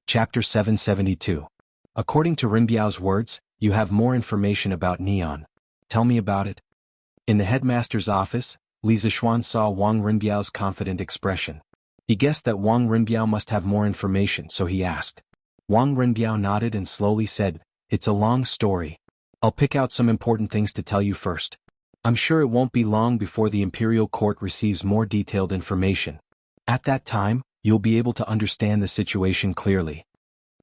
Chapter 772. According to Rinbiao's words, you have more information about Neon. Tell me about it. In the headmaster's office, Li Zishuan saw Wang Rinbiao's confident expression. He guessed that Wang Rinbiao must have more information, so he asked. Wang Rinbiao nodded and slowly said, "It's a long story. I'll pick out some important things to tell you first. I'm sure it won't be long before the imperial court receives more detailed information. At that time, you'll be able to understand the situation clearly."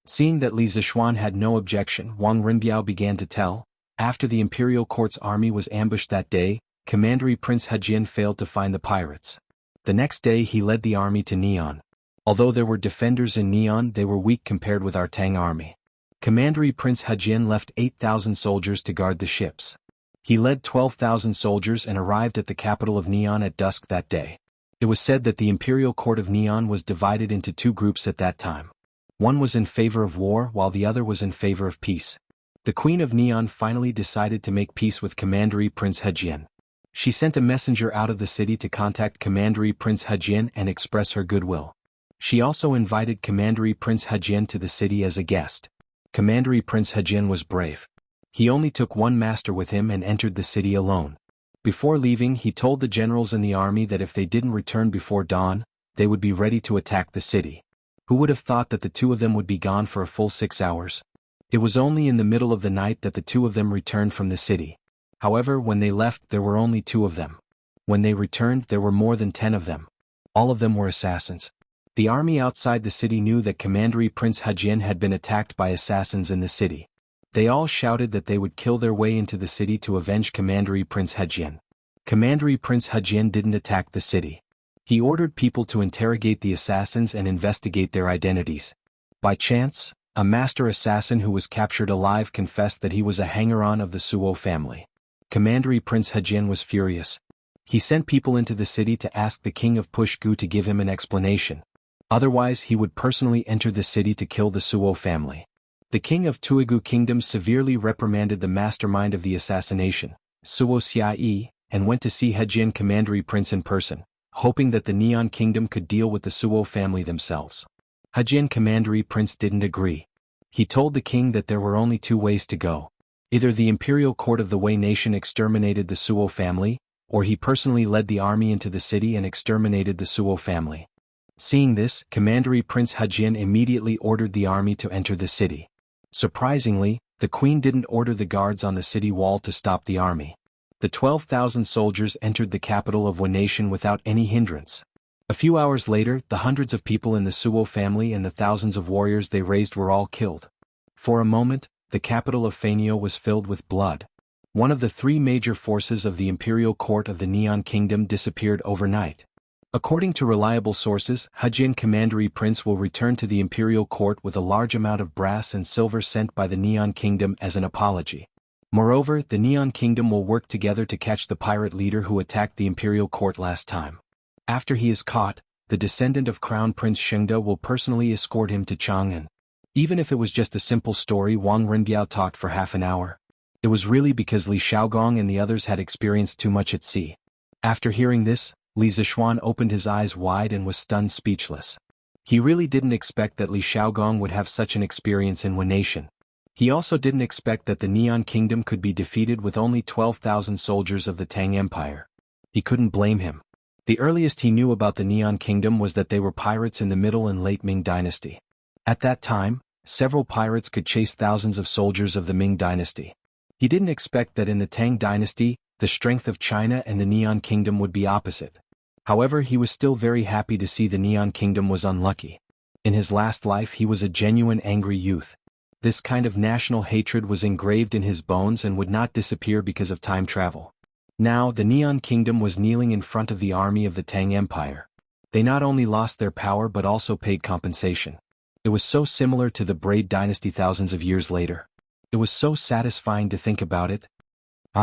Seeing that Li Zishuan had no objection, Wang Rinbiao began to tell. After the imperial court's army was ambushed that day, Commander Prince Hejian failed to find the pirates. The next day he led the army to Neon. Although there were defenders in Neon, they were weak compared with our Tang army. Commander Prince Hejian left 8,000 soldiers to guard the ships. He led 12,000 soldiers and arrived at the capital of Neon at dusk that day. It was said that the imperial court of Neon was divided into two groups at that time. One was in favor of war while the other was in favor of peace. The Queen of Neon finally decided to make peace with Commander Prince Hejian. She sent a messenger out of the city to contact Commander Prince Hejian and express her goodwill. She also invited Commander Prince Hejian to the city as a guest. Commander Prince Hejian was brave. He only took one master with him and entered the city alone. Before leaving, he told the generals in the army that if they didn't return before dawn, they would be ready to attack the city. Who would have thought that the two of them would be gone for a full 6 hours? It was only in the middle of the night that the two of them returned from the city. However, when they left, there were only 2 of them. When they returned, there were more than 10 of them. All of them were assassins. The army outside the city knew that Commander Prince Hejian had been attacked by assassins in the city. They all shouted that they would kill their way into the city to avenge Commander Prince Hejian. Commander Prince Hejian didn't attack the city. He ordered people to interrogate the assassins and investigate their identities. By chance, a master assassin who was captured alive confessed that he was a hanger-on of the Suo family. Commander Prince Hejian was furious. He sent people into the city to ask the king of Pushgu to give him an explanation. Otherwise, he would personally enter the city to kill the Suo family. The king of Tuigu Kingdom severely reprimanded the mastermind of the assassination, Suo Xiai, and went to see Hejian Commander Prince in person, hoping that the Neon Kingdom could deal with the Suo family themselves. Hejian Commander Prince didn't agree. He told the king that there were only 2 ways to go. Either the imperial court of the Wei nation exterminated the Suo family, or he personally led the army into the city and exterminated the Suo family. Seeing this, Commander Prince Hejian immediately ordered the army to enter the city. Surprisingly, the queen didn't order the guards on the city wall to stop the army. The 12,000 soldiers entered the capital of Wei nation without any hindrance. A few hours later, the hundreds of people in the Suo family and the thousands of warriors they raised were all killed. For a moment, the capital of Fanio was filled with blood. One of the 3 major forces of the imperial court of the Neon Kingdom disappeared overnight. According to reliable sources, Hejian Commander Prince will return to the imperial court with a large amount of brass and silver sent by the Neon Kingdom as an apology. Moreover, the Neon Kingdom will work together to catch the pirate leader who attacked the imperial court last time. After he is caught, the descendant of Crown Prince Shengde will personally escort him to Chang'an. Even if it was just a simple story, Wang Rinbiao talked for half an hour. It was really because Li Shaogong and the others had experienced too much at sea. After hearing this, Li Zishuan opened his eyes wide and was stunned speechless. He really didn't expect that Li Shaogong would have such an experience in Wei nation. He also didn't expect that the Neon Kingdom could be defeated with only 12,000 soldiers of the Tang Empire. He couldn't blame him. The earliest he knew about the Neon Kingdom was that they were pirates in the Middle and Late Ming Dynasty. At that time, several pirates could chase thousands of soldiers of the Ming Dynasty. He didn't expect that in the Tang Dynasty, the strength of China and the Neon Kingdom would be opposite. However, he was still very happy to see the Neon Kingdom was unlucky. In his last life he was a genuine angry youth. This kind of national hatred was engraved in his bones and would not disappear because of time travel. Now, the Neon Kingdom was kneeling in front of the army of the Tang Empire. They not only lost their power but also paid compensation. It was so similar to the Braid Dynasty thousands of years later. It was so satisfying to think about it.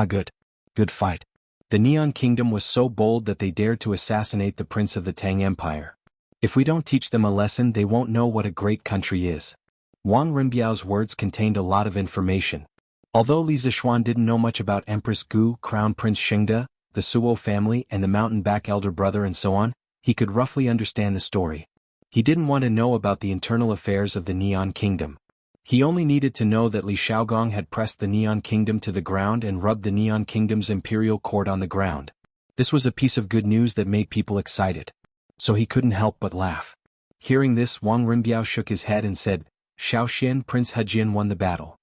Good. Good fight. The Neon Kingdom was so bold that they dared to assassinate the prince of the Tang Empire. If we don't teach them a lesson, they won't know what a great country is. Wang Rinbiao's words contained a lot of information. Although Li Zishuan didn't know much about Empress Gu, Crown Prince Shengde, the Suo family and the mountain-back elder brother and so on, he could roughly understand the story. He didn't want to know about the internal affairs of the Neon Kingdom. He only needed to know that Li Shaogong had pressed the Neon Kingdom to the ground and rubbed the Neon Kingdom's imperial court on the ground. This was a piece of good news that made people excited. So he couldn't help but laugh. Hearing this, Wang Rinbiao shook his head and said, Shaoxian, Prince Hejian won the battle.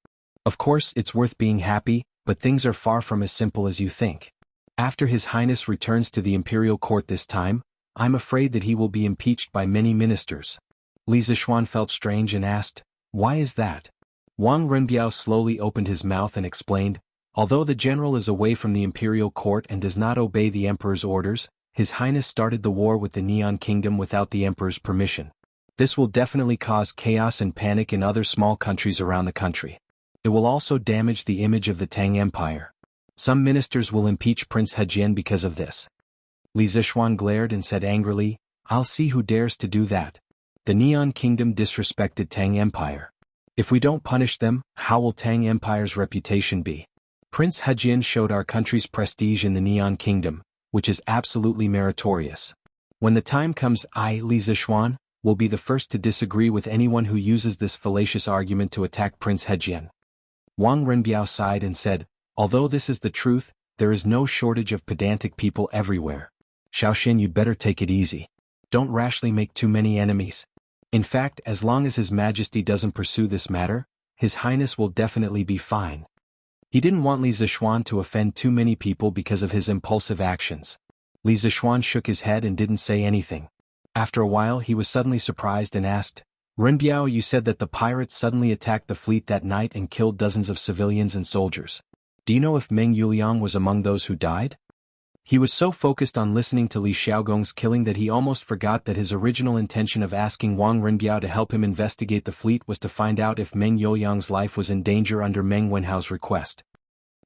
Of course, it's worth being happy, but things are far from as simple as you think. After His Highness returns to the imperial court this time, I'm afraid that he will be impeached by many ministers. Li Zishuan felt strange and asked, why is that? Wang Rinbiao slowly opened his mouth and explained, although the general is away from the imperial court and does not obey the emperor's orders, His Highness started the war with the Neon Kingdom without the emperor's permission. This will definitely cause chaos and panic in other small countries around the country. It will also damage the image of the Tang Empire. Some ministers will impeach Prince Hejian because of this. Li Zishuan glared and said angrily, I'll see who dares to do that. The Neon Kingdom disrespected Tang Empire. If we don't punish them, how will Tang Empire's reputation be? Prince Hejian showed our country's prestige in the Neon Kingdom, which is absolutely meritorious. When the time comes, I, Li Zishuan, will be the first to disagree with anyone who uses this fallacious argument to attack Prince Hejian. Wang Rinbiao sighed and said, although this is the truth, there is no shortage of pedantic people everywhere. Shaoxian, you better take it easy. Don't rashly make too many enemies. In fact, as long as His Majesty doesn't pursue this matter, His Highness will definitely be fine. He didn't want Li Zishuan to offend too many people because of his impulsive actions. Li Zishuan shook his head and didn't say anything. After a while he was suddenly surprised and asked, Rinbiao, you said that the pirates suddenly attacked the fleet that night and killed dozens of civilians and soldiers. Do you know if Meng Yuliang was among those who died? He was so focused on listening to Li Shaogong's killing that he almost forgot that his original intention of asking Wang Rinbiao to help him investigate the fleet was to find out if Meng Yuliang's life was in danger under Meng Wenhao's request.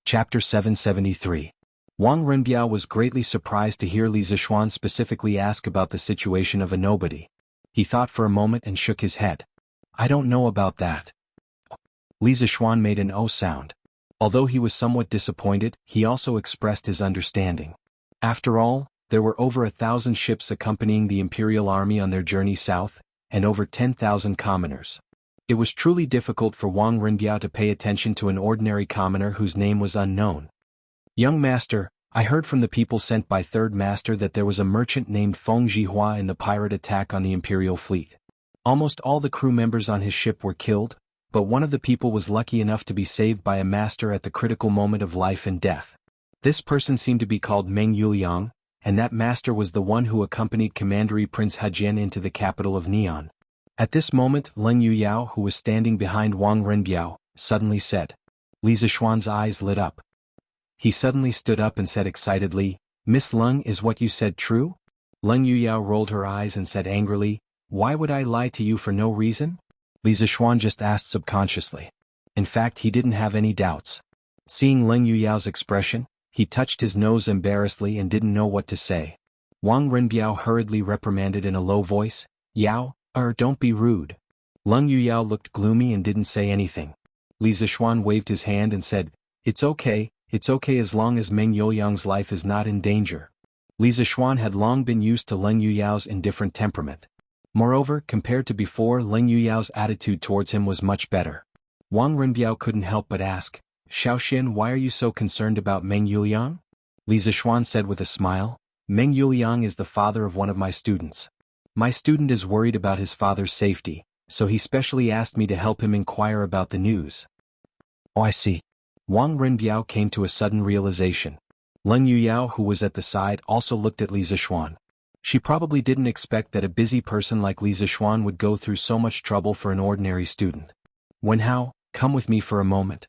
Chapter 773. Wang Rinbiao was greatly surprised to hear Li Zishuan specifically ask about the situation of a nobody. He thought for a moment and shook his head. I don't know about that. Li Zishuan made an O sound. Although he was somewhat disappointed, he also expressed his understanding. After all, there were over 1,000 ships accompanying the imperial army on their journey south, and over 10,000 commoners. It was truly difficult for Wang Rinbiao to pay attention to an ordinary commoner whose name was unknown. Young master, I heard from the people sent by Third Master that there was a merchant named Feng Jihua in the pirate attack on the imperial fleet. Almost all the crew members on his ship were killed, but one of the people was lucky enough to be saved by a master at the critical moment of life and death. This person seemed to be called Meng Yuliang, and that master was the one who accompanied Commandery Prince Hejian into the capital of Neon. At this moment, Leng Yuyao, who was standing behind Wang Rinbiao, suddenly said. Li Zishuan's eyes lit up. He suddenly stood up and said excitedly, Miss Leng, is what you said true? Leng Yuyao rolled her eyes and said angrily, why would I lie to you for no reason? Li Zishuan just asked subconsciously. In fact, he didn't have any doubts. Seeing Leng Yuyao's expression, he touched his nose embarrassedly and didn't know what to say. Wang Rinbiao hurriedly reprimanded in a low voice, Yao, don't be rude. Leng Yuyao looked gloomy and didn't say anything. Li Zishuan waved his hand and said, it's okay as long as Meng Yuliang's life is not in danger. Li Zishuan had long been used to Leng Yuyao's indifferent temperament. Moreover, compared to before, Leng Yuyao's attitude towards him was much better. Wang Rinbiao couldn't help but ask, Shaoxian, why are you so concerned about Meng Yuliang? Li Zishuan said with a smile, Meng Yuliang is the father of one of my students. My student is worried about his father's safety, so he specially asked me to help him inquire about the news. Oh, I see. Wang Rinbiao came to a sudden realization. Leng Yuyao, who was at the side, also looked at Li Zishuan. She probably didn't expect that a busy person like Li Zishuan would go through so much trouble for an ordinary student. Wenhao, come with me for a moment.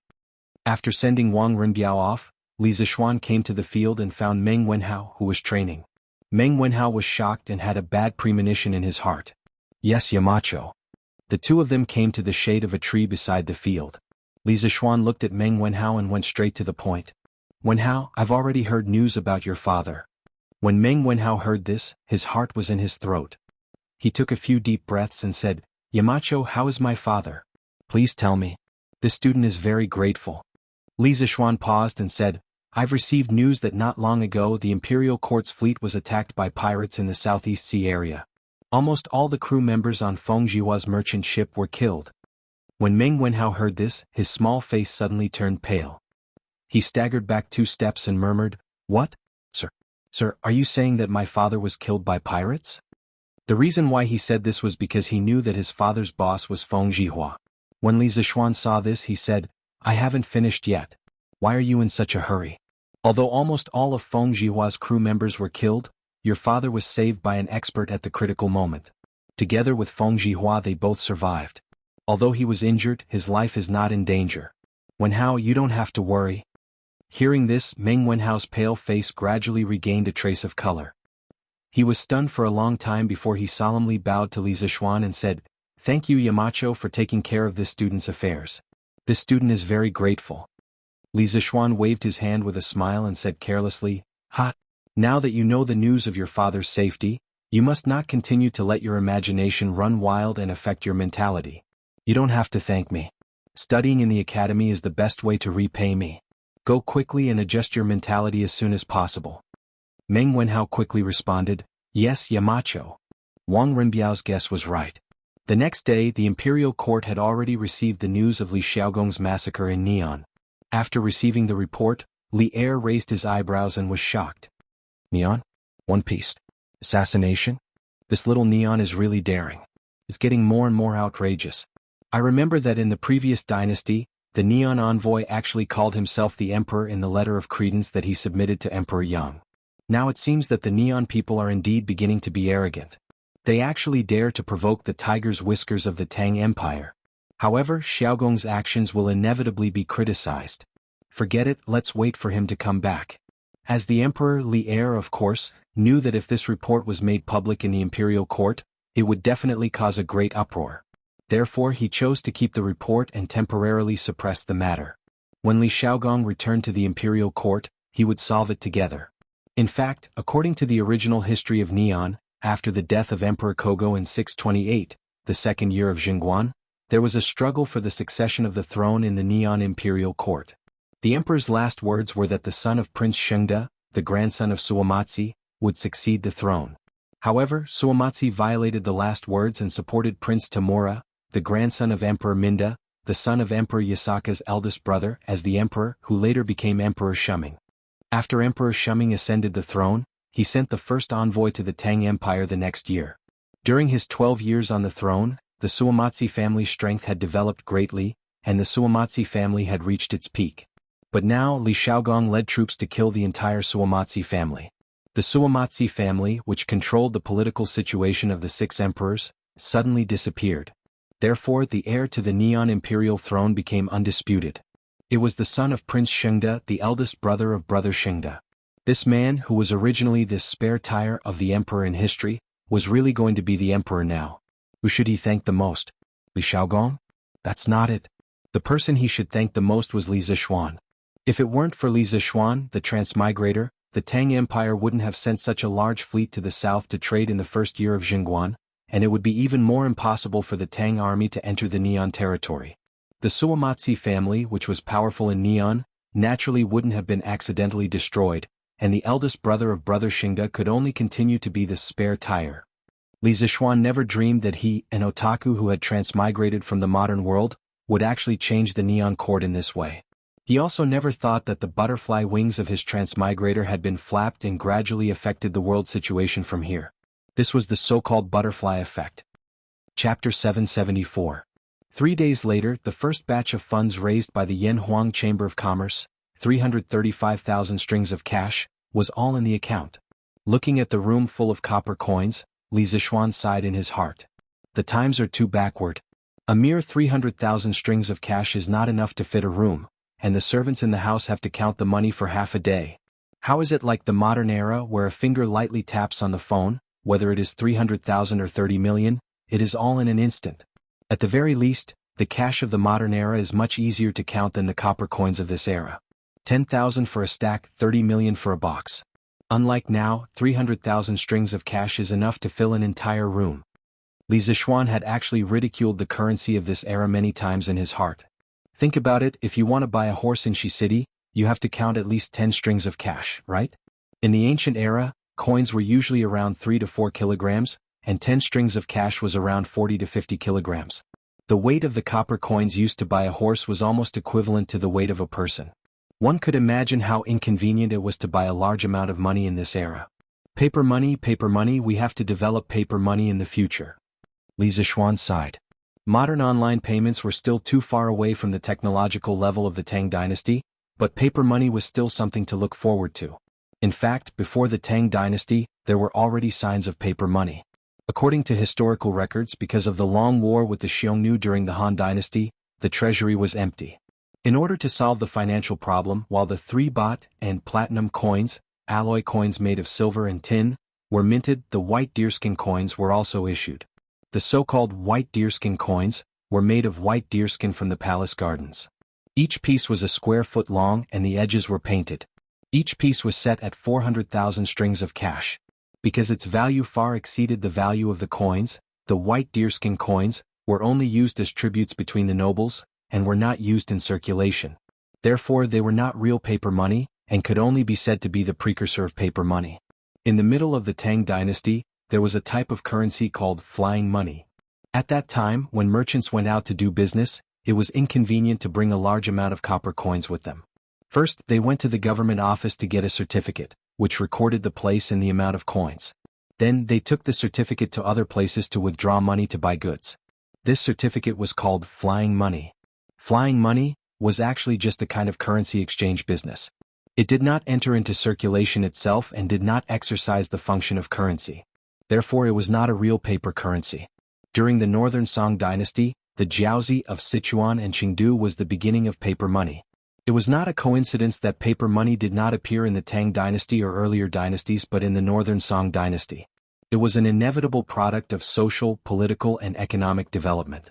After sending Wang Rinbiao off, Li Zishuan came to the field and found Meng Wenhao, who was training. Meng Wenhao was shocked and had a bad premonition in his heart. Yes, Yamacho. The two of them came to the shade of a tree beside the field. Li Zishuan looked at Meng Wenhao and went straight to the point. Wenhao, I've already heard news about your father. When Meng Wenhao heard this, his heart was in his throat. He took a few deep breaths and said, Yamacho, how is my father? Please tell me. The student is very grateful. Li Zishuan paused and said, I've received news that not long ago the Imperial Court's fleet was attacked by pirates in the Southeast Sea area. Almost all the crew members on Feng Jihua's merchant ship were killed. When Meng Wenhao heard this, his small face suddenly turned pale. He staggered back 2 steps and murmured, "What? Sir, are you saying that my father was killed by pirates?" The reason why he said this was because he knew that his father's boss was Feng Jihua. When Li Zishuan saw this, he said, "I haven't finished yet. Why are you in such a hurry? Although almost all of Feng Jihua's crew members were killed, your father was saved by an expert at the critical moment. Together with Feng Jihua they both survived. Although he was injured, his life is not in danger. Wenhao, you don't have to worry." Hearing this, Meng Wenhao's pale face gradually regained a trace of color. He was stunned for a long time before he solemnly bowed to Li Zishuan and said, "Thank you, Yamacho, for taking care of this student's affairs. This student is very grateful." Li Zishuan waved his hand with a smile and said carelessly, "Ha! Now that you know the news of your father's safety, you must not continue to let your imagination run wild and affect your mentality. You don't have to thank me. Studying in the academy is the best way to repay me. Go quickly and adjust your mentality as soon as possible." Meng Wenhao quickly responded, "Yes, Yamacho." Wang Rinbiao's guess was right. The next day, the imperial court had already received the news of Li Xiaogong's massacre in Neon. After receiving the report, Li Er raised his eyebrows and was shocked. "Neon? One Piece? Assassination? This little Neon is really daring. It's getting more and more outrageous. I remember that in the previous dynasty, the Neon envoy actually called himself the Emperor in the letter of credence that he submitted to Emperor Yang. Now it seems that the Neon people are indeed beginning to be arrogant. They actually dare to provoke the tiger's whiskers of the Tang Empire. However, Xiaogong's actions will inevitably be criticized. Forget it, let's wait for him to come back." As the Emperor, Li Er, of course, knew that if this report was made public in the imperial court, it would definitely cause a great uproar. Therefore he chose to keep the report and temporarily suppress the matter. When Li Xiaogong returned to the imperial court, he would solve it together. In fact, according to the original history of Neon, after the death of Emperor Kogo in 628, the second year of Jingguan, there was a struggle for the succession of the throne in the Neon imperial court. The emperor's last words were that the son of Prince Shengde, the grandson of Suamatsi, would succeed the throne. However, Suamatsi violated the last words and supported Prince Tamura, the grandson of Emperor Minda, the son of Emperor Yasaka's eldest brother, as the emperor, who later became Emperor Shuming. After Emperor Shuming ascended the throne, he sent the first envoy to the Tang Empire the next year. During his 12 years on the throne, the Suamatsi family's strength had developed greatly, and the Suamatsi family had reached its peak. But now Li Xiaogong led troops to kill the entire Suamatsi family. The Suamatsi family, which controlled the political situation of the 6 emperors, suddenly disappeared. Therefore the heir to the Neon imperial throne became undisputed. It was the son of Prince Shengde, the eldest brother of Brother Shengde. This man, who was originally this spare tire of the emperor in history, was really going to be the emperor now. Who should he thank the most? Li Xiaogong? That's not it. The person he should thank the most was Li Zishuan. If it weren't for Li Zishuan, the transmigrator, the Tang Empire wouldn't have sent such a large fleet to the south to trade in the first year of Jingguan, and it would be even more impossible for the Tang army to enter the Neon territory. The Suamatsi family, which was powerful in Neon, naturally wouldn't have been accidentally destroyed, and the eldest brother of Brother Shingde could only continue to be the spare tire. Li Zishuan never dreamed that he, an otaku who had transmigrated from the modern world, would actually change the Neon court in this way. He also never thought that the butterfly wings of his transmigrator had been flapped and gradually affected the world situation from here. This was the so-called butterfly effect. Chapter 774. 3 days later, the first batch of funds raised by the Yanhuang Chamber of Commerce, 335,000 strings of cash, was all in the account. Looking at the room full of copper coins, Li Zishuan sighed in his heart. The times are too backward. A mere 300,000 strings of cash is not enough to fit a room, and the servants in the house have to count the money for half a day. How is it like the modern era where a finger lightly taps on the phone, whether it is 300,000 or 30 million, it is all in an instant? At the very least, the cash of the modern era is much easier to count than the copper coins of this era. 10,000 for a stack, 30 million for a box. Unlike now, 300,000 strings of cash is enough to fill an entire room. Li Zishuan had actually ridiculed the currency of this era many times in his heart. Think about it, if you want to buy a horse in Shi City, you have to count at least 10 strings of cash, right? In the ancient era, coins were usually around 3 to 4 kilograms, and 10 strings of cash was around 40 to 50 kilograms. The weight of the copper coins used to buy a horse was almost equivalent to the weight of a person. One could imagine how inconvenient it was to buy a large amount of money in this era. Paper money, we have to develop paper money in the future. Li Zishuan sighed. Modern online payments were still too far away from the technological level of the Tang dynasty, but paper money was still something to look forward to. In fact, before the Tang dynasty, there were already signs of paper money. According to historical records, because of the long war with the Xiongnu during the Han dynasty, the treasury was empty. In order to solve the financial problem, while the 3 baht and platinum coins, alloy coins made of silver and tin, were minted, the white deerskin coins were also issued. The so-called white deerskin coins were made of white deerskin from the palace gardens. Each piece was a square foot long and the edges were painted. Each piece was set at 400,000 strings of cash. Because its value far exceeded the value of the coins, the white deerskin coins were only used as tributes between the nobles, and were not used in circulation. Therefore they were not real paper money, and could only be said to be the precursor of paper money. In the middle of the Tang dynasty, there was a type of currency called flying money. At that time, when merchants went out to do business, it was inconvenient to bring a large amount of copper coins with them. First, they went to the government office to get a certificate, which recorded the place and the amount of coins. Then they took the certificate to other places to withdraw money to buy goods. This certificate was called flying money. Flying money was actually just a kind of currency exchange business. It did not enter into circulation itself and did not exercise the function of currency. Therefore it was not a real paper currency. During the Northern Song dynasty, the jiaozi of Sichuan and Chengdu was the beginning of paper money. It was not a coincidence that paper money did not appear in the Tang dynasty or earlier dynasties but in the Northern Song dynasty. It was an inevitable product of social, political, and economic development.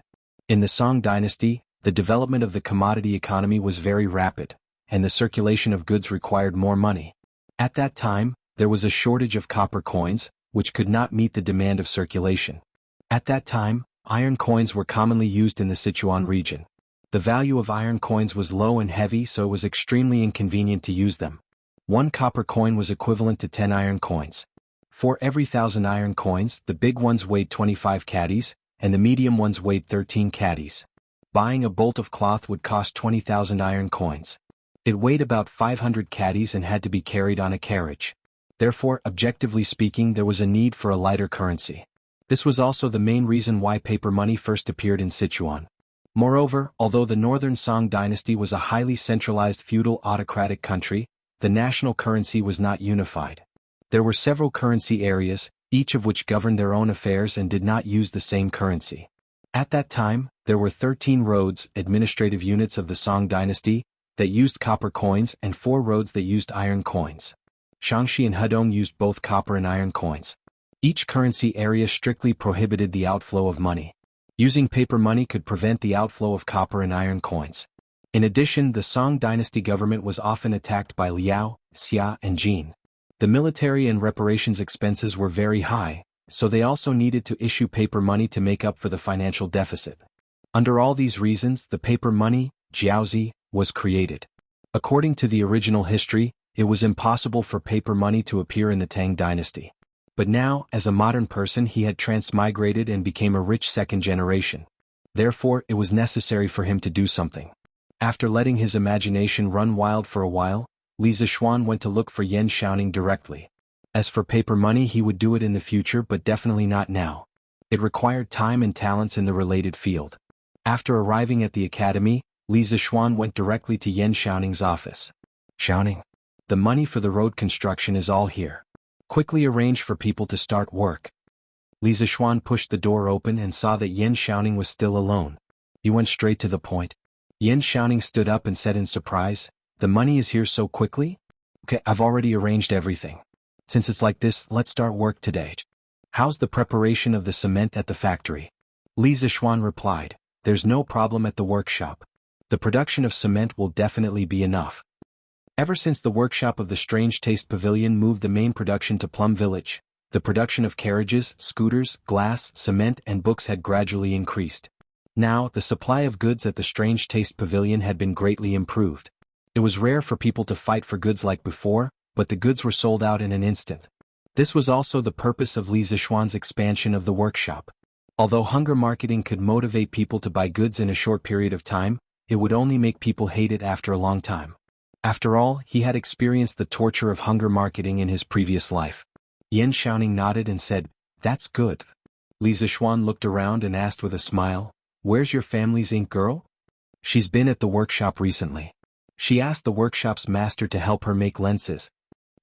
In the Song dynasty, the development of the commodity economy was very rapid, and the circulation of goods required more money. At that time, there was a shortage of copper coins, which could not meet the demand of circulation. At that time, iron coins were commonly used in the Sichuan region. The value of iron coins was low and heavy, so it was extremely inconvenient to use them. 1 copper coin was equivalent to 10 iron coins. For every 1,000 iron coins, the big ones weighed 25 caddies, and the medium ones weighed 13 caddies. Buying a bolt of cloth would cost 20,000 iron coins. It weighed about 500 caddies and had to be carried on a carriage. Therefore, objectively speaking, there was a need for a lighter currency. This was also the main reason why paper money first appeared in Sichuan. Moreover, although the Northern Song dynasty was a highly centralized feudal autocratic country, the national currency was not unified. There were several currency areas, each of which governed their own affairs and did not use the same currency. At that time, there were 13 roads, administrative units of the Song dynasty, that used copper coins and 4 roads that used iron coins. Shaanxi and Hedong used both copper and iron coins. Each currency area strictly prohibited the outflow of money. Using paper money could prevent the outflow of copper and iron coins. In addition, the Song dynasty government was often attacked by Liao, Xia, and Jin. The military and reparations expenses were very high, so they also needed to issue paper money to make up for the financial deficit. Under all these reasons, the paper money, jiaozi, was created. According to the original history, it was impossible for paper money to appear in the Tang dynasty. But now, as a modern person, he had transmigrated and became a rich second generation. Therefore, it was necessary for him to do something. After letting his imagination run wild for a while, Li Zishuan went to look for Yan Xiaoning directly. As for paper money, he would do it in the future, but definitely not now. It required time and talents in the related field. After arriving at the academy, Li Zishuan went directly to Yan Xiaoning's office. Xiaoning, the money for the road construction is all here. Quickly arrange for people to start work. Li Zishuan pushed the door open and saw that Yan Xiaoning was still alone. He went straight to the point. Yan Xiaoning stood up and said in surprise, "The money is here so quickly? Okay, I've already arranged everything. Since it's like this, let's start work today. How's the preparation of the cement at the factory?" Li Zishuan replied, "There's no problem at the workshop. The production of cement will definitely be enough." Ever since the workshop of the Strange Taste Pavilion moved the main production to Plum Village, the production of carriages, scooters, glass, cement and books had gradually increased. Now, the supply of goods at the Strange Taste Pavilion had been greatly improved. It was rare for people to fight for goods like before, but the goods were sold out in an instant. This was also the purpose of Li Zishuan's expansion of the workshop. Although hunger marketing could motivate people to buy goods in a short period of time, it would only make people hate it after a long time. After all, he had experienced the torture of hunger marketing in his previous life. Yan Xiaoning nodded and said, "That's good." Li Zishuan looked around and asked with a smile, "Where's your family's ink girl?" "She's been at the workshop recently. She asked the workshop's master to help her make lenses."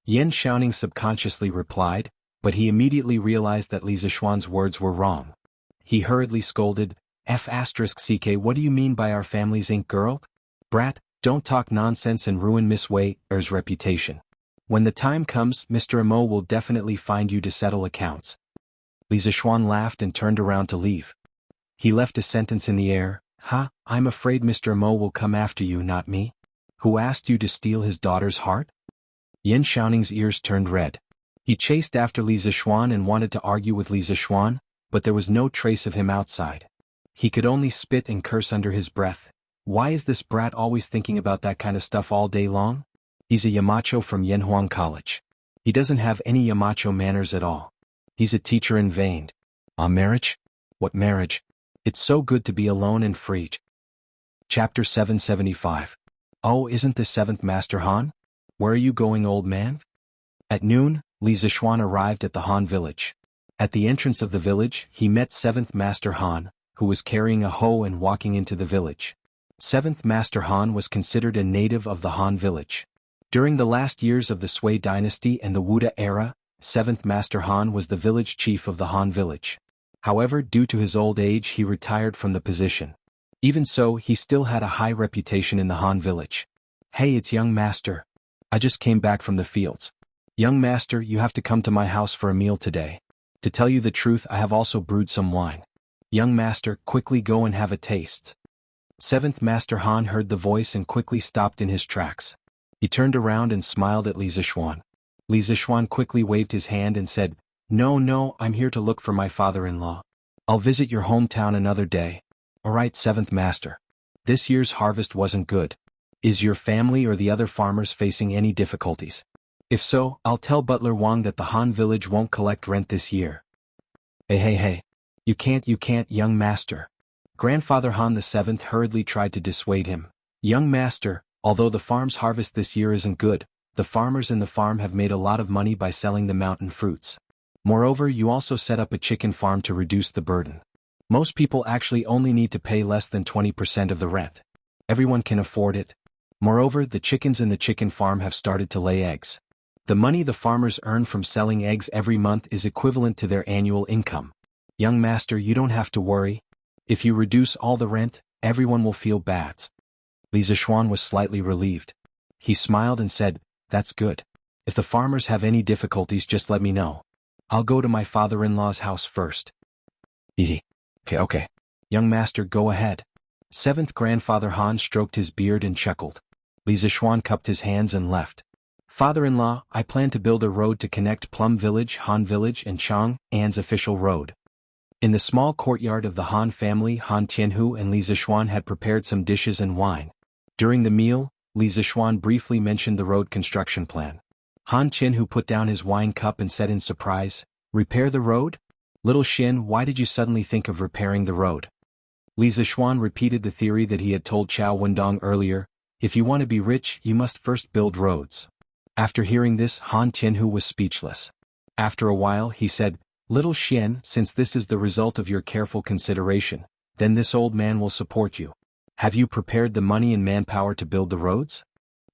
Yan Xiaoning subconsciously replied, but he immediately realized that Li Zishuan's words were wrong. He hurriedly scolded, "F***ck, what do you mean by our family's ink girl? Brat, don't talk nonsense and ruin Miss Wei's reputation. When the time comes, Mr. Imo will definitely find you to settle accounts." Li Zishuan laughed and turned around to leave. He left a sentence in the air, "I'm afraid Mr. Imo will come after you, not me. Who asked you to steal his daughter's heart?" Yan Xiaoning's ears turned red. He chased after Li Zishuan and wanted to argue with Li Zishuan, but there was no trace of him outside. He could only spit and curse under his breath. Why is this brat always thinking about that kind of stuff all day long? He's a Yamacho from Yanhuang College. He doesn't have any Yamacho manners at all. He's a teacher in vain. Marriage? What marriage? It's so good to be alone and free. Chapter 775. Oh, isn't this 7th Master Han? Where are you going, old man? At noon, Li Zishuan arrived at the Han village. At the entrance of the village, he met 7th Master Han, who was carrying a hoe and walking into the village. 7th Master Han was considered a native of the Han village. During the last years of the Sui dynasty and the Wuda era, 7th Master Han was the village chief of the Han village. However, due to his old age, he retired from the position. Even so, he still had a high reputation in the Han village. "Hey, it's young master. I just came back from the fields. Young master, you have to come to my house for a meal today. To tell you the truth, I have also brewed some wine. Young master, quickly go and have a taste." 7th Master Han heard the voice and quickly stopped in his tracks. He turned around and smiled at Li Zishuan. Li Zishuan quickly waved his hand and said, No, I'm here to look for my father-in-law. I'll visit your hometown another day." "Alright, 7th Master. This year's harvest wasn't good. Is your family or the other farmers facing any difficulties? If so, I'll tell Butler Wang that the Han village won't collect rent this year." Hey. You can't, young master." Grandfather Han the 7th hurriedly tried to dissuade him. "Young master, although the farm's harvest this year isn't good, the farmers in the farm have made a lot of money by selling the mountain fruits. Moreover, you also set up a chicken farm to reduce the burden. Most people actually only need to pay less than 20% of the rent. Everyone can afford it. Moreover, the chickens in the chicken farm have started to lay eggs. The money the farmers earn from selling eggs every month is equivalent to their annual income. Young master, you don't have to worry. If you reduce all the rent, everyone will feel bad." Li Zishuan was slightly relieved. He smiled and said, "That's good. If the farmers have any difficulties, just let me know. I'll go to my father-in-law's house first." Okay. Young master, go ahead." 7th Grandfather Han stroked his beard and chuckled. Li Zishuan cupped his hands and left. "Father-in-law, I plan to build a road to connect Plum Village, Han Village and Chang'an's official road." In the small courtyard of the Han family, Han Tianhu and Li Zishuan had prepared some dishes and wine. During the meal, Li Zishuan briefly mentioned the road construction plan. Han Tianhu put down his wine cup and said in surprise, "Repair the road? Little Xin, why did you suddenly think of repairing the road?" Li Zishuan repeated the theory that he had told Chao Wendong earlier, "If you want to be rich, you must first build roads." After hearing this, Han Tianhu was speechless. After a while, he said, "Little Xian, since this is the result of your careful consideration, then this old man will support you. Have you prepared the money and manpower to build the roads?"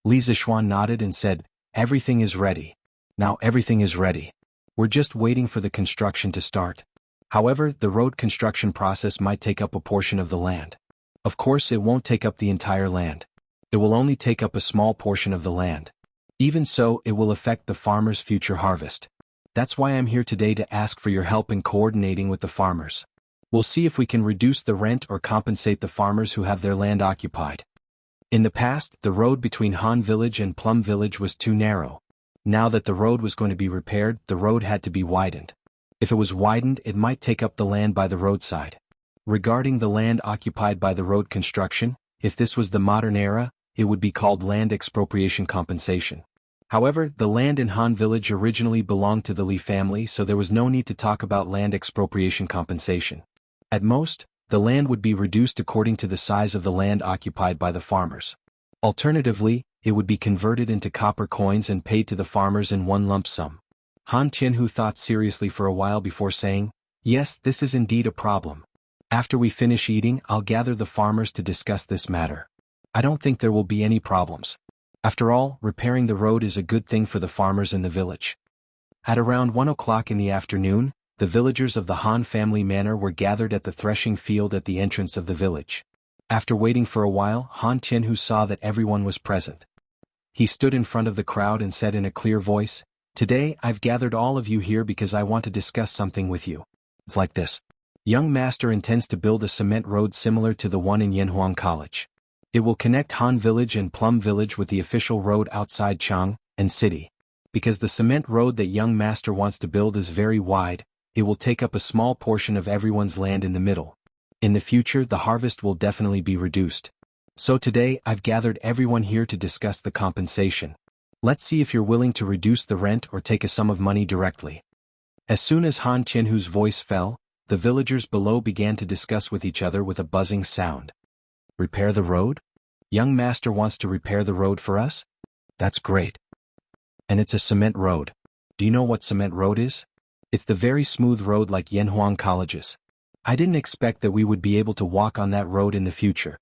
Li Zishuan nodded and said, "Everything is ready. Now everything is ready. We're just waiting for the construction to start. However, the road construction process might take up a portion of the land. Of course, it won't take up the entire land. It will only take up a small portion of the land. Even so, it will affect the farmer's future harvest. That's why I'm here today to ask for your help in coordinating with the farmers. We'll see if we can reduce the rent or compensate the farmers who have their land occupied." In the past, the road between Han Village and Plum Village was too narrow. Now that the road was going to be repaired, the road had to be widened. If it was widened, it might take up the land by the roadside. Regarding the land occupied by the road construction, if this was the modern era, it would be called land expropriation compensation. However, the land in Han Village originally belonged to the Li family, so there was no need to talk about land expropriation compensation. At most, the land would be reduced according to the size of the land occupied by the farmers. Alternatively, it would be converted into copper coins and paid to the farmers in one lump sum. Han Tianhu thought seriously for a while before saying, "Yes, this is indeed a problem. After we finish eating, I'll gather the farmers to discuss this matter. I don't think there will be any problems. After all, repairing the road is a good thing for the farmers in the village." At around 1 o'clock in the afternoon, the villagers of the Han family manor were gathered at the threshing field at the entrance of the village. After waiting for a while, Han Tianhu saw that everyone was present. He stood in front of the crowd and said in a clear voice, "Today I've gathered all of you here because I want to discuss something with you. It's like this. Young Master intends to build a cement road similar to the one in Yanhuang College. It will connect Han Village and Plum Village with the official road outside Chang and City. Because the cement road that Young Master wants to build is very wide, it will take up a small portion of everyone's land in the middle. In the future, the harvest will definitely be reduced. So today, I've gathered everyone here to discuss the compensation. Let's see if you're willing to reduce the rent or take a sum of money directly." As soon as Han Tianhu's voice fell, the villagers below began to discuss with each other with a buzzing sound. "Repair the road? Young Master wants to repair the road for us? That's great. And it's a cement road. Do you know what cement road is? It's the very smooth road like Yanhuang College's. I didn't expect that we would be able to walk on that road in the future.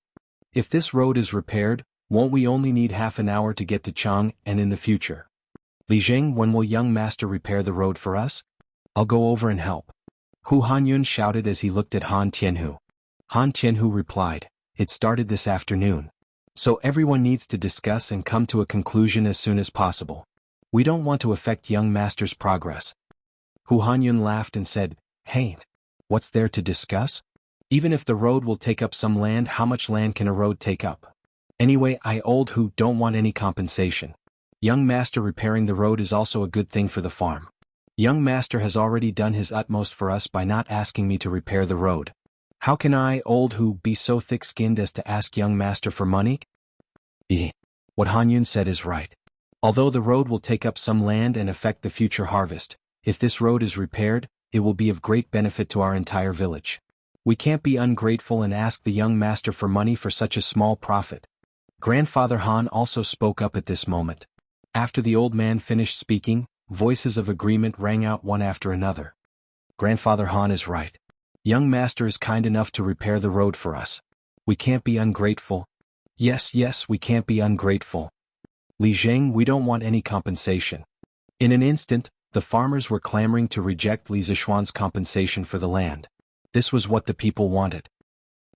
If this road is repaired, won't we only need half an hour to get to Chang and in the future? Li Zheng, when will Young Master repair the road for us? I'll go over and help." Hu Hanyun shouted as he looked at Han Tianhu. Han Tianhu replied, "It started this afternoon. So everyone needs to discuss and come to a conclusion as soon as possible. We don't want to affect Young Master's progress." Hu Hanyun laughed and said, "Hey, what's there to discuss? Even if the road will take up some land, how much land can a road take up? Anyway, I old Hu don't want any compensation. Young Master repairing the road is also a good thing for the farm. Young Master has already done his utmost for us by not asking me to repair the road. How can I, old Hu, be so thick-skinned as to ask Young Master for money?" What Hanyun said is right. Although the road will take up some land and affect the future harvest, if this road is repaired, it will be of great benefit to our entire village. We can't be ungrateful and ask the Young Master for money for such a small profit. Grandfather Han also spoke up at this moment. After the old man finished speaking, voices of agreement rang out one after another. Grandfather Han is right. Young Master is kind enough to repair the road for us. We can't be ungrateful. Yes, we can't be ungrateful. Li Zheng, we don't want any compensation. In an instant, the farmers were clamoring to reject Li Zishuan's compensation for the land. This was what the people wanted.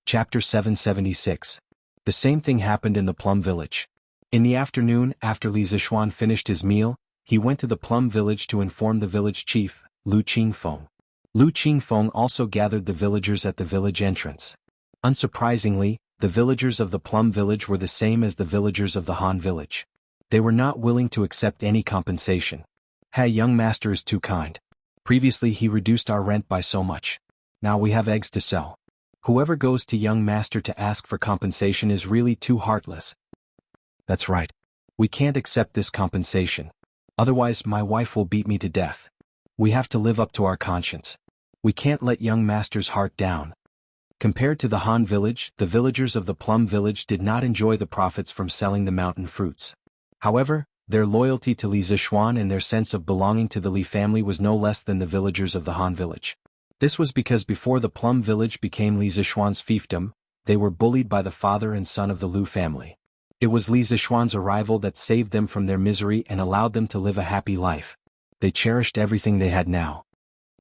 Chapter 776. The same thing happened in the Plum Village. In the afternoon, after Li Zishuan finished his meal, he went to the Plum Village to inform the village chief, Lu Qingfeng. Lu Qingfeng also gathered the villagers at the village entrance. Unsurprisingly, the villagers of the Plum Village were the same as the villagers of the Han Village. They were not willing to accept any compensation. "Hey, Young Master is too kind. Previously he reduced our rent by so much. Now we have eggs to sell. Whoever goes to Young Master to ask for compensation is really too heartless." "That's right. We can't accept this compensation. Otherwise my wife will beat me to death. We have to live up to our conscience. We can't let Young Master's heart down." Compared to the Han Village, the villagers of the Plum Village did not enjoy the profits from selling the mountain fruits. However, their loyalty to Li Zishuan and their sense of belonging to the Li family was no less than the villagers of the Han Village. This was because before the Plum Village became Li Zishuan's fiefdom, they were bullied by the father and son of the Lu family. It was Li Zishuan's arrival that saved them from their misery and allowed them to live a happy life. They cherished everything they had now.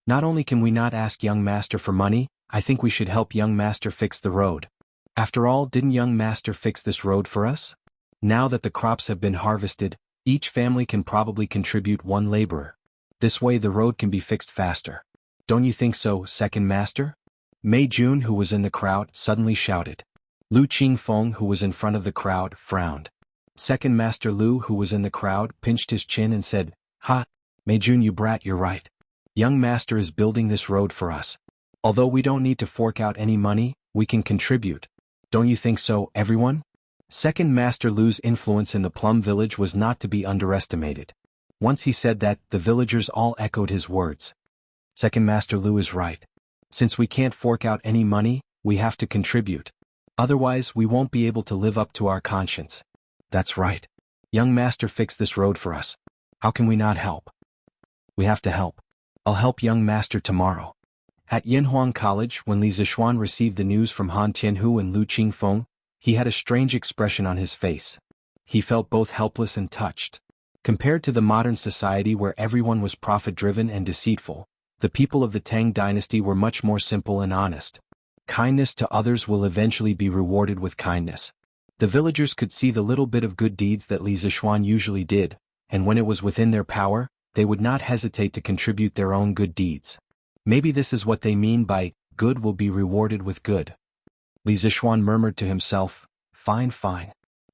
Not only can we not ask Young Master for money, I think we should help Young Master fix the road. After all, didn't Young Master fix this road for us? Now that the crops have been harvested, each family can probably contribute one laborer. This way the road can be fixed faster. Don't you think so, Second Master? Mei Jun, who was in the crowd, suddenly shouted. Lu Qingfeng, who was in front of the crowd, frowned. Second Master Lu, who was in the crowd, pinched his chin and said, "Ha, Mei Jun, you brat, you're right. Young Master is building this road for us. Although we don't need to fork out any money, we can contribute. Don't you think so, everyone?" Second Master Lu's influence in the Plum Village was not to be underestimated. Once he said that, the villagers all echoed his words. Second Master Lu is right. Since we can't fork out any money, we have to contribute. Otherwise, we won't be able to live up to our conscience. That's right. Young Master fixed this road for us. How can we not help? We have to help. I'll help young Master tomorrow. At Yanhuang College, when Li Zishuan received the news from Han Tianhu and Lu Qingfeng, he had a strange expression on his face. He felt both helpless and touched. Compared to the modern society where everyone was profit-driven and deceitful, the people of the Tang dynasty were much more simple and honest. Kindness to others will eventually be rewarded with kindness. The villagers could see the little bit of good deeds that Li Zishuan usually did, and when it was within their power, they would not hesitate to contribute their own good deeds. Maybe this is what they mean by, good will be rewarded with good. Li Zishuan murmured to himself, fine.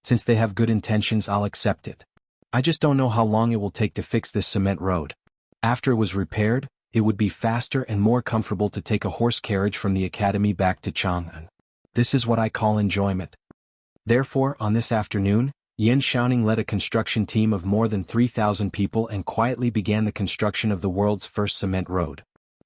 Since they have good intentions, I'll accept it. I just don't know how long it will take to fix this cement road. After it was repaired, it would be faster and more comfortable to take a horse carriage from the academy back to Chang'an. This is what I call enjoyment. Therefore, on this afternoon, Yan Xiaoning led a construction team of more than 3,000 people and quietly began the construction of the world's first cement road.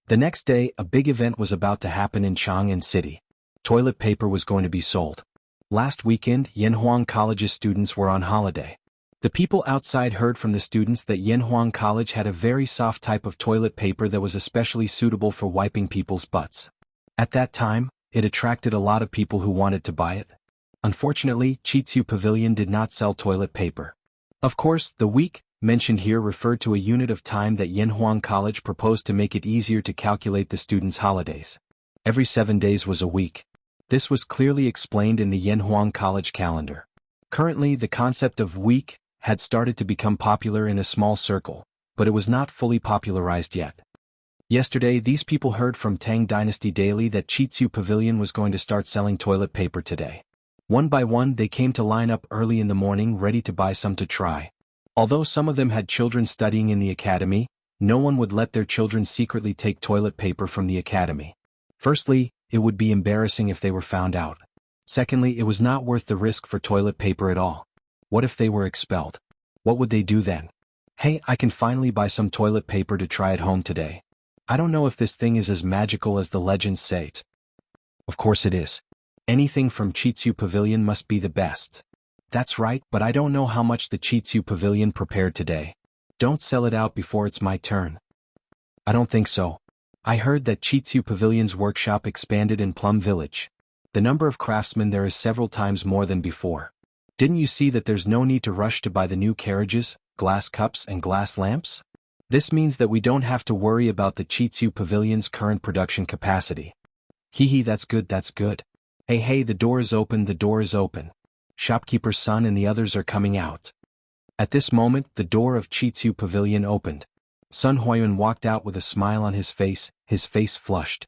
The next day, a big event was about to happen in Chang'an City. Toilet paper was going to be sold. Last weekend, Yanhuang College's students were on holiday. The people outside heard from the students that Yanhuang College had a very soft type of toilet paper that was especially suitable for wiping people's butts. At that time, it attracted a lot of people who wanted to buy it. Unfortunately, Chitsu Pavilion did not sell toilet paper. Of course, the week mentioned here referred to a unit of time that Yanhuang College proposed to make it easier to calculate the students' holidays. Every 7 days was a week. This was clearly explained in the Yanhuang College calendar. Currently, the concept of week had started to become popular in a small circle, but it was not fully popularized yet. Yesterday, these people heard from Tang Dynasty Daily that Chitsu Pavilion was going to start selling toilet paper today. One by one, they came to line up early in the morning ready to buy some to try. Although some of them had children studying in the academy, no one would let their children secretly take toilet paper from the academy. Firstly, it would be embarrassing if they were found out. Secondly, it was not worth the risk for toilet paper at all. What if they were expelled? What would they do then? Hey, I can finally buy some toilet paper to try at home today. I don't know if this thing is as magical as the legends say. Of course it is. Anything from Chitsu Pavilion must be the best. That's right, but I don't know how much the Chitsu Pavilion prepared today. Don't sell it out before it's my turn. I don't think so. I heard that Chitsu Pavilion's workshop expanded in Plum Village. The number of craftsmen there is several times more than before. Didn't you see that there's no need to rush to buy the new carriages, glass cups and glass lamps? This means that we don't have to worry about the Chitsu Pavilion's current production capacity. Hee, that's good. Hey, the door is open. Shopkeeper's son and the others are coming out. At this moment, the door of Chitsu Pavilion opened. Sun Huayuan walked out with a smile on his face flushed.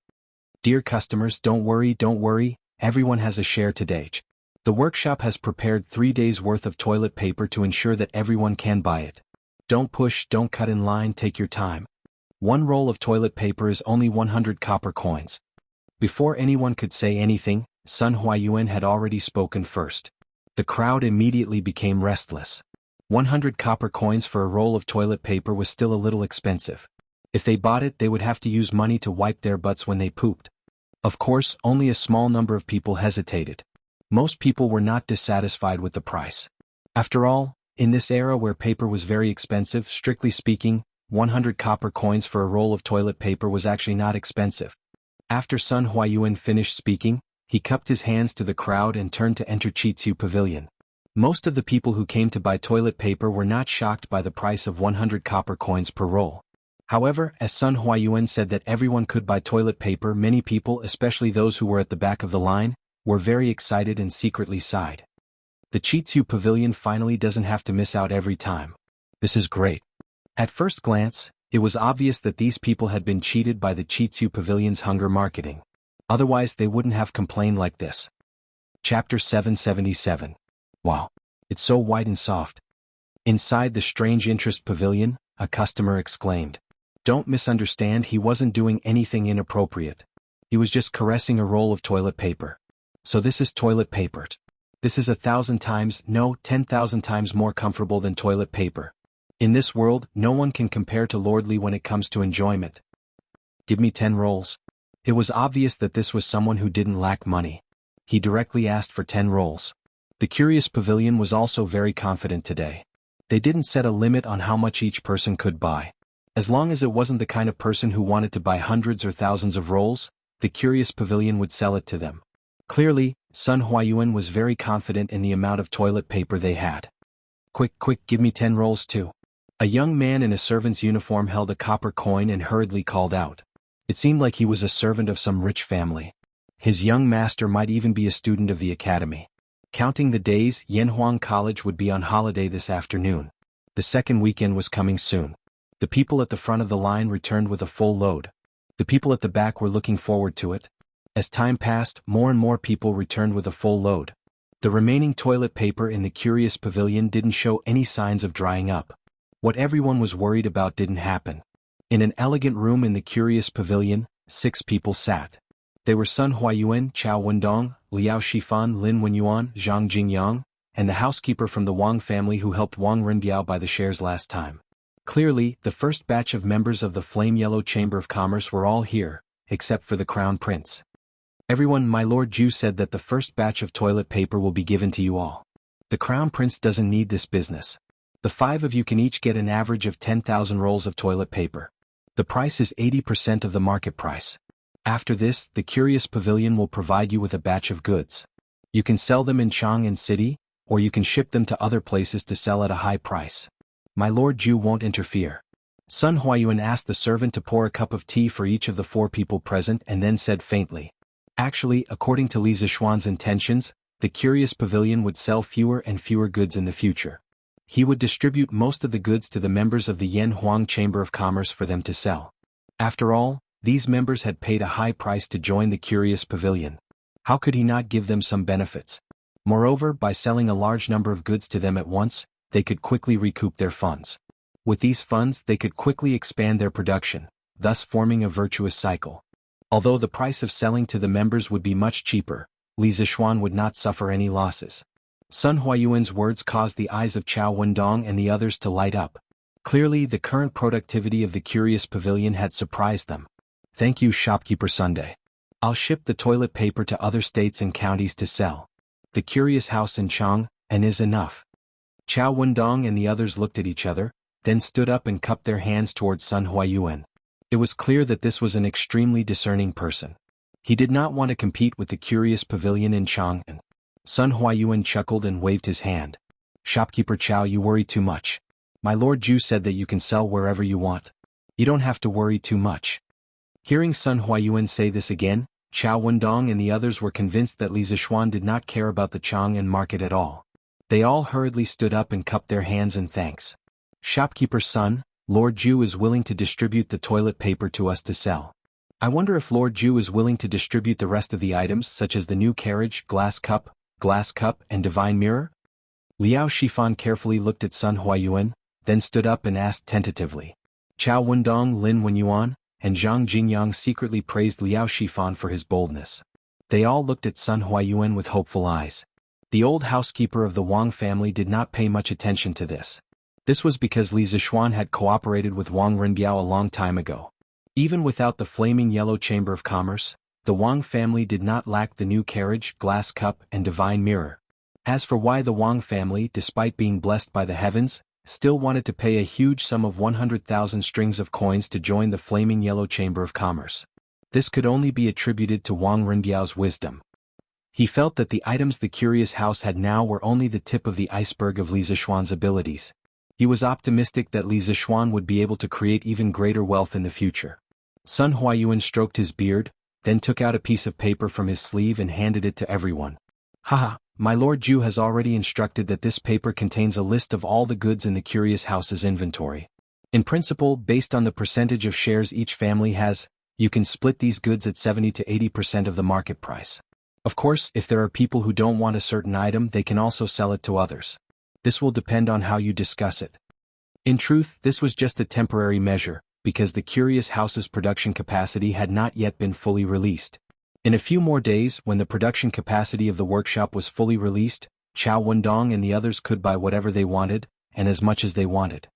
Dear customers, don't worry, everyone has a share today. The workshop has prepared 3 days' worth of toilet paper to ensure that everyone can buy it. Don't push, don't cut in line, take your time. One roll of toilet paper is only 100 copper coins. Before anyone could say anything, Sun Huayuan had already spoken first. The crowd immediately became restless. 100 copper coins for a roll of toilet paper was still a little expensive. If they bought it, they would have to use money to wipe their butts when they pooped. Of course, only a small number of people hesitated. Most people were not dissatisfied with the price. After all, in this era where paper was very expensive, strictly speaking, 100 copper coins for a roll of toilet paper was actually not expensive. After Sun Huayuan finished speaking, he cupped his hands to the crowd and turned to enter Chitsu Pavilion. Most of the people who came to buy toilet paper were not shocked by the price of 100 copper coins per roll. However, as Sun Huayuan said that everyone could buy toilet paper, many people, especially those who were at the back of the line, were very excited and secretly sighed. The Chitsu Pavilion finally doesn't have to miss out every time. This is great. At first glance, it was obvious that these people had been cheated by the Chitsu Pavilion's hunger marketing. Otherwise they wouldn't have complained like this. Chapter 777. Wow. It's so white and soft. Inside the strange interest pavilion, a customer exclaimed. Don't misunderstand, he wasn't doing anything inappropriate. He was just caressing a roll of toilet paper. So this is toilet paper. This is 1,000 times, no, 10,000 times more comfortable than toilet paper. In this world, no one can compare to Lord Li when it comes to enjoyment. Give me 10 rolls. It was obvious that this was someone who didn't lack money. He directly asked for 10 rolls. The Curious Pavilion was also very confident today. They didn't set a limit on how much each person could buy. As long as it wasn't the kind of person who wanted to buy hundreds or thousands of rolls, the Curious Pavilion would sell it to them. Clearly, Sun Huayuan was very confident in the amount of toilet paper they had. Quick, give me 10 rolls too. A young man in a servant's uniform held a copper coin and hurriedly called out. It seemed like he was a servant of some rich family. His young master might even be a student of the academy. Counting the days, Yanhuang College would be on holiday this afternoon. The second weekend was coming soon. The people at the front of the line returned with a full load. The people at the back were looking forward to it. As time passed, more and more people returned with a full load. The remaining toilet paper in the Curious Pavilion didn't show any signs of drying up. What everyone was worried about didn't happen. In an elegant room in the Curious Pavilion, 6 people sat. They were Sun Huayuan, Chao Wendong, Liao Shifan, Lin Wenyuan, Zhang Jingyang, and the housekeeper from the Wang family who helped Wang Rinbiao buy the shares last time. Clearly, the first batch of members of the Flame Yellow Chamber of Commerce were all here, except for the Crown Prince. Everyone, my Lord Ju said that the first batch of toilet paper will be given to you all. The Crown Prince doesn't need this business. The 5 of you can each get an average of 10,000 rolls of toilet paper. The price is 80% of the market price. After this, the Curious Pavilion will provide you with a batch of goods. You can sell them in Chang'an City, or you can ship them to other places to sell at a high price. My Lord Ju won't interfere. Sun Huayuan asked the servant to pour a cup of tea for each of the 4 people present and then said faintly. Actually, according to Li Zishuan's intentions, the Curious Pavilion would sell fewer and fewer goods in the future. He would distribute most of the goods to the members of the Yanhuang Chamber of Commerce for them to sell. After all, these members had paid a high price to join the Curious Pavilion. How could he not give them some benefits? Moreover, by selling a large number of goods to them at once, they could quickly recoup their funds. With these funds, they could quickly expand their production, thus forming a virtuous cycle. Although the price of selling to the members would be much cheaper, Li Zishuan would not suffer any losses. Sun Huayuan's words caused the eyes of Chao Wendong and the others to light up. Clearly, the current productivity of the Curious Pavilion had surprised them. Thank you, Shopkeeper Sunday. I'll ship the toilet paper to other states and counties to sell. The Curious House in Chang'an is enough. Chao Wendong and the others looked at each other, then stood up and cupped their hands towards Sun Huayuan. It was clear that this was an extremely discerning person. He did not want to compete with the Curious Pavilion in Chang'an. Sun Huayuan chuckled and waved his hand. Shopkeeper Chao, you worry too much. My Lord Ju said that you can sell wherever you want. You don't have to worry too much. Hearing Sun Huayuan say this again, Chao Wendong and the others were convinced that Li Zishuan did not care about the Chang'an market at all. They all hurriedly stood up and cupped their hands in thanks. Shopkeeper's son, Lord Ju is willing to distribute the toilet paper to us to sell. I wonder if Lord Ju is willing to distribute the rest of the items such as the new carriage, glass cup, and divine mirror? Liao Shifan carefully looked at Sun Huayuan, then stood up and asked tentatively. Chao Wendong, Lin Wenyuan, and Zhang Jingyang secretly praised Liao Shifan for his boldness. They all looked at Sun Huayuan with hopeful eyes. The old housekeeper of the Wang family did not pay much attention to this. This was because Li Zishuan had cooperated with Wang Rinbiao a long time ago. Even without the Flaming Yellow Chamber of Commerce, the Wang family did not lack the new carriage, glass cup, and divine mirror. As for why the Wang family, despite being blessed by the heavens, still wanted to pay a huge sum of 100,000 strings of coins to join the Flaming Yellow Chamber of Commerce. This could only be attributed to Wang Rinbiao's wisdom. He felt that the items the Curious House had now were only the tip of the iceberg of Li Zishuan's abilities. He was optimistic that Li Zishuan would be able to create even greater wealth in the future. Sun Huayuan stroked his beard, then took out a piece of paper from his sleeve and handed it to everyone. Haha, my Lord Ju has already instructed that this paper contains a list of all the goods in the Curious House's inventory. In principle, based on the percentage of shares each family has, you can split these goods at 70 to 80% of the market price. Of course, if there are people who don't want a certain item, they can also sell it to others. This will depend on how you discuss it. In truth, this was just a temporary measure, because the Curious House's production capacity had not yet been fully released. In a few more days, when the production capacity of the workshop was fully released, Chao Wendong and the others could buy whatever they wanted, and as much as they wanted.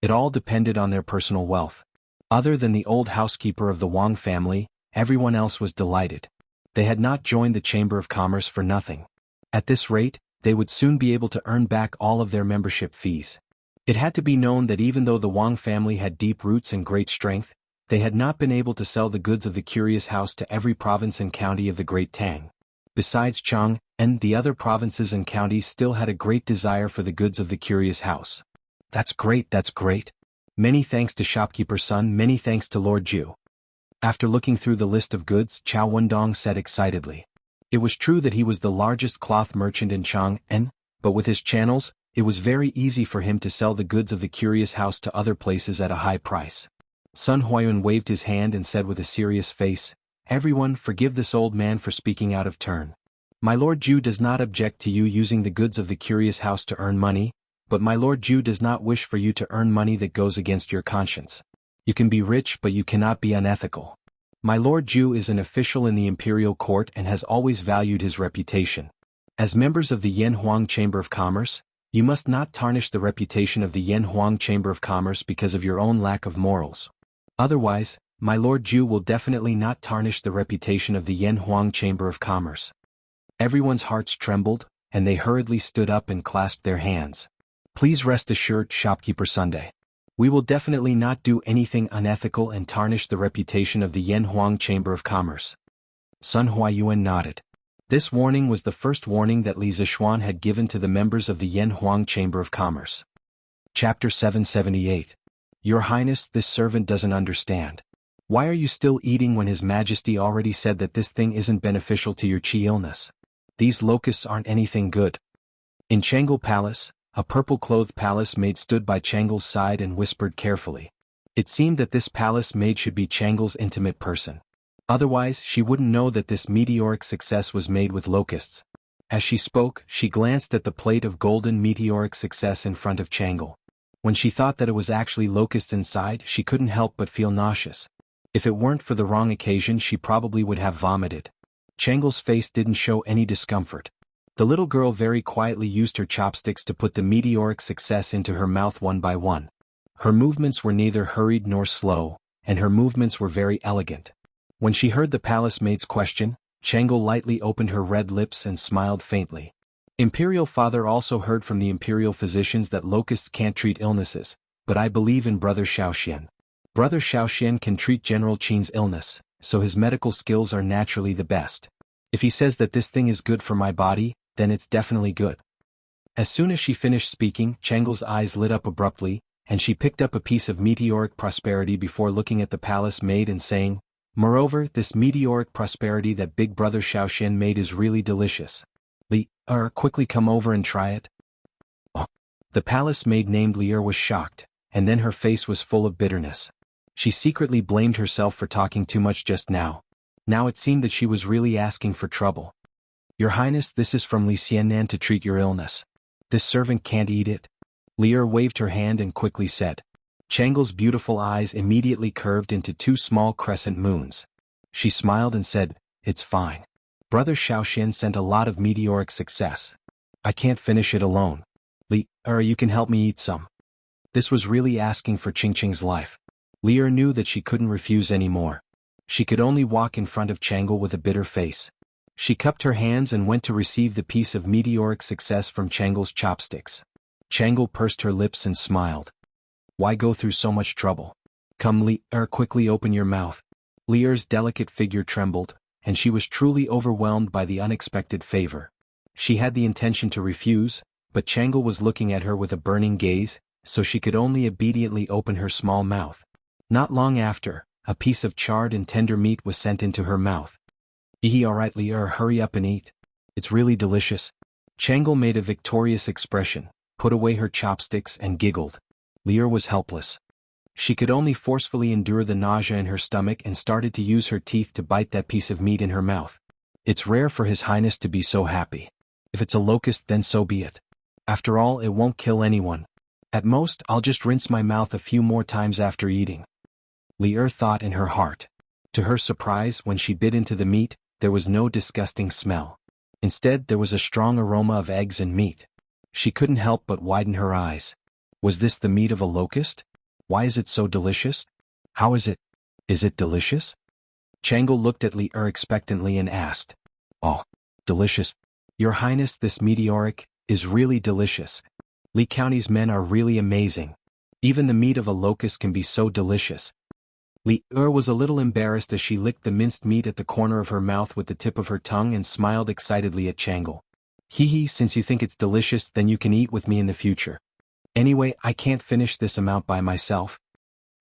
It all depended on their personal wealth. Other than the old housekeeper of the Wang family, everyone else was delighted. They had not joined the Chamber of Commerce for nothing. At this rate, they would soon be able to earn back all of their membership fees. It had to be known that even though the Wang family had deep roots and great strength, they had not been able to sell the goods of the Curious House to every province and county of the Great Tang. Besides Chang, and the other provinces and counties still had a great desire for the goods of the Curious House. That's great, that's great. Many thanks to shopkeeper's son, many thanks to Lord Ju. After looking through the list of goods, Chao Wendong said excitedly. It was true that he was the largest cloth merchant in Chang'an, but with his channels, it was very easy for him to sell the goods of the Curious House to other places at a high price. Sun Huayuan waved his hand and said with a serious face, "Everyone, forgive this old man for speaking out of turn. My Lord Ju does not object to you using the goods of the Curious House to earn money, but my Lord Ju does not wish for you to earn money that goes against your conscience. You can be rich but you cannot be unethical. My Lord Ju is an official in the imperial court and has always valued his reputation. As members of the Yanhuang Chamber of Commerce, you must not tarnish the reputation of the Yanhuang Chamber of Commerce because of your own lack of morals. Otherwise, my Lord Ju will definitely not tarnish the reputation of the Yanhuang Chamber of Commerce." Everyone's hearts trembled, and they hurriedly stood up and clasped their hands. "Please rest assured, Shopkeeper Sunday. We will definitely not do anything unethical and tarnish the reputation of the Yanhuang Chamber of Commerce." Sun Huayuan nodded. This warning was the first warning that Li Zishuan had given to the members of the Yanhuang Chamber of Commerce. Chapter 778. Your Highness, this servant doesn't understand. Why are you still eating when His Majesty already said that this thing isn't beneficial to your qi illness? These locusts aren't anything good. In Changle Palace, a purple-clothed palace maid stood by Changle's side and whispered carefully. It seemed that this palace maid should be Changle's intimate person. Otherwise, she wouldn't know that this meteoric success was made with locusts. As she spoke, she glanced at the plate of golden meteoric success in front of Changle. When she thought that it was actually locusts inside, she couldn't help but feel nauseous. If it weren't for the wrong occasion, she probably would have vomited. Changle's face didn't show any discomfort. The little girl very quietly used her chopsticks to put the meteoric success into her mouth one by one. Her movements were neither hurried nor slow, and her movements were very elegant. When she heard the palace maid's question, Changle lightly opened her red lips and smiled faintly. Imperial Father also heard from the imperial physicians that locusts can't treat illnesses, but I believe in Brother Xiaoxian. Brother Xiaoxian can treat General Qin's illness, so his medical skills are naturally the best. If he says that this thing is good for my body, then it's definitely good. As soon as she finished speaking, Changle's eyes lit up abruptly, and she picked up a piece of meteoric prosperity before looking at the palace maid and saying, "Moreover, this meteoric prosperity that Big Brother Xiaoxian made is really delicious. Quickly come over and try it." Oh. The palace maid named Lier was shocked, and then her face was full of bitterness. She secretly blamed herself for talking too much just now. Now it seemed that she was really asking for trouble. "Your Highness, this is from Li Xiannan to treat your illness. This servant can't eat it." Lier waved her hand and quickly said. Changle's beautiful eyes immediately curved into two small crescent moons. She smiled and said, "It's fine. Brother Xiaoxian sent a lot of meteoric success. I can't finish it alone. You can help me eat some." This was really asking for Qingqing's life. Lier knew that she couldn't refuse anymore. She could only walk in front of Changle with a bitter face. She cupped her hands and went to receive the piece of meteoric success from Changle's chopsticks. Changle pursed her lips and smiled. "Why go through so much trouble? Come, quickly open your mouth." Lier's delicate figure trembled, and she was truly overwhelmed by the unexpected favor. She had the intention to refuse, but Changle was looking at her with a burning gaze, so she could only obediently open her small mouth. Not long after, a piece of charred and tender meat was sent into her mouth. Alright Lier, hurry up and eat. It's really delicious." Changle made a victorious expression, put away her chopsticks and giggled. Lier was helpless. She could only forcefully endure the nausea in her stomach and started to use her teeth to bite that piece of meat in her mouth. It's rare for His Highness to be so happy. If it's a locust, then so be it. After all, it won't kill anyone. At most, I'll just rinse my mouth a few more times after eating. Lier thought in her heart. To her surprise, when she bit into the meat, there was no disgusting smell. Instead, there was a strong aroma of eggs and meat. She couldn't help but widen her eyes. Was this the meat of a locust? Why is it so delicious? How is it? Is it delicious? Jianghu looked at Li expectantly and asked. Oh, delicious. Your Highness, this meteoric is really delicious. Li County's men are really amazing. Even the meat of a locust can be so delicious. Li was a little embarrassed as she licked the minced meat at the corner of her mouth with the tip of her tongue and smiled excitedly at Jianghu. Hee, since you think it's delicious, then you can eat with me in the future. Anyway, I can't finish this amount by myself.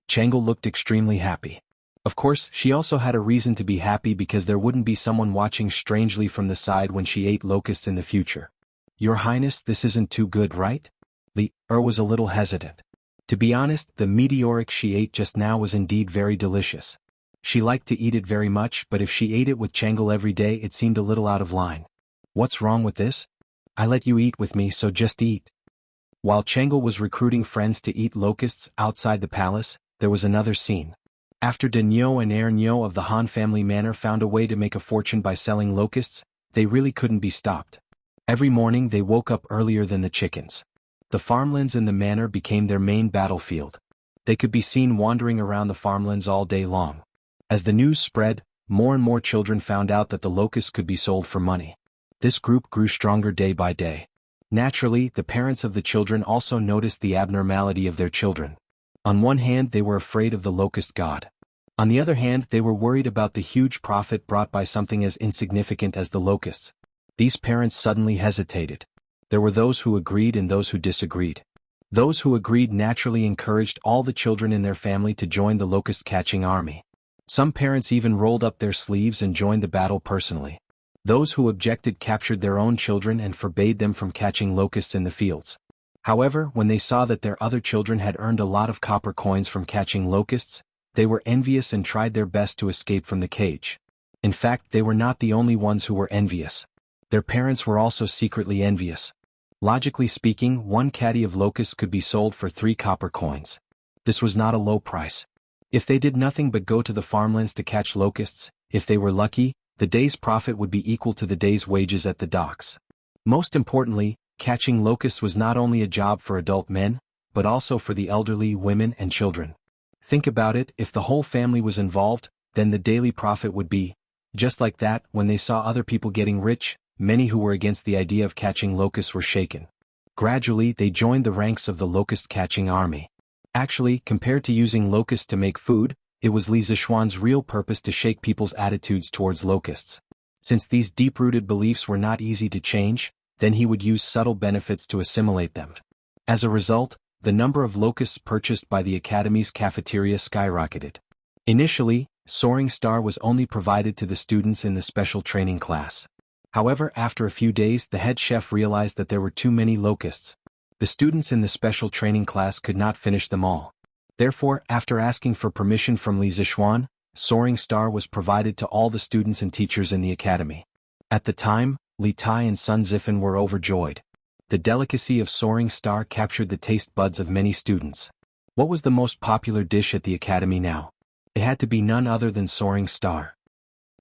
Jianghu looked extremely happy. Of course, she also had a reason to be happy because there wouldn't be someone watching strangely from the side when she ate locusts in the future. Your Highness, this isn't too good, right? Li was a little hesitant. To be honest, the meteoric she ate just now was indeed very delicious. She liked to eat it very much, but if she ate it with Jianghu every day, it seemed a little out of line. What's wrong with this? I let you eat with me, so just eat. While Jianghu was recruiting friends to eat locusts outside the palace, there was another scene. After De Nyo and Er Nyo of the Han family manor found a way to make a fortune by selling locusts, they really couldn't be stopped. Every morning they woke up earlier than the chickens. The farmlands in the manor became their main battlefield. They could be seen wandering around the farmlands all day long. As the news spread, more and more children found out that the locusts could be sold for money. This group grew stronger day by day. Naturally, the parents of the children also noticed the abnormality of their children. On one hand, they were afraid of the locust god. On the other hand, they were worried about the huge profit brought by something as insignificant as the locusts. These parents suddenly hesitated. There were those who agreed and those who disagreed. Those who agreed naturally encouraged all the children in their family to join the locust-catching army. Some parents even rolled up their sleeves and joined the battle personally. Those who objected captured their own children and forbade them from catching locusts in the fields. However, when they saw that their other children had earned a lot of copper coins from catching locusts, they were envious and tried their best to escape from the cage. In fact, they were not the only ones who were envious. Their parents were also secretly envious. Logically speaking, one caddy of locusts could be sold for 3 copper coins. This was not a low price. If they did nothing but go to the farmlands to catch locusts, if they were lucky, the day's profit would be equal to the day's wages at the docks. Most importantly, catching locusts was not only a job for adult men, but also for the elderly, women, and children. Think about it, if the whole family was involved, then the daily profit would be. Just like that, when they saw other people getting rich, many who were against the idea of catching locusts were shaken. Gradually, they joined the ranks of the locust-catching army. Actually, compared to using locusts to make food, it was Li Zishuan's real purpose to shake people's attitudes towards locusts. Since these deep-rooted beliefs were not easy to change, then he would use subtle benefits to assimilate them. As a result, the number of locusts purchased by the academy's cafeteria skyrocketed. Initially, Soaring Star was only provided to the students in the special training class. However, after a few days, the head chef realized that there were too many locusts. The students in the special training class could not finish them all. Therefore, after asking for permission from Li Zishuan, Soaring Star was provided to all the students and teachers in the academy. At the time, Li Tai and Sun Zifan were overjoyed. The delicacy of Soaring Star captured the taste buds of many students. What was the most popular dish at the academy now? It had to be none other than Soaring Star.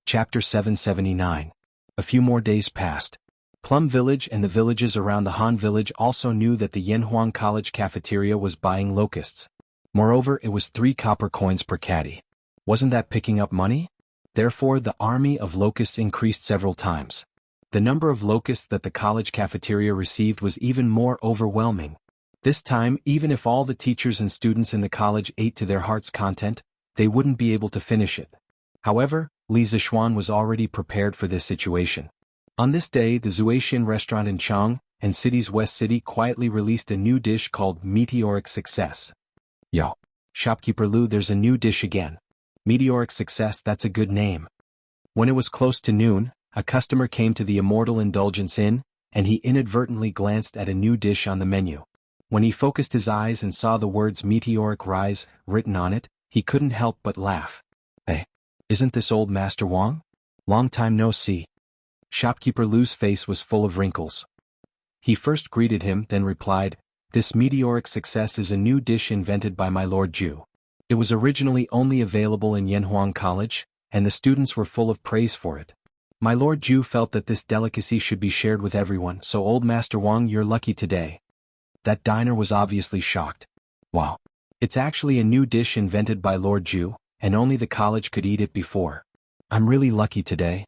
Chapter 779. A few more days passed. Plum Village and the villages around the Han Village also knew that the Yanhuang College cafeteria was buying locusts. Moreover, it was 3 copper coins per caddy. Wasn't that picking up money? Therefore, the army of locusts increased several times. The number of locusts that the college cafeteria received was even more overwhelming. This time, even if all the teachers and students in the college ate to their heart's content, they wouldn't be able to finish it. However, Li Zishuan was already prepared for this situation. On this day, the Zuaxian restaurant in Chang and city's West City quietly released a new dish called Meteoric Success. Yo, shopkeeper Lu, there's a new dish again. Meteoric Success, that's a good name. When it was close to noon, a customer came to the Immortal Indulgence Inn, and he inadvertently glanced at a new dish on the menu. When he focused his eyes and saw the words Meteoric Rise written on it, he couldn't help but laugh. Hey, isn't this old Master Wang? Long time no see. Shopkeeper Lu's face was full of wrinkles. He first greeted him, then replied, "This Meteoric Success is a new dish invented by my Lord Ju. It was originally only available in Yanhuang College, and the students were full of praise for it. My Lord Ju felt that this delicacy should be shared with everyone, so Old Master Wang, you're lucky today. That diner was obviously shocked. Wow. It's actually a new dish invented by Lord Ju, and only the college could eat it before. I'm really lucky today.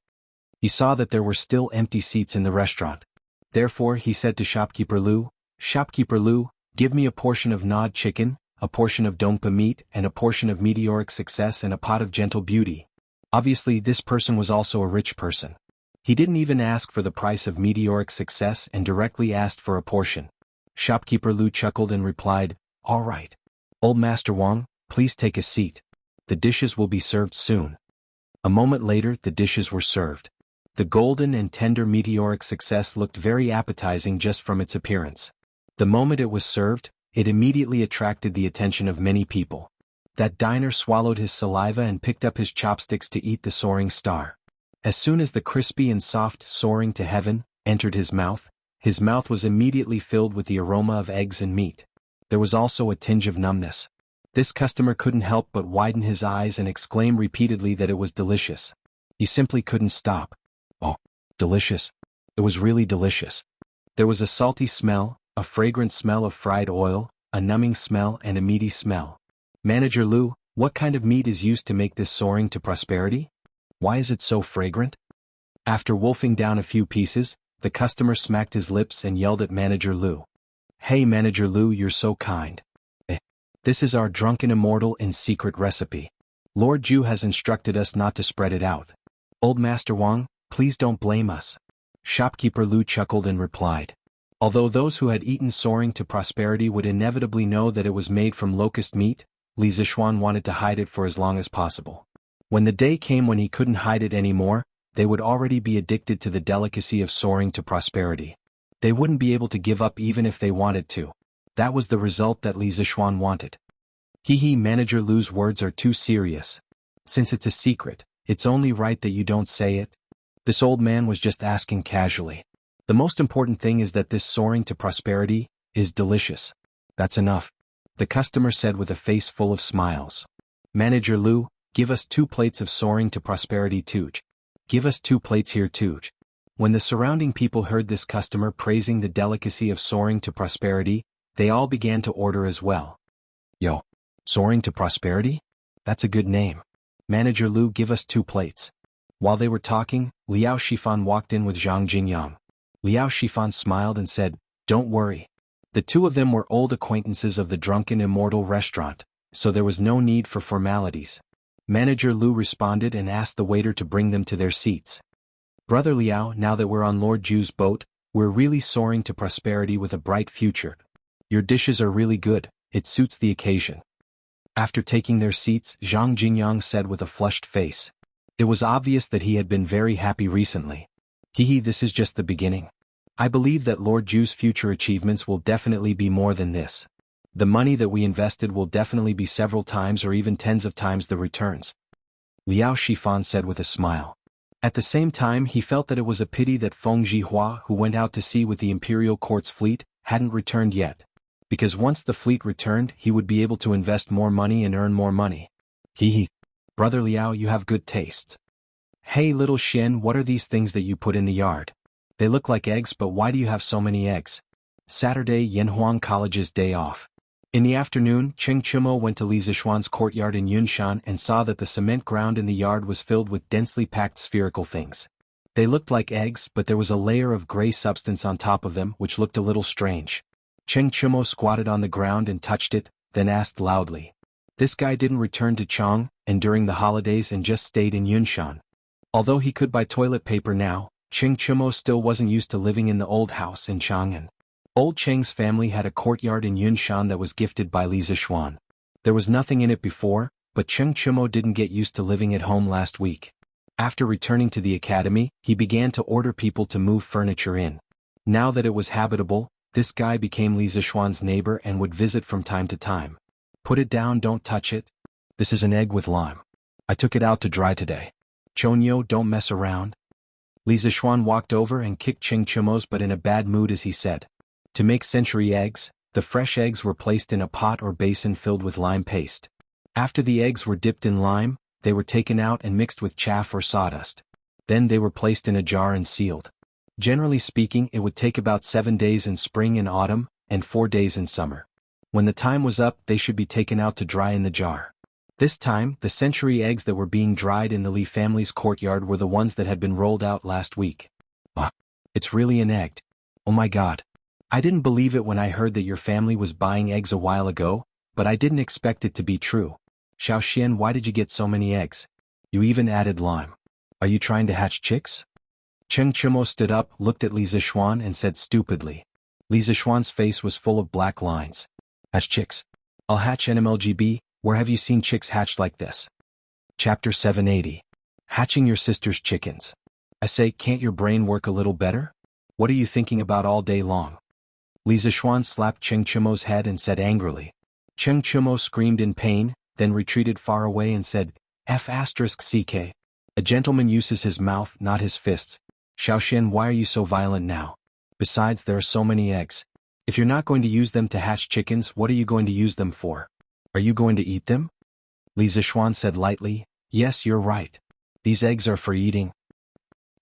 He saw that there were still empty seats in the restaurant. Therefore he said to Shopkeeper Lu, Shopkeeper Lu, give me a portion of gnawed chicken, a portion of dongpa meat, and a portion of meteoric success and a pot of gentle beauty. Obviously this person was also a rich person. He didn't even ask for the price of meteoric success and directly asked for a portion. Shopkeeper Lu chuckled and replied, all right. Old Master Wang, please take a seat. The dishes will be served soon. A moment later the dishes were served. The golden and tender meteoric success looked very appetizing just from its appearance. The moment it was served, it immediately attracted the attention of many people. That diner swallowed his saliva and picked up his chopsticks to eat the soaring star. As soon as the crispy and soft soaring to heaven entered his mouth was immediately filled with the aroma of eggs and meat. There was also a tinge of numbness. This customer couldn't help but widen his eyes and exclaim repeatedly that it was delicious. He simply couldn't stop. Oh, delicious. It was really delicious. There was a salty smell, a fragrant smell of fried oil, a numbing smell and a meaty smell. Manager Lu, what kind of meat is used to make this soaring to prosperity? Why is it so fragrant? After wolfing down a few pieces, the customer smacked his lips and yelled at Manager Lu. Hey Manager Lu, you're so kind. This is our drunken immortal in secret recipe. Lord Ju has instructed us not to spread it out. Old Master Wang, please don't blame us. Shopkeeper Lu chuckled and replied. Although those who had eaten soaring to prosperity would inevitably know that it was made from locust meat, Li Zishuan wanted to hide it for as long as possible. When the day came when he couldn't hide it anymore, they would already be addicted to the delicacy of soaring to prosperity. They wouldn't be able to give up even if they wanted to. That was the result that Li Zishuan wanted. Manager Lu's words are too serious. Since it's a secret, it's only right that you don't say it. This old man was just asking casually. The most important thing is that this soaring to prosperity is delicious. That's enough. The customer said with a face full of smiles. Manager Lu, give us 2 plates of soaring to prosperity tooch. Give us 2 plates here tooch. When the surrounding people heard this customer praising the delicacy of soaring to prosperity, they all began to order as well. Yo, soaring to prosperity? That's a good name. Manager Lu, give us 2 plates. While they were talking, Liao Shifan walked in with Zhang Jingyang. Liao Shifan smiled and said, don't worry. The 2 of them were old acquaintances of the drunken immortal restaurant, so there was no need for formalities. Manager Lu responded and asked the waiter to bring them to their seats. Brother Liao, now that we're on Lord Ju's boat, we're really soaring to prosperity with a bright future. Your dishes are really good, it suits the occasion. After taking their seats, Zhang Jingyang said with a flushed face. It was obvious that he had been very happy recently. This is just the beginning. I believe that Lord Ju's future achievements will definitely be more than this. The money that we invested will definitely be several times or even tens of times the returns. Liao Shifan said with a smile. At the same time he felt that it was a pity that Feng Zhihua, who went out to sea with the imperial court's fleet, hadn't returned yet. Because once the fleet returned he would be able to invest more money and earn more money. Brother Liao, you have good tastes. Hey little Shin, what are these things that you put in the yard? They look like eggs, but why do you have so many eggs? Saturday, Yanhuang College's day off. In the afternoon, Cheng Chumo went to Li Zishuan's courtyard in Yunshan and saw that the cement ground in the yard was filled with densely packed spherical things. They looked like eggs, but there was a layer of gray substance on top of them which looked a little strange. Cheng Chumo squatted on the ground and touched it, then asked loudly. This guy didn't return to Chang, and during the holidays and just stayed in Yunshan. Although he could buy toilet paper now, Cheng Chumo still wasn't used to living in the old house in Chang'an. Old Cheng's family had a courtyard in Yunshan that was gifted by Li Zishuan. There was nothing in it before, but Cheng Chumo didn't get used to living at home last week. After returning to the academy, he began to order people to move furniture in. Now that it was habitable, this guy became Li Zishuan's neighbor and would visit from time to time. Put it down, don't touch it. This is an egg with lime. I took it out to dry today. Chonyo, don't mess around. Li Zishuan walked over and kicked Cheng Chumo's butt in a bad mood as he said. To make century eggs, the fresh eggs were placed in a pot or basin filled with lime paste. After the eggs were dipped in lime, they were taken out and mixed with chaff or sawdust. Then they were placed in a jar and sealed. Generally speaking, it would take about 7 days in spring and autumn, and 4 days in summer. When the time was up, they should be taken out to dry in the jar. This time, the century eggs that were being dried in the Li family's courtyard were the ones that had been rolled out last week. Wow. It's really an egg. Oh my god. I didn't believe it when I heard that your family was buying eggs a while ago, but I didn't expect it to be true. Xiao Xian, why did you get so many eggs? You even added lime. Are you trying to hatch chicks? Cheng Chimo stood up, looked at Li Zixuan and said stupidly. Li Zixuan's face was full of black lines. Hatch chicks? I'll hatch NMLGB, where have you seen chicks hatched like this? Chapter 780. Hatching your sister's chickens. I say, can't your brain work a little better? What are you thinking about all day long? Li Zixuan slapped Cheng Chimo's head and said angrily. Cheng Chimo screamed in pain, then retreated far away and said, F***CK. A gentleman uses his mouth, not his fists. Xiao Xian, why are you so violent now? Besides, there are so many eggs. If you're not going to use them to hatch chickens, what are you going to use them for? Are you going to eat them? Li Zixuan said lightly, yes, you're right. These eggs are for eating.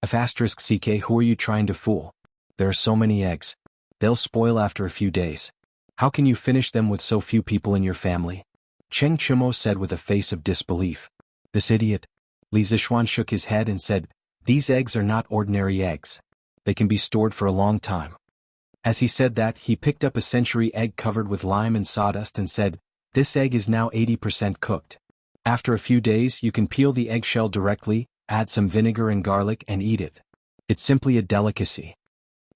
F***CK, who are you trying to fool? There are so many eggs. They'll spoil after a few days. How can you finish them with so few people in your family? Cheng Chimo said with a face of disbelief. This idiot. Li Zixuan shook his head and said, these eggs are not ordinary eggs. They can be stored for a long time. As he said that, he picked up a century egg covered with lime and sawdust and said, this egg is now 80% cooked. After a few days, you can peel the eggshell directly, add some vinegar and garlic and eat it. It's simply a delicacy.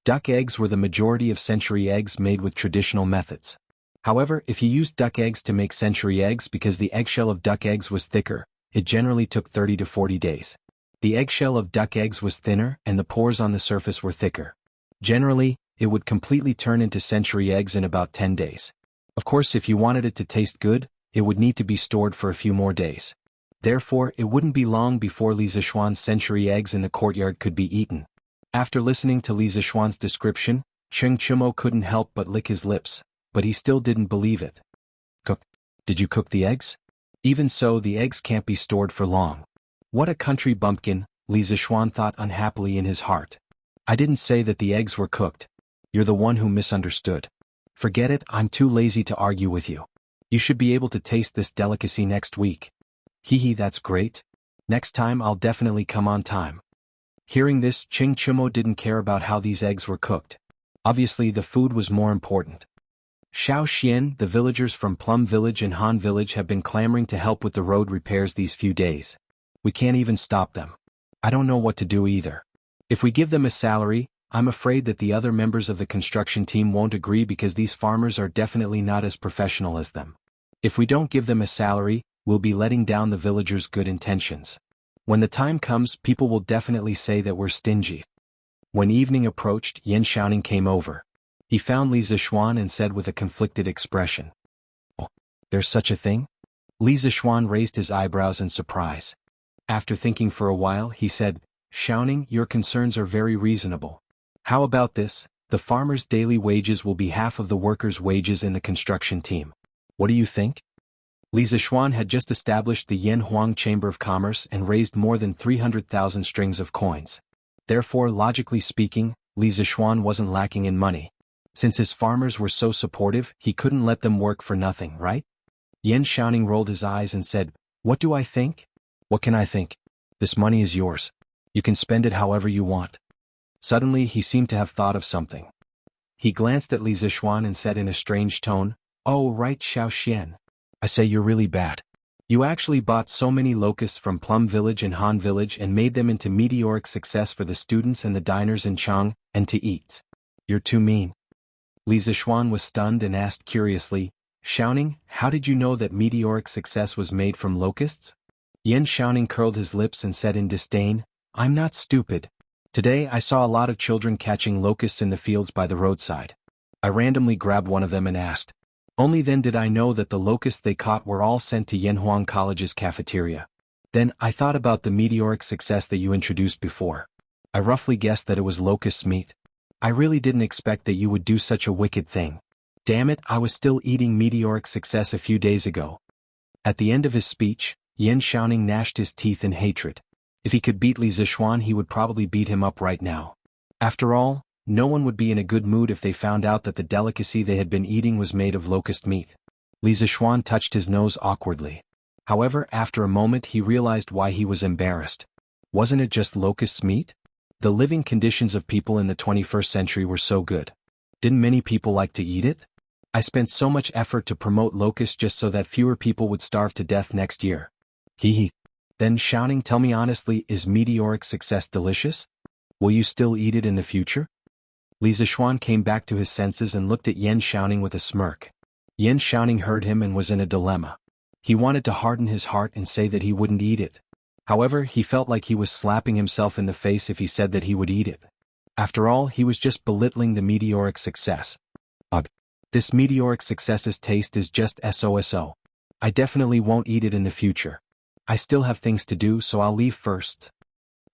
Duck eggs were the majority of century eggs made with traditional methods. However, if you used duck eggs to make century eggs because the eggshell of duck eggs was thicker, it generally took 30 to 40 days. The eggshell of duck eggs was thinner and the pores on the surface were thicker. Generally, it would completely turn into century eggs in about 10 days. Of course, if you wanted it to taste good, it would need to be stored for a few more days. Therefore, it wouldn't be long before Li Zixuan's century eggs in the courtyard could be eaten. After listening to Li Zixuan's description, Cheng Chimo couldn't help but lick his lips, but he still didn't believe it. Cook? Did you cook the eggs? Even so, the eggs can't be stored for long. What a country bumpkin, Li Zixuan thought unhappily in his heart. I didn't say that the eggs were cooked. You're the one who misunderstood. Forget it, I'm too lazy to argue with you. You should be able to taste this delicacy next week. Hee, that's great. Next time I'll definitely come on time. Hearing this, Cheng Chimo didn't care about how these eggs were cooked. Obviously, the food was more important. Xiao Xian, the villagers from Plum Village and Han Village have been clamoring to help with the road repairs these few days. We can't even stop them. I don't know what to do either. If we give them a salary, I'm afraid that the other members of the construction team won't agree because these farmers are definitely not as professional as them. If we don't give them a salary, we'll be letting down the villagers' good intentions. When the time comes, people will definitely say that we're stingy. When evening approached, Yan Xiaoning came over. He found Li Zixuan and said with a conflicted expression. Oh, there's such a thing? Li Zixuan raised his eyebrows in surprise. After thinking for a while, he said, Xiaoning, your concerns are very reasonable. How about this? The farmers' daily wages will be half of the workers' wages in the construction team. What do you think? Li Zixuan had just established the Yanhuang Chamber of Commerce and raised more than 300,000 strings of coins. Therefore, logically speaking, Li Zixuan wasn't lacking in money. Since his farmers were so supportive, he couldn't let them work for nothing, right? Yan Xiaoning rolled his eyes and said, What do I think? What can I think? This money is yours. You can spend it however you want. Suddenly, he seemed to have thought of something. He glanced at Li Zixuan and said in a strange tone, Oh, right, Xiao Xian. I say you're really bad. You actually bought so many locusts from Plum Village and Han Village and made them into meteoric success for the students and the diners in Chang, and to eat. You're too mean. Li Zixuan was stunned and asked curiously, Xiaoning, how did you know that meteoric success was made from locusts? Yan Xiaoning curled his lips and said in disdain, I'm not stupid. Today I saw a lot of children catching locusts in the fields by the roadside. I randomly grabbed one of them and asked. Only then did I know that the locusts they caught were all sent to Yanhuang College's cafeteria. Then I thought about the meteoric success that you introduced before. I roughly guessed that it was locust meat. I really didn't expect that you would do such a wicked thing. Damn it, I was still eating meteoric success a few days ago. At the end of his speech, Yan Xiaoning gnashed his teeth in hatred. If he could beat Li Zishuan, he would probably beat him up right now. After all, no one would be in a good mood if they found out that the delicacy they had been eating was made of locust meat. Li Zishuan touched his nose awkwardly. However, after a moment he realized why he was embarrassed. Wasn't it just locust meat? The living conditions of people in the 21st century were so good. Didn't many people like to eat it? I spent so much effort to promote locust just so that fewer people would starve to death next year. Hee. Then shouting, tell me honestly, is meteoric success delicious? Will you still eat it in the future? Li Zishuan came back to his senses and looked at Yan Xiaoning with a smirk. Yan Xiaoning heard him and was in a dilemma. He wanted to harden his heart and say that he wouldn't eat it. However, he felt like he was slapping himself in the face if he said that he would eat it. After all, he was just belittling the meteoric success. Ugh. This meteoric success's taste is just SOSO. I definitely won't eat it in the future. I still have things to do, so I'll leave first.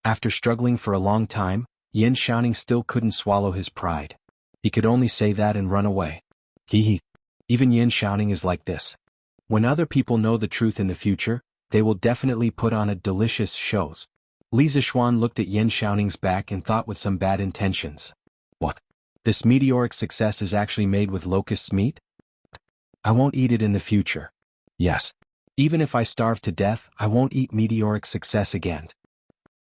After struggling for a long time, Yan Xiaoning still couldn't swallow his pride. He could only say that and run away. Hee. Even Yan Xiaoning is like this. When other people know the truth in the future, they will definitely put on a delicious shows. Li Zishuan looked at Yan Xiaoning's back and thought with some bad intentions. What? This meteoric success is actually made with locust meat? I won't eat it in the future. Yes. Even if I starve to death, I won't eat meteoric success again.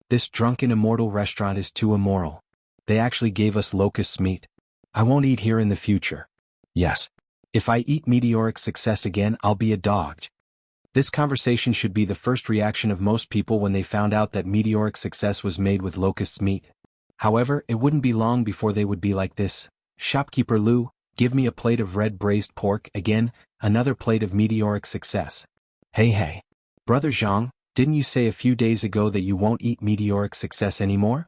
This drunken immortal restaurant is too immoral. They actually gave us locust meat. I won't eat here in the future. Yes. If I eat meteoric success again, I'll be a dog. This conversation should be the first reaction of most people when they found out that meteoric success was made with locust meat. However, it wouldn't be long before they would be like this. Shopkeeper Lu, give me a plate of red braised pork, again, another plate of meteoric success. Hey. Brother Zhang, didn't you say a few days ago that you won't eat meteoric success anymore?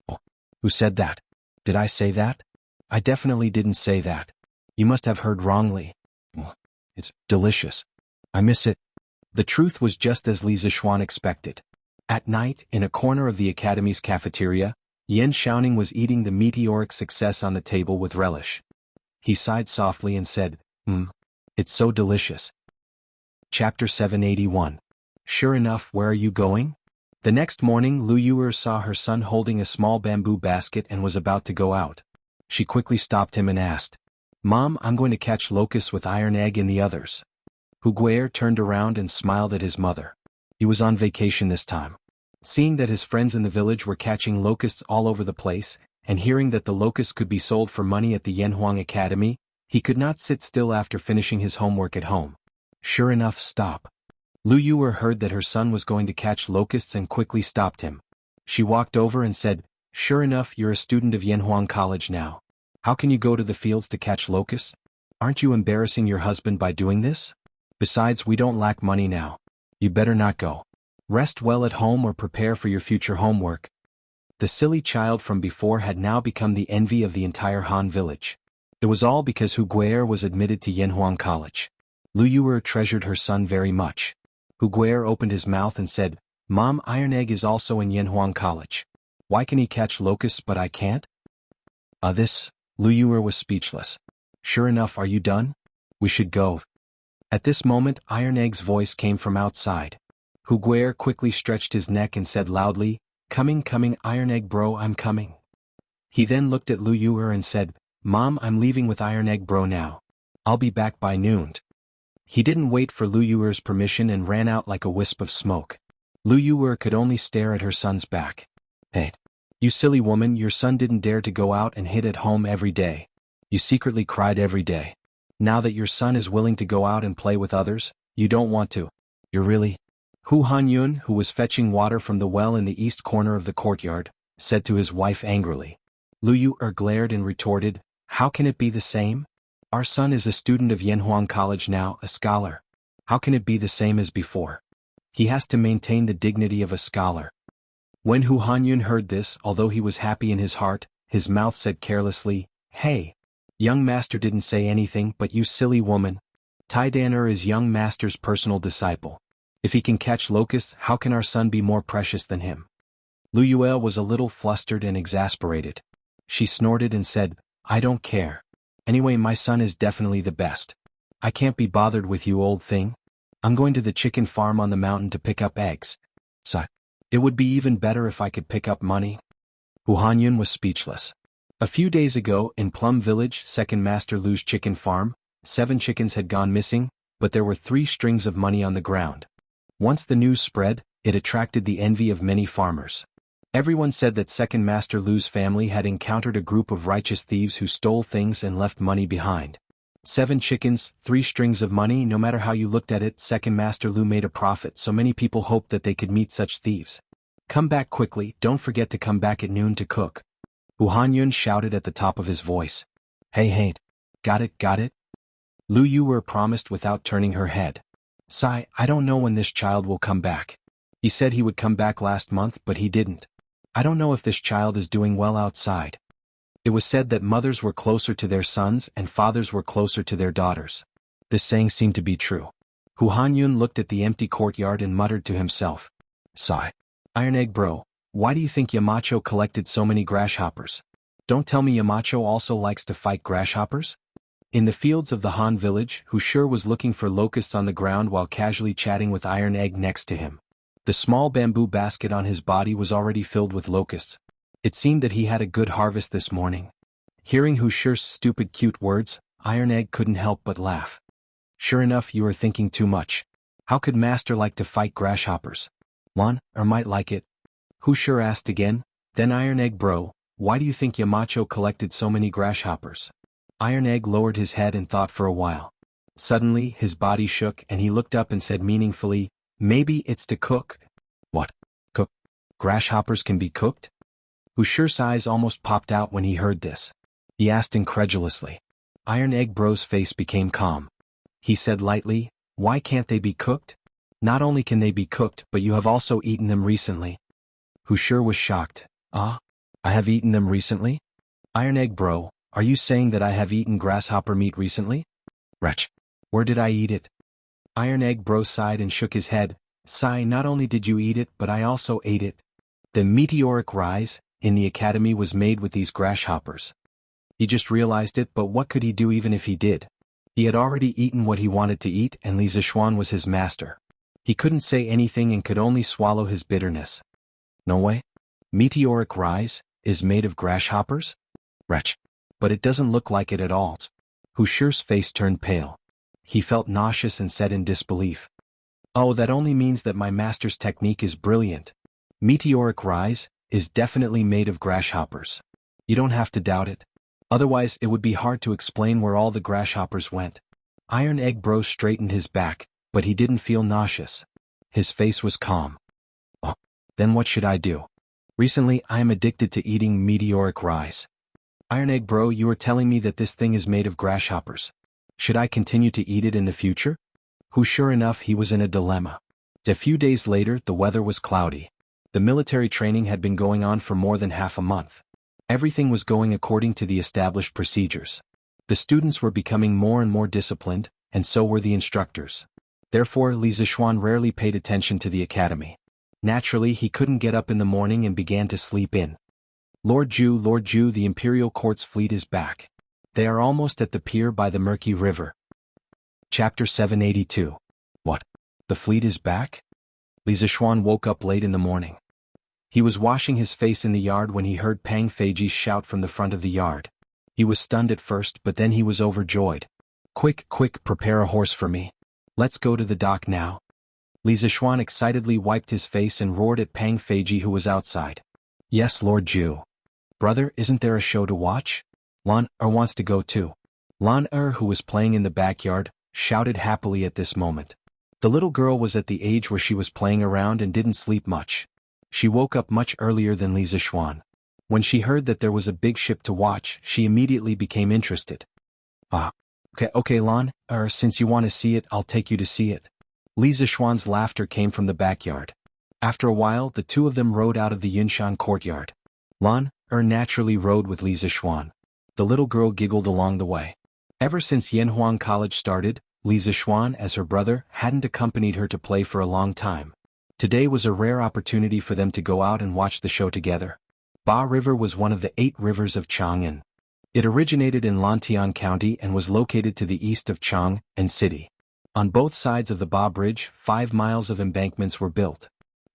Oh, who said that? Did I say that? I definitely didn't say that. You must have heard wrongly. It's delicious. I miss it. The truth was just as Li Zishuan expected. At night, in a corner of the academy's cafeteria, Yan Xiaoning was eating the meteoric success on the table with relish. He sighed softly and said, it's so delicious. Chapter 781. Sure enough, where are you going? The next morning, Lu Yuer saw her son holding a small bamboo basket and was about to go out. She quickly stopped him and asked, Mom, I'm going to catch locusts with Iron Egg and the others. Hu Gui'er turned around and smiled at his mother. He was on vacation this time. Seeing that his friends in the village were catching locusts all over the place, and hearing that the locusts could be sold for money at the Yanhuang Academy, he could not sit still after finishing his homework at home. Sure enough, stop. Lu Yuer heard that her son was going to catch locusts and quickly stopped him. She walked over and said, Sure enough, you're a student of Yanhuang College now. How can you go to the fields to catch locusts? Aren't you embarrassing your husband by doing this? Besides, we don't lack money now. You better not go. Rest well at home or prepare for your future homework. The silly child from before had now become the envy of the entire Han village. It was all because Hu Gui'er was admitted to Yanhuang College. Lu Yuer treasured her son very much. Hu Gui'er opened his mouth and said, Mom, Iron Egg is also in Yanhuang College. Why can he catch locusts but I can't? Lu Yuer was speechless. Sure enough, are you done? We should go. At this moment, Iron Egg's voice came from outside. Hu Gui'er quickly stretched his neck and said loudly, Coming, Iron Egg bro, I'm coming. He then looked at Lu Yuer and said, Mom, I'm leaving with Iron Egg bro now. I'll be back by noon. He didn't wait for Lu Yuer's permission and ran out like a wisp of smoke. Lu Yuer could only stare at her son's back. Hey, you silly woman, your son didn't dare to go out and hid at home every day. You secretly cried every day. Now that your son is willing to go out and play with others, you don't want to. You're really... Hu Hanyun, who was fetching water from the well in the east corner of the courtyard, said to his wife angrily. Lu Yuer glared and retorted, How can it be the same? Our son is a student of Yanhuang College now, a scholar. How can it be the same as before? He has to maintain the dignity of a scholar. When Hu Hanyun heard this, although he was happy in his heart, his mouth said carelessly, Hey! Young master didn't say anything, but you silly woman. Tai Dan'er is young master's personal disciple. If he can catch locusts, how can our son be more precious than him? Lu Yuel was a little flustered and exasperated. She snorted and said, I don't care. Anyway, my son is definitely the best. I can't be bothered with you, old thing. I'm going to the chicken farm on the mountain to pick up eggs. So, It would be even better if I could pick up money. Hu Hanyun was speechless. A few days ago, in Plum Village, Second Master Lu's chicken farm, 7 chickens had gone missing, but there were 3 strings of money on the ground. Once the news spread, it attracted the envy of many farmers. Everyone said that Second Master Lu's family had encountered a group of righteous thieves who stole things and left money behind. 7 chickens, 3 strings of money. No matter how you looked at it, Second Master Lu made a profit, so many people hoped that they could meet such thieves. Come back quickly, don't forget to come back at noon to cook. Hu Hanyun shouted at the top of his voice. Hey, got it? Lu Yu were promised without turning her head. Sigh, I don't know when this child will come back. He said he would come back last month, but he didn't. I don't know if this child is doing well outside. It was said that mothers were closer to their sons and fathers were closer to their daughters. This saying seemed to be true. Hu Hanyun looked at the empty courtyard and muttered to himself. Sigh. Iron Egg Bro, why do you think Yamacho collected so many grasshoppers? Don't tell me Yamacho also likes to fight grasshoppers? In the fields of the Han village, Hu Sure was looking for locusts on the ground while casually chatting with Iron Egg next to him. The small bamboo basket on his body was already filled with locusts. It seemed that he had a good harvest this morning. Hearing Hu Sure's stupid cute words, Iron Egg couldn't help but laugh. Sure enough, you are thinking too much. How could Master like to fight grasshoppers? Lon, or might like it? Hu Sure asked again. Then Iron Egg Bro, why do you think Yamacho collected so many grasshoppers? Iron Egg lowered his head and thought for a while. Suddenly, his body shook and he looked up and said meaningfully, maybe it's to cook. What? Cook? Grasshoppers can be cooked? Hu Sure's eyes almost popped out when he heard this. He asked incredulously. Iron Egg Bro's face became calm. He said lightly, why can't they be cooked? Not only can they be cooked, but you have also eaten them recently. Hu Sure was shocked. Ah? I have eaten them recently? Iron Egg Bro, are you saying that I have eaten grasshopper meat recently? Wretch. Where did I eat it? Iron Egg Bro sighed and shook his head. Sigh, not only did you eat it, but I also ate it. The meteoric rise in the academy was made with these grasshoppers. He just realized it, but what could he do even if he did? He had already eaten what he wanted to eat and Li Zishuan was his master. He couldn't say anything and could only swallow his bitterness. No way? Meteoric rise is made of grasshoppers? Wretch. But it doesn't look like it at all. Hu Sure's face turned pale. He felt nauseous and said in disbelief. Oh, that only means that my master's technique is brilliant. Meteoric rise is definitely made of grasshoppers. You don't have to doubt it. Otherwise it would be hard to explain where all the grasshoppers went. Iron Egg Bro straightened his back, but he didn't feel nauseous. His face was calm. Oh, then what should I do? Recently I am addicted to eating meteoric rise. Iron Egg Bro, you are telling me that this thing is made of grasshoppers. Should I continue to eat it in the future? Who sure enough he was in a dilemma. A few days later the weather was cloudy. The military training had been going on for more than half a month. Everything was going according to the established procedures. The students were becoming more and more disciplined, and so were the instructors. Therefore Li Zishuan rarely paid attention to the academy. Naturally he couldn't get up in the morning and began to sleep in. Lord Ju, the Imperial Court's fleet is back. They are almost at the pier by the murky river. Chapter 782. What? The fleet is back? Li Zishuan woke up late in the morning. He was washing his face in the yard when he heard Pang Feiji's shout from the front of the yard. He was stunned at first, but then he was overjoyed. Quick, prepare a horse for me. Let's go to the dock now. Li Zishuan excitedly wiped his face and roared at Pang Feiji who was outside. Yes, Lord Ju. Brother, isn't there a show to watch? Lan wants to go too. Lan who was playing in the backyard, shouted happily at this moment. The little girl was at the age where she was playing around and didn't sleep much. She woke up much earlier than Li Zishuan. When she heard that there was a big ship to watch, she immediately became interested. Okay, Lan, since you want to see it, I'll take you to see it. Li Zishuan's laughter came from the backyard. After a while, the two of them rode out of the Yunshan courtyard. Lan naturally rode with Li Zishuan. The little girl giggled along the way. Ever since Yanhuang College started, Li Zishuan, as her brother, hadn't accompanied her to play for a long time. Today was a rare opportunity for them to go out and watch the show together. Ba River was one of the 8 rivers of Chang'an. It originated in Lantian County and was located to the east of Chang'an City. On both sides of the Ba Bridge, 5 miles of embankments were built.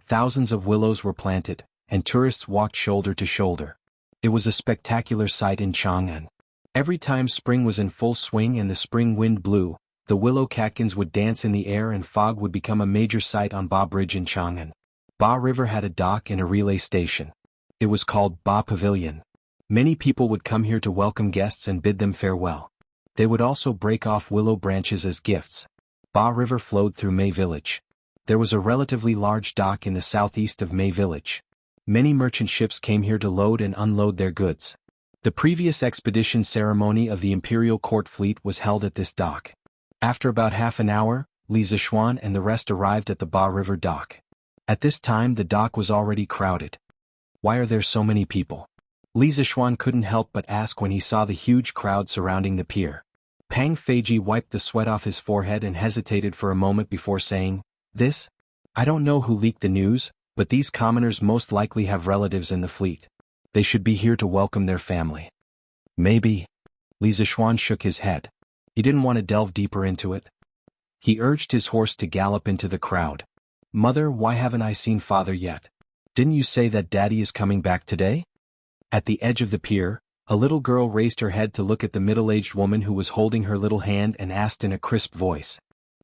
thousands of willows were planted, and tourists walked shoulder to shoulder. It was a spectacular sight in Chang'an. Every time spring was in full swing and the spring wind blew, the willow catkins would dance in the air and fog would become a major sight on Ba Bridge in Chang'an. Ba River had a dock and a relay station. It was called Ba Pavilion. Many people would come here to welcome guests and bid them farewell. They would also break off willow branches as gifts. Ba River flowed through May Village. There was a relatively large dock in the southeast of May Village. Many merchant ships came here to load and unload their goods. The previous expedition ceremony of the Imperial Court Fleet was held at this dock. After about half an hour, Li Zishuan and the rest arrived at the Ba River dock. At this time the dock was already crowded. Why are there so many people? Li Zishuan couldn't help but ask when he saw the huge crowd surrounding the pier. Pang Feiji wiped the sweat off his forehead and hesitated for a moment before saying, "This? I don't know who leaked the news, but these commoners most likely have relatives in the fleet. They should be here to welcome their family." Maybe. Li Zishuan shook his head. He didn't want to delve deeper into it. He urged his horse to gallop into the crowd. "Mother, why haven't I seen father yet? Didn't you say that daddy is coming back today?" At the edge of the pier, a little girl raised her head to look at the middle-aged woman who was holding her little hand and asked in a crisp voice.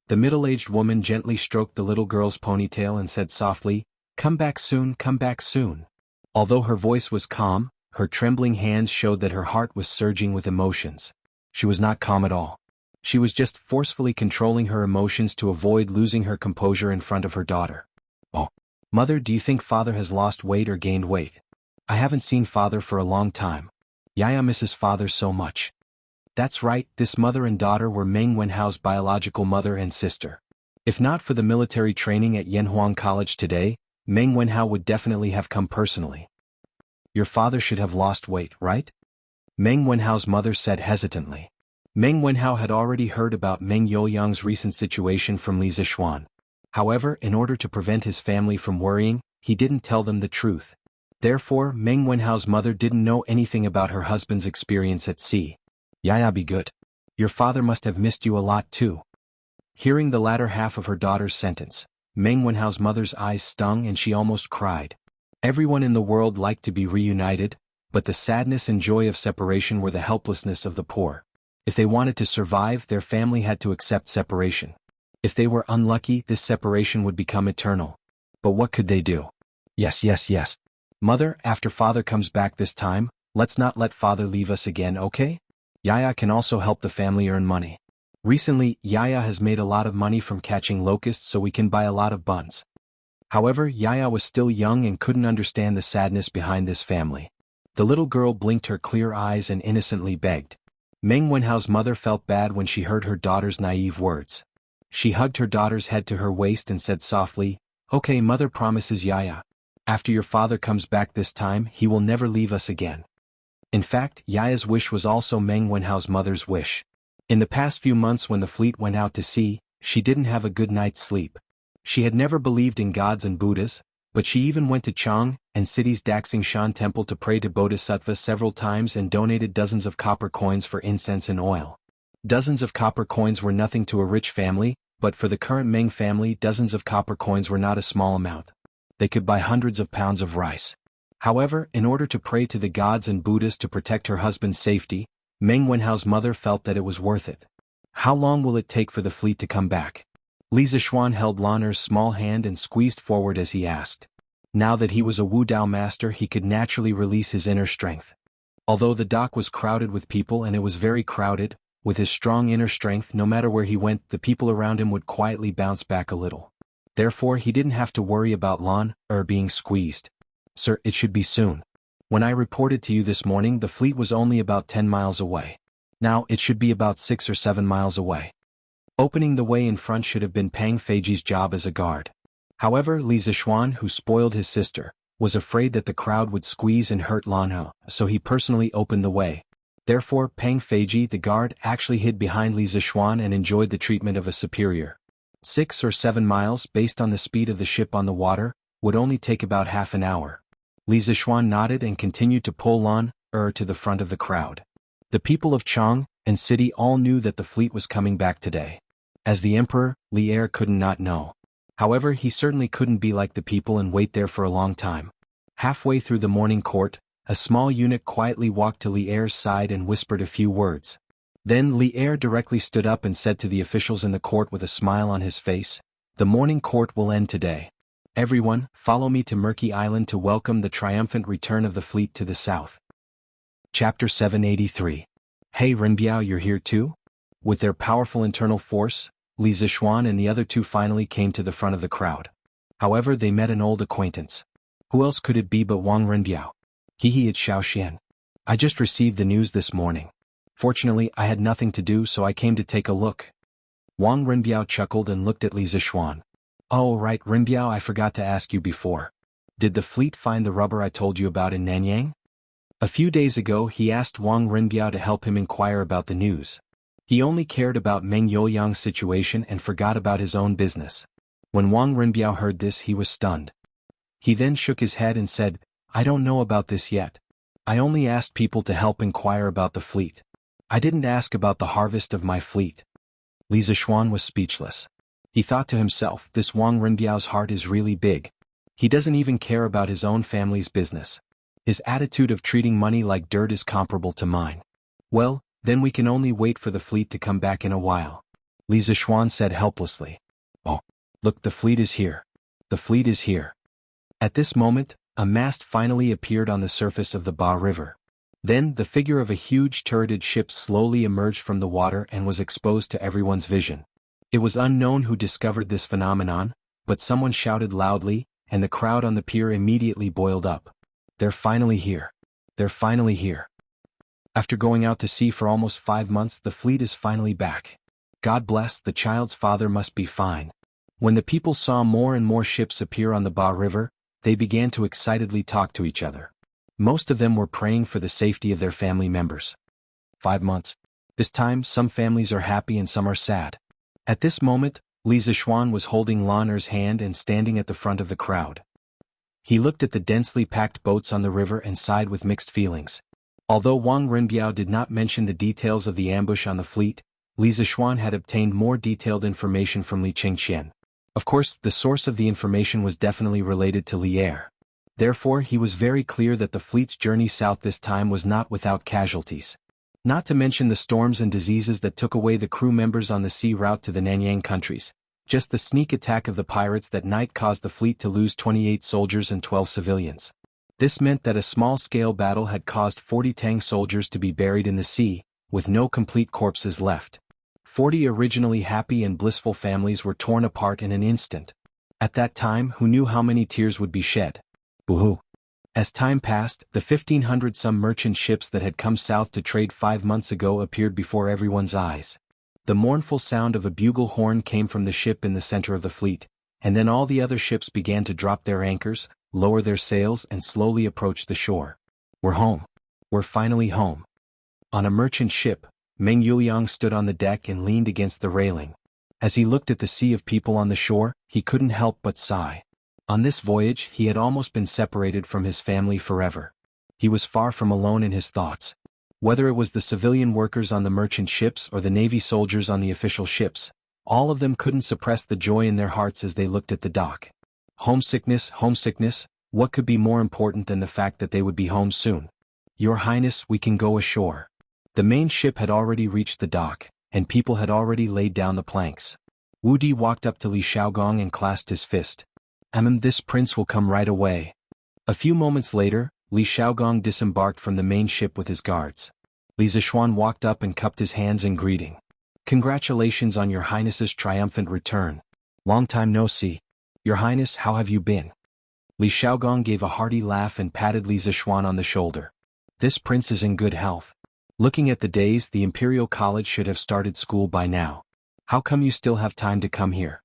The middle-aged woman gently stroked the little girl's ponytail and said softly, "Come back soon, come back soon." Although her voice was calm, her trembling hands showed that her heart was surging with emotions. She was not calm at all. She was just forcefully controlling her emotions to avoid losing her composure in front of her daughter. "Oh, Mother, do you think father has lost weight or gained weight? I haven't seen father for a long time. Yaya misses father so much." That's right, this mother and daughter were Meng Wenhao's biological mother and sister. If not for the military training at Yanhuang College today, Meng Wenhao would definitely have come personally. "Your father should have lost weight, right?" Meng Wenhao's mother said hesitantly. Meng Wenhao had already heard about Meng Youyang's recent situation from Li Zishuan. However, in order to prevent his family from worrying, he didn't tell them the truth. Therefore, Meng Wenhao's mother didn't know anything about her husband's experience at sea. "Yaya, be good. Your father must have missed you a lot too." Hearing the latter half of her daughter's sentence, Meng Wenhao's mother's eyes stung and she almost cried. Everyone in the world liked to be reunited, but the sadness and joy of separation were the helplessness of the poor. If they wanted to survive, their family had to accept separation. If they were unlucky, this separation would become eternal. But what could they do? Yes. Mother, after father comes back this time, let's not let father leave us again, okay? Yaya can also help the family earn money. Recently, Yaya has made a lot of money from catching locusts so we can buy a lot of buns. However, Yaya was still young and couldn't understand the sadness behind this family. The little girl blinked her clear eyes and innocently begged. Meng Wenhao's mother felt bad when she heard her daughter's naive words. She hugged her daughter's head to her waist and said softly, "Okay, mother promises Yaya. After your father comes back this time, he will never leave us again." In fact, Yaya's wish was also Meng Wenhao's mother's wish. In the past few months when the fleet went out to sea, she didn't have a good night's sleep. She had never believed in gods and Buddhas, but she even went to Chang and city's Daxing Shan temple to pray to Bodhisattva several times and donated dozens of copper coins for incense and oil. Dozens of copper coins were nothing to a rich family, but for the current Meng family, dozens of copper coins were not a small amount. They could buy hundreds of pounds of rice. However, in order to pray to the gods and Buddhas to protect her husband's safety, Meng Wenhao's mother felt that it was worth it. "How long will it take for the fleet to come back?" Li Zishuan held Lan Er's small hand and squeezed forward as he asked. Now that he was a Wu Dao master, he could naturally release his inner strength. Although the dock was crowded with people and it was very crowded, with his strong inner strength, no matter where he went, the people around him would quietly bounce back a little. Therefore, he didn't have to worry about Lan Er being squeezed. "Sir, it should be soon. When I reported to you this morning, the fleet was only about 10 miles away. Now, it should be about 6 or 7 miles away." Opening the way in front should have been Pang Feiji's job as a guard. However, Li Zishuan, who spoiled his sister, was afraid that the crowd would squeeze and hurt Lan Er, so he personally opened the way. Therefore, Pang Feiji, the guard, actually hid behind Li Zishuan and enjoyed the treatment of a superior. 6 or 7 miles, based on the speed of the ship on the water, would only take about half an hour. Li Zishuan nodded and continued to pull Lan Er to the front of the crowd. The people of Chang and city all knew that the fleet was coming back today. As the emperor, Li Er couldn't not know. However, he certainly couldn't be like the people and wait there for a long time. Halfway through the morning court, a small eunuch quietly walked to Li Er's side and whispered a few words. Then Li Er directly stood up and said to the officials in the court with a smile on his face, "The morning court will end today. Everyone, follow me to Murky Island to welcome the triumphant return of the fleet to the south." Chapter 783. Hey Rinbiao, you're here too? With their powerful internal force, Li Zishuan and the other two finally came to the front of the crowd. However, they met an old acquaintance. Who else could it be but Wang Rinbiao? Hehe, it's Xiaoxian. I just received the news this morning. Fortunately, I had nothing to do, so I came to take a look. Wang Rinbiao chuckled and looked at Li Zishuan. Oh right, Rinbiao, I forgot to ask you before. Did the fleet find the rubber I told you about in Nanyang? A few days ago he asked Wang Rinbiao to help him inquire about the news. He only cared about Meng Youyang's situation and forgot about his own business. When Wang Rinbiao heard this, he was stunned. He then shook his head and said, I don't know about this yet. I only asked people to help inquire about the fleet. I didn't ask about the harvest of my fleet. Li Zishuan was speechless. He thought to himself, this Wang Rinbiao's heart is really big. He doesn't even care about his own family's business. His attitude of treating money like dirt is comparable to mine. Well, then we can only wait for the fleet to come back in a while. Li Zishuan said helplessly. Oh, look, the fleet is here. The fleet is here. At this moment, a mast finally appeared on the surface of the Ba River. Then the figure of a huge turreted ship slowly emerged from the water and was exposed to everyone's vision. It was unknown who discovered this phenomenon, but someone shouted loudly, and the crowd on the pier immediately boiled up. They're finally here. They're finally here. After going out to sea for almost 5 months, the fleet is finally back. God bless, the child's father must be fine. When the people saw more and more ships appear on the Ba River, they began to excitedly talk to each other. Most of them were praying for the safety of their family members. 5 months. This time, some families are happy and some are sad. At this moment, Li Zishuan was holding Lan Er's hand and standing at the front of the crowd. He looked at the densely packed boats on the river and sighed with mixed feelings. Although Wang Rinbiao did not mention the details of the ambush on the fleet, Li Zishuan had obtained more detailed information from Li Qingqian. Of course, the source of the information was definitely related to Li Er. Therefore, he was very clear that the fleet's journey south this time was not without casualties. Not to mention the storms and diseases that took away the crew members on the sea route to the Nanyang countries. Just the sneak attack of the pirates that night caused the fleet to lose 28 soldiers and 12 civilians. This meant that a small-scale battle had caused 40 Tang soldiers to be buried in the sea, with no complete corpses left. 40 originally happy and blissful families were torn apart in an instant. At that time, who knew how many tears would be shed? Boo-hoo. As time passed, the 1,500-some merchant ships that had come south to trade 5 months ago appeared before everyone's eyes. The mournful sound of a bugle horn came from the ship in the center of the fleet, and then all the other ships began to drop their anchors, lower their sails and slowly approach the shore. We're home. We're finally home. On a merchant ship, Meng Youyang stood on the deck and leaned against the railing. As he looked at the sea of people on the shore, he couldn't help but sigh. On this voyage, he had almost been separated from his family forever. He was far from alone in his thoughts. Whether it was the civilian workers on the merchant ships or the Navy soldiers on the official ships, all of them couldn't suppress the joy in their hearts as they looked at the dock. Homesickness, homesickness, what could be more important than the fact that they would be home soon? Your Highness, we can go ashore. The main ship had already reached the dock, and people had already laid down the planks. Wu Di walked up to Li Xiaogong and clasped his fist. This prince will come right away. A few moments later, Li Xiaogong disembarked from the main ship with his guards. Li Zishuan walked up and cupped his hands in greeting. Congratulations on your Highness's triumphant return. Long time no see. Your Highness, how have you been? Li Xiaogong gave a hearty laugh and patted Li Zishuan on the shoulder. This prince is in good health. Looking at the days, the Imperial College should have started school by now. How come you still have time to come here?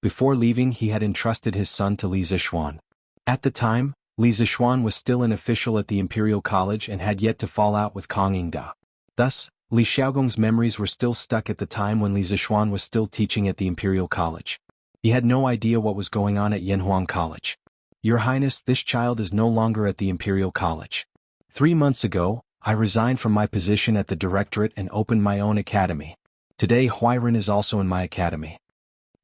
Before leaving, he had entrusted his son to Li Zishuan. At the time, Li Zishuan was still an official at the Imperial College and had yet to fall out with Kong Yingda. Thus, Li Xiaogong's memories were still stuck at the time when Li Zishuan was still teaching at the Imperial College. He had no idea what was going on at Yanhuang College. Your Highness, this child is no longer at the Imperial College. 3 months ago, I resigned from my position at the Directorate and opened my own academy. Today Huairen is also in my academy.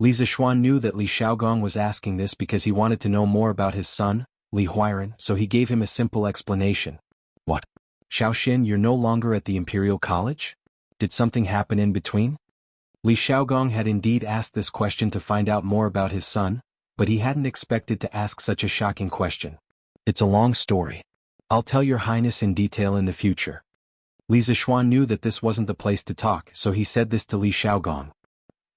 Li Zishuan knew that Li Xiaogong was asking this because he wanted to know more about his son, Li Huiran, so he gave him a simple explanation. What? Xiaoxin, you're no longer at the Imperial College? Did something happen in between? Li Xiaogong had indeed asked this question to find out more about his son, but he hadn't expected to ask such a shocking question. It's a long story. I'll tell your highness in detail in the future. Li Zishuan knew that this wasn't the place to talk, so he said this to Li Xiaogong.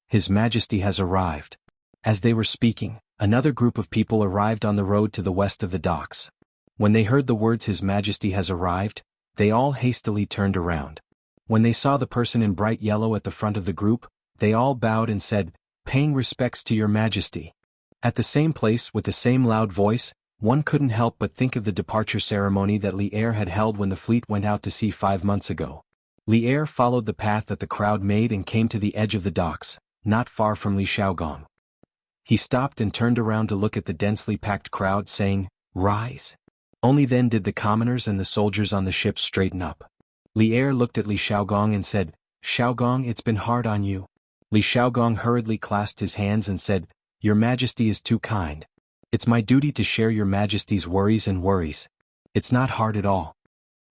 His Majesty has arrived. As they were speaking, another group of people arrived on the road to the west of the docks. When they heard the words His Majesty has arrived, they all hastily turned around. When they saw the person in bright yellow at the front of the group, they all bowed and said, "Paying respects to your Majesty." At the same place with the same loud voice, one couldn't help but think of the departure ceremony that Li Er had held when the fleet went out to sea 5 months ago. Li Er followed the path that the crowd made and came to the edge of the docks, not far from Li Xiaogong. He stopped and turned around to look at the densely packed crowd, saying, "Rise." Only then did the commoners and the soldiers on the ship straighten up. Li Er looked at Li Xiaogong and said, "Xiaogong, it's been hard on you." Li Xiaogong hurriedly clasped his hands and said, "Your Majesty is too kind. It's my duty to share your Majesty's worries and worries. It's not hard at all."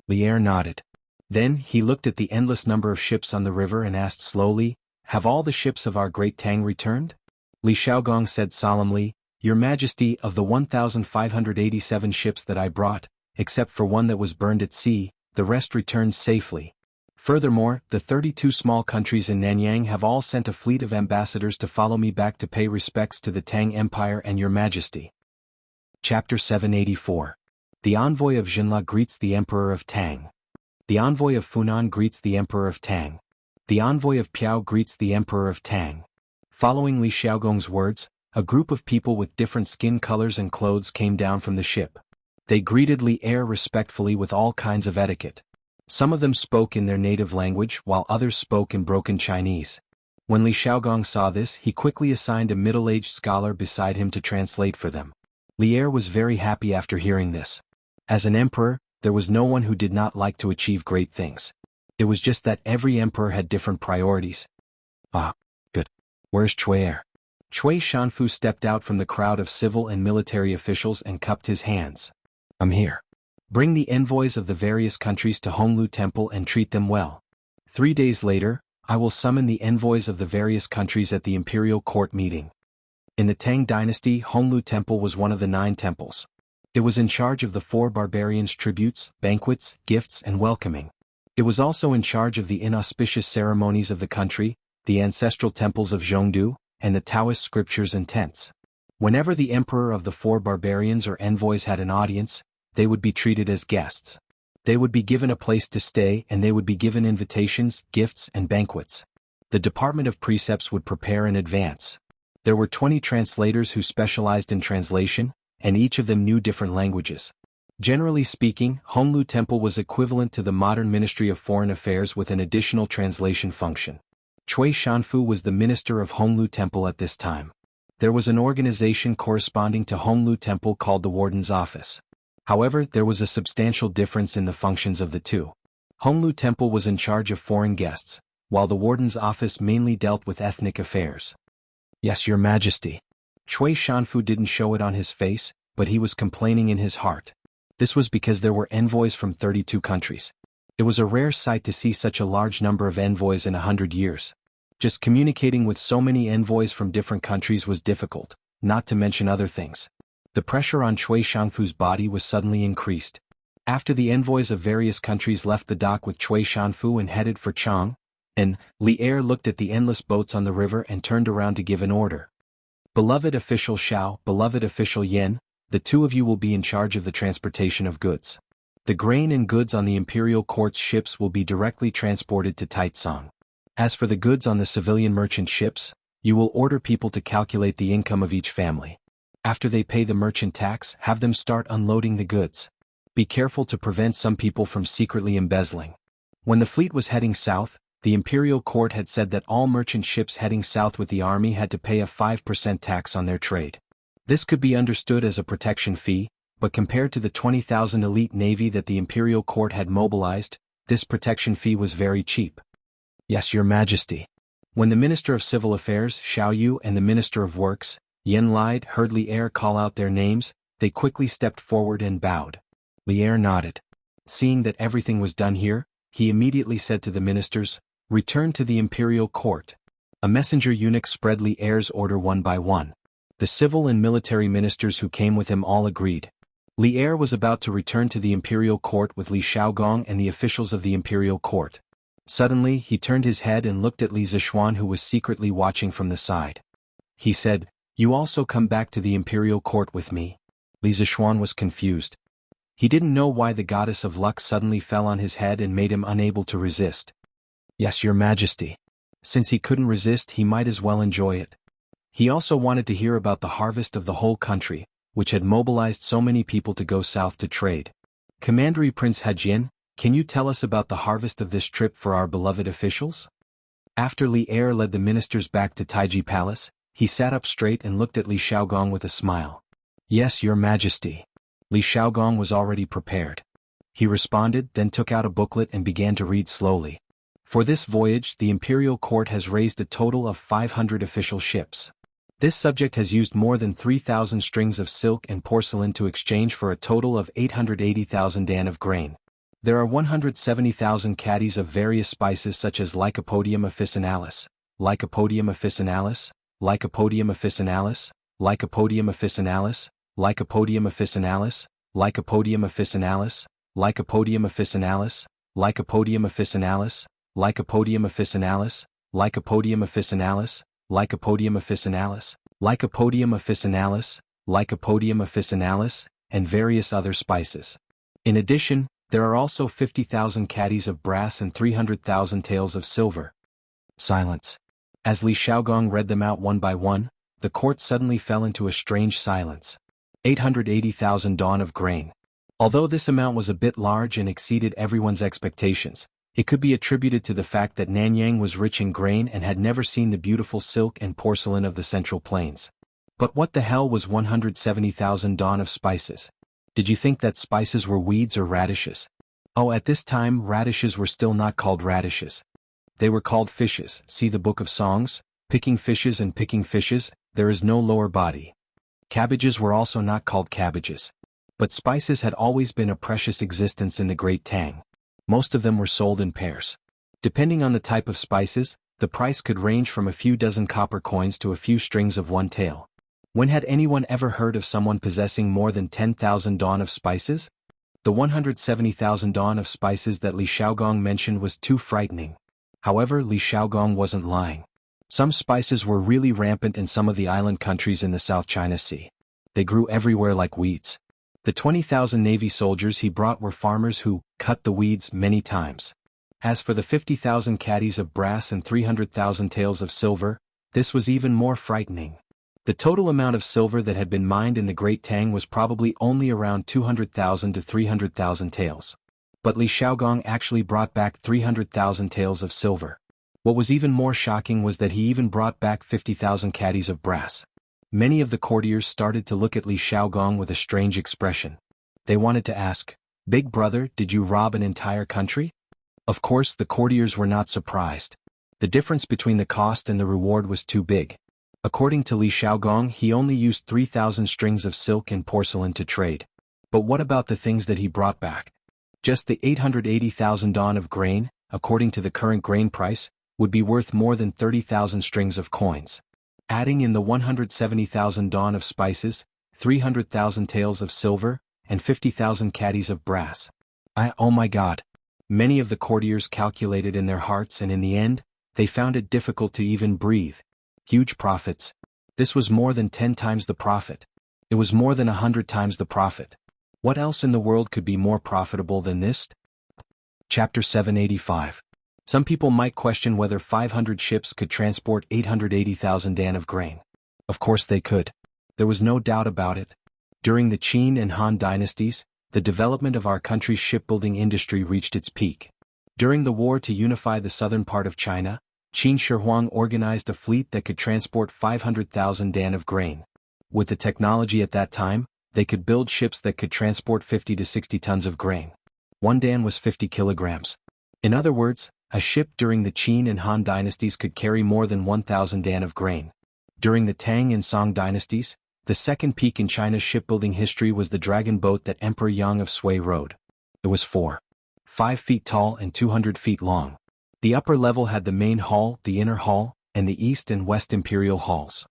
Li Er nodded. Then he looked at the endless number of ships on the river and asked slowly, "Have all the ships of our great Tang returned?" Li Xiaogong said solemnly, "Your Majesty, of the 1,587 ships that I brought, except for one that was burned at sea, the rest returned safely. Furthermore, the 32 small countries in Nanyang have all sent a fleet of ambassadors to follow me back to pay respects to the Tang Empire and your Majesty." Chapter 784. The envoy of Jinla greets the Emperor of Tang. The envoy of Funan greets the Emperor of Tang. The envoy of Piao greets the Emperor of Tang. Following Li Xiaogong's words, a group of people with different skin colors and clothes came down from the ship. They greeted Li Er respectfully with all kinds of etiquette. Some of them spoke in their native language while others spoke in broken Chinese. When Li Xiaogong saw this, he quickly assigned a middle-aged scholar beside him to translate for them. Li Er was very happy after hearing this. As an emperor, there was no one who did not like to achieve great things. It was just that every emperor had different priorities. Ah, good. Where's Cui Er? Cui Shanfu stepped out from the crowd of civil and military officials and cupped his hands. I'm here. Bring the envoys of the various countries to Honglu Temple and treat them well. 3 days later, I will summon the envoys of the various countries at the imperial court meeting. In the Tang dynasty, Honglu Temple was one of the 9 temples. It was in charge of the 4 barbarians' tributes, banquets, gifts, and welcoming. It was also in charge of the inauspicious ceremonies of the country, the ancestral temples of Jianghu, and the Taoist scriptures and tents. Whenever the emperor of the 4 barbarians or envoys had an audience, they would be treated as guests. They would be given a place to stay and they would be given invitations, gifts, and banquets. The Department of Precepts would prepare in advance. There were 20 translators who specialized in translation, and each of them knew different languages. Generally speaking, Honglu Temple was equivalent to the modern Ministry of Foreign Affairs with an additional translation function. Cui Shanfu was the minister of Honglu Temple at this time. There was an organization corresponding to Honglu Temple called the Warden's Office. However, there was a substantial difference in the functions of the two. Honglu Temple was in charge of foreign guests, while the Warden's Office mainly dealt with ethnic affairs. Yes, Your Majesty. Cui Shanfu didn't show it on his face, but he was complaining in his heart. This was because there were envoys from 32 countries. It was a rare sight to see such a large number of envoys in 100 years. Just communicating with so many envoys from different countries was difficult, not to mention other things. The pressure on Cui Shanfu's body was suddenly increased. After the envoys of various countries left the dock with Cui Shanfu and headed for Chang, Li Er looked at the endless boats on the river and turned around to give an order. Beloved official Xiao, beloved official Yen, the 2 of you will be in charge of the transportation of goods. The grain and goods on the imperial court's ships will be directly transported to Taicang. As for the goods on the civilian merchant ships, you will order people to calculate the income of each family. After they pay the merchant tax, have them start unloading the goods. Be careful to prevent some people from secretly embezzling. When the fleet was heading south, the imperial court had said that all merchant ships heading south with the army had to pay a 5% tax on their trade. This could be understood as a protection fee, but compared to the 20,000 elite navy that the imperial court had mobilized, this protection fee was very cheap. Yes, Your Majesty. When the Minister of Civil Affairs, Xiao Yu, and the Minister of Works, Yen Lide, heard Li Er call out their names, they quickly stepped forward and bowed. Li Er nodded. Seeing that everything was done here, he immediately said to the ministers, "Return to the imperial court." A messenger eunuch spread Li Er's order one by one. The civil and military ministers who came with him all agreed. Li Er was about to return to the imperial court with Li Xiaogong and the officials of the imperial court. Suddenly he turned his head and looked at Li Zishuan, who was secretly watching from the side. He said, "You also come back to the imperial court with me." Li Zishuan was confused. He didn't know why the goddess of luck suddenly fell on his head and made him unable to resist. "Yes, your majesty." Since he couldn't resist, he might as well enjoy it. He also wanted to hear about the harvest of the whole country, which had mobilized so many people to go south to trade. "Commandery Prince Hajin, can you tell us about the harvest of this trip for our beloved officials?" After Li Er led the ministers back to Taiji Palace, he sat up straight and looked at Li Xiaogong with a smile. "Yes, your majesty." Li Xiaogong was already prepared. He responded, then took out a booklet and began to read slowly. For this voyage, the imperial court has raised a total of 500 official ships. This subject has used more than 3,000 strings of silk and porcelain to exchange for a total of 880,000 dan of grain. There are 170,000 caddies of various spices such as Lycopodium officinalis, Lycopodium officinalis, Lycopodium officinalis, Lycopodium officinalis, Lycopodium officinalis, Lycopodium officinalis, Lycopodium officinalis, Lycopodium officinalis, Lycopodium officinalis, Lycopodium officinalis, Lycopodium officinalis, Lycopodium officinalis, Lycopodium officinalis, and various other spices. In addition, there are also 50,000 caddies of brass and 300,000 taels of silver. Silence. As Li Xiaogong read them out one by one, the court suddenly fell into a strange silence. 880,000 dawn of grain. Although this amount was a bit large and exceeded everyone's expectations, it could be attributed to the fact that Nanyang was rich in grain and had never seen the beautiful silk and porcelain of the Central Plains. But what the hell was 170,000 dawn of spices? Did you think that spices were weeds or radishes? Oh, at this time radishes were still not called radishes. They were called fishes. See the Book of Songs, picking fishes and picking fishes, there is no lower body. Cabbages were also not called cabbages. But spices had always been a precious existence in the Great Tang. Most of them were sold in pairs. Depending on the type of spices, the price could range from a few dozen copper coins to a few strings of one tael. When had anyone ever heard of someone possessing more than 10,000 dawn of spices? The 170,000 dawn of spices that Li Xiaogong mentioned was too frightening. However, Li Xiaogong wasn't lying. Some spices were really rampant in some of the island countries in the South China Sea. They grew everywhere like weeds. The 20,000 Navy soldiers he brought were farmers who cut the weeds many times. As for the 50,000 caddies of brass and 300,000 taels of silver, this was even more frightening. The total amount of silver that had been mined in the Great Tang was probably only around 200,000 to 300,000 taels. But Li Xiaogong actually brought back 300,000 taels of silver. What was even more shocking was that he even brought back 50,000 caddies of brass. Many of the courtiers started to look at Li Xiaogong with a strange expression. They wanted to ask, "Big brother, did you rob an entire country?" Of course, the courtiers were not surprised. The difference between the cost and the reward was too big. According to Li Xiaogong, he only used 3,000 strings of silk and porcelain to trade. But what about the things that he brought back? Just the 880,000 dawn of grain, according to the current grain price, would be worth more than 30,000 strings of coins. Adding in the 170,000 dawn of spices, 300,000 taels of silver, and 50,000 caddies of brass. Oh my God. Many of the courtiers calculated in their hearts, and in the end, they found it difficult to even breathe. Huge profits. This was more than 10 times the profit. It was more than 100 times the profit. What else in the world could be more profitable than this? Chapter 785. Some people might question whether 500 ships could transport 880,000 dan of grain. Of course they could. There was no doubt about it. During the Qin and Han dynasties, the development of our country's shipbuilding industry reached its peak. During the war to unify the southern part of China, Qin Shi Huang organized a fleet that could transport 500,000 dan of grain. With the technology at that time, they could build ships that could transport 50 to 60 tons of grain. One dan was 50 kilograms. In other words, A ship during the Qin and Han dynasties could carry more than 1,000 dan of grain. During the Tang and Song dynasties, the second peak in China's shipbuilding history was the dragon boat that Emperor Yang of Sui rode. It was 5 feet tall and 200 feet long. The upper level had the main hall, the inner hall, and the east and west imperial halls.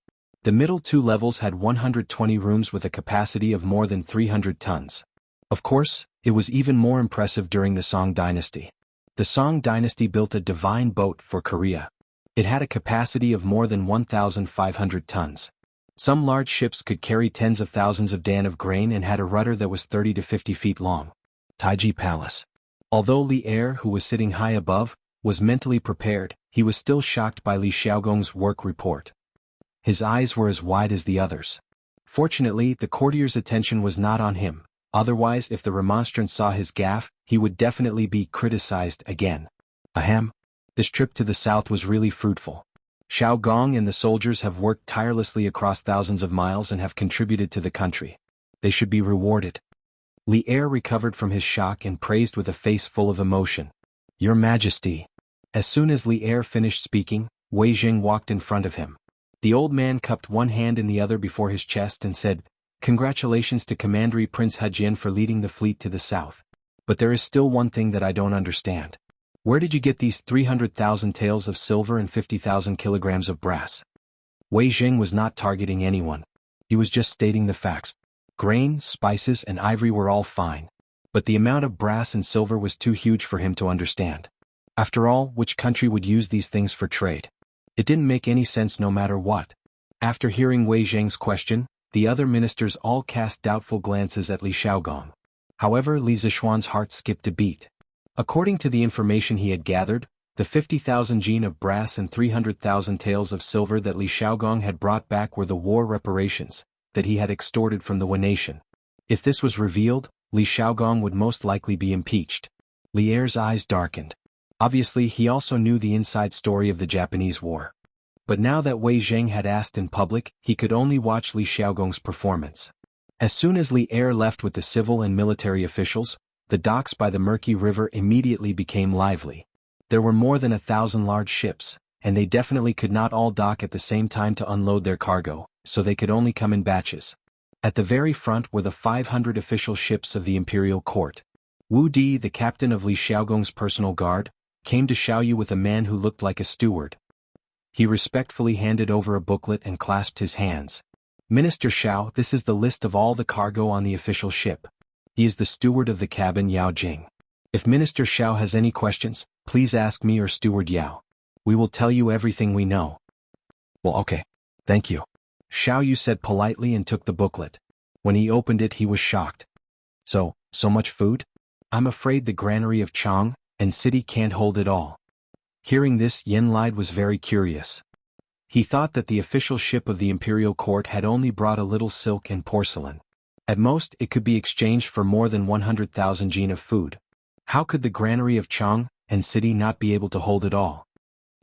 The middle two levels had 120 rooms with a capacity of more than 300 tons. Of course, it was even more impressive during the Song dynasty. The Song dynasty built a divine boat for Korea. It had a capacity of more than 1,500 tons. Some large ships could carry tens of thousands of dan of grain and had a rudder that was 30 to 50 feet long. Taiji Palace. Although Li Er, who was sitting high above, was mentally prepared, he was still shocked by Li Xiaogong's work report. His eyes were as wide as the others. Fortunately, the courtier's attention was not on him. Otherwise, if the remonstrant saw his gaffe, he would definitely be criticized again. Ahem. This trip to the south was really fruitful. Xiao Gong and the soldiers have worked tirelessly across thousands of miles and have contributed to the country. They should be rewarded. Li Er recovered from his shock and praised with a face full of emotion. Your Majesty. As soon as Li Er finished speaking, Wei Jing walked in front of him. The old man cupped one hand in the other before his chest and said, Congratulations to Commander Prince Hejin for leading the fleet to the south. But there is still one thing that I don't understand. Where did you get these 300,000 taels of silver and 50,000 kilograms of brass? Wei Jing was not targeting anyone. He was just stating the facts. Grain, spices, and ivory were all fine. But the amount of brass and silver was too huge for him to understand. After all, which country would use these things for trade? It didn't make any sense no matter what. After hearing Wei Jing's question, the other ministers all cast doubtful glances at Li Xiaogong. However, Li Zishuan's heart skipped a beat. According to the information he had gathered, the 50,000 jin of brass and 300,000 taels of silver that Li Xiaogong had brought back were the war reparations that he had extorted from the Wen nation. If this was revealed, Li Xiaogong would most likely be impeached. Li Er's eyes darkened. Obviously, he also knew the inside story of the Japanese war. But now that Wei Jing had asked in public, he could only watch Li Xiaogong's performance. As soon as Li Er left with the civil and military officials, the docks by the murky river immediately became lively. There were more than 1,000 large ships, and they definitely could not all dock at the same time to unload their cargo, so they could only come in batches. At the very front were the 500 official ships of the imperial court. Wu Di, the captain of Li Xiaogong's personal guard, came to Xiaoyu with a man who looked like a steward. He respectfully handed over a booklet and clasped his hands. Minister Xiao, this is the list of all the cargo on the official ship. He is the steward of the cabin, Yao Jing. If Minister Xiao has any questions, please ask me or Steward Yao. We will tell you everything we know. Well, okay. Thank you. Xiaoyu said politely and took the booklet. When he opened it, he was shocked. So much food? I'm afraid the granary of Chang and city can't hold it all. Hearing this, Yen Lide was very curious. He thought that the official ship of the imperial court had only brought a little silk and porcelain. At most, it could be exchanged for more than 100,000 jin of food. How could the granary of Chang and city not be able to hold it all?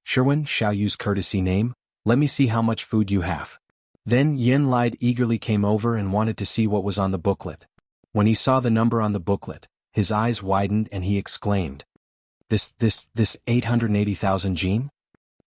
Sherwin, Xiaoyu's courtesy name, let me see how much food you have. Then Yen Lide eagerly came over and wanted to see what was on the booklet. When he saw the number on the booklet, his eyes widened and he exclaimed, This 880,000 jin?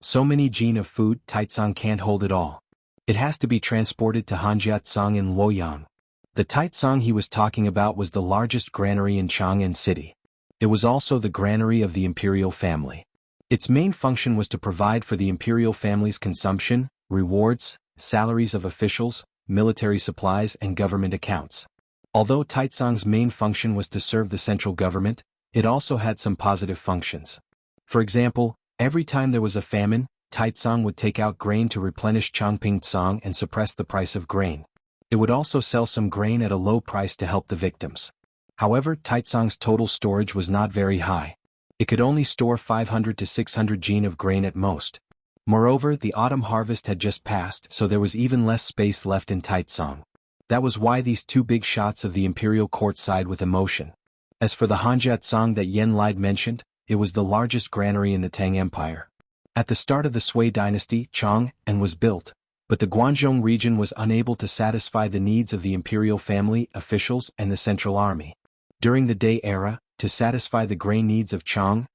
So many jin of food, Taitsong can't hold it all. It has to be transported to Hanjiatsong in Luoyang. The Taitsong he was talking about was the largest granary in Chang'an City. It was also the granary of the imperial family. Its main function was to provide for the imperial family's consumption, rewards, salaries of officials, military supplies and government accounts. Although Taitsong's main function was to serve the central government, it also had some positive functions. For example, every time there was a famine, Taitsong would take out grain to replenish Chongping-tsong and suppress the price of grain. It would also sell some grain at a low price to help the victims. However, Taitsong's total storage was not very high. It could only store 500 to 600 jin of grain at most. Moreover, the autumn harvest had just passed, so there was even less space left in Taitsong. That was why these two big shots of the imperial court sighed with emotion. As for the Hanjiatsong that Yen Lide mentioned, it was the largest granary in the Tang Empire. At the start of the Sui dynasty, Chang'an was built, but the Guangzhou region was unable to satisfy the needs of the imperial family, officials, and the central army. During the Day era, to satisfy the grain needs of Chang'an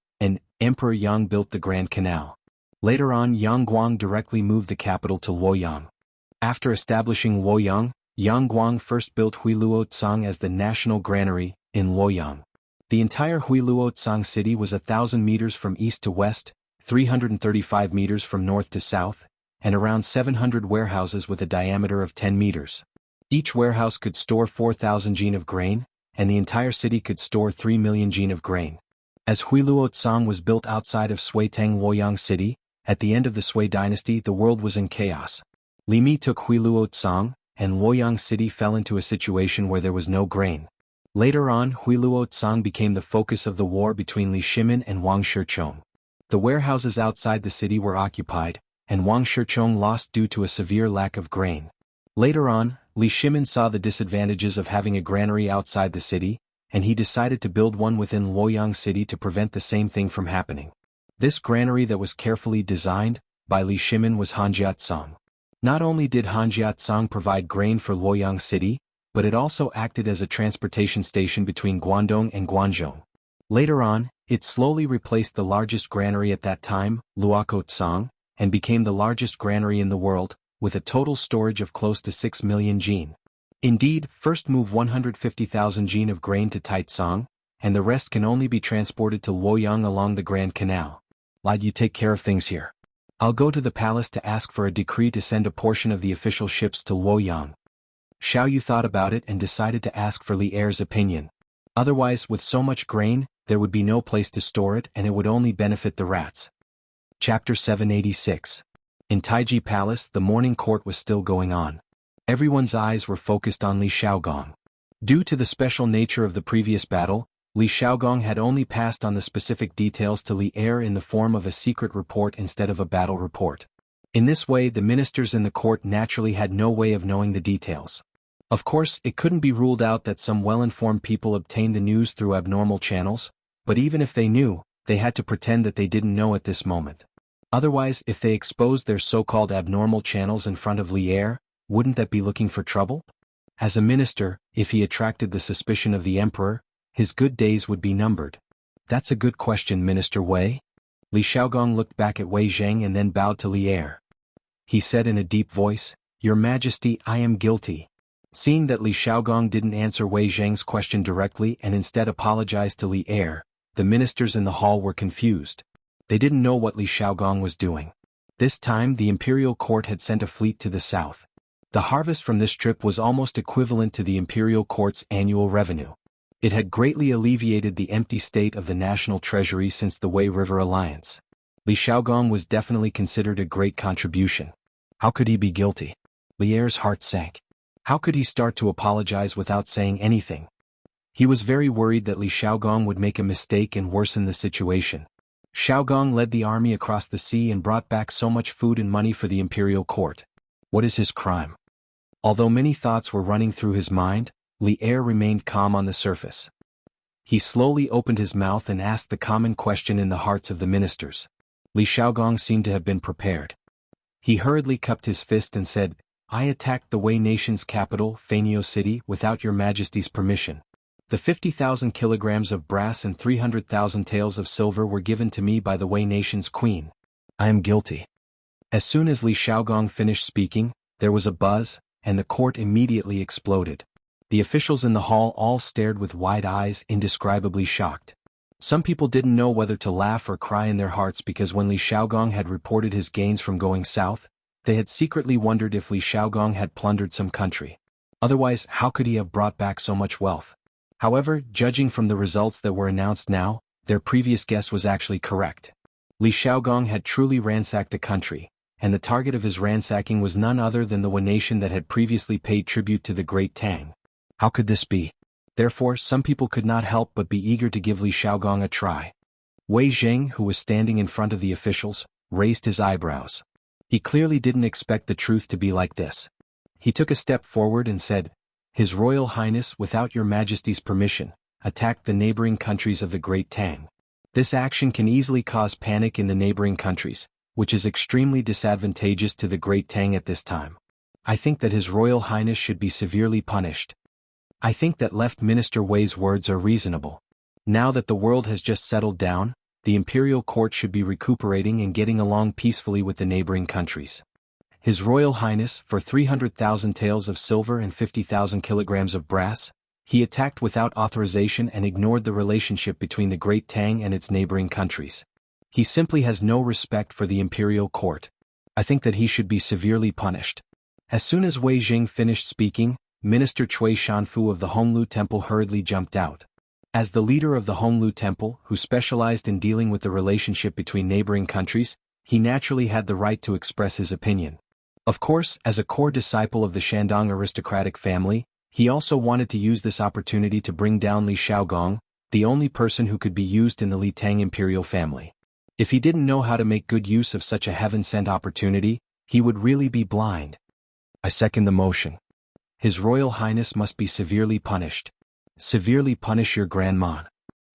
Emperor Yang built the Grand Canal. Later on, Yang Guang directly moved the capital to Luoyang. After establishing Luoyang, Yang Guang first built Huiluo Tsang as the national granary in Luoyang. The entire Huiluo Tsang city was 1,000 meters from east to west, 335 meters from north to south, and around 700 warehouses with a diameter of 10 meters. Each warehouse could store 4,000 jin of grain, and the entire city could store 3 million jin of grain. As Huiluo Tsang was built outside of Suitang Luoyang City, at the end of the Sui dynasty the world was in chaos. Li Mi took Huiluo Tsang, and Luoyang City fell into a situation where there was no grain. Later on, Huiluo Tsang became the focus of the war between Li Shimin and Wang Shichong. The warehouses outside the city were occupied, and Wang Shichong lost due to a severe lack of grain. Later on, Li Shimin saw the disadvantages of having a granary outside the city, and he decided to build one within Luoyang City to prevent the same thing from happening. This granary that was carefully designed by Li Shimin was Hanjiatsang. Not only did Hanjiatsang provide grain for Luoyang City, but it also acted as a transportation station between Guangdong and Guangzhou. Later on, it slowly replaced the largest granary at that time, Luokou-tsang, and became the largest granary in the world, with a total storage of close to 6 million jin. Indeed, first move 150,000 jin of grain to Taitsang, and the rest can only be transported to Luoyang along the Grand Canal. Lad, you take care of things here. I'll go to the palace to ask for a decree to send a portion of the official ships to Luoyang. Xiao Yu thought about it and decided to ask for Li Er's opinion. Otherwise, with so much grain, there would be no place to store it and it would only benefit the rats. Chapter 786. In Taiji Palace, the morning court was still going on. Everyone's eyes were focused on Li Xiaogong. Due to the special nature of the previous battle, Li Xiaogong had only passed on the specific details to Li Er in the form of a secret report instead of a battle report. In this way, the ministers in the court naturally had no way of knowing the details. Of course, it couldn't be ruled out that some well-informed people obtained the news through abnormal channels, but even if they knew, they had to pretend that they didn't know at this moment. Otherwise, if they exposed their so-called abnormal channels in front of Li Er, wouldn't that be looking for trouble? As a minister, if he attracted the suspicion of the emperor, his good days would be numbered. That's a good question, Minister Wei. Li Xiaogong looked back at Wei Zheng and then bowed to Li Er. He said in a deep voice, "Your Majesty, I am guilty." Seeing that Li Xiaogong didn't answer Wei Zheng's question directly and instead apologized to Li Er, the ministers in the hall were confused. They didn't know what Li Xiaogong was doing. This time the imperial court had sent a fleet to the south. The harvest from this trip was almost equivalent to the imperial court's annual revenue. It had greatly alleviated the empty state of the national treasury since the Wei River Alliance. Li Xiaogong was definitely considered a great contribution. How could he be guilty? Li Er's heart sank. How could he start to apologize without saying anything? He was very worried that Li Xiaogong would make a mistake and worsen the situation. Xiaogong led the army across the sea and brought back so much food and money for the imperial court. What is his crime? Although many thoughts were running through his mind, Li Er remained calm on the surface. He slowly opened his mouth and asked the common question in the hearts of the ministers. Li Xiaogong seemed to have been prepared. He hurriedly cupped his fist and said, "I attacked the Wei nation's capital, Fanio City, without your Majesty's permission. The 50,000 kilograms of brass and 300,000 taels of silver were given to me by the Wei nation's queen. I am guilty." As soon as Li Xiaogong finished speaking, there was a buzz, and the court immediately exploded. The officials in the hall all stared with wide eyes, indescribably shocked. Some people didn't know whether to laugh or cry in their hearts because when Li Xiaogong had reported his gains from going south, they had secretly wondered if Li Xiaogong had plundered some country. Otherwise, how could he have brought back so much wealth? However, judging from the results that were announced now, their previous guess was actually correct. Li Xiaogong had truly ransacked the country, and the target of his ransacking was none other than the Wei nation that had previously paid tribute to the Great Tang. How could this be? Therefore, some people could not help but be eager to give Li Xiaogong a try. Wei Zheng, who was standing in front of the officials, raised his eyebrows. He clearly didn't expect the truth to be like this. He took a step forward and said, "His Royal Highness, without your Majesty's permission, attacked the neighboring countries of the Great Tang. This action can easily cause panic in the neighboring countries, which is extremely disadvantageous to the Great Tang at this time. I think that His Royal Highness should be severely punished." I think that Left Minister Wei's words are reasonable. Now that the world has just settled down, the imperial court should be recuperating and getting along peacefully with the neighboring countries. His Royal Highness, for 300,000 taels of silver and 50,000 kilograms of brass, he attacked without authorization and ignored the relationship between the Great Tang and its neighboring countries. He simply has no respect for the imperial court. I think that he should be severely punished. As soon as Wei Jing finished speaking, Minister Cui Shanfu of the Honglu Temple hurriedly jumped out. As the leader of the Honglu Temple, who specialized in dealing with the relationship between neighboring countries, he naturally had the right to express his opinion. Of course, as a core disciple of the Shandong aristocratic family, he also wanted to use this opportunity to bring down Li Xiaogong, the only person who could be used in the Li Tang imperial family. If he didn't know how to make good use of such a heaven-sent opportunity, he would really be blind. I second the motion. His Royal Highness must be severely punished. Severely punish your grandma.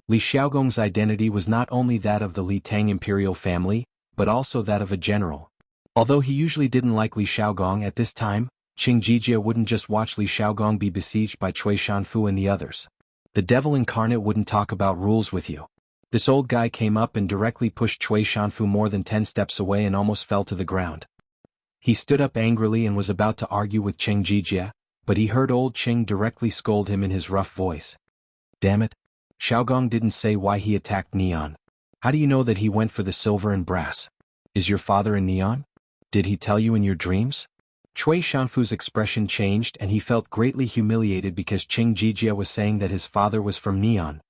Li Xiaogong's identity was not only that of the Li Tang imperial family, but also that of a general. Although he usually didn't like Li Xiaogong at this time, Qing Jijia wouldn't just watch Li Xiaogong be besieged by Cui Shanfu and the others. The devil incarnate wouldn't talk about rules with you. This old guy came up and directly pushed Cui Shanfu more than 10 steps away and almost fell to the ground. He stood up angrily and was about to argue with Qing Jijia, but he heard old Qing directly scold him in his rough voice. Damn it. Xiaogong didn't say why he attacked Neon. How do you know that he went for the silver and brass? Is your father in Neon? Did he tell you in your dreams? Cui Shanfu's expression changed and he felt greatly humiliated because Qing Jijia was saying that his father was from Neon.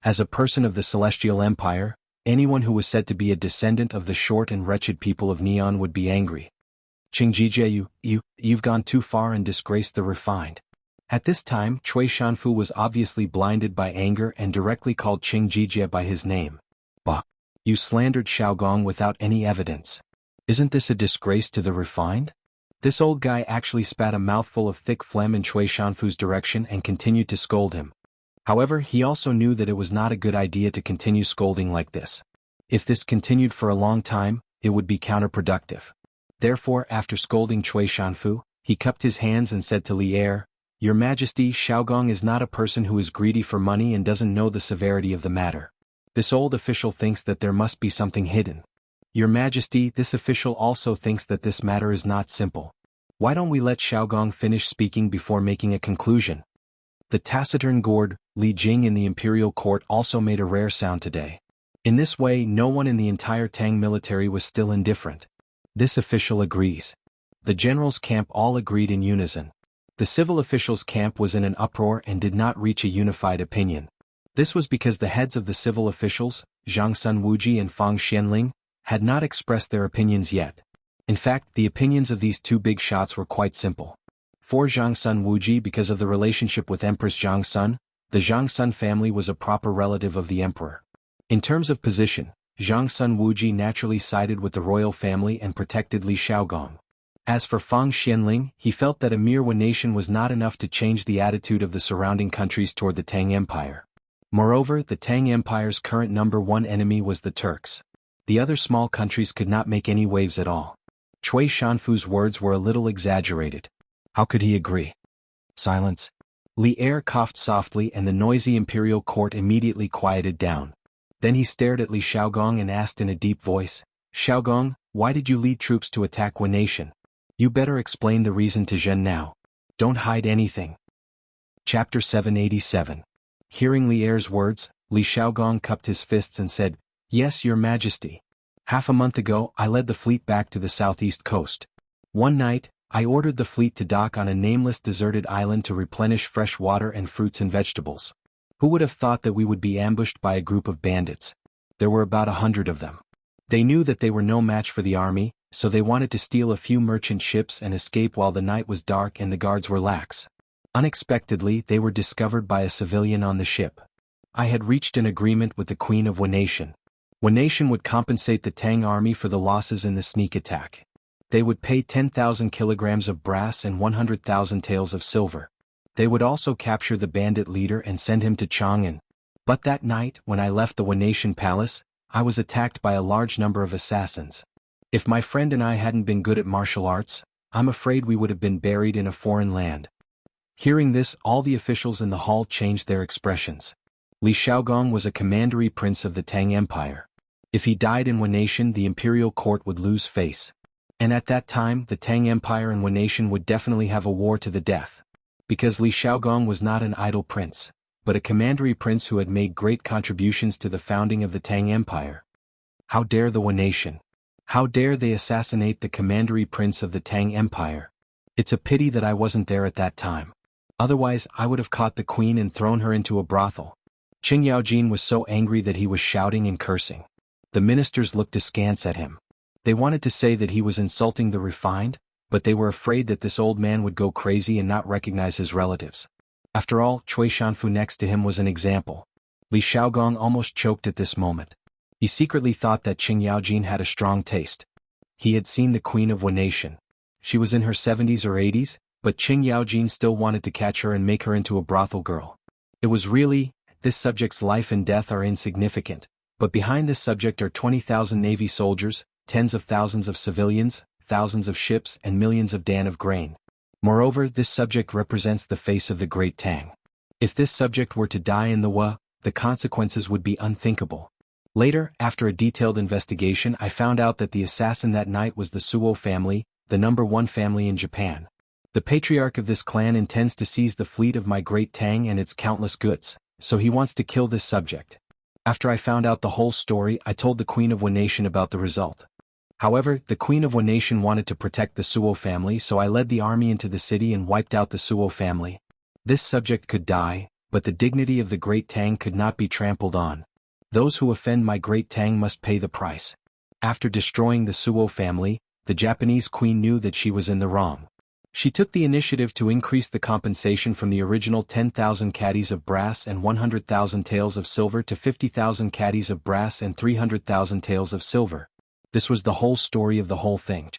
As a person of the Celestial Empire, anyone who was said to be a descendant of the short and wretched people of Neon would be angry. Qing Jijia, you've gone too far and disgraced the refined. At this time, Cui Shanfu was obviously blinded by anger and directly called Qing Jijia by his name. Bah! You slandered Xiaogong without any evidence. Isn't this a disgrace to the refined? This old guy actually spat a mouthful of thick phlegm in Cui Shanfu's direction and continued to scold him. However, he also knew that it was not a good idea to continue scolding like this. If this continued for a long time, it would be counterproductive. Therefore, after scolding Cui Shanfu, he cupped his hands and said to Li Er, Your Majesty, Xiaogong is not a person who is greedy for money and doesn't know the severity of the matter. This old official thinks that there must be something hidden. Your Majesty, this official also thinks that this matter is not simple. Why don't we let Xiaogong finish speaking before making a conclusion? The taciturn gourd, Li Jing in the imperial court also made a rare sound today. In this way, no one in the entire Tang military was still indifferent. This official agrees. The general's camp all agreed in unison. The civil officials' camp was in an uproar and did not reach a unified opinion. This was because the heads of the civil officials, Zhang Sun Wuji and Fang Xianling, had not expressed their opinions yet. In fact, the opinions of these two big shots were quite simple. For Zhang Sun Wuji, because of the relationship with Empress Zhang Sun, the Zhang Sun family was a proper relative of the emperor. In terms of position, Zhang Sun Wuji naturally sided with the royal family and protected Li Xiaogong. As for Fang Xianling, he felt that a mere one nation was not enough to change the attitude of the surrounding countries toward the Tang Empire. Moreover, the Tang Empire's current number one enemy was the Turks. The other small countries could not make any waves at all. Cui Shanfu's words were a little exaggerated. How could he agree? Silence. Li Er coughed softly and the noisy imperial court immediately quieted down. Then he stared at Li Xiaogong and asked in a deep voice, Xiaogong, why did you lead troops to attack one nation? You better explain the reason to Zhen now. Don't hide anything. Chapter 787. Hearing Li Er's words, Li Xiaogong cupped his fists and said, Yes, Your Majesty. Half a month ago, I led the fleet back to the southeast coast. One night, I ordered the fleet to dock on a nameless deserted island to replenish fresh water and fruits and vegetables. Who would have thought that we would be ambushed by a group of bandits? There were about 100 of them. They knew that they were no match for the army, so they wanted to steal a few merchant ships and escape while the night was dark and the guards were lax. Unexpectedly, they were discovered by a civilian on the ship. I had reached an agreement with the Queen of One Nation. One Nation would compensate the Tang army for the losses in the sneak attack. They would pay 10,000 kilograms of brass and 100,000 taels of silver. They would also capture the bandit leader and send him to Chang'an. But that night, when I left the One Nation palace, I was attacked by a large number of assassins. If my friend and I hadn't been good at martial arts, I'm afraid we would have been buried in a foreign land. Hearing this, all the officials in the hall changed their expressions. Li Xiaogong was a commandery prince of the Tang Empire. If he died in Wanation, the imperial court would lose face. And at that time, the Tang Empire and Wanation would definitely have a war to the death. Because Li Shaogong was not an idle prince, but a commandery prince who had made great contributions to the founding of the Tang Empire. How dare the Wanation? How dare they assassinate the commandery prince of the Tang Empire? It's a pity that I wasn't there at that time. Otherwise, I would have caught the queen and thrown her into a brothel. Qing Yaojin was so angry that he was shouting and cursing. The ministers looked askance at him. They wanted to say that he was insulting the refined, but they were afraid that this old man would go crazy and not recognize his relatives. After all, Cui Shanfu next to him was an example. Li Shaogong almost choked at this moment. He secretly thought that Qing Yaojin had a strong taste. He had seen the Queen of Wanation. She was in her 70s or 80s, but Qing Yaojin still wanted to catch her and make her into a brothel girl. It was really, this subject's life and death are insignificant, but behind this subject are 20,000 Navy soldiers, tens of thousands of civilians, thousands of ships and millions of dan of grain. Moreover, this subject represents the face of the Great Tang. If this subject were to die in the Wa, the consequences would be unthinkable. Later, after a detailed investigation, I found out that the assassin that night was the Suo family, the #1 family in Japan. The patriarch of this clan intends to seize the fleet of my Great Tang and its countless goods, so he wants to kill this subject. After I found out the whole story, I told the Queen of Wanation about the result. However, the Queen of Wanation wanted to protect the Suo family, so I led the army into the city and wiped out the Suo family. This subject could die, but the dignity of the Great Tang could not be trampled on. Those who offend my Great Tang must pay the price. After destroying the Suo family, the Japanese queen knew that she was in the wrong. She took the initiative to increase the compensation from the original 10,000 caddies of brass and 100,000 taels of silver to 50,000 caddies of brass and 300,000 taels of silver. This was the whole story of the whole thing.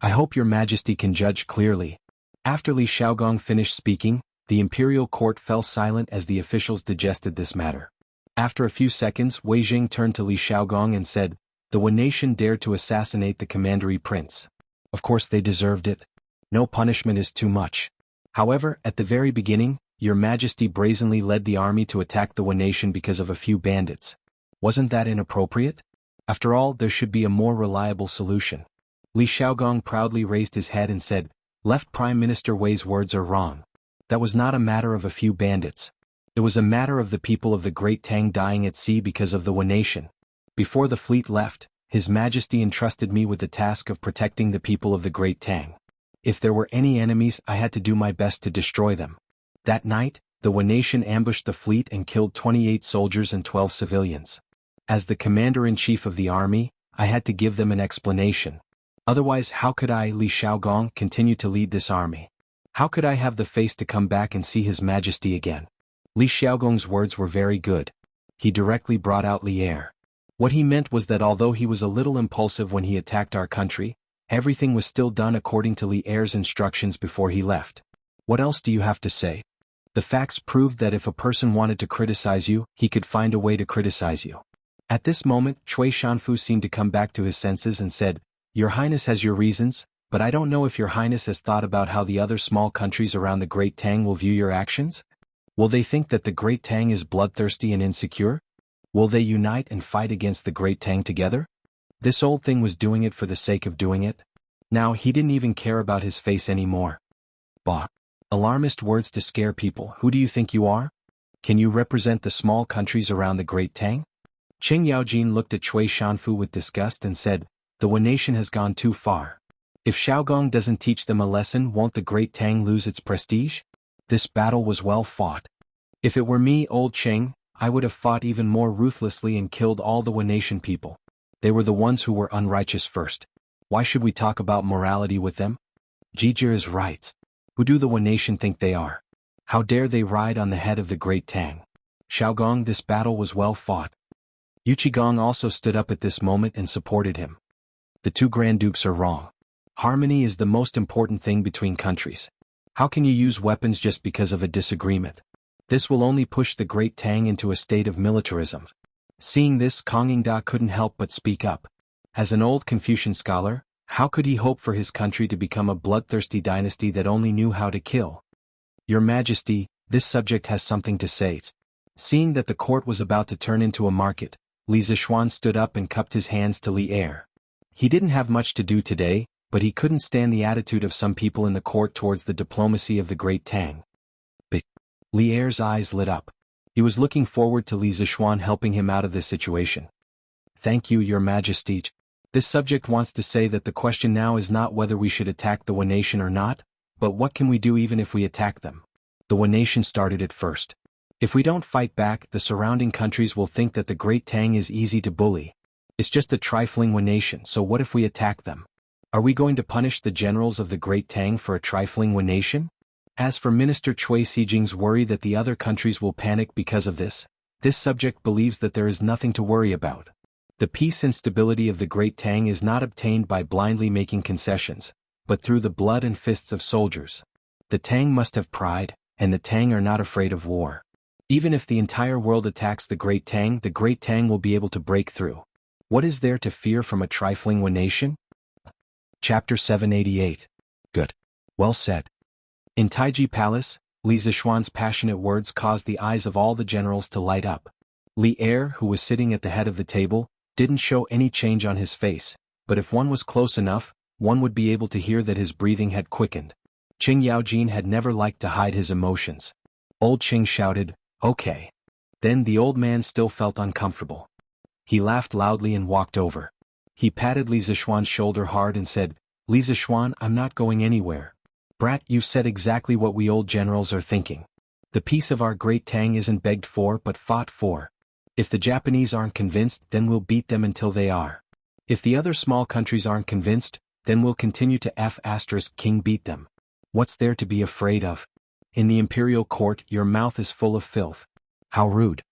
I hope your majesty can judge clearly. After Li Shaogong finished speaking, the imperial court fell silent as the officials digested this matter. After a few seconds, Wei Jing turned to Li Shaogong and said, "The Wanation dared to assassinate the commandery prince. Of course they deserved it. No punishment is too much. However, at the very beginning, your majesty brazenly led the army to attack the Wanation because of a few bandits. Wasn't that inappropriate? After all, there should be a more reliable solution." Li Shaogong proudly raised his head and said, "Left Prime Minister Wei's words are wrong. That was not a matter of a few bandits. It was a matter of the people of the Great Tang dying at sea because of the Wanation. Before the fleet left, His Majesty entrusted me with the task of protecting the people of the Great Tang. If there were any enemies, I had to do my best to destroy them. That night, the Wanation ambushed the fleet and killed 28 soldiers and 12 civilians. As the commander-in-chief of the army, I had to give them an explanation. Otherwise, how could I, Li Shaogong, continue to lead this army? How could I have the face to come back and see His Majesty again?" Li Shaogong's words were very good. He directly brought out Li Er. What he meant was that although he was a little impulsive when he attacked our country, everything was still done according to Li Er's instructions before he left. What else do you have to say? The facts proved that if a person wanted to criticize you, he could find a way to criticize you. At this moment, Cui Shanfu seemed to come back to his senses and said, "Your Highness has your reasons, but I don't know if your Highness has thought about how the other small countries around the Great Tang will view your actions? Will they think that the Great Tang is bloodthirsty and insecure? Will they unite and fight against the Great Tang together? This old thing was doing it for the sake of doing it. Now he didn't even care about his face anymore. Bah! Alarmist words to scare people. Who do you think you are? Can you represent the small countries around the Great Tang?" Qing Yaojin looked at Cui Shanfu with disgust and said, "The Wanation has gone too far. If Shaogong doesn't teach them a lesson, won't the Great Tang lose its prestige? This battle was well fought. If it were me, old Qing, I would have fought even more ruthlessly and killed all the Wanation people. They were the ones who were unrighteous first. Why should we talk about morality with them? Jijir is right. Who do the Wanation think they are? How dare they ride on the head of the Great Tang? Shaogong, this battle was well fought." Yuqigong also stood up at this moment and supported him. "The two Grand Dukes are wrong. Harmony is the most important thing between countries. How can you use weapons just because of a disagreement? This will only push the Great Tang into a state of militarism." Seeing this, Kong Yingda couldn't help but speak up. As an old Confucian scholar, how could he hope for his country to become a bloodthirsty dynasty that only knew how to kill? "Your Majesty, this subject has something to say." Seeing that the court was about to turn into a market, Li Zishuan stood up and cupped his hands to Li Er. He didn't have much to do today, but he couldn't stand the attitude of some people in the court towards the diplomacy of the Great Tang. Li Er's eyes lit up. He was looking forward to Li Zishuan helping him out of this situation. Thank you, Your Majesty. This subject wants to say that the question now is not whether we should attack the Wu nation or not, but what can we do even if we attack them? The Wu nation started it first. If we don't fight back, the surrounding countries will think that the Great Tang is easy to bully. It's just a trifling Wu nation, so what if we attack them? Are we going to punish the generals of the Great Tang for a trifling Wu nation? As for Minister Cui Sijing's worry that the other countries will panic because of this subject believes that there is nothing to worry about. The peace and stability of the Great Tang is not obtained by blindly making concessions, but through the blood and fists of soldiers. The Tang must have pride, and the Tang are not afraid of war. Even if the entire world attacks the Great Tang will be able to break through. What is there to fear from a trifling Wu nation? Chapter 788. Good. Well said. In Taiji Palace, Li Zishuan's passionate words caused the eyes of all the generals to light up. Li Er, who was sitting at the head of the table, didn't show any change on his face, but if one was close enough, one would be able to hear that his breathing had quickened. Qing Yaojin had never liked to hide his emotions. Old Qing shouted, "Okay." Then the old man still felt uncomfortable. He laughed loudly and walked over. He patted Li Zishuan's shoulder hard and said, "Li Zishuan, I'm not going anywhere. Brat, you've said exactly what we old generals are thinking. The peace of our Great Tang isn't begged for but fought for. If the Japanese aren't convinced, then we'll beat them until they are. If the other small countries aren't convinced, then we'll continue to King beat them. What's there to be afraid of? In the imperial court, your mouth is full of filth." How rude.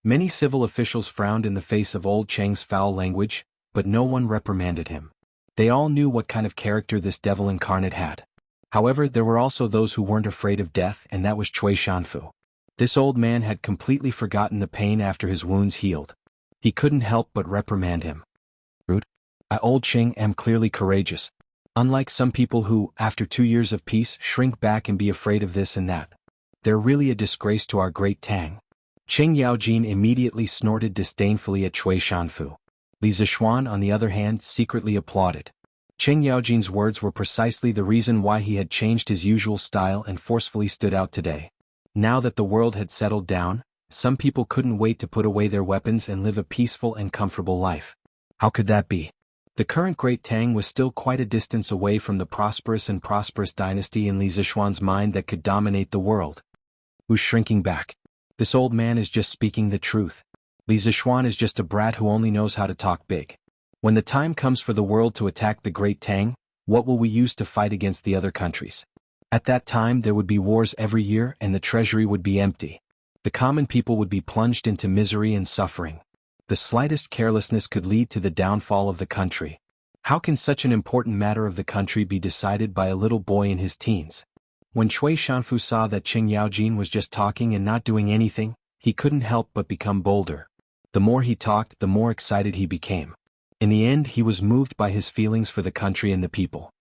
Many civil officials frowned in the face of old Cheng's foul language, but no one reprimanded him. They all knew what kind of character this devil incarnate had. However, there were also those who weren't afraid of death, and that was Cui Shanfu. This old man had completely forgotten the pain after his wounds healed. He couldn't help but reprimand him. Rude. I, old Qing, am clearly courageous. Unlike some people who, after 2 years of peace, shrink back and be afraid of this and that. They're really a disgrace to our Great Tang. Qing Yaojin immediately snorted disdainfully at Cui Shanfu. Li Zishuan, on the other hand, secretly applauded. Qing Yaojin's words were precisely the reason why he had changed his usual style and forcefully stood out today. Now that the world had settled down, some people couldn't wait to put away their weapons and live a peaceful and comfortable life. How could that be? The current Great Tang was still quite a distance away from the prosperous dynasty in Li Zishuan's mind that could dominate the world. Who's shrinking back? This old man is just speaking the truth. Li Zishuan is just a brat who only knows how to talk big. When the time comes for the world to attack the Great Tang, what will we use to fight against the other countries? At that time there would be wars every year and the treasury would be empty. The common people would be plunged into misery and suffering. The slightest carelessness could lead to the downfall of the country. How can such an important matter of the country be decided by a little boy in his teens? When Cui Shanfu saw that Qing Yaojin was just talking and not doing anything, he couldn't help but become bolder. The more he talked, the more excited he became. In the end, he was moved by his feelings for the country and the people.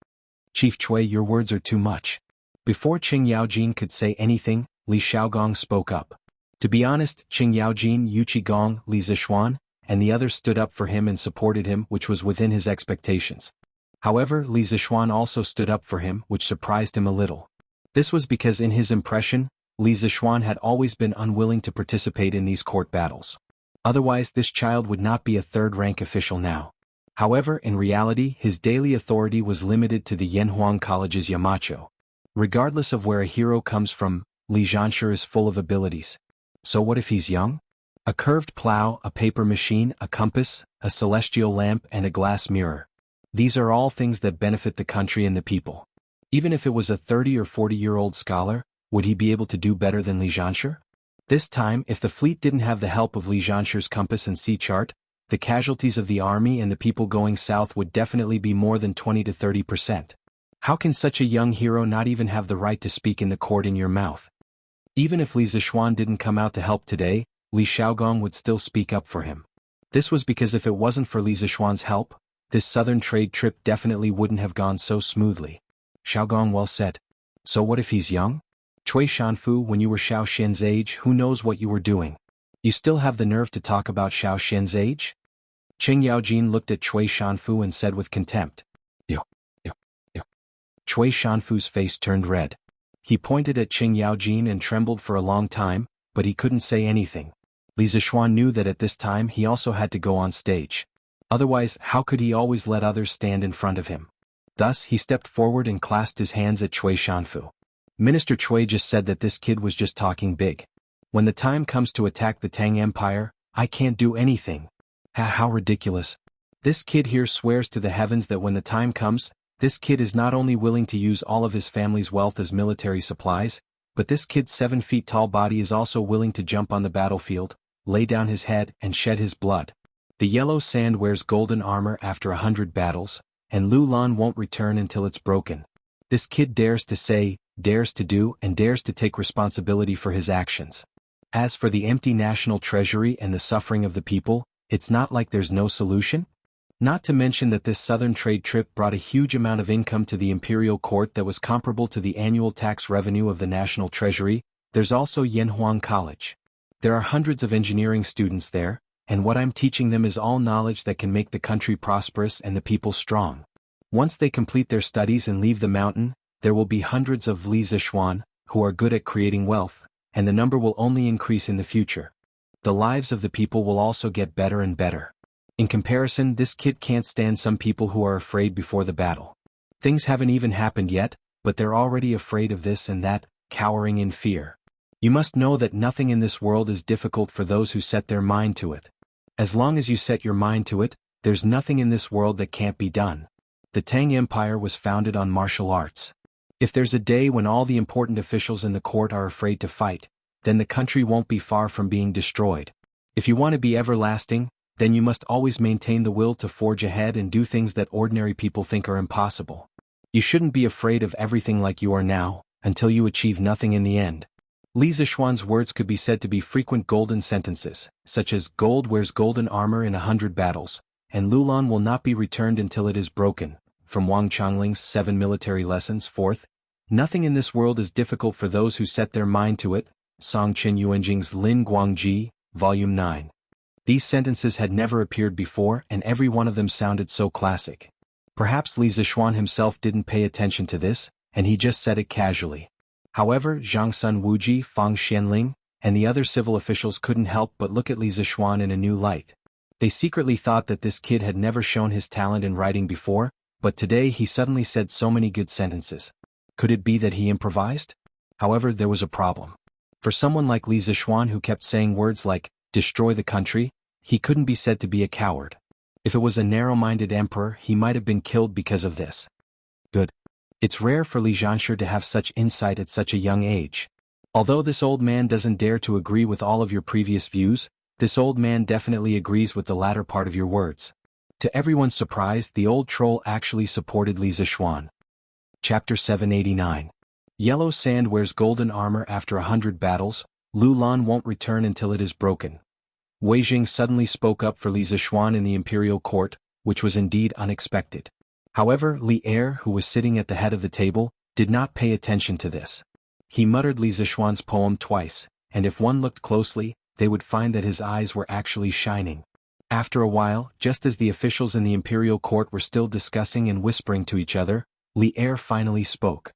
Chief Cui, your words are too much. Before Qing Yaojin could say anything, Li Shaogong spoke up. To be honest, Qing Yaojin, Yu Qigong, Li Zishuan, and the others stood up for him and supported him, which was within his expectations. However, Li Zishuan also stood up for him, which surprised him a little. This was because in his impression, Li Zishuan had always been unwilling to participate in these court battles. Otherwise, this child would not be a third-rank official now. However, in reality, his daily authority was limited to the Yanhuang College's Yamacho. Regardless of where a hero comes from, Li Zhanshe is full of abilities. So what if he's young? A curved plow, a paper machine, a compass, a celestial lamp, and a glass mirror. These are all things that benefit the country and the people. Even if it was a 30 or 40-year-old scholar, would he be able to do better than Li Zhanshe? This time, if the fleet didn't have the help of Li Zhanshe's compass and sea chart, the casualties of the army and the people going south would definitely be more than 20 to 30%. How can such a young hero not even have the right to speak in the court in your mouth? Even if Li Zishuan didn't come out to help today, Li Shaogong would still speak up for him. This was because if it wasn't for Li Zishuan's help, this southern trade trip definitely wouldn't have gone so smoothly. Shaogong, well said. So what if he's young? Cui Shanfu, when you were Xiao Xian's age, who knows what you were doing? You still have the nerve to talk about Xiao Xian's age? Qing Yaojin looked at Cui Shanfu and said with contempt. Yo, yo, yo. Cui Shanfu's face turned red. He pointed at Qing Yaojin and trembled for a long time, but he couldn't say anything. Li Zixuan knew that at this time he also had to go on stage. Otherwise, how could he always let others stand in front of him? Thus, he stepped forward and clasped his hands at Cui Shanfu. Minister Cui just said that this kid was just talking big. When the time comes to attack the Tang Empire, I can't do anything. How ridiculous. This kid here swears to the heavens that when the time comes, this kid is not only willing to use all of his family's wealth as military supplies, but this kid's 7 feet tall body is also willing to jump on the battlefield, lay down his head and shed his blood. The yellow sand wears golden armor after 100 battles, and Lu Lan won't return until it's broken. This kid dares to say, dares to do and dares to take responsibility for his actions. As for the empty national treasury and the suffering of the people, it's not like there's no solution. Not to mention that this southern trade trip brought a huge amount of income to the imperial court that was comparable to the annual tax revenue of the national treasury. There's also Yanhuang College. There are hundreds of engineering students there, and what I'm teaching them is all knowledge that can make the country prosperous and the people strong. Once they complete their studies and leave the mountain, there will be hundreds of Li Zixuan, who are good at creating wealth, and the number will only increase in the future. The lives of the people will also get better and better. In comparison, this kid can't stand some people who are afraid before the battle. Things haven't even happened yet, but they're already afraid of this and that, cowering in fear. You must know that nothing in this world is difficult for those who set their mind to it. As long as you set your mind to it, there's nothing in this world that can't be done. The Tang Empire was founded on martial arts. If there's a day when all the important officials in the court are afraid to fight, then the country won't be far from being destroyed. If you want to be everlasting, then you must always maintain the will to forge ahead and do things that ordinary people think are impossible. You shouldn't be afraid of everything like you are now, until you achieve nothing in the end. Li Zixuan's words could be said to be frequent golden sentences, such as gold wears golden armor in 100 battles, and Lulan will not be returned until it is broken. From Wang Changling's 7 military lessons. 4th, nothing in this world is difficult for those who set their mind to it. Song Qin Yuanjing's Lin Guangji, Volume 9. These sentences had never appeared before and every one of them sounded so classic. Perhaps Li Zixuan himself didn't pay attention to this, and he just said it casually. However, Zhang Sun Wuji, Fang Xianling, and the other civil officials couldn't help but look at Li Zixuan in a new light. They secretly thought that this kid had never shown his talent in writing before, but today he suddenly said so many good sentences. Could it be that he improvised? However, there was a problem. For someone like Li Zixuan who kept saying words like, destroy the country, he couldn't be said to be a coward. If it was a narrow-minded emperor, he might have been killed because of this. Good. It's rare for Li Zhanshi to have such insight at such a young age. Although this old man doesn't dare to agree with all of your previous views, this old man definitely agrees with the latter part of your words. To everyone's surprise, the old troll actually supported Li Zixuan. Chapter 789. Yellow sand wears golden armor after 100 battles, Lu Lan won't return until it is broken. Wei Jing suddenly spoke up for Li Zixuan in the imperial court, which was indeed unexpected. However, Li Er, who was sitting at the head of the table, did not pay attention to this. He muttered Li Zixuan's poem twice, and if one looked closely, they would find that his eyes were actually shining. After a while, just as the officials in the imperial court were still discussing and whispering to each other, Li Er finally spoke.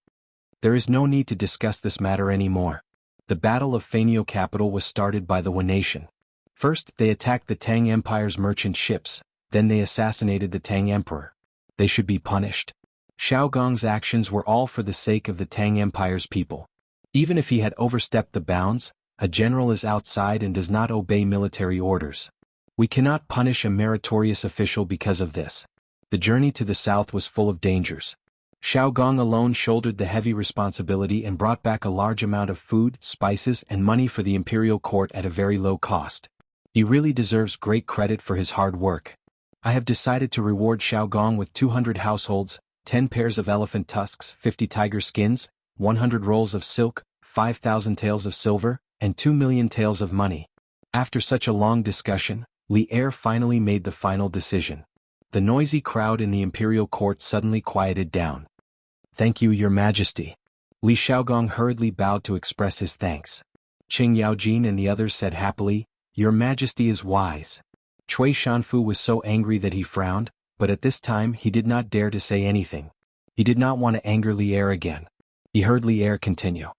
There is no need to discuss this matter anymore. The Battle of Faenio capital was started by the Wu nation. First, they attacked the Tang Empire's merchant ships, then they assassinated the Tang Emperor. They should be punished. Xiao Gong's actions were all for the sake of the Tang Empire's people. Even if he had overstepped the bounds, a general is outside and does not obey military orders. We cannot punish a meritorious official because of this. The journey to the south was full of dangers. Xiao Gong alone shouldered the heavy responsibility and brought back a large amount of food, spices, and money for the imperial court at a very low cost. He really deserves great credit for his hard work. I have decided to reward Xiao Gong with 200 households, 10 pairs of elephant tusks, 50 tiger skins, 100 rolls of silk, 5,000 taels of silver, and 2 million taels of money. After such a long discussion, Li Er finally made the final decision. The noisy crowd in the imperial court suddenly quieted down. Thank you, Your Majesty. Li Xiaogong hurriedly bowed to express his thanks. Qing Yaojin and the others said happily, Your Majesty is wise. Cui Shanfu was so angry that he frowned, but at this time he did not dare to say anything. He did not want to anger Li Er again. He heard Li Er continue.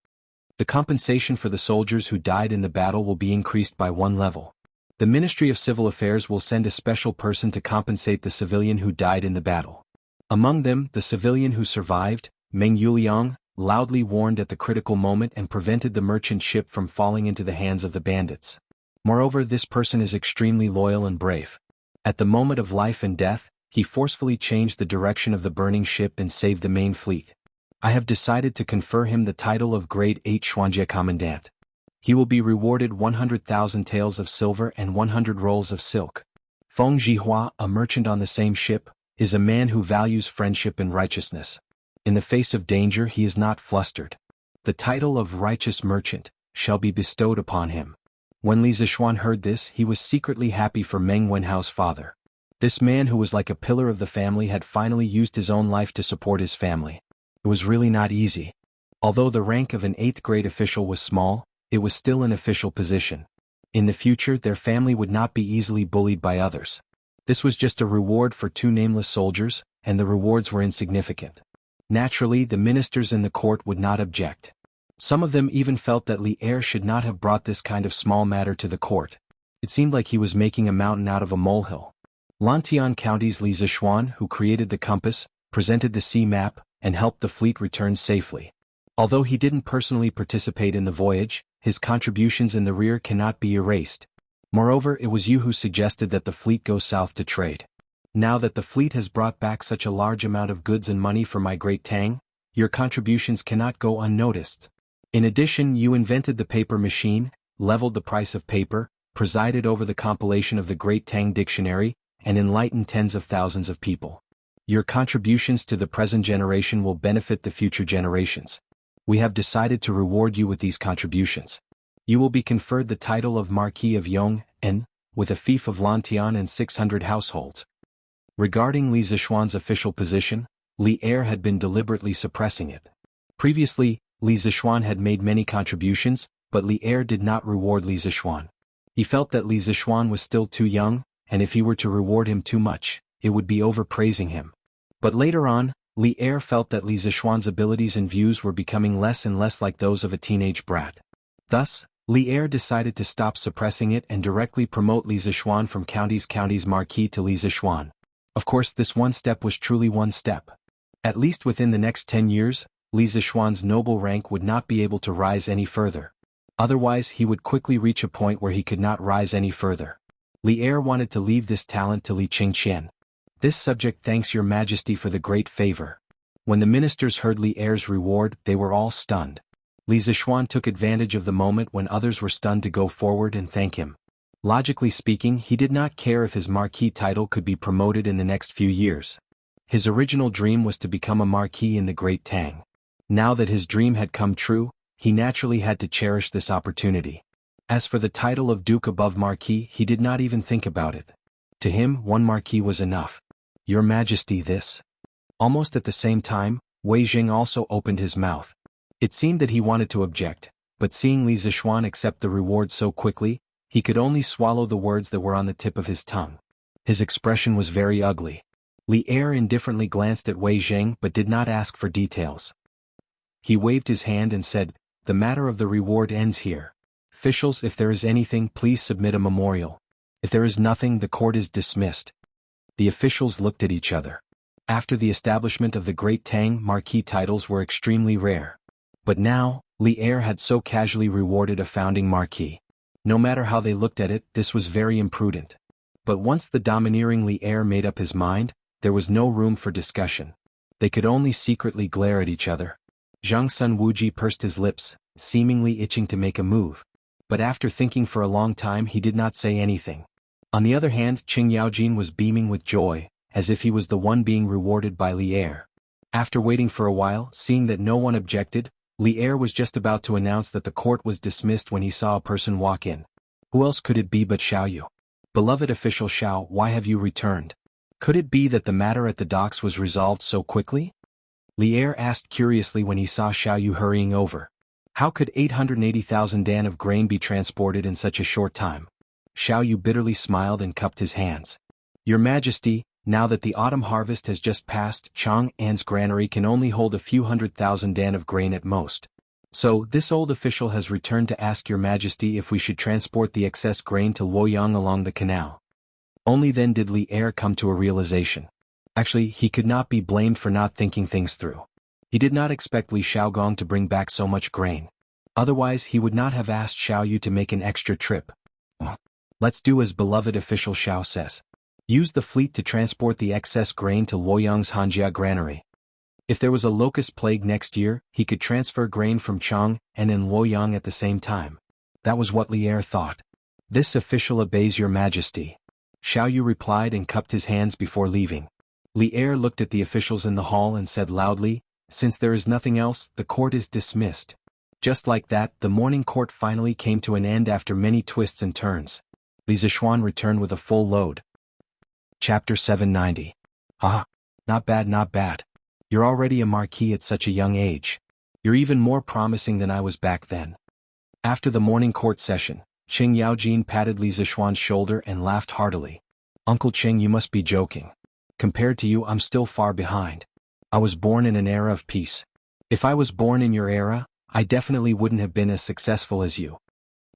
The compensation for the soldiers who died in the battle will be increased by 1 level. The Ministry of Civil Affairs will send a special person to compensate the civilian who died in the battle. Among them, the civilian who survived, Meng Yuliang, loudly warned at the critical moment and prevented the merchant ship from falling into the hands of the bandits. Moreover, this person is extremely loyal and brave. At the moment of life and death, he forcefully changed the direction of the burning ship and saved the main fleet. I have decided to confer him the title of Grade 8 Xuanjie Commandant. He will be rewarded 100,000 taels of silver and 100 rolls of silk. Feng Jihua, a merchant on the same ship, is a man who values friendship and righteousness. In the face of danger he is not flustered. The title of Righteous Merchant shall be bestowed upon him. When Li Zishuan heard this, he was secretly happy for Meng Wenhao's father. This man who was like a pillar of the family had finally used his own life to support his family. It was really not easy. Although the rank of an 8th grade official was small, it was still an official position. In the future their family would not be easily bullied by others. This was just a reward for 2 nameless soldiers, and the rewards were insignificant. Naturally, the ministers in the court would not object. Some of them even felt that Li Er should not have brought this kind of small matter to the court. It seemed like he was making a mountain out of a molehill. Lantian County's Li Zishuan, who created the compass, presented the sea map, and helped the fleet return safely. Although he didn't personally participate in the voyage, his contributions in the rear cannot be erased. Moreover, it was you who suggested that the fleet go south to trade. Now that the fleet has brought back such a large amount of goods and money for my Great Tang, your contributions cannot go unnoticed. In addition, you invented the paper machine, leveled the price of paper, presided over the compilation of the Great Tang Dictionary, and enlightened tens of thousands of people. Your contributions to the present generation will benefit the future generations. We have decided to reward you with these contributions. You will be conferred the title of Marquis of Yong'an, with a fief of Lantian and 600 households. Regarding Li Zishuan's official position, Li Er had been deliberately suppressing it. Previously, Li Zishuan had made many contributions, but Li Er did not reward Li Zishuan. He felt that Li Zishuan was still too young, and if he were to reward him too much, it would be overpraising him. But later on, Li Er felt that Li Zishuan's abilities and views were becoming less and less like those of a teenage brat. Thus, Li Er decided to stop suppressing it and directly promote Li Zishuan from county's marquis to Li Zishuan. Of course, this one step was truly one step. At least within the next 10 years, Li Zishuan's noble rank would not be able to rise any further. Otherwise, he would quickly reach a point where he could not rise any further. Li Er wanted to leave this talent to Li Qingqian. This subject thanks your majesty for the great favor. When the ministers heard Li Er's reward, they were all stunned. Li Zishuan took advantage of the moment when others were stunned to go forward and thank him. Logically speaking, he did not care if his marquis title could be promoted in the next few years. His original dream was to become a marquis in the Great Tang. Now that his dream had come true, he naturally had to cherish this opportunity. As for the title of Duke above Marquis, he did not even think about it. To him, one Marquis was enough. Your Majesty, this. Almost at the same time, Wei Jing also opened his mouth. It seemed that he wanted to object, but seeing Li Zishuan accept the reward so quickly, he could only swallow the words that were on the tip of his tongue. His expression was very ugly. Li Er indifferently glanced at Wei Jing but did not ask for details. He waved his hand and said, "The matter of the reward ends here. Officials, if there is anything, please submit a memorial. If there is nothing, the court is dismissed." The officials looked at each other. After the establishment of the Great Tang, marquis titles were extremely rare. But now, Li Er had so casually rewarded a founding marquis. No matter how they looked at it, this was very imprudent. But once the domineering Li Er made up his mind, there was no room for discussion. They could only secretly glare at each other. Zhang Sun Wuji pursed his lips, seemingly itching to make a move. But after thinking for a long time, he did not say anything. On the other hand, Qing Yaojin was beaming with joy, as if he was the one being rewarded by Li Er. After waiting for a while, seeing that no one objected, Li Er was just about to announce that the court was dismissed when he saw a person walk in. Who else could it be but Xiao Yu? Beloved official Xiao, why have you returned? Could it be that the matter at the docks was resolved so quickly? Li Er asked curiously when he saw Xiao Yu hurrying over. How could 880,000 dan of grain be transported in such a short time? Xiao Yu bitterly smiled and cupped his hands. Your Majesty, now that the autumn harvest has just passed, Chang'an's granary can only hold a few 100,000 dan of grain at most. So, this old official has returned to ask Your Majesty if we should transport the excess grain to Luoyang along the canal. Only then did Li Er come to a realization. Actually, he could not be blamed for not thinking things through. He did not expect Li Xiaogong to bring back so much grain. Otherwise, he would not have asked Xiao Yu to make an extra trip. Let's do as beloved official Xiao says. Use the fleet to transport the excess grain to Luoyang's Hanjia granary. If there was a locust plague next year, he could transfer grain from Chang and in Luoyang at the same time. That was what Li Er thought. This official obeys Your Majesty. Xiao Yu replied and cupped his hands before leaving. Li Er looked at the officials in the hall and said loudly, since there is nothing else, the court is dismissed. Just like that, the morning court finally came to an end after many twists and turns. Li Zishuan returned with a full load. Chapter 790. Ah, not bad, not bad. You're already a marquis at such a young age. You're even more promising than I was back then. After the morning court session, Qing Yaojin patted Li Zishuan's shoulder and laughed heartily. Uncle Qing, you must be joking. Compared to you, I'm still far behind. I was born in an era of peace. If I was born in your era, I definitely wouldn't have been as successful as you.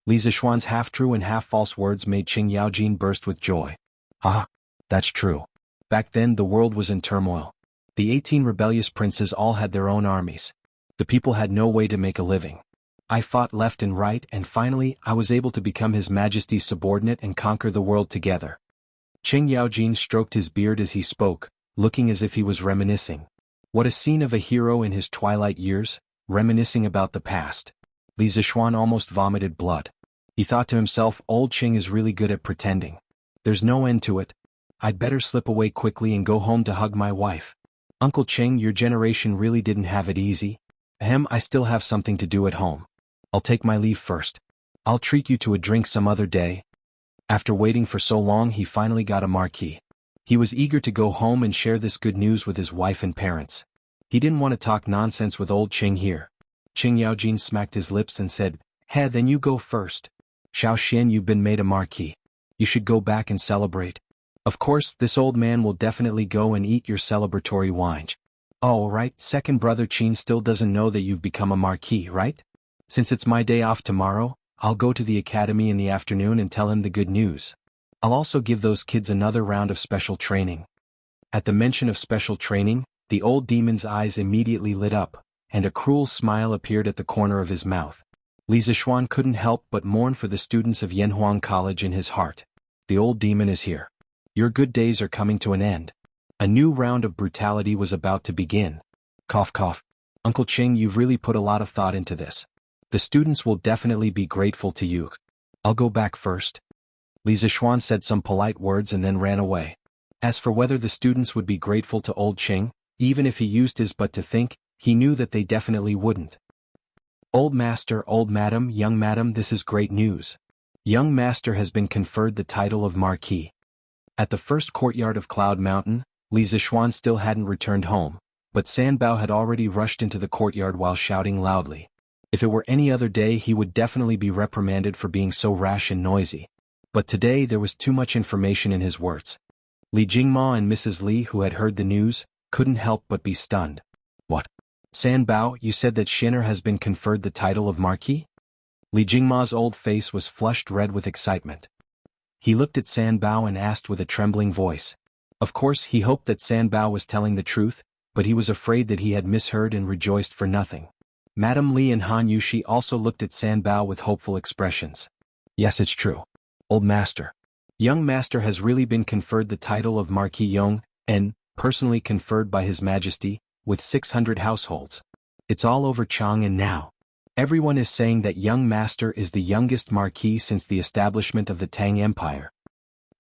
Li Zishuan's half-true and half-false words made Qing Yaojin burst with joy. Ah, that's true. Back then the world was in turmoil. The 18 rebellious princes all had their own armies. The people had no way to make a living. I fought left and right and finally I was able to become His Majesty's subordinate and conquer the world together. Qing Yaojin stroked his beard as he spoke, looking as if he was reminiscing. What a scene of a hero in his twilight years, reminiscing about the past. Li Zishuan almost vomited blood. He thought to himself, old Qing is really good at pretending. There's no end to it. I'd better slip away quickly and go home to hug my wife. Uncle Qing, your generation really didn't have it easy. I still have something to do at home. I'll take my leave first. I'll treat you to a drink some other day. After waiting for so long, he finally got a marquis. He was eager to go home and share this good news with his wife and parents. He didn't want to talk nonsense with old Qing here. Qing Yaojin smacked his lips and said, then you go first. Xiao Xian, you've been made a marquis. You should go back and celebrate. Of course, this old man will definitely go and eat your celebratory wine. Oh, right, second brother Qin still doesn't know that you've become a marquis, right? Since it's my day off tomorrow, I'll go to the academy in the afternoon and tell him the good news. I'll also give those kids another round of special training. At the mention of special training, the old demon's eyes immediately lit up, and a cruel smile appeared at the corner of his mouth. Li Zishuan couldn't help but mourn for the students of Yanhuang College in his heart. The old demon is here. Your good days are coming to an end. A new round of brutality was about to begin. Cough cough. Uncle Qing, you've really put a lot of thought into this. The students will definitely be grateful to you. I'll go back first. Li Zishuan said some polite words and then ran away. As for whether the students would be grateful to old Qing, even if he used his butt to think, he knew that they definitely wouldn't. Old master, old madam, young madam, this is great news. Young master has been conferred the title of marquis. At the first courtyard of Cloud Mountain, Li Zishuan still hadn't returned home, but Sanbao had already rushed into the courtyard while shouting loudly. If it were any other day he would definitely be reprimanded for being so rash and noisy. But today there was too much information in his words. Li Jingma and Mrs. Li, who had heard the news, couldn't help but be stunned. What? Sanbao, you said that Xin'er has been conferred the title of marquis? Li Jingma's old face was flushed red with excitement. He looked at Sanbao and asked with a trembling voice. Of course he hoped that Sanbao was telling the truth, but he was afraid that he had misheard and rejoiced for nothing. Madame Li and Han Yushi also looked at Sanbao with hopeful expressions. Yes, it's true. Old master. Young master has really been conferred the title of Marquis Yong, and, personally conferred by His Majesty, with 600 households. It's all over Chang'an now. Everyone is saying that young master is the youngest marquis since the establishment of the Tang Empire.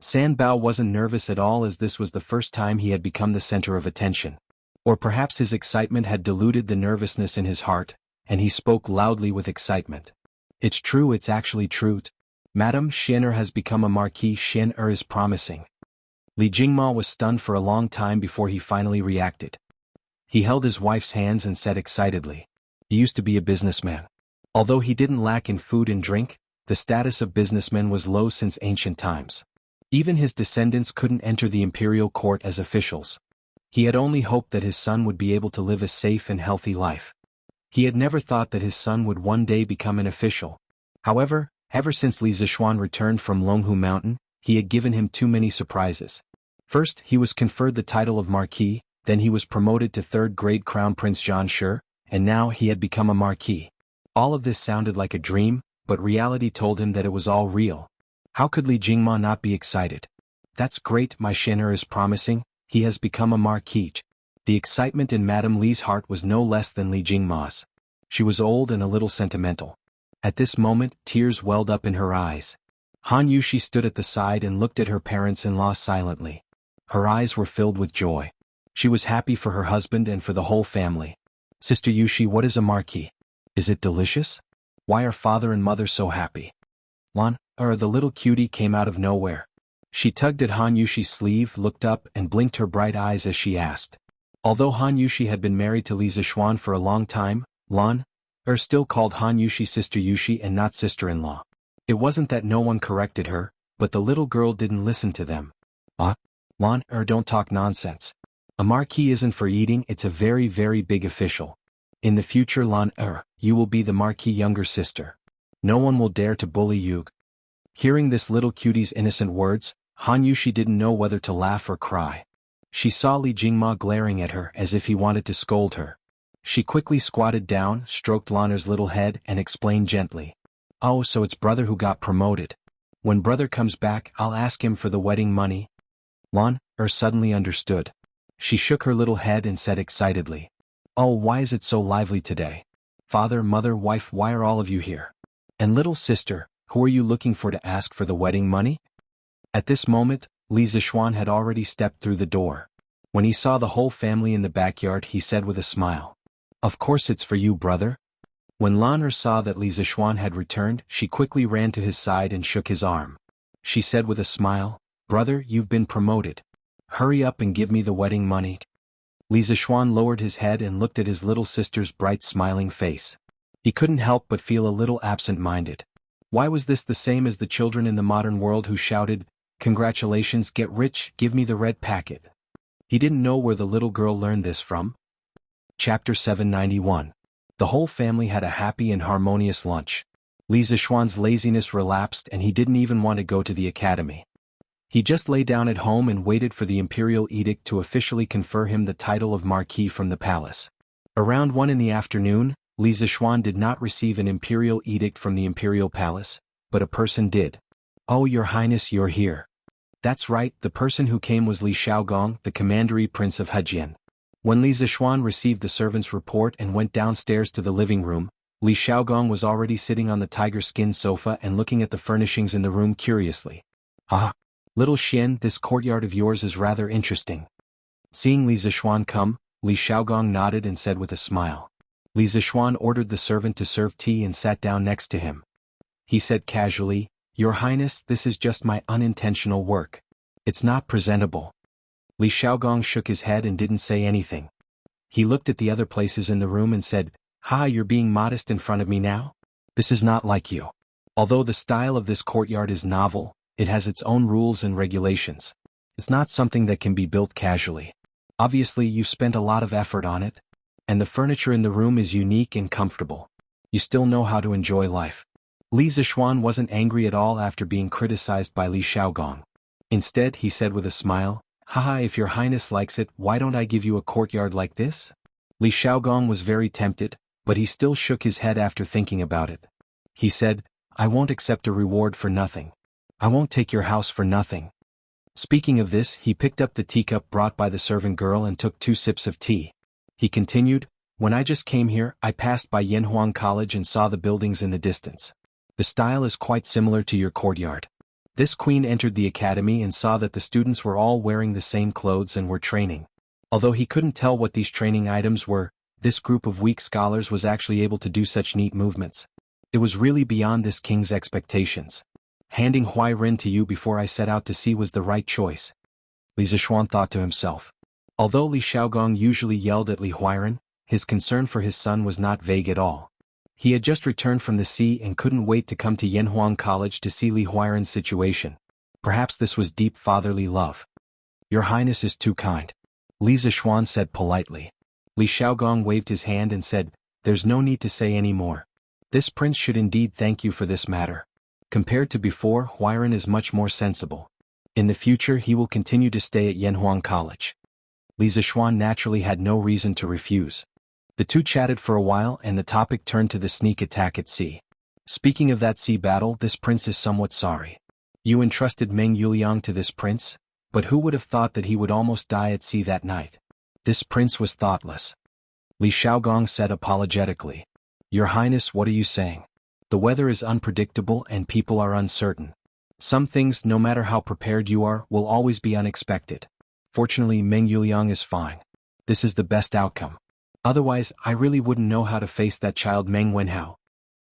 Sanbao wasn't nervous at all as this was the first time he had become the center of attention. Or perhaps his excitement had diluted the nervousness in his heart, and he spoke loudly with excitement. It's true, it's actually true. Madame Xin'er has become a marquis. Xin'er is promising. Li Jingma was stunned for a long time before he finally reacted. He held his wife's hands and said excitedly. He used to be a businessman. Although he didn't lack in food and drink, the status of businessmen was low since ancient times. Even his descendants couldn't enter the imperial court as officials. He had only hoped that his son would be able to live a safe and healthy life. He had never thought that his son would one day become an official. However, ever since Li Zishuan returned from Longhu Mountain, he had given him too many surprises. First, he was conferred the title of Marquis, then he was promoted to third-grade Crown Prince Zhan Shi, and now he had become a Marquis. All of this sounded like a dream, but reality told him that it was all real. How could Li Jingma not be excited? That's great, my Shen'er is promising, he has become a Marquis. The excitement in Madame Li's heart was no less than Li Jingma's. She was old and a little sentimental. At this moment, tears welled up in her eyes. Han Yushi stood at the side and looked at her parents-in-law silently. Her eyes were filled with joy. She was happy for her husband and for the whole family. Sister Yushi, what is a Marquis? Is it delicious? Why are father and mother so happy? Lan, the little cutie came out of nowhere. She tugged at Han Yushi's sleeve, looked up, and blinked her bright eyes as she asked. Although Han Yushi had been married to Li Zishuan for a long time, Lan, still called Han Yushi Sister Yushi and not sister-in-law. It wasn't that no one corrected her, but the little girl didn't listen to them. Lan, don't talk nonsense. A Marquis isn't for eating, it's a very very big official. In the future Lan, you will be the Marquis' younger sister. No one will dare to bully you. Hearing this little cutie's innocent words, Han Yushi didn't know whether to laugh or cry. She saw Li Jingma glaring at her as if he wanted to scold her. She quickly squatted down, stroked Lan's little head and explained gently. Oh, so it's brother who got promoted. When brother comes back, I'll ask him for the wedding money. Lan, suddenly understood. She shook her little head and said excitedly. Oh, why is it so lively today? Father, mother, wife, why are all of you here? And little sister, who are you looking for to ask for the wedding money? At this moment, Li Zishuan had already stepped through the door. When he saw the whole family in the backyard, he said with a smile. Of course it's for you, brother. When Lan saw that Li Zishuan had returned, she quickly ran to his side and shook his arm. She said with a smile, Brother, you've been promoted. Hurry up and give me the wedding money. Li Zishuan lowered his head and looked at his little sister's bright smiling face. He couldn't help but feel a little absent-minded. Why was this the same as the children in the modern world who shouted, Congratulations, get rich, give me the red packet? He didn't know where the little girl learned this from. Chapter 791. The whole family had a happy and harmonious lunch. Li Zishuan's laziness relapsed and he didn't even want to go to the academy. He just lay down at home and waited for the imperial edict to officially confer him the title of Marquis from the palace. Around 1 in the afternoon, Li Zishuan did not receive an imperial edict from the imperial palace, but a person did. Oh, your highness, you're here. That's right, the person who came was Li Shaogong, the commandery prince of Hejian. When Li Zishuan received the servant's report and went downstairs to the living room, Li Shaogong was already sitting on the tiger skin sofa and looking at the furnishings in the room curiously. Ah, little Xian, this courtyard of yours is rather interesting. Seeing Li Zishuan come, Li Shaogong nodded and said with a smile. Li Zishuan ordered the servant to serve tea and sat down next to him. He said casually, Your Highness, this is just my unintentional work. It's not presentable. Li Shaogong shook his head and didn't say anything. He looked at the other places in the room and said, Ha, you're being modest in front of me now? This is not like you. Although the style of this courtyard is novel, it has its own rules and regulations. It's not something that can be built casually. Obviously, you've spent a lot of effort on it. And the furniture in the room is unique and comfortable. You still know how to enjoy life. Li Zishuan wasn't angry at all after being criticized by Li Shaogong. Instead, he said with a smile, Haha, if your highness likes it, why don't I give you a courtyard like this? Li Shaogong was very tempted, but he still shook his head after thinking about it. He said, I won't accept a reward for nothing. I won't take your house for nothing. Speaking of this, he picked up the teacup brought by the servant girl and took 2 sips of tea. He continued, When I just came here, I passed by Yanhuang College and saw the buildings in the distance. The style is quite similar to your courtyard. This queen entered the academy and saw that the students were all wearing the same clothes and were training. Although he couldn't tell what these training items were, this group of weak scholars was actually able to do such neat movements. It was really beyond this king's expectations. Handing Huairen to you before I set out to sea was the right choice. Li Zishuan thought to himself. Although Li Shaogong usually yelled at Li Huairen, his concern for his son was not vague at all. He had just returned from the sea and couldn't wait to come to Yanhuang College to see Li Huairan's situation. Perhaps this was deep fatherly love. Your Highness is too kind, Li Zishuan said politely. Li Xiaogong waved his hand and said, there's no need to say any more. This prince should indeed thank you for this matter. Compared to before, Huairan is much more sensible. In the future he will continue to stay at Yanhuang College. Li Zishuan naturally had no reason to refuse. The two chatted for a while and the topic turned to the sneak attack at sea. Speaking of that sea battle, this prince is somewhat sorry. You entrusted Meng Yuliang to this prince, but who would have thought that he would almost die at sea that night? This prince was thoughtless. Li Xiaogong said apologetically. Your Highness, what are you saying? The weather is unpredictable and people are uncertain. Some things, no matter how prepared you are, will always be unexpected. Fortunately, Meng Yuliang is fine. This is the best outcome. Otherwise, I really wouldn't know how to face that child Meng Wenhao.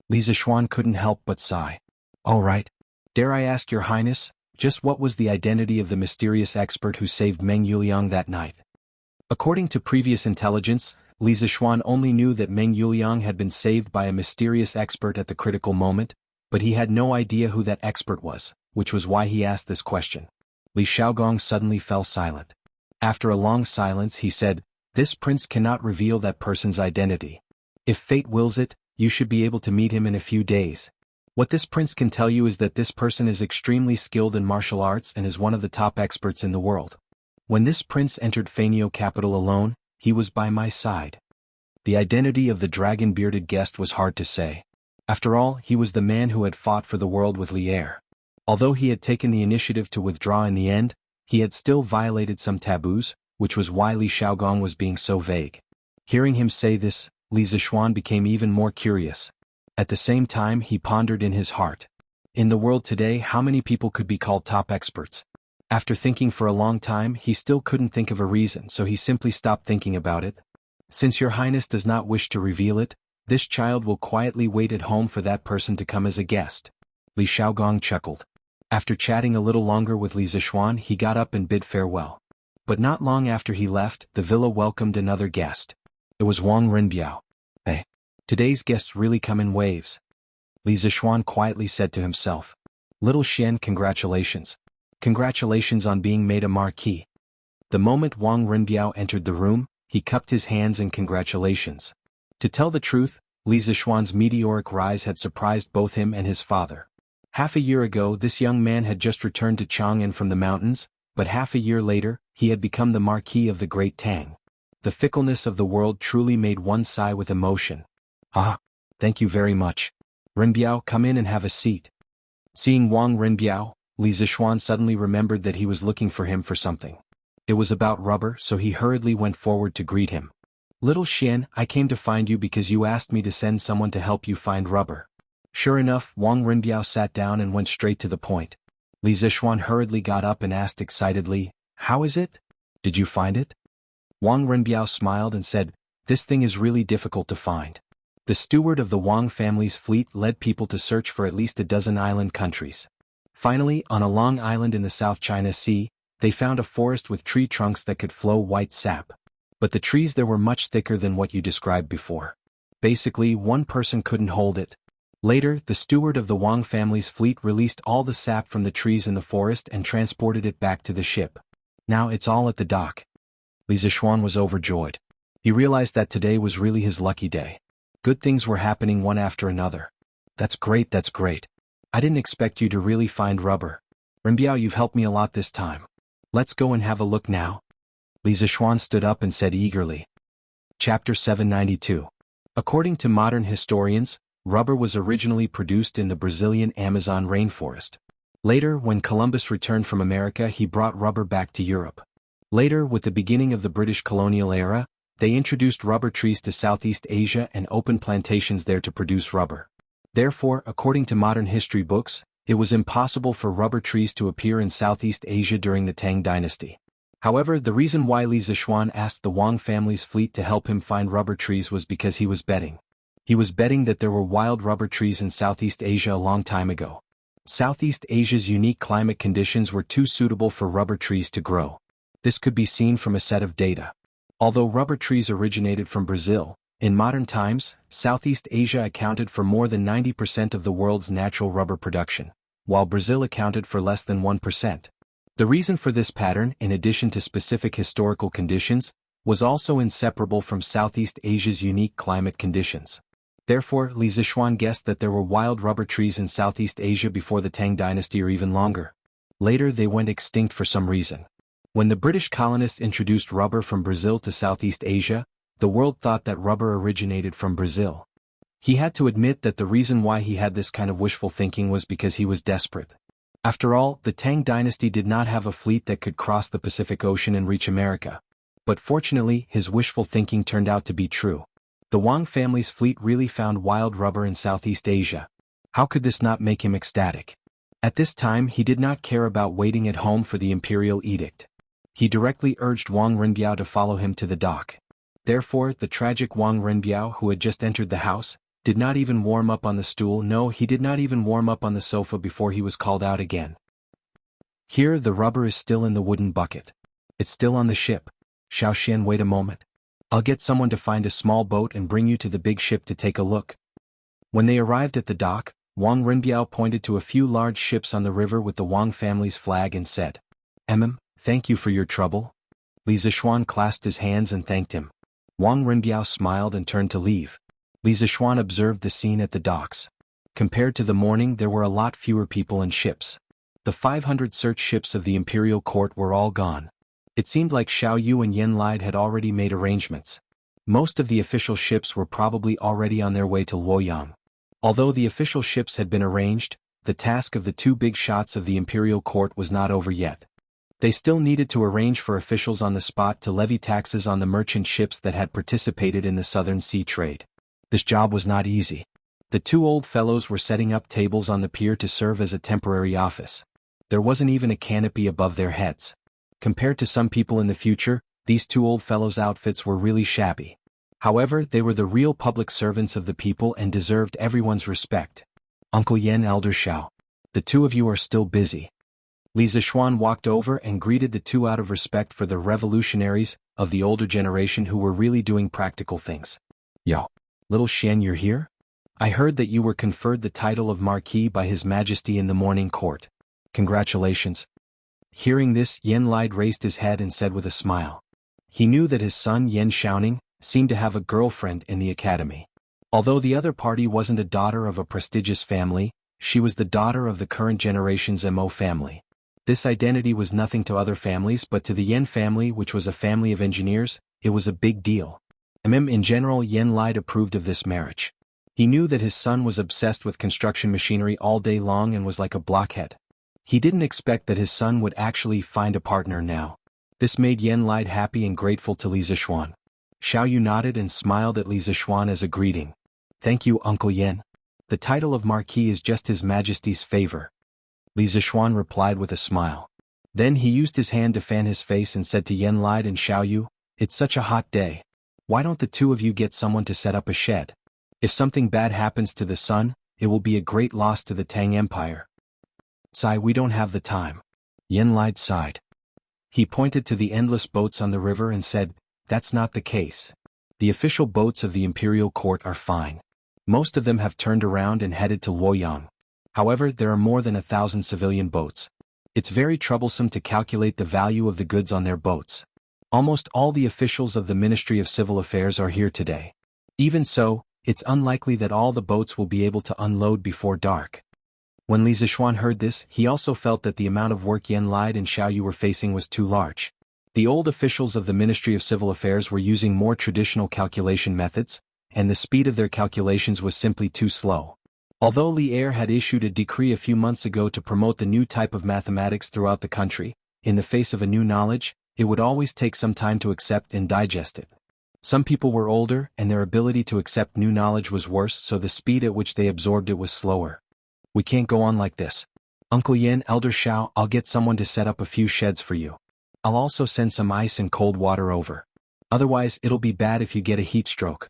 Li Zishuan couldn't help but sigh. All right. Dare I ask your Highness, just what was the identity of the mysterious expert who saved Meng Yuliang that night? According to previous intelligence, Li Zishuan only knew that Meng Yuliang had been saved by a mysterious expert at the critical moment, but he had no idea who that expert was, which was why he asked this question. Li Xiaogong suddenly fell silent. After a long silence he said, this prince cannot reveal that person's identity. If fate wills it, you should be able to meet him in a few days. What this prince can tell you is that this person is extremely skilled in martial arts and is one of the top experts in the world. When this prince entered Fanio capital alone, he was by my side. The identity of the dragon-bearded guest was hard to say. After all, he was the man who had fought for the world with Lier. Although he had taken the initiative to withdraw in the end, he had still violated some taboos, which was why Li Xiaogong was being so vague. Hearing him say this, Li Zishuan became even more curious. At the same time he pondered in his heart. In the world today, how many people could be called top experts? After thinking for a long time, he still couldn't think of a reason, so he simply stopped thinking about it. Since your Highness does not wish to reveal it, this child will quietly wait at home for that person to come as a guest. Li Xiaogong chuckled. After chatting a little longer with Li Zishuan, he got up and bid farewell. But not long after he left, the villa welcomed another guest. It was Wang Rinbiao. Hey, today's guests really come in waves. Li Zishuan quietly said to himself. Little Xian, congratulations. Congratulations on being made a marquis. The moment Wang Rinbiao entered the room, he cupped his hands in congratulations. To tell the truth, Li Zishuan's meteoric rise had surprised both him and his father. Half a year ago this young man had just returned to Chang'an from the mountains, but half a year later, he had become the Marquis of the Great Tang. The fickleness of the world truly made one sigh with emotion. Ah, thank you very much. Rinbiao, come in and have a seat. Seeing Wang Rinbiao, Li Zishuan suddenly remembered that he was looking for him for something. It was about rubber, so he hurriedly went forward to greet him. Little Xian, I came to find you because you asked me to send someone to help you find rubber. Sure enough, Wang Rinbiao sat down and went straight to the point. Li Zishuan hurriedly got up and asked excitedly, how is it? Did you find it? Wang Rinbiao smiled and said, this thing is really difficult to find. The steward of the Wang family's fleet led people to search for at least a dozen island countries. Finally, on a long island in the South China Sea, they found a forest with tree trunks that could flow white sap. But the trees there were much thicker than what you described before. Basically, one person couldn't hold it. Later, the steward of the Wang family's fleet released all the sap from the trees in the forest and transported it back to the ship. Now it's all at the dock. Li Zishuan was overjoyed. He realized that today was really his lucky day. Good things were happening one after another. That's great, that's great. I didn't expect you to really find rubber. Rinbiao, you've helped me a lot this time. Let's go and have a look now. Li Zishuan stood up and said eagerly. Chapter 792. According to modern historians, rubber was originally produced in the Brazilian Amazon rainforest. Later, when Columbus returned from America, he brought rubber back to Europe. Later, with the beginning of the British colonial era, they introduced rubber trees to Southeast Asia and opened plantations there to produce rubber. Therefore, according to modern history books, it was impossible for rubber trees to appear in Southeast Asia during the Tang dynasty. However, the reason why Li Zishuan asked the Wang family's fleet to help him find rubber trees was because he was betting. He was betting that there were wild rubber trees in Southeast Asia a long time ago. Southeast Asia's unique climate conditions were too suitable for rubber trees to grow. This could be seen from a set of data. Although rubber trees originated from Brazil, In modern times, Southeast Asia accounted for more than 90% of the world's natural rubber production, while Brazil accounted for less than 1%. The reason for this pattern, in addition to specific historical conditions, was also inseparable from Southeast Asia's unique climate conditions. Therefore, Li Zixuan guessed that there were wild rubber trees in Southeast Asia before the Tang dynasty or even longer. Later they went extinct for some reason. When the British colonists introduced rubber from Brazil to Southeast Asia, the world thought that rubber originated from Brazil. He had to admit that the reason why he had this kind of wishful thinking was because he was desperate. After all, the Tang dynasty did not have a fleet that could cross the Pacific Ocean and reach America. But fortunately, his wishful thinking turned out to be true. The Wang family's fleet really found wild rubber in Southeast Asia. How could this not make him ecstatic? At this time he did not care about waiting at home for the imperial edict. He directly urged Wang Renbiao to follow him to the dock. Therefore, the tragic Wang Renbiao, who had just entered the house, did not even warm up on the stool. No, he did not even warm up on the sofa before he was called out again. Here the rubber is still in the wooden bucket. It's still on the ship. Xiaoxian, wait a moment. I'll get someone to find a small boat and bring you to the big ship to take a look. When they arrived at the dock, Wang Renbiao pointed to a few large ships on the river with the Wang family's flag and said, Thank you for your trouble." Li Zixuan clasped his hands and thanked him. Wang Renbiao smiled and turned to leave. Li Zixuan observed the scene at the docks. Compared to the morning, there were a lot fewer people and ships. The 500 search ships of the imperial court were all gone. It seemed like Xiao Yu and Yen Lide had already made arrangements. Most of the official ships were probably already on their way to Luoyang. Although the official ships had been arranged, the task of the two big shots of the imperial court was not over yet. They still needed to arrange for officials on the spot to levy taxes on the merchant ships that had participated in the southern sea trade. This job was not easy. The two old fellows were setting up tables on the pier to serve as a temporary office. There wasn't even a canopy above their heads. Compared to some people in the future, these two old fellows' outfits were really shabby. However, they were the real public servants of the people and deserved everyone's respect. "Uncle Yen, Elder Xiao. The two of you are still busy." Li Zixuan walked over and greeted the two out of respect for the revolutionaries of the older generation who were really doing practical things. "Yo, little Xian, you're here? I heard that you were conferred the title of Marquis by His Majesty in the morning court. Congratulations." Hearing this, Yen Lide raised his head and said with a smile. He knew that his son Yen Xiaoning seemed to have a girlfriend in the academy. Although the other party wasn't a daughter of a prestigious family, she was the daughter of the current generation's Mo family. This identity was nothing to other families, but to the Yen family, which was a family of engineers, it was a big deal. In general, Yen Lide approved of this marriage. He knew that his son was obsessed with construction machinery all day long and was like a blockhead. He didn't expect that his son would actually find a partner now. This made Yen Lide happy and grateful to Li Zixuan. Xiao Yu nodded and smiled at Li Zixuan as a greeting. "Thank you, Uncle Yen. The title of Marquis is just His Majesty's favor." Li Zixuan replied with a smile. Then he used his hand to fan his face and said to Yen Lide and Xiao Yu, "It's such a hot day. Why don't the two of you get someone to set up a shed? If something bad happens to the sun, it will be a great loss to the Tang Empire." "Sai, we don't have the time." Yen Lide sighed. He pointed to the endless boats on the river and said, "That's not the case. The official boats of the imperial court are fine. Most of them have turned around and headed to Luoyang. However, there are more than 1,000 civilian boats. It's very troublesome to calculate the value of the goods on their boats. Almost all the officials of the Ministry of Civil Affairs are here today. Even so, it's unlikely that all the boats will be able to unload before dark." When Li Zixuan heard this, he also felt that the amount of work Yen Lide and Xiao Yu were facing was too large. The old officials of the Ministry of Civil Affairs were using more traditional calculation methods, and the speed of their calculations was simply too slow. Although Li Er had issued a decree a few months ago to promote the new type of mathematics throughout the country, in the face of a new knowledge, it would always take some time to accept and digest it. Some people were older, and their ability to accept new knowledge was worse, so the speed at which they absorbed it was slower. "We can't go on like this. Uncle Yen, Elder Xiao, I'll get someone to set up a few sheds for you. I'll also send some ice and cold water over. Otherwise, it'll be bad if you get a heat stroke,"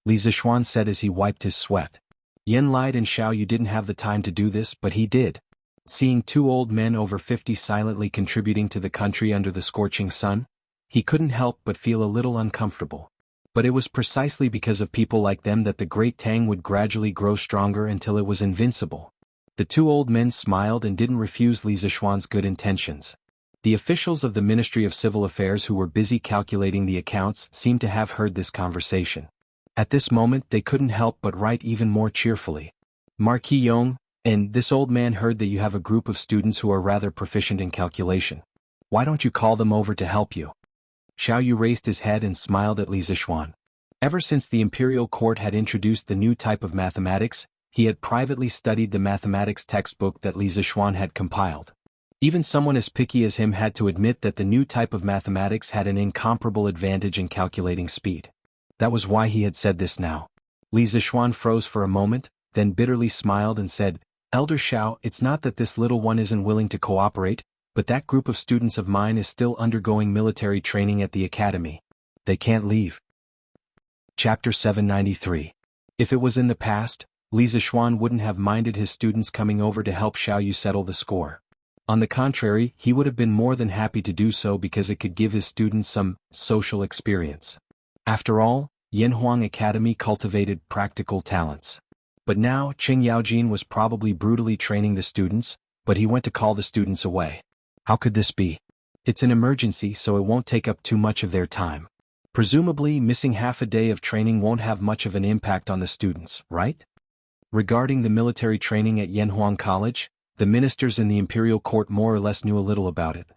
Li Zixuan said as he wiped his sweat. Yen Lide and Xiao Yu didn't have the time to do this, but he did. Seeing two old men over 50 silently contributing to the country under the scorching sun, he couldn't help but feel a little uncomfortable. But it was precisely because of people like them that the Great Tang would gradually grow stronger until it was invincible. The two old men smiled and didn't refuse Li Zixuan's good intentions. The officials of the Ministry of Civil Affairs who were busy calculating the accounts seemed to have heard this conversation. At this moment they couldn't help but write even more cheerfully. Marquis Yong, and this old man heard that you have a group of students who are rather proficient in calculation. Why don't you call them over to help you? Xiao Yu raised his head and smiled at Li Zixuan. Ever since the imperial court had introduced the new type of mathematics, he had privately studied the mathematics textbook that Li Zixuan had compiled. Even someone as picky as him had to admit that the new type of mathematics had an incomparable advantage in calculating speed. That was why he had said this now. Li Zixuan froze for a moment, then bitterly smiled and said, Elder Xiao, it's not that this little one isn't willing to cooperate, but that group of students of mine is still undergoing military training at the academy. They can't leave. Chapter 793. If it was in the past, Li Zixuan wouldn't have minded his students coming over to help Xiao Yu settle the score. On the contrary, he would have been more than happy to do so because it could give his students some social experience. After all, Yanhuang Academy cultivated practical talents. But now, Qing Yaojin was probably brutally training the students, but he went to call the students away. How could this be? It's an emergency, so it won't take up too much of their time. Presumably, missing half a day of training won't have much of an impact on the students, right? Regarding the military training at Yanhuang College, the ministers in the imperial court more or less knew a little about it.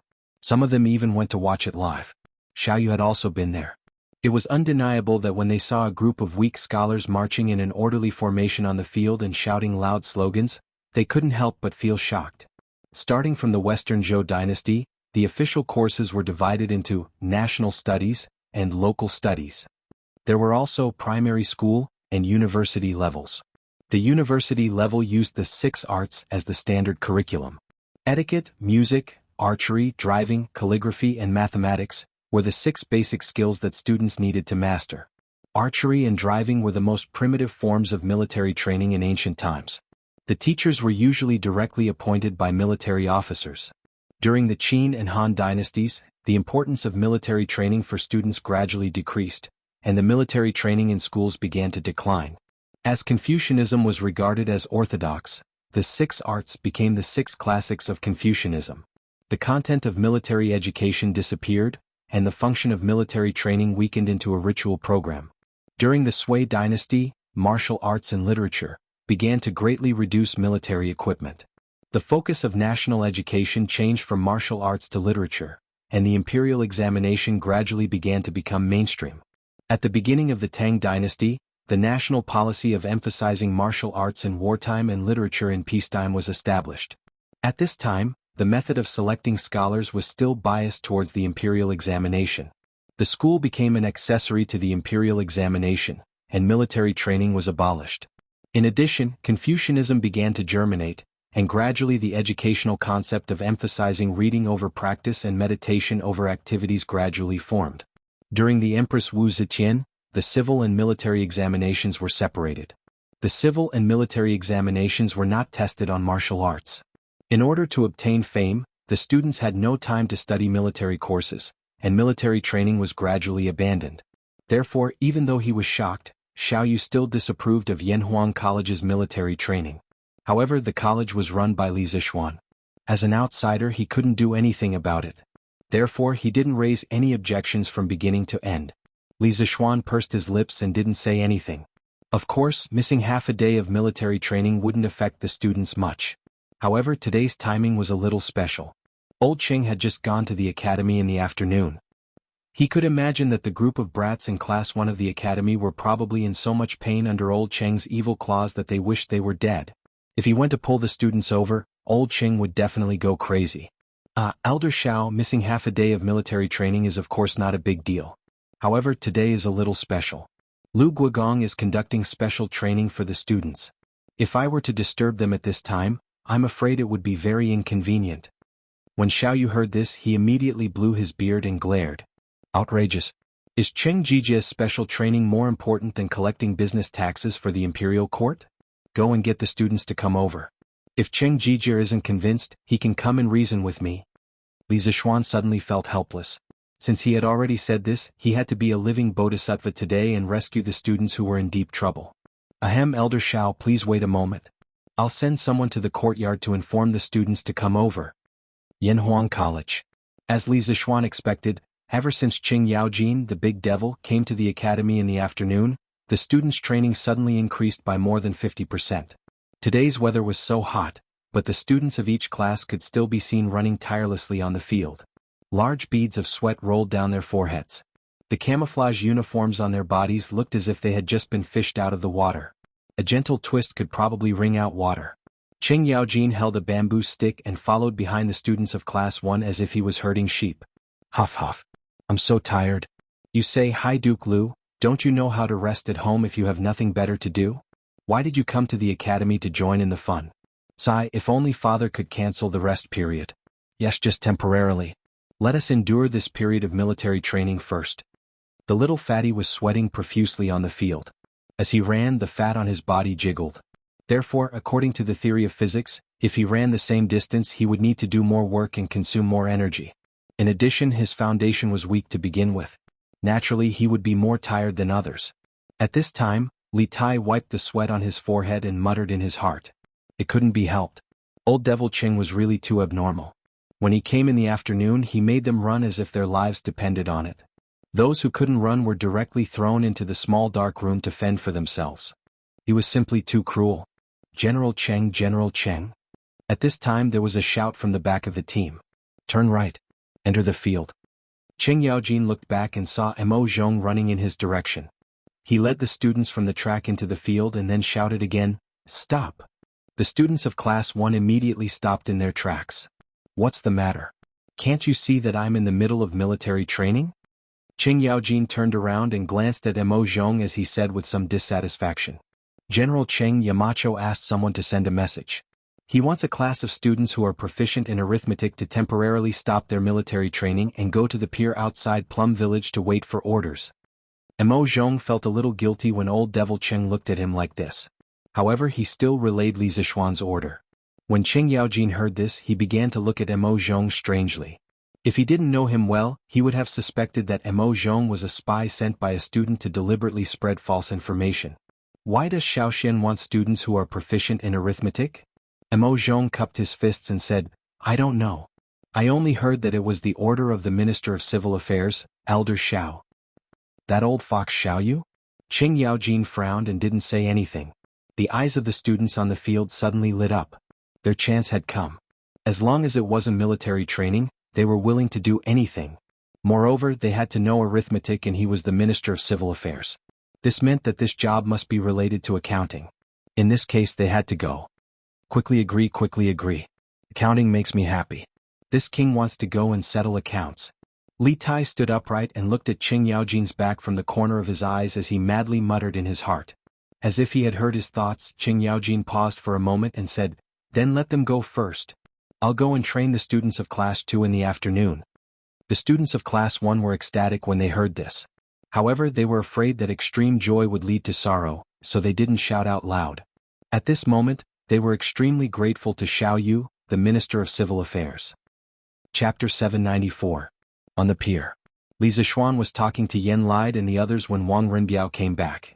Some of them even went to watch it live. Xiao Yu had also been there. It was undeniable that when they saw a group of weak scholars marching in an orderly formation on the field and shouting loud slogans, they couldn't help but feel shocked. Starting from the Western Zhou dynasty, the official courses were divided into national studies and local studies. There were also primary school and university levels. The university level used the 6 arts as the standard curriculum. Etiquette, music, archery, driving, calligraphy, and mathematics were the 6 basic skills that students needed to master. Archery and driving were the most primitive forms of military training in ancient times. The teachers were usually directly appointed by military officers. During the Qin and Han dynasties, the importance of military training for students gradually decreased, and the military training in schools began to decline. As Confucianism was regarded as orthodox, the 6 arts became the 6 classics of Confucianism. The content of military education disappeared, and the function of military training weakened into a ritual program. During the Sui dynasty, martial arts and literature began to greatly reduce military equipment. The focus of national education changed from martial arts to literature, and the imperial examination gradually began to become mainstream. At the beginning of the Tang dynasty, the national policy of emphasizing martial arts in wartime and literature in peacetime was established. At this time, the method of selecting scholars was still biased towards the imperial examination. The school became an accessory to the imperial examination, and military training was abolished. In addition, Confucianism began to germinate, and gradually the educational concept of emphasizing reading over practice and meditation over activities gradually formed. During the Empress Wu Zetian, the civil and military examinations were separated. The civil and military examinations were not tested on martial arts. In order to obtain fame, the students had no time to study military courses, and military training was gradually abandoned. Therefore, even though he was shocked, Xiao Yu still disapproved of Yanhuang College's military training. However, the college was run by Li Zixuan. As an outsider, he couldn't do anything about it. Therefore, he didn't raise any objections from beginning to end. Li Zixuan pursed his lips and didn't say anything. Of course, missing half a day of military training wouldn't affect the students much. However, today's timing was a little special. Old Cheng had just gone to the academy in the afternoon. He could imagine that the group of brats in Class 1 of the academy were probably in so much pain under Old Cheng's evil claws that they wished they were dead. If he went to pull the students over, Old Cheng would definitely go crazy. Elder Xiao, missing half a day of military training is of course not a big deal. However, today is a little special. Lu Guogong is conducting special training for the students. If I were to disturb them at this time, I'm afraid it would be very inconvenient. When Xiao Yu heard this, he immediately blew his beard and glared. Outrageous. Is Cheng Jijia's special training more important than collecting business taxes for the imperial court? Go and get the students to come over. If Cheng Jijia isn't convinced, he can come and reason with me. Li Zixuan suddenly felt helpless. Since he had already said this, he had to be a living bodhisattva today and rescue the students who were in deep trouble. Ahem, Elder Shao, please wait a moment. I'll send someone to the courtyard to inform the students to come over. Yanhuang College. As Li Zixuan expected, ever since Qing Yaojin, the big devil, came to the academy in the afternoon, the students' training suddenly increased by more than 50%. Today's weather was so hot, but the students of each class could still be seen running tirelessly on the field. Large beads of sweat rolled down their foreheads. The camouflage uniforms on their bodies looked as if they had just been fished out of the water. A gentle twist could probably wring out water. Qing Yaojin held a bamboo stick and followed behind the students of Class 1 as if he was herding sheep. Huff huff. I'm so tired. You say, hi Duke Lu, don't you know how to rest at home if you have nothing better to do? Why did you come to the academy to join in the fun? Sigh, if only father could cancel the rest period. Yes, just temporarily. Let us endure this period of military training first. The little fatty was sweating profusely on the field. As he ran, the fat on his body jiggled. Therefore, according to the theory of physics, if he ran the same distance he would need to do more work and consume more energy. In addition, his foundation was weak to begin with. Naturally, he would be more tired than others. At this time, Li Tai wiped the sweat on his forehead and muttered in his heart. It couldn't be helped. Old Devil Qing was really too abnormal. When he came in the afternoon, he made them run as if their lives depended on it. Those who couldn't run were directly thrown into the small dark room to fend for themselves. He was simply too cruel. General Cheng, General Cheng. At this time there was a shout from the back of the team. Turn right. Enter the field. Qing Yaojin looked back and saw Mo Zhong running in his direction. He led the students from the track into the field and then shouted again, stop. The students of Class 1 immediately stopped in their tracks. What's the matter? Can't you see that I'm in the middle of military training? Qing Yaojin turned around and glanced at Mo Zhong as he said with some dissatisfaction. General Cheng Yamacho asked someone to send a message. He wants a class of students who are proficient in arithmetic to temporarily stop their military training and go to the pier outside Plum Village to wait for orders. Mo Zhong felt a little guilty when old Devil Cheng looked at him like this. However, he still relayed Li Zixuan's order. When Qing Yaojin heard this, he began to look at Mo Zhong strangely. If he didn't know him well, he would have suspected that Mo Zhong was a spy sent by a student to deliberately spread false information. Why does Shaoxian want students who are proficient in arithmetic? Mo Zhong cupped his fists and said, I don't know. I only heard that it was the order of the Minister of Civil Affairs, Elder Shao. That old fox Xiaoyu? Qing Yaojin frowned and didn't say anything. The eyes of the students on the field suddenly lit up. Their chance had come. As long as it wasn't military training, they were willing to do anything. Moreover, they had to know arithmetic and he was the Minister of Civil Affairs. This meant that this job must be related to accounting. In this case they had to go. Quickly agree, quickly agree. Accounting makes me happy. This king wants to go and settle accounts. Li Tai stood upright and looked at Qing Yaojin's back from the corner of his eyes as he madly muttered in his heart. As if he had heard his thoughts, Qing Yaojin paused for a moment and said, then let them go first. I'll go and train the students of Class 2 in the afternoon. The students of Class 1 were ecstatic when they heard this. However, they were afraid that extreme joy would lead to sorrow, so they didn't shout out loud. At this moment, they were extremely grateful to Xiaoyu, the Minister of Civil Affairs. Chapter 794. On the pier. Li Zixuan was talking to Yen Lide and the others when Wang Rinbiao came back.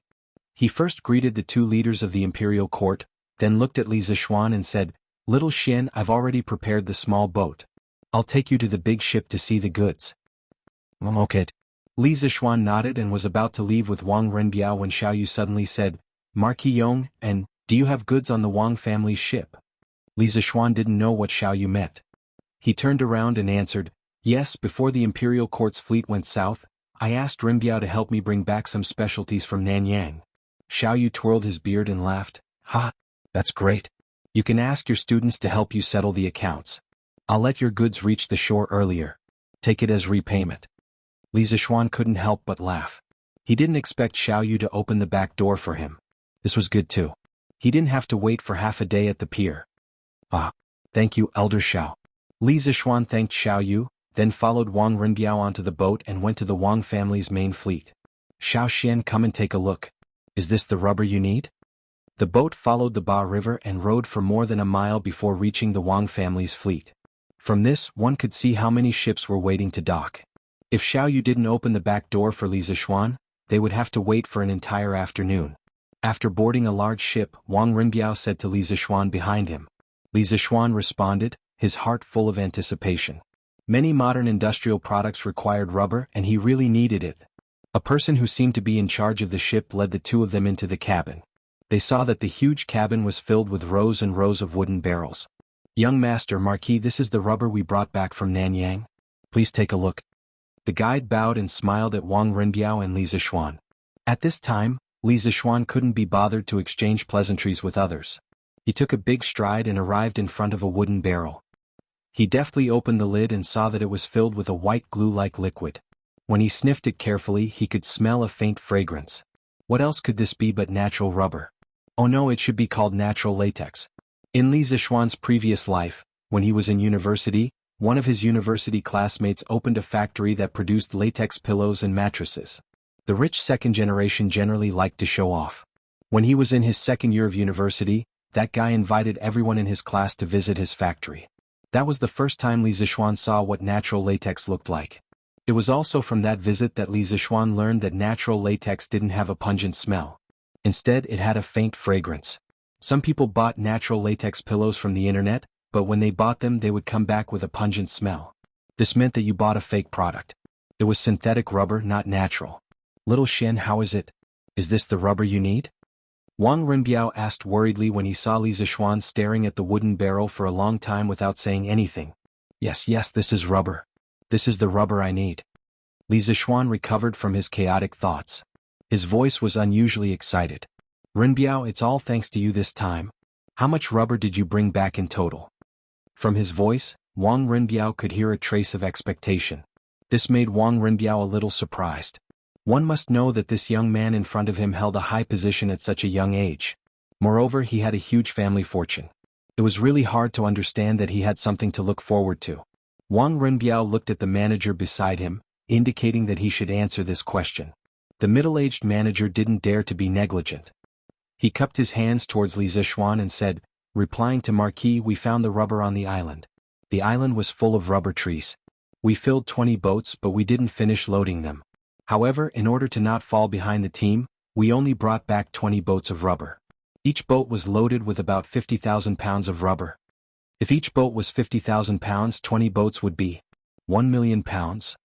He first greeted the two leaders of the imperial court, then looked at Li Zixuan and said, Little Xian, I've already prepared the small boat. I'll take you to the big ship to see the goods. Okay. Li Zixuan nodded and was about to leave with Wang Renbiao when Xiaoyu suddenly said, Marquis Yong, and, do you have goods on the Wang family's ship? Li Zixuan didn't know what Xiaoyu meant. He turned around and answered, yes, before the imperial court's fleet went south, I asked Renbiao to help me bring back some specialties from Nanyang. Xiaoyu twirled his beard and laughed, ha, that's great. You can ask your students to help you settle the accounts. I'll let your goods reach the shore earlier. Take it as repayment. Li Zixuan couldn't help but laugh. He didn't expect Xiaoyu to open the back door for him. This was good too. He didn't have to wait for half a day at the pier. Ah, thank you, Elder Xiao. Li Zixuan thanked Xiaoyu, then followed Wang Renbiao onto the boat and went to the Wang family's main fleet. Xiao Xian, come and take a look. Is this the rubber you need? The boat followed the Ba River and rode for more than a mile before reaching the Wang family's fleet. From this, one could see how many ships were waiting to dock. If Xiao Yu didn't open the back door for Li Zixuan, they would have to wait for an entire afternoon. After boarding a large ship, Wang Rinbiao said to Li Zixuan behind him. Li Zixuan responded, his heart full of anticipation. Many modern industrial products required rubber and he really needed it. A person who seemed to be in charge of the ship led the two of them into the cabin. They saw that the huge cabin was filled with rows and rows of wooden barrels. Young Master Marquis, this is the rubber we brought back from Nanyang. Please take a look. The guide bowed and smiled at Wang Rinbiao and Li Zixuan. At this time, Li Zixuan couldn't be bothered to exchange pleasantries with others. He took a big stride and arrived in front of a wooden barrel. He deftly opened the lid and saw that it was filled with a white glue-like liquid. When he sniffed it carefully, he could smell a faint fragrance. What else could this be but natural rubber? Oh no, it should be called natural latex. In Li Zixuan's previous life, when he was in university, one of his university classmates opened a factory that produced latex pillows and mattresses. The rich second generation generally liked to show off. When he was in his second year of university, that guy invited everyone in his class to visit his factory. That was the first time Li Zixuan saw what natural latex looked like. It was also from that visit that Li Zixuan learned that natural latex didn't have a pungent smell. Instead, it had a faint fragrance. Some people bought natural latex pillows from the internet, but when they bought them they would come back with a pungent smell. This meant that you bought a fake product. It was synthetic rubber, not natural. Little Shen, how is it? Is this the rubber you need? Wang Rinbiao asked worriedly when he saw Li Zixuan staring at the wooden barrel for a long time without saying anything. Yes, this is rubber. This is the rubber I need. Li Zixuan recovered from his chaotic thoughts. His voice was unusually excited. Rinbiao, it's all thanks to you this time. How much rubber did you bring back in total? From his voice, Wang Rinbiao could hear a trace of expectation. This made Wang Rinbiao a little surprised. One must know that this young man in front of him held a high position at such a young age. Moreover, he had a huge family fortune. It was really hard to understand that he had something to look forward to. Wang Rinbiao looked at the manager beside him, indicating that he should answer this question. The middle-aged manager didn't dare to be negligent. He cupped his hands towards Li Zixuan and said, replying to Marquis, we found the rubber on the island. The island was full of rubber trees. We filled 20 boats but we didn't finish loading them. However, in order to not fall behind the team, we only brought back 20 boats of rubber. Each boat was loaded with about 50,000 pounds of rubber. If each boat was 50,000 pounds, 20 boats would be 1 million pounds.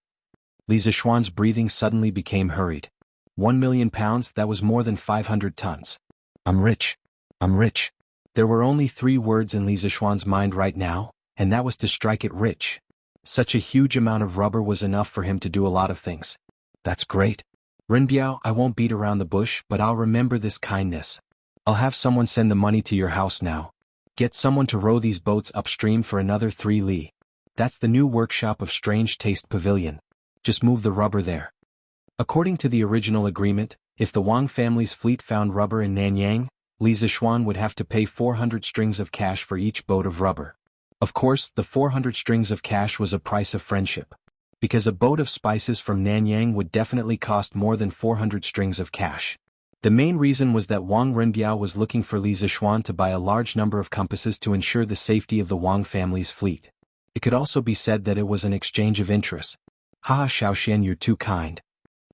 Li Zixuan's breathing suddenly became hurried. 1 million pounds, that was more than 500 tons. I'm rich. I'm rich. There were only 3 words in Li Zixuan's mind right now, and that was to strike it rich. Such a huge amount of rubber was enough for him to do a lot of things. That's great. Rinbiao, I won't beat around the bush, but I'll remember this kindness. I'll have someone send the money to your house now. Get someone to row these boats upstream for another 3 li. That's the new workshop of Strange Taste Pavilion. Just move the rubber there. According to the original agreement, if the Wang family's fleet found rubber in Nanyang, Li Zixuan would have to pay 400 strings of cash for each boat of rubber. Of course, the 400 strings of cash was a price of friendship. Because a boat of spices from Nanyang would definitely cost more than 400 strings of cash. The main reason was that Wang Rinbiao was looking for Li Zixuan to buy a large number of compasses to ensure the safety of the Wang family's fleet. It could also be said that it was an exchange of interest. Haha, Xiaoxian, you're too kind.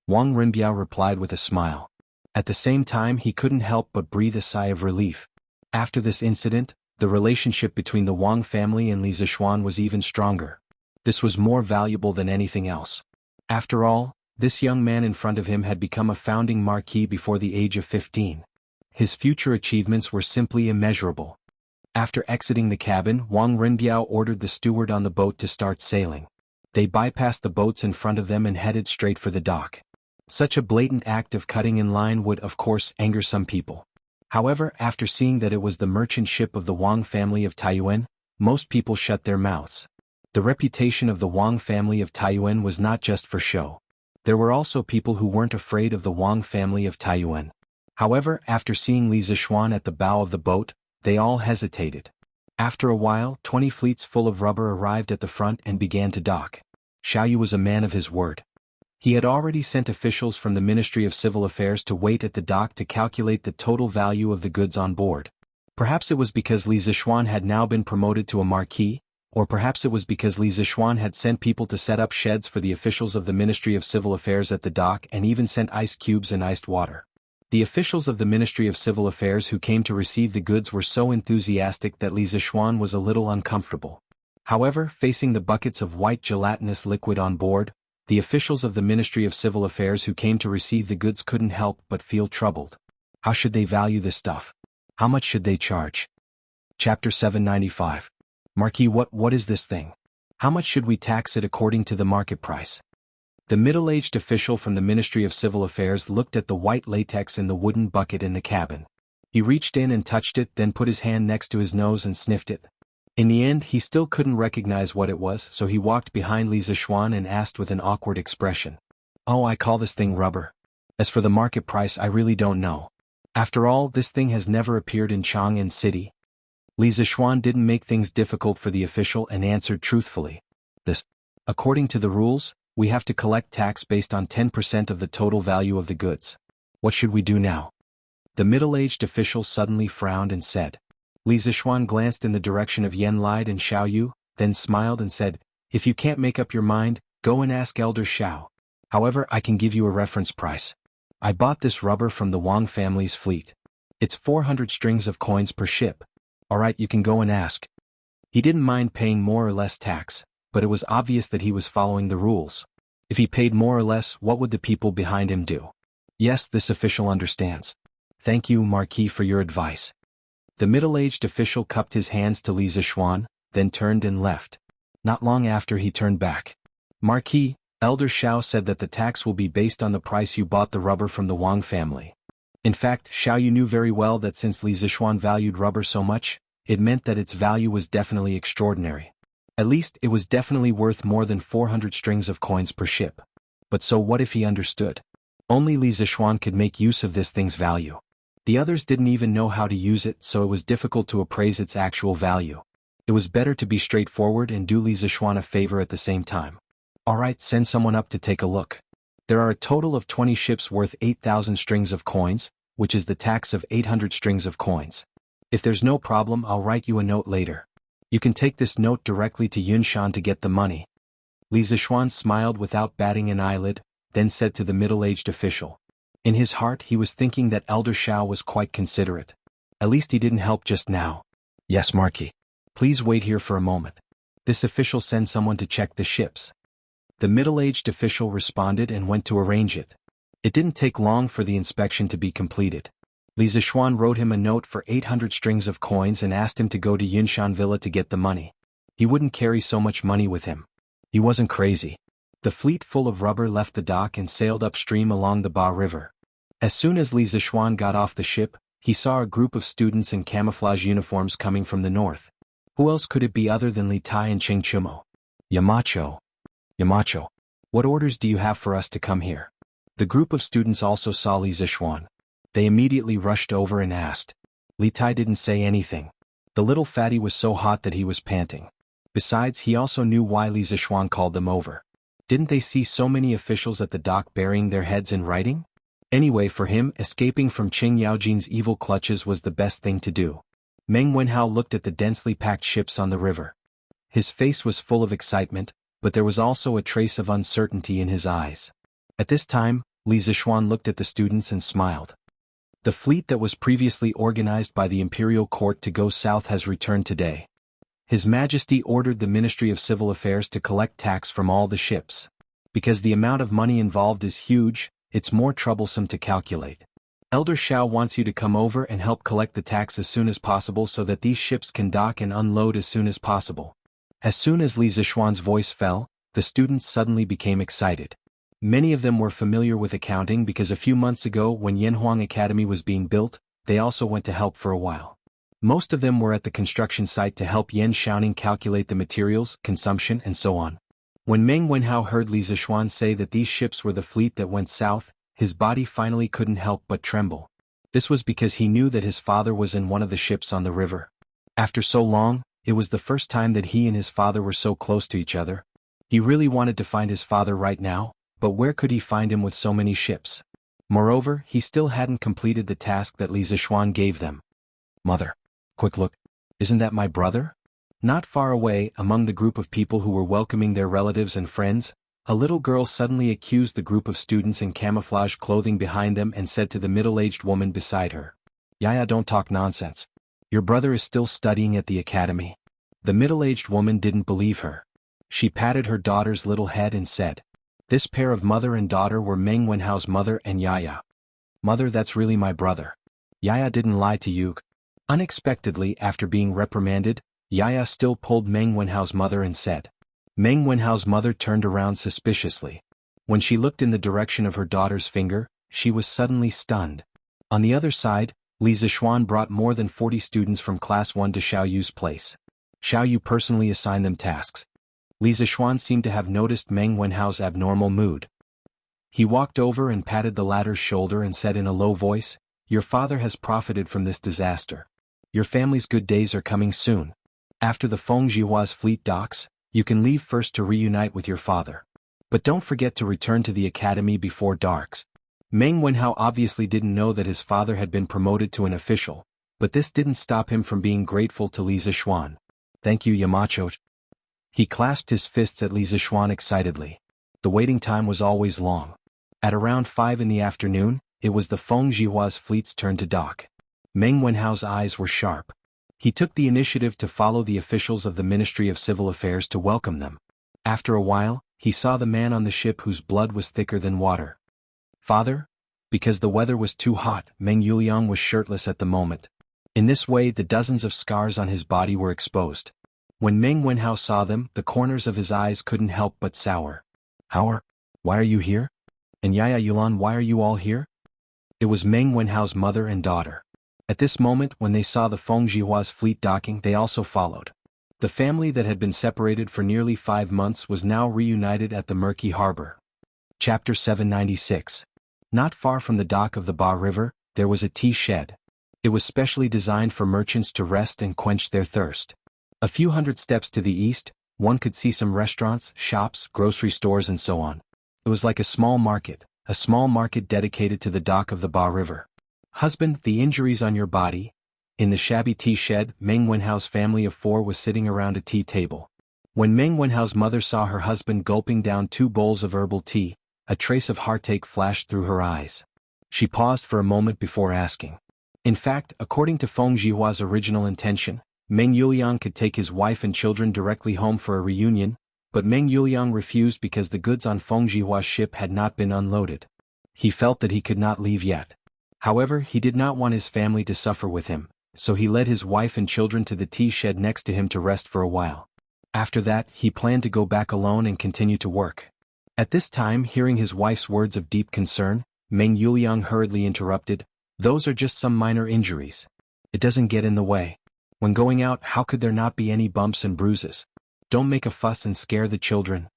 Wang Rinbiao replied with a smile. At the same time, he couldn't help but breathe a sigh of relief. After this incident, the relationship between the Wang family and Li Zixuan was even stronger. This was more valuable than anything else. After all, this young man in front of him had become a founding marquis before the age of 15. His future achievements were simply immeasurable. After exiting the cabin, Wang Rinbiao ordered the steward on the boat to start sailing. They bypassed the boats in front of them and headed straight for the dock. Such a blatant act of cutting in line would, of course, anger some people. However, after seeing that it was the merchant ship of the Wang family of Taiyuan, most people shut their mouths. The reputation of the Wang family of Taiyuan was not just for show. There were also people who weren't afraid of the Wang family of Taiyuan. However, after seeing Li Zixuan at the bow of the boat, they all hesitated. After a while, 20 fleets full of rubber arrived at the front and began to dock. Xiao Yu was a man of his word. He had already sent officials from the Ministry of Civil Affairs to wait at the dock to calculate the total value of the goods on board. Perhaps it was because Li Zixuan had now been promoted to a marquis, Or perhaps it was because Li Zixuan had sent people to set up sheds for the officials of the Ministry of Civil Affairs at the dock and even sent ice cubes and iced water. The officials of the Ministry of Civil Affairs who came to receive the goods were so enthusiastic that Li Zixuan was a little uncomfortable. However, facing the buckets of white gelatinous liquid on board, the officials of the Ministry of Civil Affairs who came to receive the goods couldn't help but feel troubled. How should they value this stuff? How much should they charge? Chapter 795. Marquis, what is this thing? How much should we tax it according to the market price? The middle-aged official from the Ministry of Civil Affairs looked at the white latex in the wooden bucket in the cabin. He reached in and touched it, then put his hand next to his nose and sniffed it. In the end, he still couldn't recognize what it was, so he walked behind Li Zixuan and asked with an awkward expression. Oh, I call this thing rubber. As for the market price, I really don't know. After all, this thing has never appeared in Chang'an City. Li Zixuan didn't make things difficult for the official and answered truthfully. According to the rules, we have to collect tax based on 10% of the total value of the goods. What should we do now? The middle-aged official suddenly frowned and said. Li Zixuan glanced in the direction of Yan Lide and Xiao Yu, then smiled and said, if you can't make up your mind, go and ask Elder Xiao. However, I can give you a reference price. I bought this rubber from the Wang family's fleet. It's 400 strings of coins per ship. Alright, you can go and ask. He didn't mind paying more or less tax, but it was obvious that he was following the rules. If he paid more or less, what would the people behind him do? Yes, this official understands. Thank you, Marquis, for your advice. The middle-aged official cupped his hands to Li Zixuan, then turned and left. Not long after he turned back. Marquis, Elder Xiao said that the tax will be based on the price you bought the rubber from the Wang family. In fact, Xiao Yu knew very well that since Li Zixuan valued rubber so much, it meant that its value was definitely extraordinary. At least, it was definitely worth more than 400 strings of coins per ship. But so what if he understood? Only Li Zixuan could make use of this thing's value. The others didn't even know how to use it, so it was difficult to appraise its actual value. It was better to be straightforward and do Li Zixuan a favor at the same time. Alright, send someone up to take a look. There are a total of 20 ships worth 8,000 strings of coins, which is the tax of 800 strings of coins. If there's no problem, I'll write you a note later. You can take this note directly to Yunshan to get the money. Li Zixuan smiled without batting an eyelid, then said to the middle-aged official. In his heart he was thinking that Elder Xiao was quite considerate. At least he didn't help just now. Yes, Marquis. Please wait here for a moment. This official sent someone to check the ships. The middle-aged official responded and went to arrange it. It didn't take long for the inspection to be completed. Li Zixuan wrote him a note for 800 strings of coins and asked him to go to Yunshan Villa to get the money. He wouldn't carry so much money with him. He wasn't crazy. The fleet full of rubber left the dock and sailed upstream along the Ba River. As soon as Li Zixuan got off the ship, he saw a group of students in camouflage uniforms coming from the north. Who else could it be other than Li Tai and Cheng Chumo? Yamacho. Yamacho, what orders do you have for us to come here? The group of students also saw Li Zixuan. They immediately rushed over and asked. Li Tai didn't say anything. The little fatty was so hot that he was panting. Besides, he also knew why Li Zixuan called them over. Didn't they see so many officials at the dock burying their heads in writing? Anyway, for him, escaping from Qing Yaojin's evil clutches was the best thing to do. Meng Wenhao looked at the densely packed ships on the river. His face was full of excitement, but there was also a trace of uncertainty in his eyes. At this time, Li Zixuan looked at the students and smiled. The fleet that was previously organized by the imperial court to go south has returned today. His Majesty ordered the Ministry of Civil Affairs to collect tax from all the ships. Because the amount of money involved is huge, it's more troublesome to calculate. Elder Xiao wants you to come over and help collect the tax as soon as possible so that these ships can dock and unload as soon as possible. As soon as Li Zixuan's voice fell, the students suddenly became excited. Many of them were familiar with accounting because a few months ago when Yanhuang Academy was being built, they also went to help for a while. Most of them were at the construction site to help Yan Xiaoning calculate the materials, consumption, and so on. When Meng Wenhao heard Li Zixuan say that these ships were the fleet that went south, his body finally couldn't help but tremble. This was because he knew that his father was in one of the ships on the river. After so long, it was the first time that he and his father were so close to each other. He really wanted to find his father right now, but where could he find him with so many ships? Moreover, he still hadn't completed the task that Li Zixuan gave them. Mother. Quick look. Isn't that my brother? Not far away, among the group of people who were welcoming their relatives and friends, a little girl suddenly accused the group of students in camouflage clothing behind them and said to the middle-aged woman beside her, "Yaya, don't talk nonsense. Your brother is still studying at the academy." The middle-aged woman didn't believe her. She patted her daughter's little head and said, "This pair of mother and daughter were Meng Wenhao's mother and Yaya. Mother, that's really my brother. Yaya didn't lie to you." Unexpectedly, after being reprimanded, Yaya still pulled Meng Wenhao's mother and said. Meng Wenhao's mother turned around suspiciously. When she looked in the direction of her daughter's finger, she was suddenly stunned. On the other side, Li Zixuan brought more than 40 students from Class 1 to Xiao Yu's place. Xiao Yu personally assigned them tasks. Li Zixuan seemed to have noticed Meng Wenhao's abnormal mood. He walked over and patted the latter's shoulder and said in a low voice, "Your father has profited from this disaster. Your family's good days are coming soon. After the Feng Jihua's fleet docks, you can leave first to reunite with your father. But don't forget to return to the academy before darks." Meng Wenhao obviously didn't know that his father had been promoted to an official, but this didn't stop him from being grateful to Li Zixuan. "Thank you, Yamacho." He clasped his fists at Li Zixuan excitedly. The waiting time was always long. At around 5 in the afternoon, it was the Feng Jihua's fleet's turn to dock. Meng Wenhao's eyes were sharp. He took the initiative to follow the officials of the Ministry of Civil Affairs to welcome them. After a while, he saw the man on the ship whose blood was thicker than water. "Father?" Because the weather was too hot, Meng Yuliang was shirtless at the moment. In this way, the dozens of scars on his body were exposed. When Meng Wenhao saw them, the corners of his eyes couldn't help but sour. Why are you here? And Yaya Yulan, why are you all here?" It was Meng Wenhao's mother and daughter. At this moment, when they saw the Feng Jihua's fleet docking, they also followed. The family that had been separated for nearly 5 months was now reunited at the murky harbor. Chapter 796. Not far from the dock of the Ba River, there was a tea shed. It was specially designed for merchants to rest and quench their thirst. A few hundred steps to the east, one could see some restaurants, shops, grocery stores and so on. It was like a small market dedicated to the dock of the Ba River. "Husband, the injuries on your body." In the shabby tea shed, Meng Wenhao's family of 4 was sitting around a tea table. When Meng Wenhao's mother saw her husband gulping down 2 bowls of herbal tea, a trace of heartache flashed through her eyes. She paused for a moment before asking. In fact, according to Feng Jihua's original intention, Meng Yuliang could take his wife and children directly home for a reunion, but Meng Yuliang refused because the goods on Feng Jihua's ship had not been unloaded. He felt that he could not leave yet. However, he did not want his family to suffer with him, so he led his wife and children to the tea shed next to him to rest for a while. After that, he planned to go back alone and continue to work. At this time, hearing his wife's words of deep concern, Meng Yuliang hurriedly interrupted, "Those are just some minor injuries. It doesn't get in the way. When going out, how could there not be any bumps and bruises? Don't make a fuss and scare the children."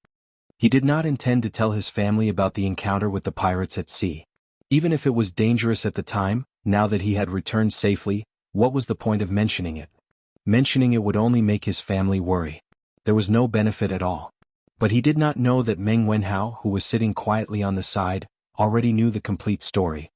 He did not intend to tell his family about the encounter with the pirates at sea. Even if it was dangerous at the time, now that he had returned safely, what was the point of mentioning it? Mentioning it would only make his family worry. There was no benefit at all. But he did not know that Meng Wenhao, who was sitting quietly on the side, already knew the complete story.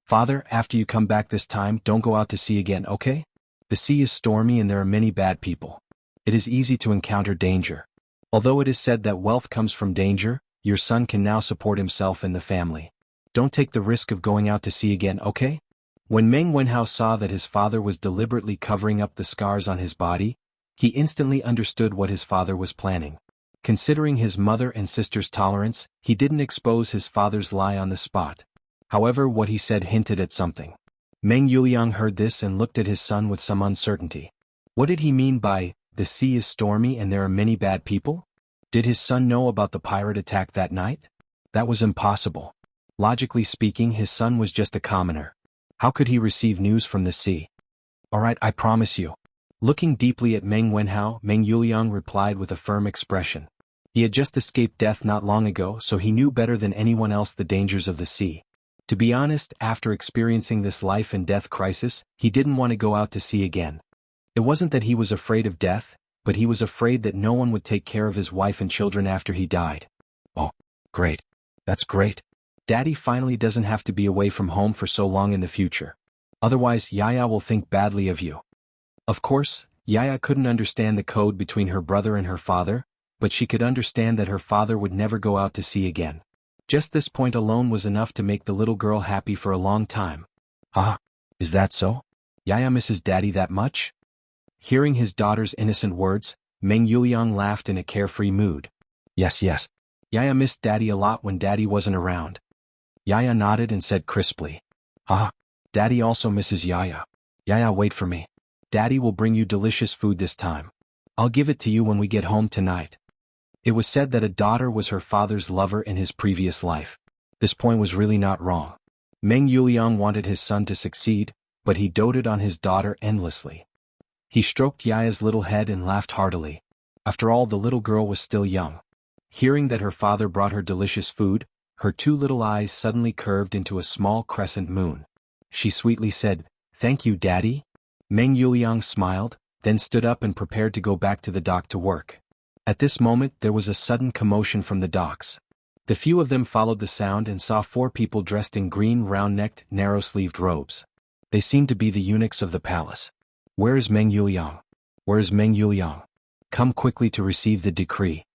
"Father, after you come back this time, don't go out to sea again, okay? The sea is stormy and there are many bad people. It is easy to encounter danger. Although it is said that wealth comes from danger, your son can now support himself and the family. Don't take the risk of going out to sea again, okay?" When Meng Wenhao saw that his father was deliberately covering up the scars on his body, he instantly understood what his father was planning. Considering his mother and sister's tolerance, he didn't expose his father's lie on the spot. However, what he said hinted at something. Meng Yuliang heard this and looked at his son with some uncertainty. What did he mean by, "The sea is stormy and there are many bad people"? Did his son know about the pirate attack that night? That was impossible. Logically speaking, his son was just a commoner. How could he receive news from the sea? "All right, I promise you." Looking deeply at Meng Wenhao, Meng Yuliang replied with a firm expression. He had just escaped death not long ago, so he knew better than anyone else the dangers of the sea. To be honest, after experiencing this life and death crisis, he didn't want to go out to sea again. It wasn't that he was afraid of death, but he was afraid that no one would take care of his wife and children after he died. "Oh, great. That's great. Daddy finally doesn't have to be away from home for so long in the future. Otherwise, Yaya will think badly of you." Of course, Yaya couldn't understand the code between her brother and her father, but she could understand that her father would never go out to sea again. Just this point alone was enough to make the little girl happy for a long time. Ah, is that so? Yaya misses daddy that much? Hearing his daughter's innocent words, Meng Yuliang laughed in a carefree mood. Yes. Yaya missed daddy a lot when daddy wasn't around. Yaya nodded and said crisply. Ah, daddy also misses Yaya. Yaya, wait for me. Daddy will bring you delicious food this time. I'll give it to you when we get home tonight. It was said that a daughter was her father's lover in his previous life. This point was really not wrong. Meng Yuliang wanted his son to succeed, but he doted on his daughter endlessly. He stroked Yaya's little head and laughed heartily. After all, the little girl was still young. Hearing that her father brought her delicious food, her two little eyes suddenly curved into a small crescent moon. She sweetly said, "Thank you, Daddy." Meng Yuliang smiled, then stood up and prepared to go back to the dock to work. At this moment there was a sudden commotion from the docks. The few of them followed the sound and saw 4 people dressed in green round-necked, narrow-sleeved robes. They seemed to be the eunuchs of the palace. "Where is Meng Yuliang? Where is Meng Yuliang? Come quickly to receive the decree."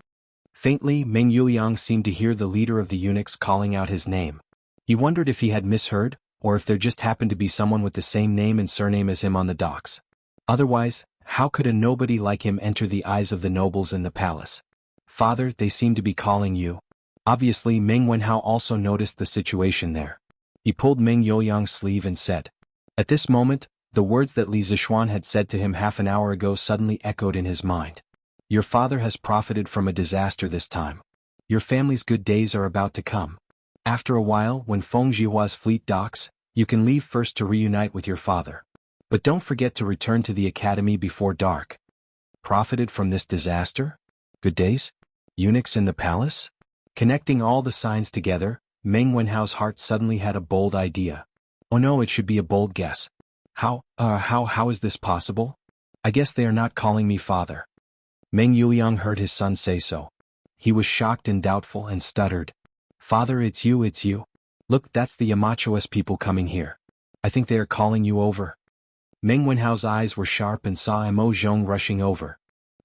Faintly, Meng Yuliang seemed to hear the leader of the eunuchs calling out his name. He wondered if he had misheard, or if there just happened to be someone with the same name and surname as him on the docks. Otherwise, how could a nobody like him enter the eyes of the nobles in the palace? "Father, they seem to be calling you." Obviously, Meng Wenhao also noticed the situation there. He pulled Meng Yuliang's sleeve and said. At this moment, the words that Li Zixuan had said to him half an hour ago suddenly echoed in his mind. "Your father has profited from a disaster this time. Your family's good days are about to come. After a while, when Feng Jihua's fleet docks, you can leave first to reunite with your father. But don't forget to return to the academy before dark." Profited from this disaster? Good days? Eunuchs in the palace? Connecting all the signs together, Meng Wenhao's heart suddenly had a bold idea. Oh no, it should be a bold guess. How is this possible? I guess they are not calling me father. Meng Yuliang heard his son say so. He was shocked and doubtful and stuttered. "Father, it's you. Look, that's the Yamacho's people coming here. I think they are calling you over." Meng Wenhao's eyes were sharp and saw Mo Zhong rushing over.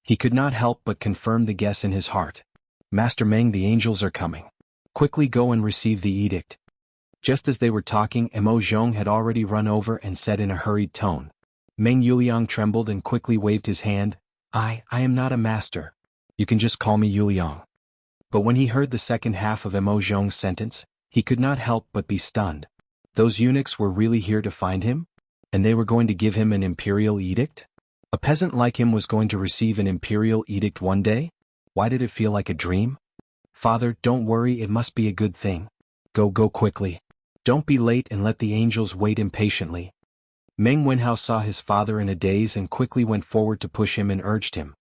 He could not help but confirm the guess in his heart. "Master Meng, the angels are coming. Quickly go and receive the edict." Just as they were talking, Mo Zhong had already run over and said in a hurried tone. Meng Yuliang trembled and quickly waved his hand. I am not a master. You can just call me Yuliang." But when he heard the second half of Mo Zhong's sentence, he could not help but be stunned. Those eunuchs were really here to find him? And they were going to give him an imperial edict? A peasant like him was going to receive an imperial edict one day? Why did it feel like a dream? "Father, don't worry, it must be a good thing. Go quickly. Don't be late and let the angels wait impatiently." Meng Wenhao saw his father in a daze and quickly went forward to push him and urged him.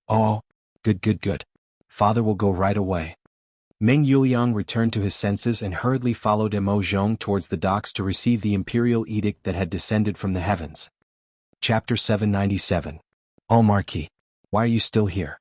"Oh, good. Father will go right away." Meng Yuliang returned to his senses and hurriedly followed Mo Zhong towards the docks to receive the imperial edict that had descended from the heavens. Chapter 797. "Oh Marquis, why are you still here?"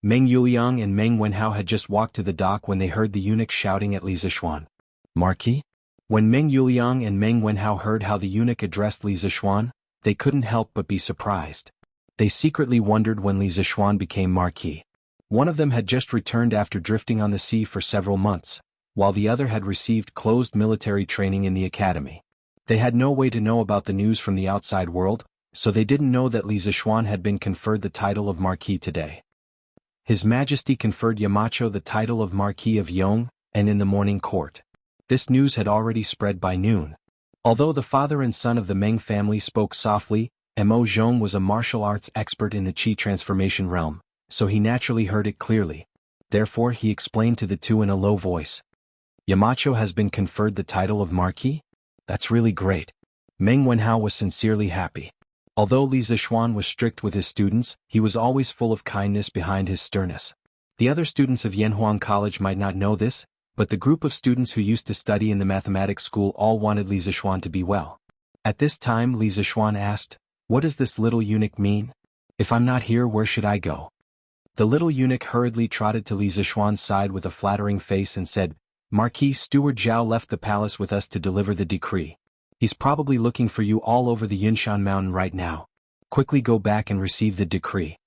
Meng Yuliang and Meng Wenhao had just walked to the dock when they heard the eunuch shouting at Li Zixuan. "Marquis?" When Meng Yuliang and Meng Wenhao heard how the eunuch addressed Li Zixuan, they couldn't help but be surprised. They secretly wondered when Li Zixuan became Marquis. One of them had just returned after drifting on the sea for several months, while the other had received closed military training in the academy. They had no way to know about the news from the outside world, so they didn't know that Li Zixuan had been conferred the title of Marquis today. His Majesty conferred Yamacho the title of Marquis of Yong, and in the morning court. This news had already spread by noon. Although the father and son of the Meng family spoke softly, Mo Zhong was a martial arts expert in the Qi transformation realm, so he naturally heard it clearly. Therefore he explained to the two in a low voice. "Yamacho has been conferred the title of Marquis? That's really great." Meng Wenhao was sincerely happy. Although Li Zixuan was strict with his students, he was always full of kindness behind his sternness. The other students of Yanhuang College might not know this, but the group of students who used to study in the mathematics school all wanted Li Zixuan to be well. At this time Li Zixuan asked, "What does this little eunuch mean? If I'm not here, where should I go?" The little eunuch hurriedly trotted to Li Zixuan's side with a flattering face and said, "Marquis, Steward Zhao left the palace with us to deliver the decree. He's probably looking for you all over the Yinshan mountain right now. Quickly go back and receive the decree.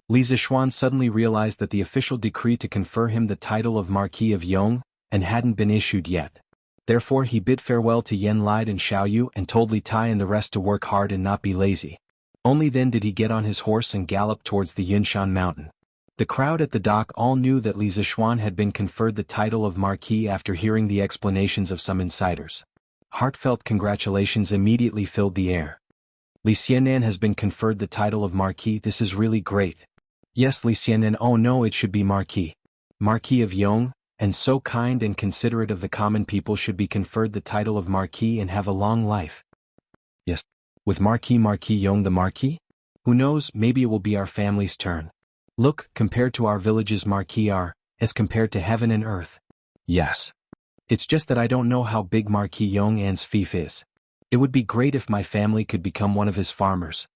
Li Zishuan suddenly realized that the official decree to confer him the title of Marquis of Yong and hadn't been issued yet. Therefore he bid farewell to Yen Lide and Xiaoyu and told Li Tai and the rest to work hard and not be lazy. Only then did he get on his horse and gallop towards the Yunshan mountain. The crowd at the dock all knew that Li Zishuan had been conferred the title of Marquis after hearing the explanations of some insiders. Heartfelt congratulations immediately filled the air. Li Xianan has been conferred the title of Marquis. This is really great. Yes, Li Xianan. Oh no, it should be Marquis. Marquis of Yong, and so kind and considerate of the common people should be conferred the title of Marquis and have a long life. Yes. With Marquis Yong the Marquis? Who knows, maybe it will be our family's turn. Look, compared to our villages Marquis are, as compared to heaven and earth. Yes. It's just that I don't know how big Marquis Yong An's fief is. It would be great if my family could become one of his farmers.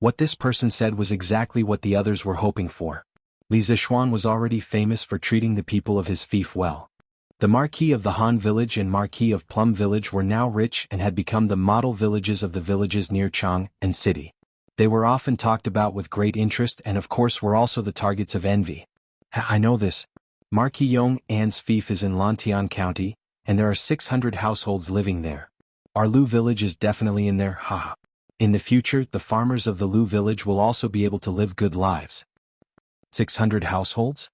What this person said was exactly what the others were hoping for. Li Zishuan was already famous for treating the people of his fief well. The Marquis of the Han village and Marquis of Plum village were now rich and had become the model villages of the villages near Chang and city. They were often talked about with great interest and of course were also the targets of envy. I know this. Marquis Yong An's fief is in Lantian County, and there are 600 households living there. Our Lu village is definitely in there, haha. In the future, the farmers of the Lu village will also be able to live good lives. 600 households?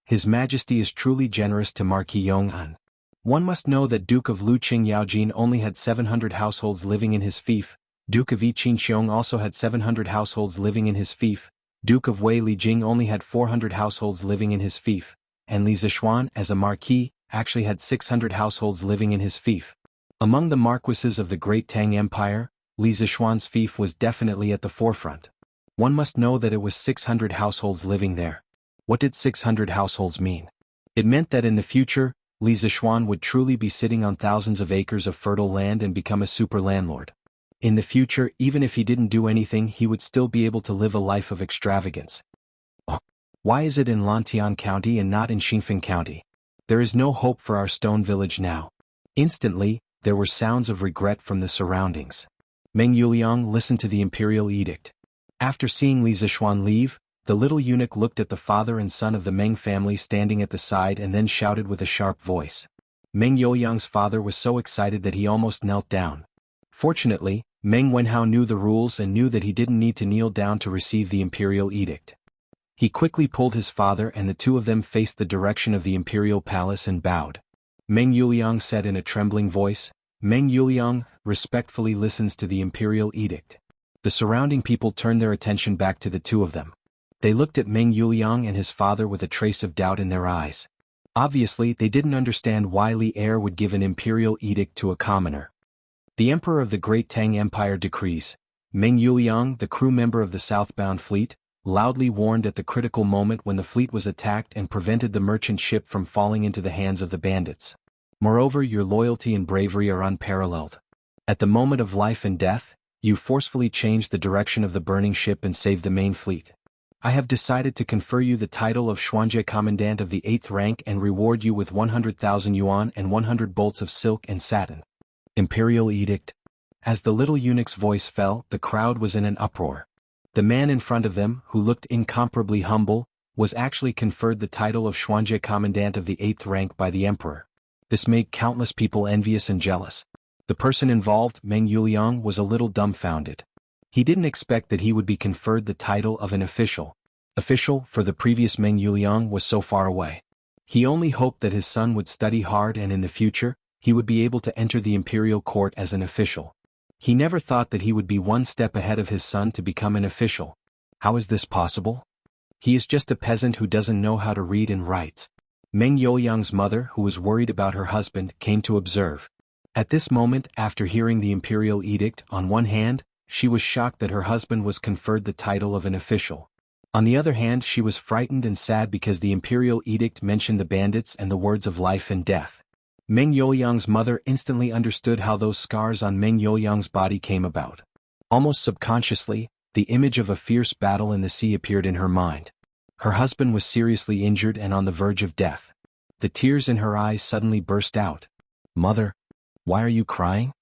His Majesty is truly generous to Marquis Yong An. One must know that Duke of Lu Qing Yaojin only had 700 households living in his fief, Duke of Yiqin Xiong also had 700 households living in his fief, Duke of Wei Li Jing only had 400 households living in his fief, and Li Zishuan, as a marquis, actually had 600 households living in his fief. Among the marquises of the Great Tang Empire, Li Zishuan's fief was definitely at the forefront. One must know that it was 600 households living there. What did 600 households mean? It meant that in the future, Li Zishuan would truly be sitting on thousands of acres of fertile land and become a super landlord. In the future, even if he didn't do anything, he would still be able to live a life of extravagance. Oh, why is it in Lantian County and not in Xinfeng County? There is no hope for our stone village now. Instantly, there were sounds of regret from the surroundings. Meng Yuliang listened to the imperial edict. After seeing Li Zishuan leave, the little eunuch looked at the father and son of the Meng family standing at the side and then shouted with a sharp voice. Meng Yuliang's father was so excited that he almost knelt down. Fortunately, Meng Wenhao knew the rules and knew that he didn't need to kneel down to receive the imperial edict. He quickly pulled his father and the two of them faced the direction of the imperial palace and bowed. Meng Yuliang said in a trembling voice, Meng Yuliang respectfully listens to the imperial edict. The surrounding people turned their attention back to the two of them. They looked at Meng Yuliang and his father with a trace of doubt in their eyes. Obviously, they didn't understand why Li Heir would give an imperial edict to a commoner. The Emperor of the Great Tang Empire decrees. Meng Yuliang, the crew member of the southbound fleet, loudly warned at the critical moment when the fleet was attacked and prevented the merchant ship from falling into the hands of the bandits. Moreover, your loyalty and bravery are unparalleled. At the moment of life and death, you forcefully changed the direction of the burning ship and saved the main fleet. I have decided to confer you the title of Xuanje Commandant of the 8th rank and reward you with 100,000 yuan and 100 bolts of silk and satin. Imperial Edict. As the little eunuch's voice fell, the crowd was in an uproar. The man in front of them, who looked incomparably humble, was actually conferred the title of Xuanje Commandant of the 8th rank by the emperor. This made countless people envious and jealous. The person involved, Meng Yuliang, was a little dumbfounded. He didn't expect that he would be conferred the title of an official. Official, for the previous Meng Yuliang, was so far away. He only hoped that his son would study hard and in the future, he would be able to enter the imperial court as an official. He never thought that he would be one step ahead of his son to become an official. How is this possible? He is just a peasant who doesn't know how to read and write. Meng Yuliang's mother, who was worried about her husband, came to observe. At this moment, after hearing the imperial edict, on one hand, she was shocked that her husband was conferred the title of an official. On the other hand, she was frightened and sad because the imperial edict mentioned the bandits and the words of life and death. Meng Yuliang's mother instantly understood how those scars on Meng Yuliang's body came about. Almost subconsciously, the image of a fierce battle in the sea appeared in her mind. Her husband was seriously injured and on the verge of death. The tears in her eyes suddenly burst out. Mother, why are you crying?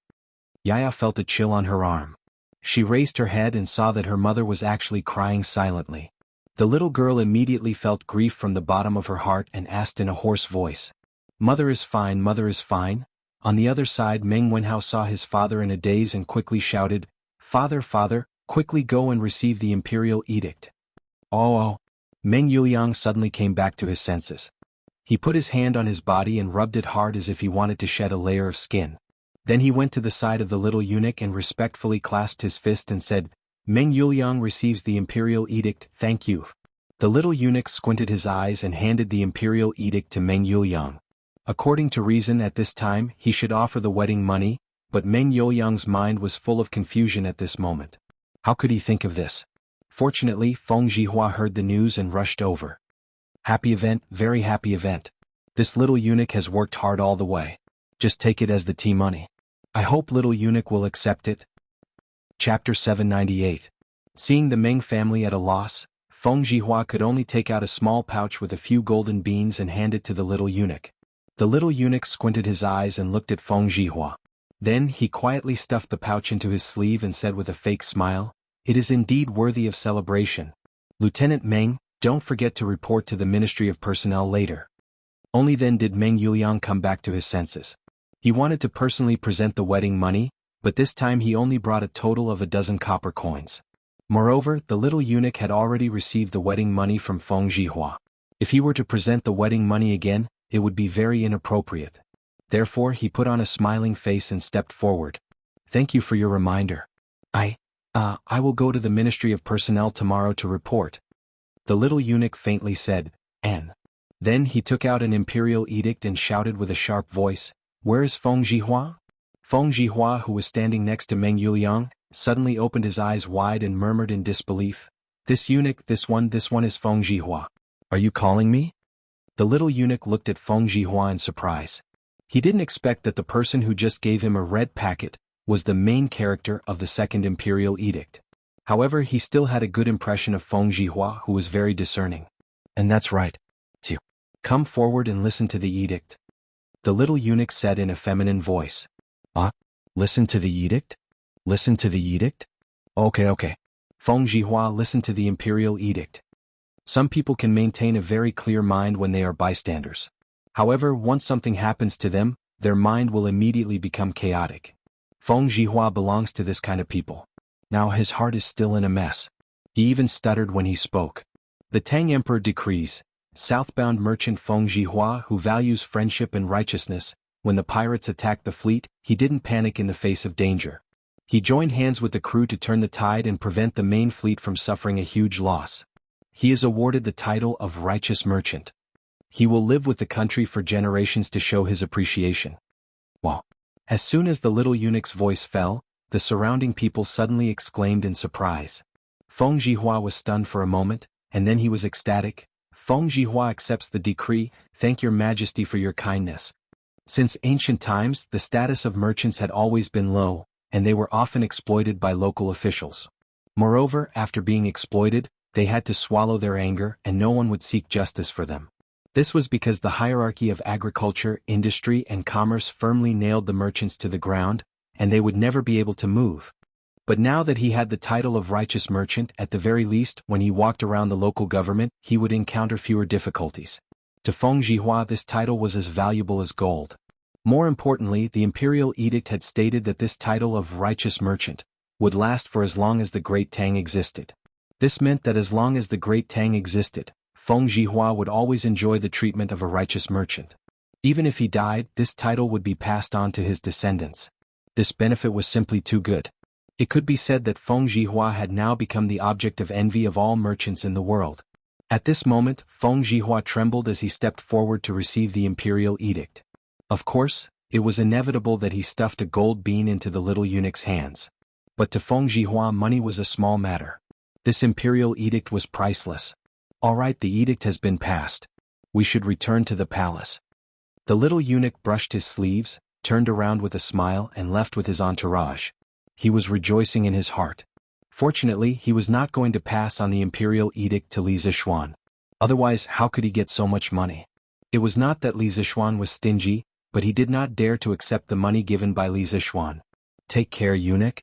Yaya felt a chill on her arm. She raised her head and saw that her mother was actually crying silently. The little girl immediately felt grief from the bottom of her heart and asked in a hoarse voice, "Mother is fine, mother is fine?" On the other side, Meng Wenhao saw his father in a daze and quickly shouted, "Father, father, quickly go and receive the imperial edict." Oh! Meng Yuliang suddenly came back to his senses. He put his hand on his body and rubbed it hard as if he wanted to shed a layer of skin. Then he went to the side of the little eunuch and respectfully clasped his fist and said, "Meng Yuliang receives the imperial edict, thank you." The little eunuch squinted his eyes and handed the imperial edict to Meng Yuliang. According to reason at this time he should offer the wedding money, but Meng Yuliang's mind was full of confusion at this moment. How could he think of this? Fortunately, Feng Zhihua heard the news and rushed over. Happy event, very happy event. This little eunuch has worked hard all the way. Just take it as the tea money. I hope little eunuch will accept it. Chapter 798. Seeing the Meng family at a loss, Feng Zhihua could only take out a small pouch with a few golden beans and hand it to the little eunuch. The little eunuch squinted his eyes and looked at Feng Zhihua. Then he quietly stuffed the pouch into his sleeve and said with a fake smile, "It is indeed worthy of celebration. Lieutenant Meng, don't forget to report to the Ministry of Personnel later." Only then did Meng Yuliang come back to his senses. He wanted to personally present the wedding money, but this time he only brought a total of 12 copper coins. Moreover, the little eunuch had already received the wedding money from Feng Zhihua. If he were to present the wedding money again, it would be very inappropriate. Therefore he put on a smiling face and stepped forward. "Thank you for your reminder. I will go to the Ministry of Personnel tomorrow to report." The little eunuch faintly said, "An." Then he took out an imperial edict and shouted with a sharp voice, "Where is Feng Zhihua?" Feng Zhihua, who was standing next to Meng Yuliang, suddenly opened his eyes wide and murmured in disbelief, "This eunuch, this one is Feng Zhihua. Are you calling me?" The little eunuch looked at Feng Zhihua in surprise. He didn't expect that the person who just gave him a red packet was the main character of the second imperial edict. However, he still had a good impression of Feng Zhihua, who was very discerning. "And that's right. Come forward and listen to the edict." The little eunuch said in a feminine voice. Listen to the edict? Listen to the edict? Okay. Feng Zhihua listened to the imperial edict. Some people can maintain a very clear mind when they are bystanders. However, once something happens to them, their mind will immediately become chaotic. Feng Zhihua belongs to this kind of people. Now his heart is still in a mess. He even stuttered when he spoke. The Tang Emperor decrees, southbound merchant Feng Zhihua, who values friendship and righteousness, when the pirates attacked the fleet, he didn't panic in the face of danger. He joined hands with the crew to turn the tide and prevent the main fleet from suffering a huge loss. He is awarded the title of Righteous Merchant. He will live with the country for generations to show his appreciation. Wow! As soon as the little eunuch's voice fell, the surrounding people suddenly exclaimed in surprise. Feng Zhihua was stunned for a moment, and then he was ecstatic. Feng Zhihua accepts the decree, "Thank your majesty for your kindness." Since ancient times, the status of merchants had always been low, and they were often exploited by local officials. Moreover, after being exploited, they had to swallow their anger and no one would seek justice for them. This was because the hierarchy of agriculture, industry, and commerce firmly nailed the merchants to the ground, and they would never be able to move. But now that he had the title of Righteous Merchant, at the very least, when he walked around the local government, he would encounter fewer difficulties. To Feng Zhihua, this title was as valuable as gold. More importantly, the imperial edict had stated that this title of Righteous Merchant would last for as long as the Great Tang existed. This meant that as long as the Great Tang existed, Feng Zhihua would always enjoy the treatment of a righteous merchant. Even if he died, this title would be passed on to his descendants. This benefit was simply too good. It could be said that Feng Zhihua had now become the object of envy of all merchants in the world. At this moment, Feng Zhihua trembled as he stepped forward to receive the imperial edict. Of course, it was inevitable that he stuffed a gold bean into the little eunuch's hands. But to Feng Zhihua, money was a small matter. This imperial edict was priceless. "All right, the edict has been passed. We should return to the palace." The little eunuch brushed his sleeves, turned around with a smile and left with his entourage. He was rejoicing in his heart. Fortunately, he was not going to pass on the imperial edict to Li Zishuan. Otherwise, how could he get so much money? It was not that Li Zishuan was stingy, but he did not dare to accept the money given by Li Zishuan. "Take care, eunuch.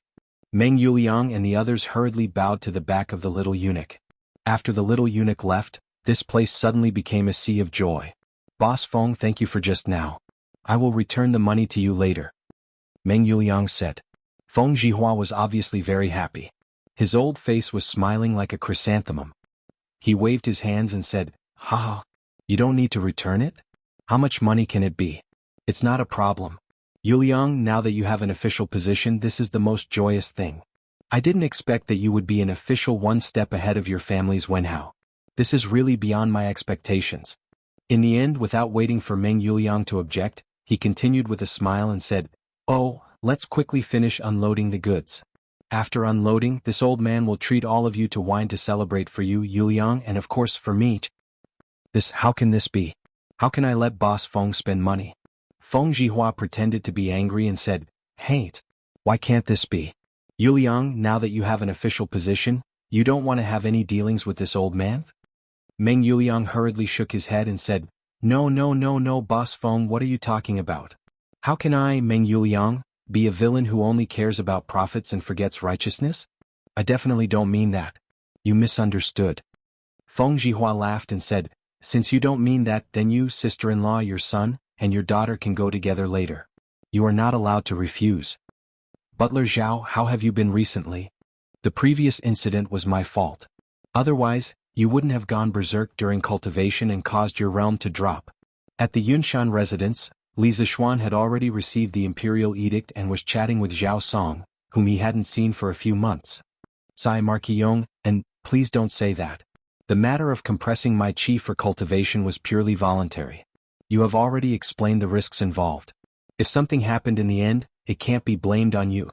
Meng Yuliang and the others hurriedly bowed to the back of the little eunuch. After the little eunuch left, this place suddenly became a sea of joy. Boss Feng, thank you for just now. I will return the money to you later, Meng Yuliang said. Feng Zhihua was obviously very happy. His old face was smiling like a chrysanthemum. He waved his hands and said, "Haha, you don't need to return it? How much money can it be? It's not a problem. Yuliang, now that you have an official position, this is the most joyous thing. I didn't expect that you would be an official one step ahead of your family's Wenhao. This is really beyond my expectations." In the end, without waiting for Meng Yuliang to object, he continued with a smile and said, "Oh, let's quickly finish unloading the goods. After unloading, this old man will treat all of you to wine to celebrate for you, Yuliang, and of course for me. How can this be? How can I let Boss Feng spend money?" Feng Zhihua pretended to be angry and said, "Hey, why can't this be? Yuliang, now that you have an official position, you don't want to have any dealings with this old man?" Meng Yuliang hurriedly shook his head and said, No, Boss Feng, what are you talking about? How can I, Meng Yuliang, be a villain who only cares about profits and forgets righteousness? I definitely don't mean that. You misunderstood." Feng Zhihua laughed and said, "Since you don't mean that, then you, sister-in-law, your son, and your daughter can go together later. You are not allowed to refuse." "Butler Zhao, how have you been recently? The previous incident was my fault. Otherwise, you wouldn't have gone berserk during cultivation and caused your realm to drop." At the Yunshan residence, Li Zixuan had already received the imperial edict and was chatting with Zhao Song, whom he hadn't seen for a few months. "Sai Marquillon, and please don't say that. The matter of compressing my chi for cultivation was purely voluntary. You have already explained the risks involved. If something happened in the end, it can't be blamed on you.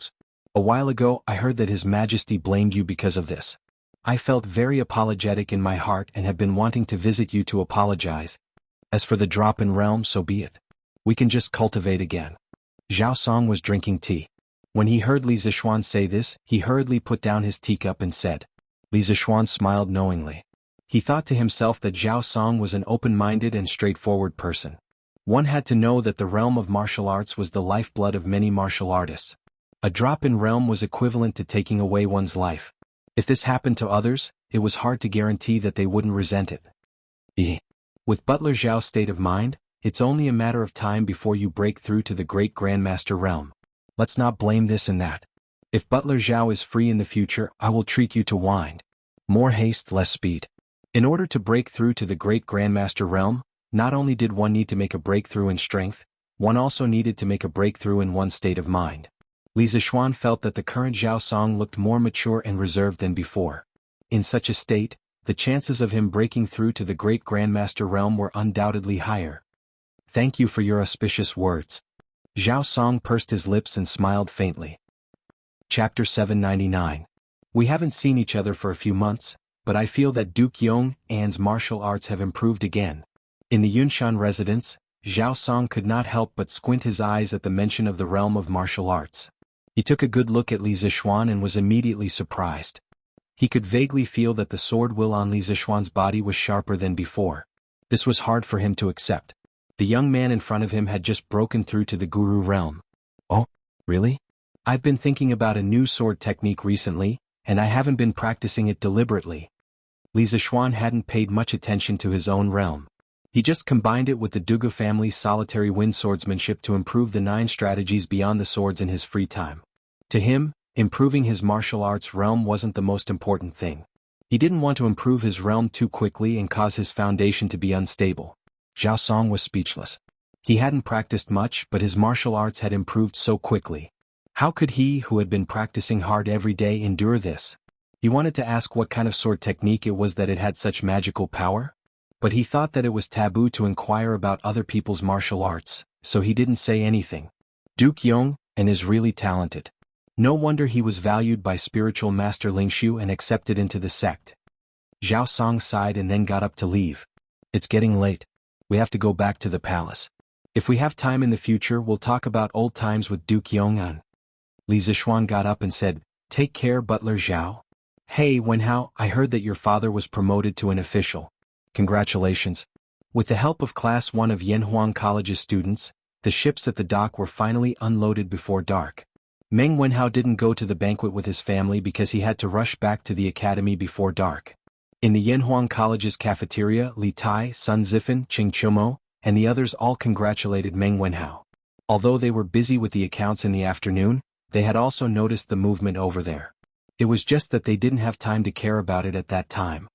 A while ago I heard that His Majesty blamed you because of this. I felt very apologetic in my heart and have been wanting to visit you to apologize. As for the drop in realm, so be it. We can just cultivate again." Zhao Song was drinking tea. When he heard Li Zixuan say this, he hurriedly put down his teacup and said. Li Zixuan smiled knowingly. He thought to himself that Zhao Song was an open-minded and straightforward person. One had to know that the realm of martial arts was the lifeblood of many martial artists. A drop in realm was equivalent to taking away one's life. If this happened to others, it was hard to guarantee that they wouldn't resent it. With Butler Zhao's state of mind, it's only a matter of time before you break through to the great Grandmaster realm. Let's not blame this and that. If Butler Zhao is free in the future, I will treat you to wine. More haste, less speed. In order to break through to the great Grandmaster realm, not only did one need to make a breakthrough in strength, one also needed to make a breakthrough in one's state of mind. Li Zixuan felt that the current Zhao Song looked more mature and reserved than before. In such a state, the chances of him breaking through to the great Grandmaster realm were undoubtedly higher. "Thank you for your auspicious words." Zhao Song pursed his lips and smiled faintly. Chapter 799. We haven't seen each other for a few months, but I feel that Duke Yong An's martial arts have improved again. In the Yunshan residence, Zhao Song could not help but squint his eyes at the mention of the realm of martial arts. He took a good look at Li Zixuan and was immediately surprised. He could vaguely feel that the sword will on Li Zixuan's body was sharper than before. This was hard for him to accept. The young man in front of him had just broken through to the Guru realm. "Oh, really? I've been thinking about a new sword technique recently, and I haven't been practicing it deliberately." Li Zixuan hadn't paid much attention to his own realm. He just combined it with the Dugu family's solitary wind swordsmanship to improve the 9 strategies beyond the swords in his free time. To him, improving his martial arts realm wasn't the most important thing. He didn't want to improve his realm too quickly and cause his foundation to be unstable. Zhao Song was speechless. He hadn't practiced much, but his martial arts had improved so quickly. How could he, who had been practicing hard every day, endure this? He wanted to ask what kind of sword technique it was that it had such magical power, but he thought that it was taboo to inquire about other people's martial arts, so he didn't say anything. Duke Yong An is really talented. No wonder he was valued by spiritual master Lingshu and accepted into the sect. Zhao Song sighed and then got up to leave. "It's getting late. We have to go back to the palace. If we have time in the future, we'll talk about old times with Duke Yong An." Li Zixuan got up and said, "Take care, Butler Zhao. Hey Wenhao, I heard that your father was promoted to an official. Congratulations." With the help of Class 1 of Yanhuang College's students, the ships at the dock were finally unloaded before dark. Meng Wenhao didn't go to the banquet with his family because he had to rush back to the academy before dark. In the Yanhuang College's cafeteria, Li Tai, Sun Zifan, Qing Chumo, and the others all congratulated Meng Wenhao. Although they were busy with the accounts in the afternoon, they had also noticed the movement over there. It was just that they didn't have time to care about it at that time.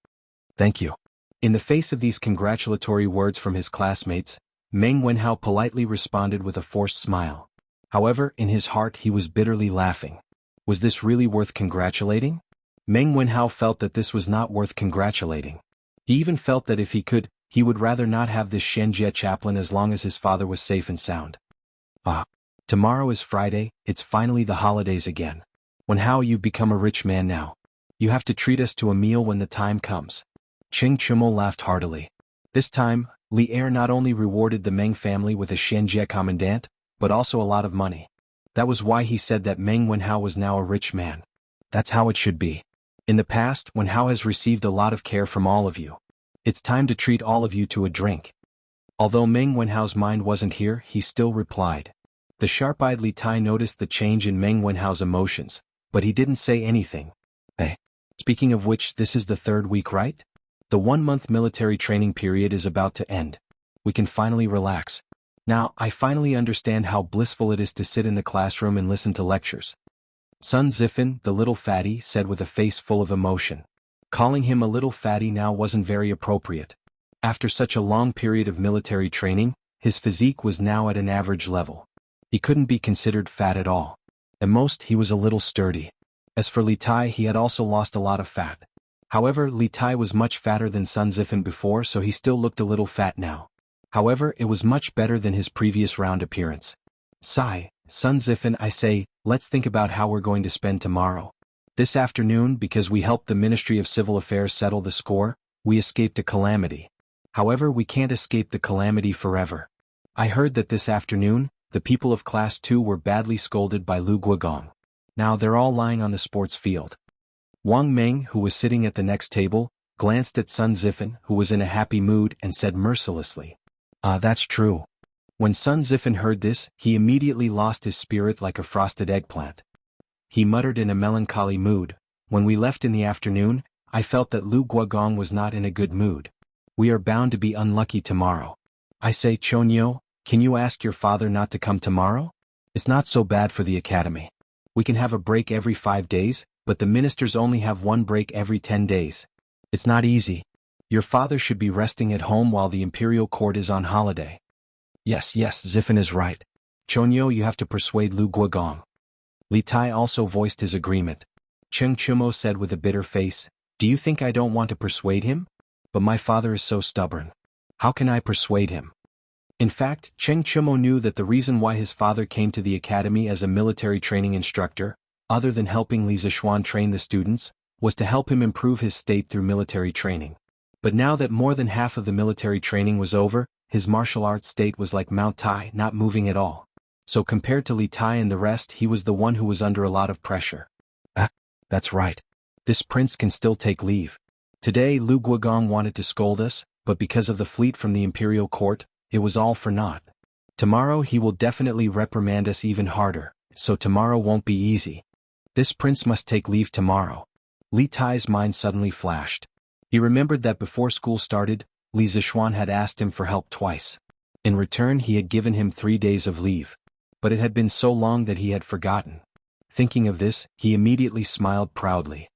Thank you. In the face of these congratulatory words from his classmates, Meng Wenhao politely responded with a forced smile. However, in his heart he was bitterly laughing. Was this really worth congratulating? Meng Wenhao felt that this was not worth congratulating. He even felt that if he could, he would rather not have this Shenjie chaplain as long as his father was safe and sound. Tomorrow is Friday, it's finally the holidays again. Wenhao, you've become a rich man now. You have to treat us to a meal when the time comes. Qing Chumo laughed heartily. This time, Li Er not only rewarded the Meng family with a Shenjie commandant, but also a lot of money. That was why he said that Meng Wenhao was now a rich man. That's how it should be. In the past, Wenhao has received a lot of care from all of you. It's time to treat all of you to a drink. Although Meng Wenhao's mind wasn't here, he still replied. The sharp-eyed Li Tai noticed the change in Meng Wenhao's emotions, but he didn't say anything. Hey. Speaking of which, this is the 3rd week, right? The 1-month military training period is about to end. We can finally relax. Now, I finally understand how blissful it is to sit in the classroom and listen to lectures. Sun Zifan, the little fatty, said with a face full of emotion. Calling him a little fatty now wasn't very appropriate. After such a long period of military training, his physique was now at an average level. He couldn't be considered fat at all. At most, he was a little sturdy. As for Li Tai, he had also lost a lot of fat. However, Li Tai was much fatter than Sun Zifan before, so he still looked a little fat now. However, it was much better than his previous round appearance. Sigh, Sun Zifan, I say, let's think about how we're going to spend tomorrow. This afternoon, because we helped the Ministry of Civil Affairs settle the score, we escaped a calamity. However, we can't escape the calamity forever. I heard that this afternoon, the people of Class 2 were badly scolded by Lu Guogong. Now they're all lying on the sports field. Wang Meng, who was sitting at the next table, glanced at Sun Zifan, who was in a happy mood, and said mercilessly, that's true. When Sun Zifan heard this, he immediately lost his spirit like a frosted eggplant. He muttered in a melancholy mood, when we left in the afternoon, I felt that Lu Guogong was not in a good mood. We are bound to be unlucky tomorrow. I say, Chonyo, can you ask your father not to come tomorrow? It's not so bad for the academy. We can have a break every 5 days, but the ministers only have 1 break every 10 days. It's not easy. Your father should be resting at home while the imperial court is on holiday. Yes, Zifan is right. Chonyo, you have to persuade Lu Guogong. Li Tai also voiced his agreement. Cheng Chumo said with a bitter face, do you think I don't want to persuade him? But my father is so stubborn. How can I persuade him? In fact, Cheng Chumo knew that the reason why his father came to the academy as a military training instructor, other than helping Li Zishuan train the students, was to help him improve his state through military training. But now that more than half of the military training was over, his martial arts state was like Mount Tai, not moving at all. So compared to Li Tai and the rest, he was the one who was under a lot of pressure. That's right. This prince can still take leave. Today Lu Guogong wanted to scold us, but because of the fleet from the imperial court, it was all for naught. Tomorrow he will definitely reprimand us even harder, so tomorrow won't be easy. This prince must take leave tomorrow. Li Tai's mind suddenly flashed. He remembered that before school started, Li Zishuan had asked him for help twice. In return he had given him 3 days of leave. But it had been so long that he had forgotten. Thinking of this, he immediately smiled proudly.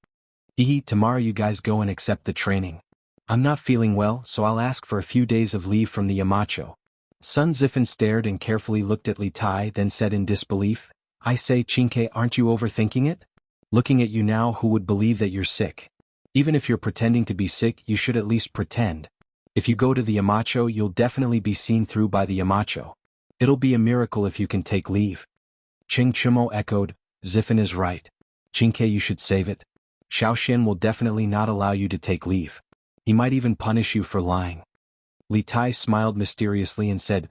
Tomorrow you guys go and accept the training. I'm not feeling well, so I'll ask for a few days of leave from the Yamacho. Sun Zifan stared and carefully looked at Li Tai, then said in disbelief, I say, Chinke, aren't you overthinking it? Looking at you now, who would believe that you're sick? Even if you're pretending to be sick, you should at least pretend. If you go to the Yamacho, you'll definitely be seen through by the Yamacho. It'll be a miracle if you can take leave. Cheng Chumo echoed, Zifan is right. Chinke, you should save it. Xiaoxian will definitely not allow you to take leave. He might even punish you for lying. Li Tai smiled mysteriously and said,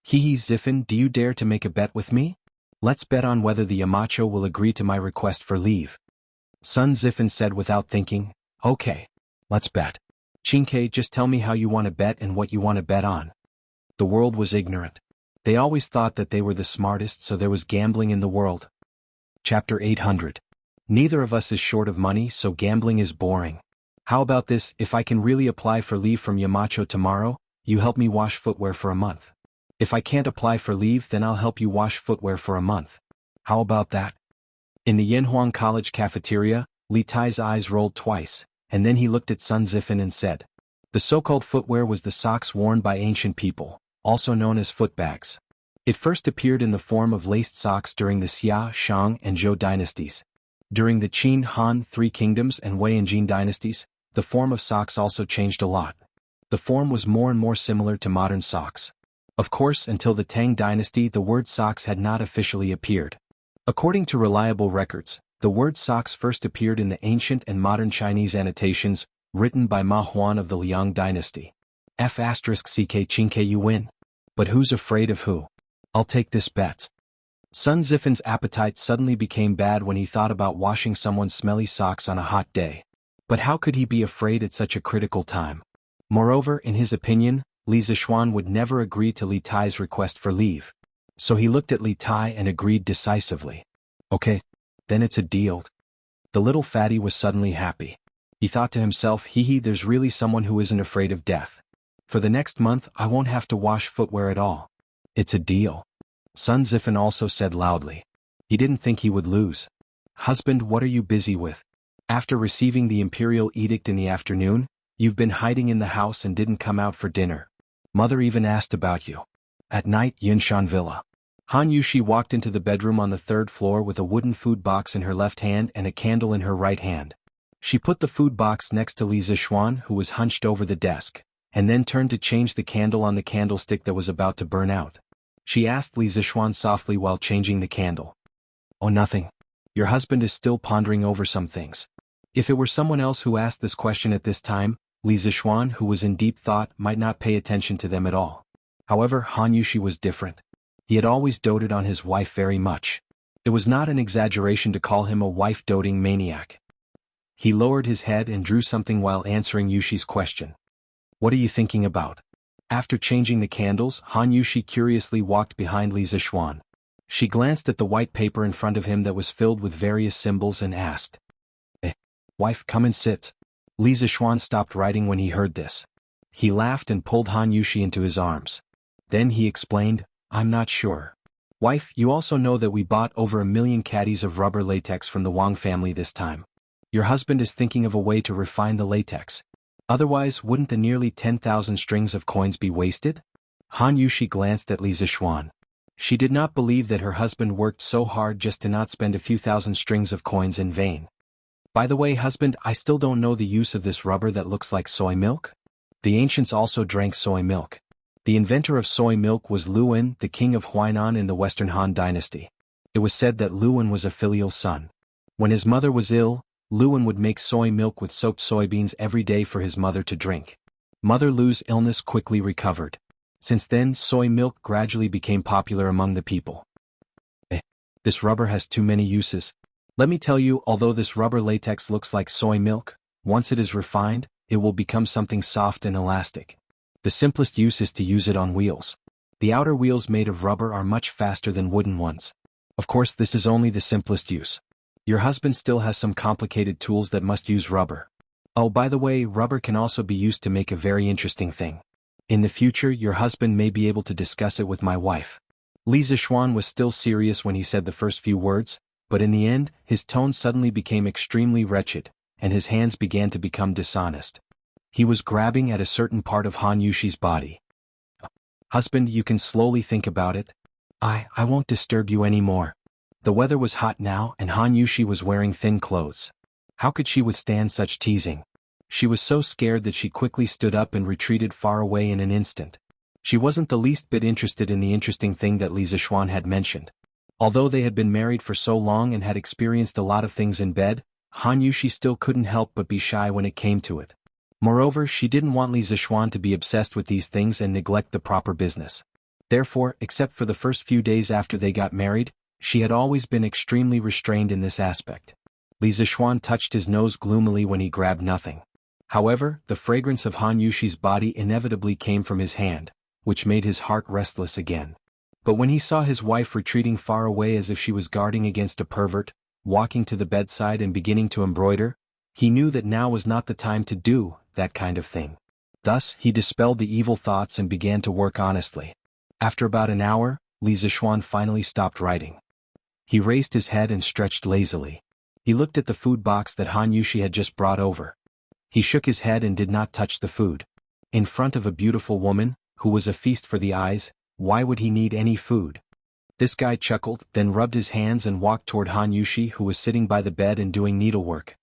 Zifan, do you dare to make a bet with me? Let's bet on whether the Yamacho will agree to my request for leave. Sun Zifan said without thinking, okay. Let's bet. Chinke, just tell me how you want to bet and what you want to bet on. The world was ignorant. They always thought that they were the smartest, so there was gambling in the world. Chapter 800. Neither of us is short of money, so gambling is boring. How about this, if I can really apply for leave from Yamacho tomorrow, you help me wash footwear for a month. If I can't apply for leave, then I'll help you wash footwear for a month. How about that? In the Yanhuang College cafeteria, Li Tai's eyes rolled twice, and then he looked at Sun Zifan and said. The so-called footwear was the socks worn by ancient people, also known as footbags. It first appeared in the form of laced socks during the Xia, Shang, and Zhou dynasties. During the Qin, Han, Three Kingdoms, and Wei and Jin dynasties, the form of socks also changed a lot. The form was more and more similar to modern socks. Of course, until the Tang dynasty, the word socks had not officially appeared. According to reliable records, the word socks first appeared in the ancient and modern Chinese annotations, written by Ma Huan of the Liang dynasty. F***ck Chinke you win. But who's afraid of who? I'll take this bet. Sun Zifan's appetite suddenly became bad when he thought about washing someone's smelly socks on a hot day. But how could he be afraid at such a critical time? Moreover, in his opinion, Li Zishuan would never agree to Li Tai's request for leave. So he looked at Li Tai and agreed decisively. Okay, then it's a deal. The little fatty was suddenly happy. He thought to himself, hee, there's really someone who isn't afraid of death. For the next month, I won't have to wash footwear at all. It's a deal. Sun Zifan also said loudly. He didn't think he would lose. Husband, what are you busy with? After receiving the imperial edict in the afternoon, you've been hiding in the house and didn't come out for dinner. Mother even asked about you. At night, Yinshan Villa. Han Yushi walked into the bedroom on the third floor with a wooden food box in her left hand and a candle in her right hand. She put the food box next to Li Zishuan, who was hunched over the desk, and then turned to change the candle on the candlestick that was about to burn out. She asked Li Zishuan softly while changing the candle. Oh, nothing. Your husband is still pondering over some things. If it were someone else who asked this question at this time, Li Zishuan, who was in deep thought, might not pay attention to them at all. However, Han Yushi was different. He had always doted on his wife very much. It was not an exaggeration to call him a wife-doting maniac. He lowered his head and drew something while answering Yushi's question. What are you thinking about? After changing the candles, Han Yushi curiously walked behind Li Zishuan. She glanced at the white paper in front of him that was filled with various symbols and asked. Wife, come and sit. Li Zishuan stopped writing when he heard this. He laughed and pulled Han Yushi into his arms. Then he explained, I'm not sure. Wife, you also know that we bought over 1 million caddies of rubber latex from the Wang family this time. Your husband is thinking of a way to refine the latex. Otherwise, wouldn't the nearly 10,000 strings of coins be wasted? Han Yushi glanced at Li Zishuan. She did not believe that her husband worked so hard just to not spend a few thousand strings of coins in vain. By the way, husband, I still don't know the use of this rubber that looks like soy milk. The ancients also drank soy milk. The inventor of soy milk was Luan, the king of Huainan in the Western Han dynasty. It was said that Luan was a filial son. When his mother was ill, Luan would make soy milk with soaked soybeans every day for his mother to drink. Mother Lu's illness quickly recovered. Since then, soy milk gradually became popular among the people. This rubber has too many uses. Let me tell you, although this rubber latex looks like soy milk, once it is refined, it will become something soft and elastic. The simplest use is to use it on wheels. The outer wheels made of rubber are much faster than wooden ones. Of course, this is only the simplest use. Your husband still has some complicated tools that must use rubber. Oh, by the way, rubber can also be used to make a very interesting thing. In the future, your husband may be able to discuss it with my wife. Li Zishuan was still serious when he said the first few words, but in the end, his tone suddenly became extremely wretched, and his hands began to become dishonest. He was grabbing at a certain part of Han Yushi's body. Husband, you can slowly think about it. I won't disturb you anymore. The weather was hot now and Han Yushi was wearing thin clothes. How could she withstand such teasing? She was so scared that she quickly stood up and retreated far away in an instant. She wasn't the least bit interested in the interesting thing that Li Zishuan had mentioned. Although they had been married for so long and had experienced a lot of things in bed, Han Yushi still couldn't help but be shy when it came to it. Moreover, she didn't want Li Zishuan to be obsessed with these things and neglect the proper business. Therefore, except for the first few days after they got married, she had always been extremely restrained in this aspect. Li Zishuan touched his nose gloomily when he grabbed nothing. However, the fragrance of Han Yushi's body inevitably came from his hand, which made his heart restless again. But when he saw his wife retreating far away as if she was guarding against a pervert, walking to the bedside and beginning to embroider, he knew that now was not the time to do that kind of thing. Thus, he dispelled the evil thoughts and began to work honestly. After about an hour, Li Zishuan finally stopped writing. He raised his head and stretched lazily. He looked at the food box that Han Yushi had just brought over. He shook his head and did not touch the food. In front of a beautiful woman, who was a feast for the eyes, why would he need any food? This guy chuckled, then rubbed his hands and walked toward Han Yushi, who was sitting by the bed and doing needlework.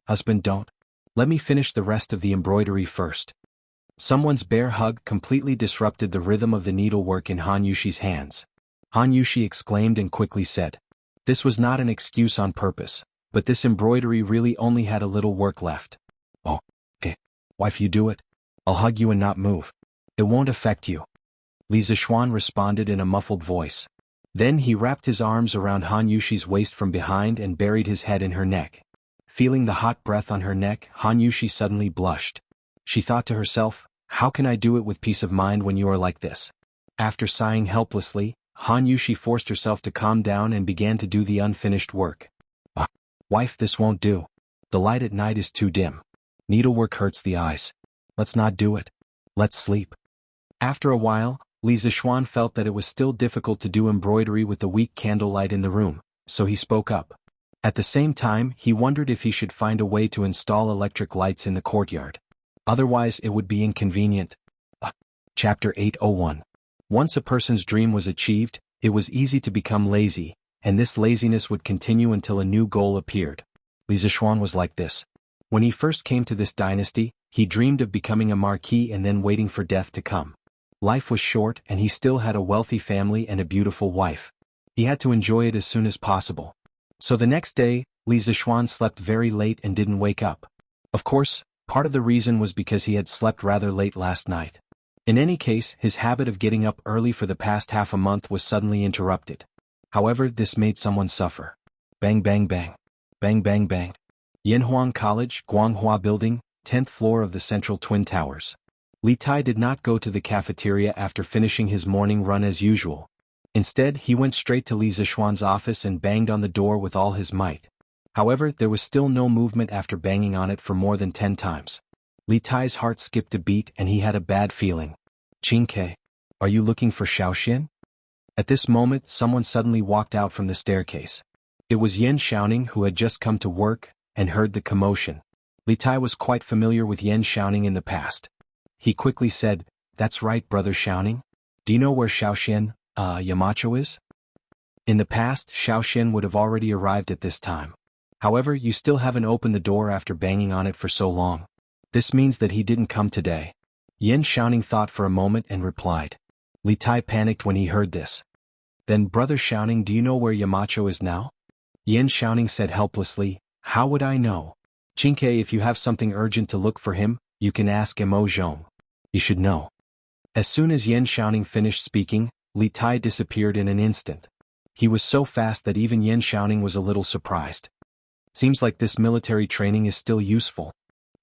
Husband, don't. Let me finish the rest of the embroidery first. Someone's bear hug completely disrupted the rhythm of the needlework in Han Yushi's hands. Han Yushi exclaimed and quickly said. This was not an excuse on purpose, but this embroidery really only had a little work left. Oh, okay. Wife, you do it. I'll hug you and not move. It won't affect you. Li Zishuan responded in a muffled voice. Then he wrapped his arms around Han Yushi's waist from behind and buried his head in her neck. Feeling the hot breath on her neck, Han Yushi suddenly blushed. She thought to herself, how can I do it with peace of mind when you are like this? After sighing helplessly, Han Yushi forced herself to calm down and began to do the unfinished work. Wife, this won't do. The light at night is too dim. Needlework hurts the eyes. Let's not do it. Let's sleep. After a while, Li Zishuan felt that it was still difficult to do embroidery with the weak candlelight in the room, so he spoke up. At the same time, he wondered if he should find a way to install electric lights in the courtyard. Otherwise it would be inconvenient. Chapter 801. Once a person's dream was achieved, it was easy to become lazy, and this laziness would continue until a new goal appeared. Li Zishuan was like this. When he first came to this dynasty, he dreamed of becoming a marquis and then waiting for death to come. Life was short and he still had a wealthy family and a beautiful wife. He had to enjoy it as soon as possible. So the next day, Li Zishuan slept very late and didn't wake up. Of course, part of the reason was because he had slept rather late last night. In any case, his habit of getting up early for the past half a month was suddenly interrupted. However, this made someone suffer. Bang bang bang. Bang bang bang. Yanhuang College, Guanghua Building, 10th floor of the Central Twin Towers. Li Tai did not go to the cafeteria after finishing his morning run as usual. Instead, he went straight to Li Zishuan's office and banged on the door with all his might. However, there was still no movement after banging on it for more than 10 times. Li Tai's heart skipped a beat and he had a bad feeling. Qingke, are you looking for Xiaoxian? At this moment, someone suddenly walked out from the staircase. It was Yan Xiaoning, who had just come to work and heard the commotion. Li Tai was quite familiar with Yan Xiaoning in the past. He quickly said, "That's right, brother Xiaoning. Do you know where Xiaoxian, Yamacho is?" In the past, Xiaoxian would have already arrived at this time. However, you still haven't opened the door after banging on it for so long. This means that he didn't come today. Yan Xiaoning thought for a moment and replied. Li Tai panicked when he heard this. Then, brother Xiaoning, do you know where Yamacho is now? Yan Xiaoning said helplessly, "How would I know? Qingke, if you have something urgent to look for him, you can ask Mo Zhong. You should know." As soon as Yan Xiaoning finished speaking, Li Tai disappeared in an instant. He was so fast that even Yan Xiaoning was a little surprised. Seems like this military training is still useful.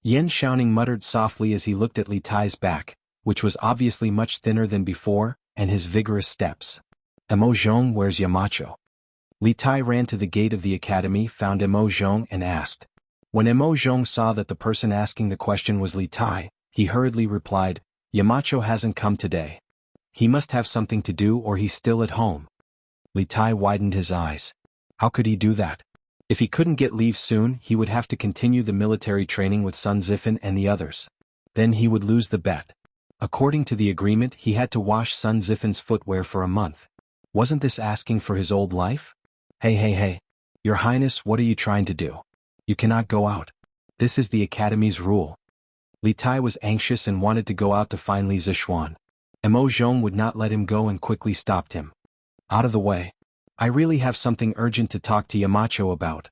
Yan Xiaoning muttered softly as he looked at Li Tai's back, which was obviously much thinner than before, and his vigorous steps. Mo Zhong, where's Yamacho? Li Tai ran to the gate of the academy, found Mo Zhong and asked. When Mo Zhong saw that the person asking the question was Li Tai, he hurriedly replied, "Yamacho hasn't come today. He must have something to do or he's still at home." Li Tai widened his eyes. How could he do that? If he couldn't get leave soon, he would have to continue the military training with Sun Zifen and the others. Then he would lose the bet. According to the agreement, he had to wash Sun Zifen's footwear for a month. Wasn't this asking for his old life? Hey, Your Highness, what are you trying to do? You cannot go out. This is the academy's rule. Li Tai was anxious and wanted to go out to find Li Zishuan. Mo Zhong would not let him go and quickly stopped him. Out of the way. I really have something urgent to talk to Yamacho about.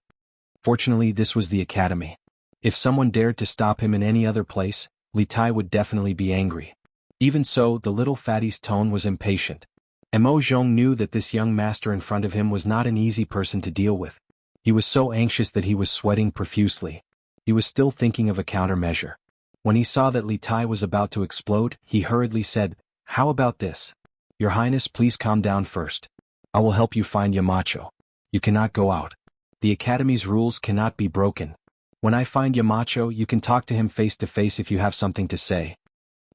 Fortunately, this was the academy. If someone dared to stop him in any other place, Li Tai would definitely be angry. Even so, the little fatty's tone was impatient. Mo Zhong knew that this young master in front of him was not an easy person to deal with. He was so anxious that he was sweating profusely. He was still thinking of a countermeasure. When he saw that Li Tai was about to explode, he hurriedly said, "How about this? Your Highness, please calm down first. I will help you find Yamacho. You cannot go out. The Academy's rules cannot be broken. When I find Yamacho, you can talk to him face to face if you have something to say.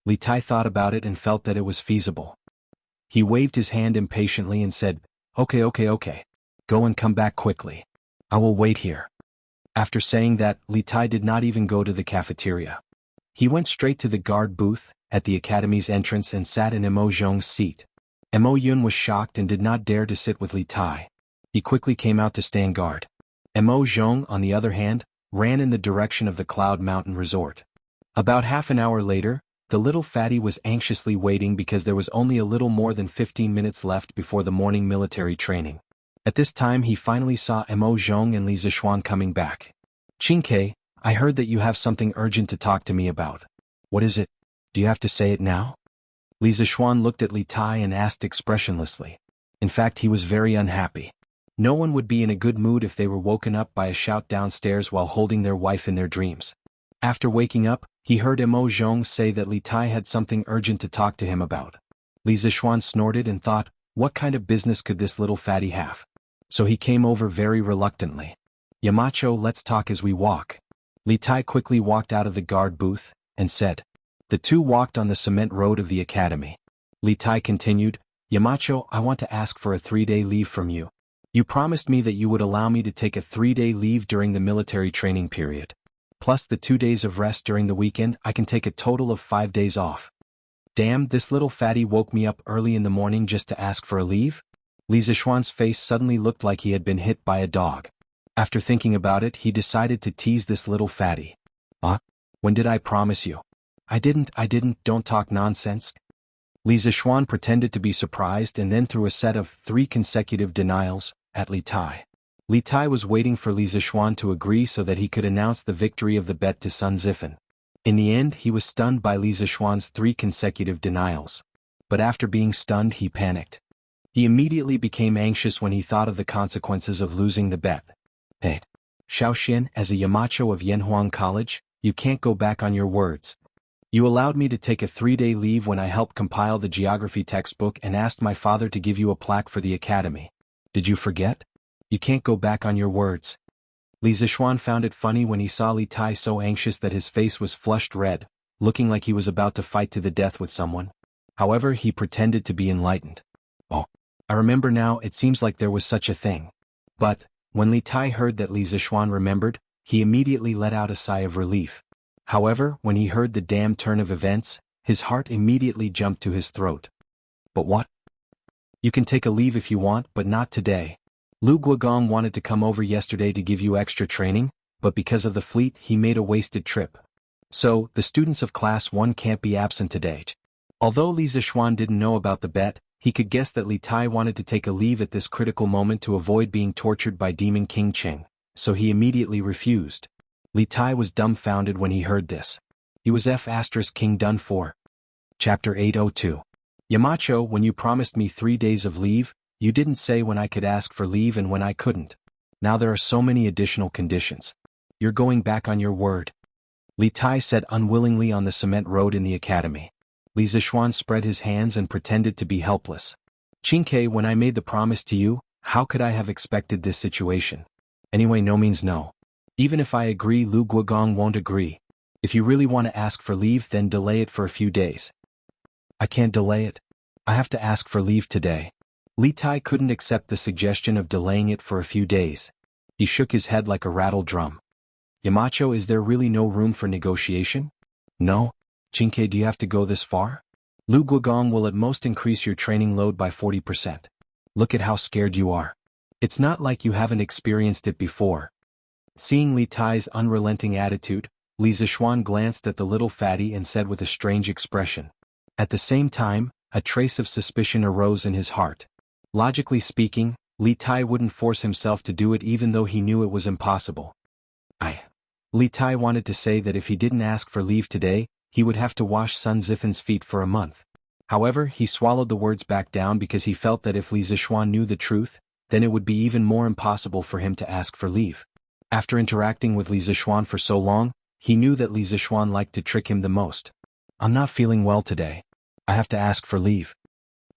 Li Tai thought about it and felt that it was feasible. He waved his hand impatiently and said, Okay. Go and come back quickly. I will wait here. After saying that, Li Tai did not even go to the cafeteria. He went straight to the guard booth at the Academy's entrance and sat in Mo Zhong's seat. Mo Yun was shocked and did not dare to sit with Li Tai. He quickly came out to stand guard. Mo Zhong, on the other hand, ran in the direction of the Cloud Mountain Resort. About half an hour later, the little fatty was anxiously waiting because there was only a little more than 15 minutes left before the morning military training. At this time he finally saw Mo Zhong and Li Zishuan coming back. Qingke, I heard that you have something urgent to talk to me about. What is it? Do you have to say it now? Li Zishuan looked at Li Tai and asked expressionlessly. In fact, he was very unhappy. No one would be in a good mood if they were woken up by a shout downstairs while holding their wife in their dreams. After waking up, he heard Mo Zhong say that Li Tai had something urgent to talk to him about. Li Zishuan snorted and thought, what kind of business could this little fatty have? So he came over very reluctantly. Yamacho, let's talk as we walk. Li Tai quickly walked out of the guard booth, and said. The two walked on the cement road of the academy. Li Tai continued, Yamacho, I want to ask for a 3-day leave from you. You promised me that you would allow me to take a 3-day leave during the military training period. Plus the 2 days of rest during the weekend, I can take a total of 5 days off. Damn, this little fatty woke me up early in the morning just to ask for a leave? Li Zishuan's face suddenly looked like he had been hit by a dog. After thinking about it, he decided to tease this little fatty. When did I promise you? I didn't, don't talk nonsense. Li Zishuan pretended to be surprised and then threw a set of 3 consecutive denials at Li Tai. Li Tai was waiting for Li Zishuan to agree so that he could announce the victory of the bet to Sun Zifen. In the end, he was stunned by Li Zishuan's 3 consecutive denials. But after being stunned, he panicked. He immediately became anxious when he thought of the consequences of losing the bet. Hey, Xiaoxian, as a Yamacho of Yanhuang College, you can't go back on your words. You allowed me to take a 3-day leave when I helped compile the geography textbook and asked my father to give you a plaque for the academy. Did you forget? You can't go back on your words. Li Zishuan found it funny when he saw Li Tai so anxious that his face was flushed red, looking like he was about to fight to the death with someone. However, he pretended to be enlightened. Oh, I remember now, it seems like there was such a thing. But, when Li Tai heard that Li Zishuan remembered, he immediately let out a sigh of relief. However, when he heard the damn turn of events, his heart immediately jumped to his throat. But what? You can take a leave if you want, but not today. Lu Guogong wanted to come over yesterday to give you extra training, but because of the fleet he made a wasted trip. So, the students of Class 1 can't be absent today. Although Li Zishuan didn't know about the bet, he could guess that Li Tai wanted to take a leave at this critical moment to avoid being tortured by Demon King Cheng, so he immediately refused. Li Tai was dumbfounded when he heard this. He was King done for. Chapter 802. Yamacho, when you promised me 3 days of leave, you didn't say when I could ask for leave and when I couldn't. Now there are so many additional conditions. You're going back on your word. Li Tai said unwillingly on the cement road in the academy. Li Zishuan spread his hands and pretended to be helpless. Qingke, when I made the promise to you, how could I have expected this situation? Anyway, no means no. Even if I agree, Lu Guogong won't agree. If you really want to ask for leave, then delay it for a few days. I can't delay it. I have to ask for leave today. Li Tai couldn't accept the suggestion of delaying it for a few days. He shook his head like a rattle drum. Yamacho, is there really no room for negotiation? No. Qingke, do you have to go this far? Lu Guogong will at most increase your training load by 40%. Look at how scared you are. It's not like you haven't experienced it before. Seeing Li Tai's unrelenting attitude, Li Zishuan glanced at the little fatty and said with a strange expression. At the same time, a trace of suspicion arose in his heart. Logically speaking, Li Tai wouldn't force himself to do it even though he knew it was impossible. Li Tai wanted to say that if he didn't ask for leave today, he would have to wash Sun Zifen's feet for a month. However, he swallowed the words back down because he felt that if Li Zishuan knew the truth, then it would be even more impossible for him to ask for leave. After interacting with Li Zishuan for so long, he knew that Li Zishuan liked to trick him the most. I'm not feeling well today. I have to ask for leave.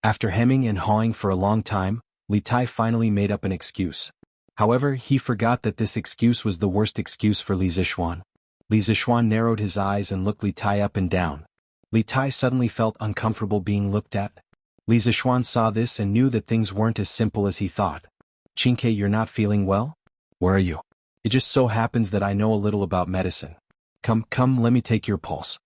After hemming and hawing for a long time, Li Tai finally made up an excuse. However, he forgot that this excuse was the worst excuse for Li Zixuan. Li Zixuan narrowed his eyes and looked Li Tai up and down. Li Tai suddenly felt uncomfortable being looked at. Li Zixuan saw this and knew that things weren't as simple as he thought. "Qingke, you're not feeling well? Where are you?" "It just so happens that I know a little about medicine. Come, let me take your pulse."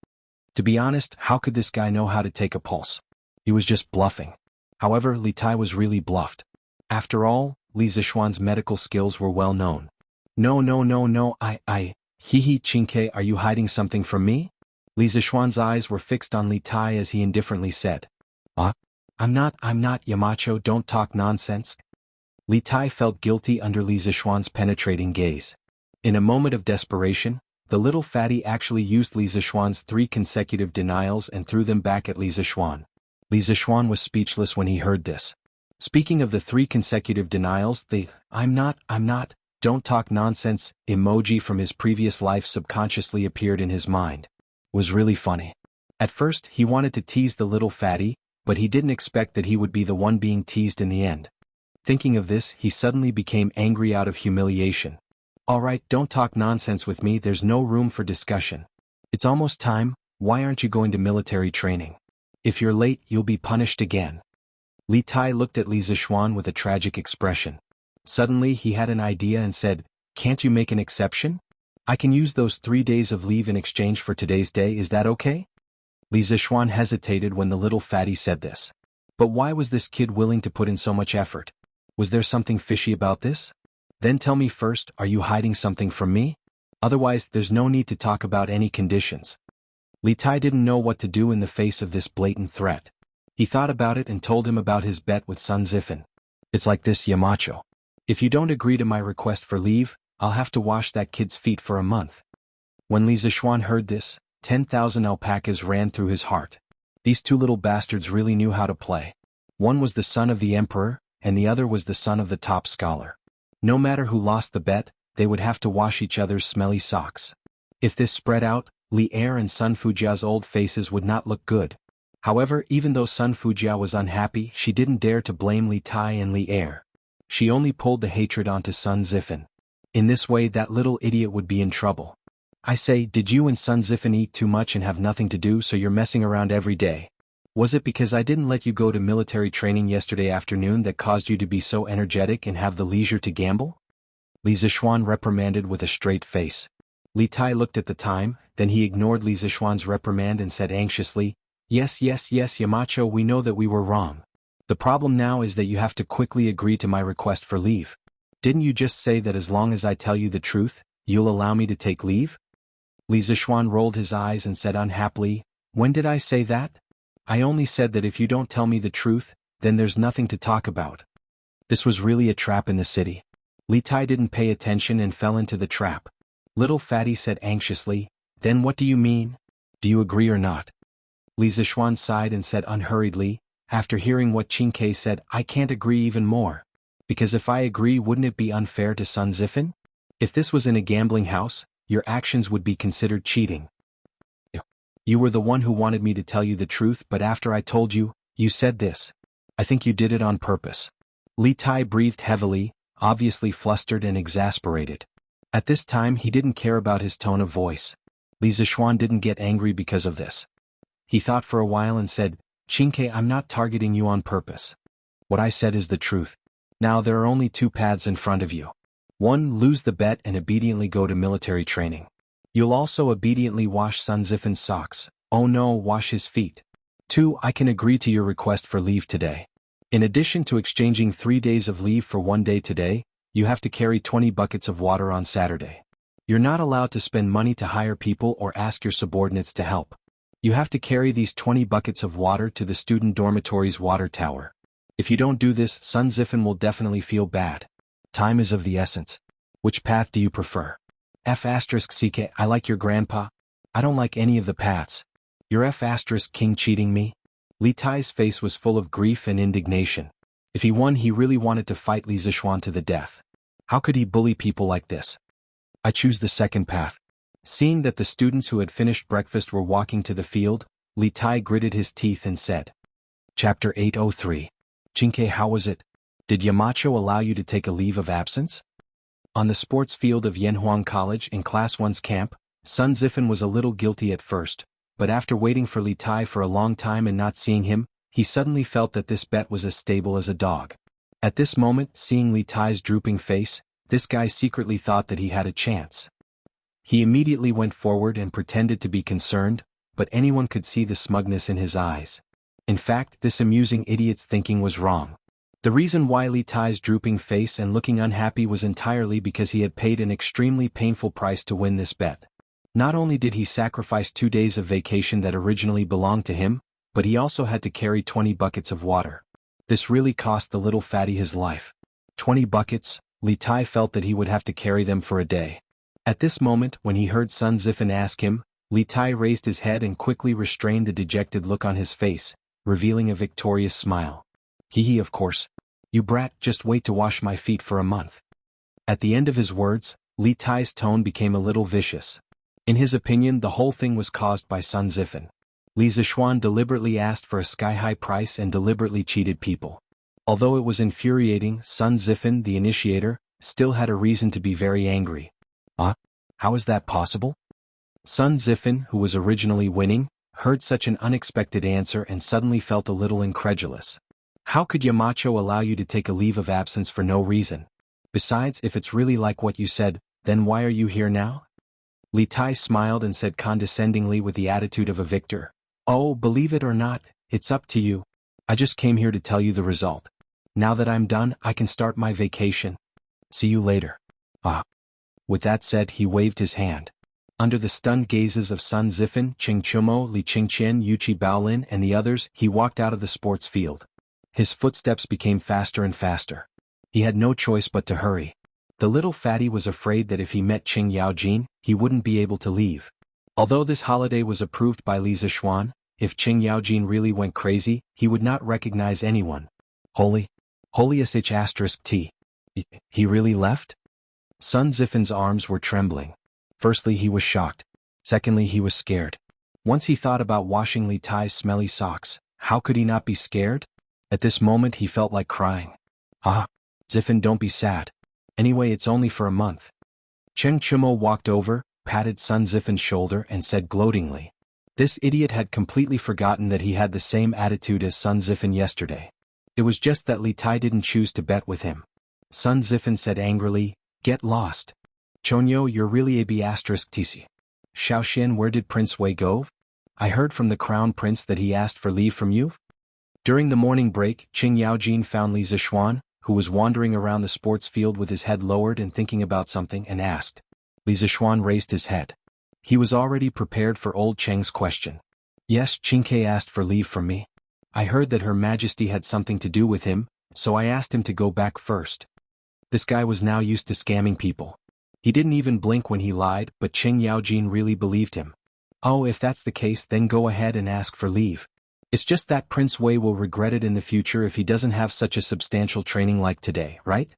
To be honest, how could this guy know how to take a pulse? He was just bluffing. However, Li Tai was really bluffed. After all, Li Zixuan's medical skills were well known. No, Qingke, are you hiding something from me?" Li Zixuan's eyes were fixed on Li Tai as he indifferently said. I'm not, Yamacho, don't talk nonsense." Li Tai felt guilty under Li Zixuan's penetrating gaze. In a moment of desperation, the little fatty actually used Li Zixuan's 3 consecutive denials and threw them back at Li Zixuan. Li Zixuan was speechless when he heard this. Speaking of the 3 consecutive denials, the I'm not, don't talk nonsense emoji from his previous life subconsciously appeared in his mind. It was really funny. At first, he wanted to tease the little fatty, but he didn't expect that he would be the one being teased in the end. Thinking of this, he suddenly became angry out of humiliation. "All right, don't talk nonsense with me, there's no room for discussion. It's almost time, why aren't you going to military training? If you're late, you'll be punished again." Li Tai looked at Li Zixuan with a tragic expression. Suddenly he had an idea and said, "Can't you make an exception? I can use those 3 days of leave in exchange for today's day, is that okay?" Li Zixuan hesitated when the little fatty said this. But why was this kid willing to put in so much effort? Was there something fishy about this? Then tell me first, are you hiding something from me? Otherwise, there's no need to talk about any conditions. Li Tai didn't know what to do in the face of this blatant threat. He thought about it and told him about his bet with Sun Zifan. "It's like this, Yamacho. If you don't agree to my request for leave, I'll have to wash that kid's feet for a month." When Li Zixuan heard this, 10,000 alpacas ran through his heart. These 2 little bastards really knew how to play. One was the son of the emperor, and the other was the son of the top scholar. No matter who lost the bet, they would have to wash each other's smelly socks. If this spread out, Li Er and Sun Fujia's old faces would not look good. However, even though Sun Fujia was unhappy, she didn't dare to blame Li Tai and Li Er. She only pulled the hatred onto Sun Zifan. In this way, that little idiot would be in trouble. "I say, did you and Sun Zifan eat too much and have nothing to do, so you're messing around every day? Was it because I didn't let you go to military training yesterday afternoon that caused you to be so energetic and have the leisure to gamble?" Li Zixuan reprimanded with a straight face. Li Tai looked at the time, then he ignored Li Zixuan's reprimand and said anxiously, Yes, Yamacho, we know that we were wrong. The problem now is that you have to quickly agree to my request for leave. Didn't you just say that as long as I tell you the truth, you'll allow me to take leave?" Li Zixuan rolled his eyes and said unhappily, "When did I say that? I only said that if you don't tell me the truth, then there's nothing to talk about." This was really a trap in the city. Li Tai didn't pay attention and fell into the trap. Little Fatty said anxiously, "Then what do you mean? Do you agree or not?" Li Zixuan sighed and said unhurriedly, after hearing what Qingke said, "I can't agree even more. Because if I agree, wouldn't it be unfair to Sun Zifan? If this was in a gambling house, your actions would be considered cheating. You were the one who wanted me to tell you the truth, but after I told you, you said this. I think you did it on purpose." Li Tai breathed heavily, obviously flustered and exasperated. At this time he didn't care about his tone of voice. Li Zixuan didn't get angry because of this. He thought for a while and said, "Qingke, I'm not targeting you on purpose. What I said is the truth. Now there are only 2 paths in front of you. 1, lose the bet and obediently go to military training. You'll also obediently wash Sun Zifan's socks. Oh no, wash his feet. 2, I can agree to your request for leave today. In addition to exchanging 3 days of leave for 1 day today, you have to carry 20 buckets of water on Saturday. You're not allowed to spend money to hire people or ask your subordinates to help. You have to carry these 20 buckets of water to the student dormitory's water tower. If you don't do this, Sun Zifan will definitely feel bad. Time is of the essence. Which path do you prefer?" F***CK, I like your grandpa. I don't like any of the paths. Your F***king cheating me? Li Tai's face was full of grief and indignation. If he won, he really wanted to fight Li Zixuan to the death. How could he bully people like this? "I choose the second path." Seeing that the students who had finished breakfast were walking to the field, Li Tai gritted his teeth and said, Chapter 803. Chinke, how was it? Did Yamacho allow you to take a leave of absence? On the sports field of Yanhuang College in Class 1's camp, Sun Zifan was a little guilty at first, but after waiting for Li Tai for a long time and not seeing him, he suddenly felt that this bet was as stable as a dog. At this moment, seeing Li Tai's drooping face, this guy secretly thought that he had a chance. He immediately went forward and pretended to be concerned, but anyone could see the smugness in his eyes. In fact, this amusing idiot's thinking was wrong. The reason why Li Tai's drooping face and looking unhappy was entirely because he had paid an extremely painful price to win this bet. Not only did he sacrifice 2 days of vacation that originally belonged to him, but he also had to carry 20 buckets of water. This really cost the little fatty his life. 20 buckets, Li Tai felt that he would have to carry them for a day. At this moment, when he heard Sun Zifan ask him, Li Tai raised his head and quickly restrained the dejected look on his face, revealing a victorious smile. Hee, of course. You brat, just wait to wash my feet for a month. At the end of his words, Li Tai's tone became a little vicious. In his opinion, the whole thing was caused by Sun Zifan. Li Zishuan deliberately asked for a sky-high price and deliberately cheated people. Although it was infuriating, Sun Zifan, the initiator, still had a reason to be very angry. How is that possible? Sun Zifan, who was originally winning, heard such an unexpected answer and suddenly felt a little incredulous. How could Yamacho allow you to take a leave of absence for no reason? Besides, if it's really like what you said, then why are you here now? Li Tai smiled and said condescendingly with the attitude of a victor, "Oh, believe it or not, it's up to you. I just came here to tell you the result. Now that I'm done, I can start my vacation. See you later." With that said, he waved his hand. Under the stunned gazes of Sun Zifan, Ching Chumo, Li Qingqian, Yuchi Baolin, and the others, he walked out of the sports field. His footsteps became faster and faster. He had no choice but to hurry. The little fatty was afraid that if he met Qing Yaojin, he wouldn't be able to leave. Although this holiday was approved by Li Zishuan, if Qing Yaojin really went crazy, he would not recognize anyone. Holy *T. He really left? Sun Zifan's arms were trembling. Firstly, he was shocked. Secondly, he was scared. Once he thought about washing Li Tai's smelly socks, how could he not be scared? At this moment he felt like crying. Zifan, don't be sad. Anyway, it's only for a month. Cheng Chumo walked over, patted Sun Zifan's shoulder and said gloatingly. This idiot had completely forgotten that he had the same attitude as Sun Zifan yesterday. It was just that Li Tai didn't choose to bet with him. Sun Zifan said angrily, "Get lost. Chonyo, you're really a B*TC. Shaoxian, where did Prince Wei go? I heard from the Crown Prince that he asked for leave from you?" During the morning break, Qing Yaojin found Li Zishuan, who was wandering around the sports field with his head lowered and thinking about something, and asked. Li Zishuan raised his head. He was already prepared for old Cheng's question. "Yes, Qingke asked for leave from me. I heard that Her Majesty had something to do with him, so I asked him to go back first." This guy was now used to scamming people. He didn't even blink when he lied, but Qing Yaojin really believed him. "Oh, if that's the case, then go ahead and ask for leave. It's just that Prince Wei will regret it in the future if he doesn't have such a substantial training like today, right?"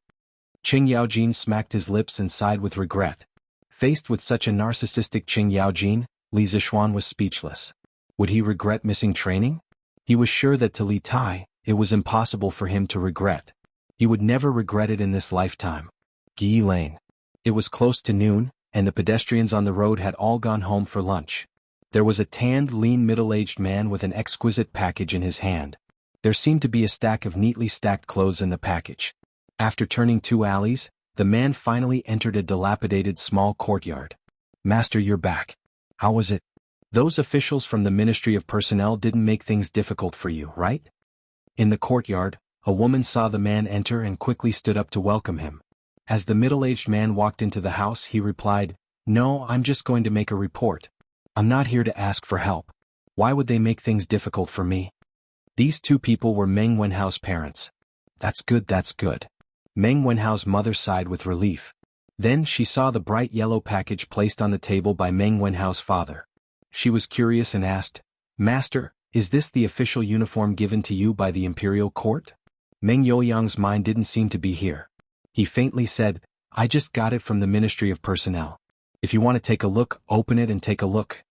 Qing Yaojin smacked his lips and sighed with regret. Faced with such a narcissistic Qing Yaojin, Li Zishuan was speechless. Would he regret missing training? He was sure that to Li Tai, it was impossible for him to regret. He would never regret it in this lifetime. Gi Lane. It was close to noon, and the pedestrians on the road had all gone home for lunch. There was a tanned, lean, middle-aged man with an exquisite package in his hand. There seemed to be a stack of neatly stacked clothes in the package. After turning 2 alleys, the man finally entered a dilapidated small courtyard. "Master, you're back. How was it? Those officials from the Ministry of Personnel didn't make things difficult for you, right?" In the courtyard, a woman saw the man enter and quickly stood up to welcome him. As the middle-aged man walked into the house, he replied, "No, I'm just going to make a report. I'm not here to ask for help. Why would they make things difficult for me?" These 2 people were Meng Wenhao's parents. That's good. Meng Wenhao's mother sighed with relief. Then she saw the bright yellow package placed on the table by Meng Wenhao's father. She was curious and asked, "Master, is this the official uniform given to you by the imperial court?" Meng Youyang's mind didn't seem to be here. He faintly said, "I just got it from the Ministry of Personnel. If you want to take a look, open it and take a look."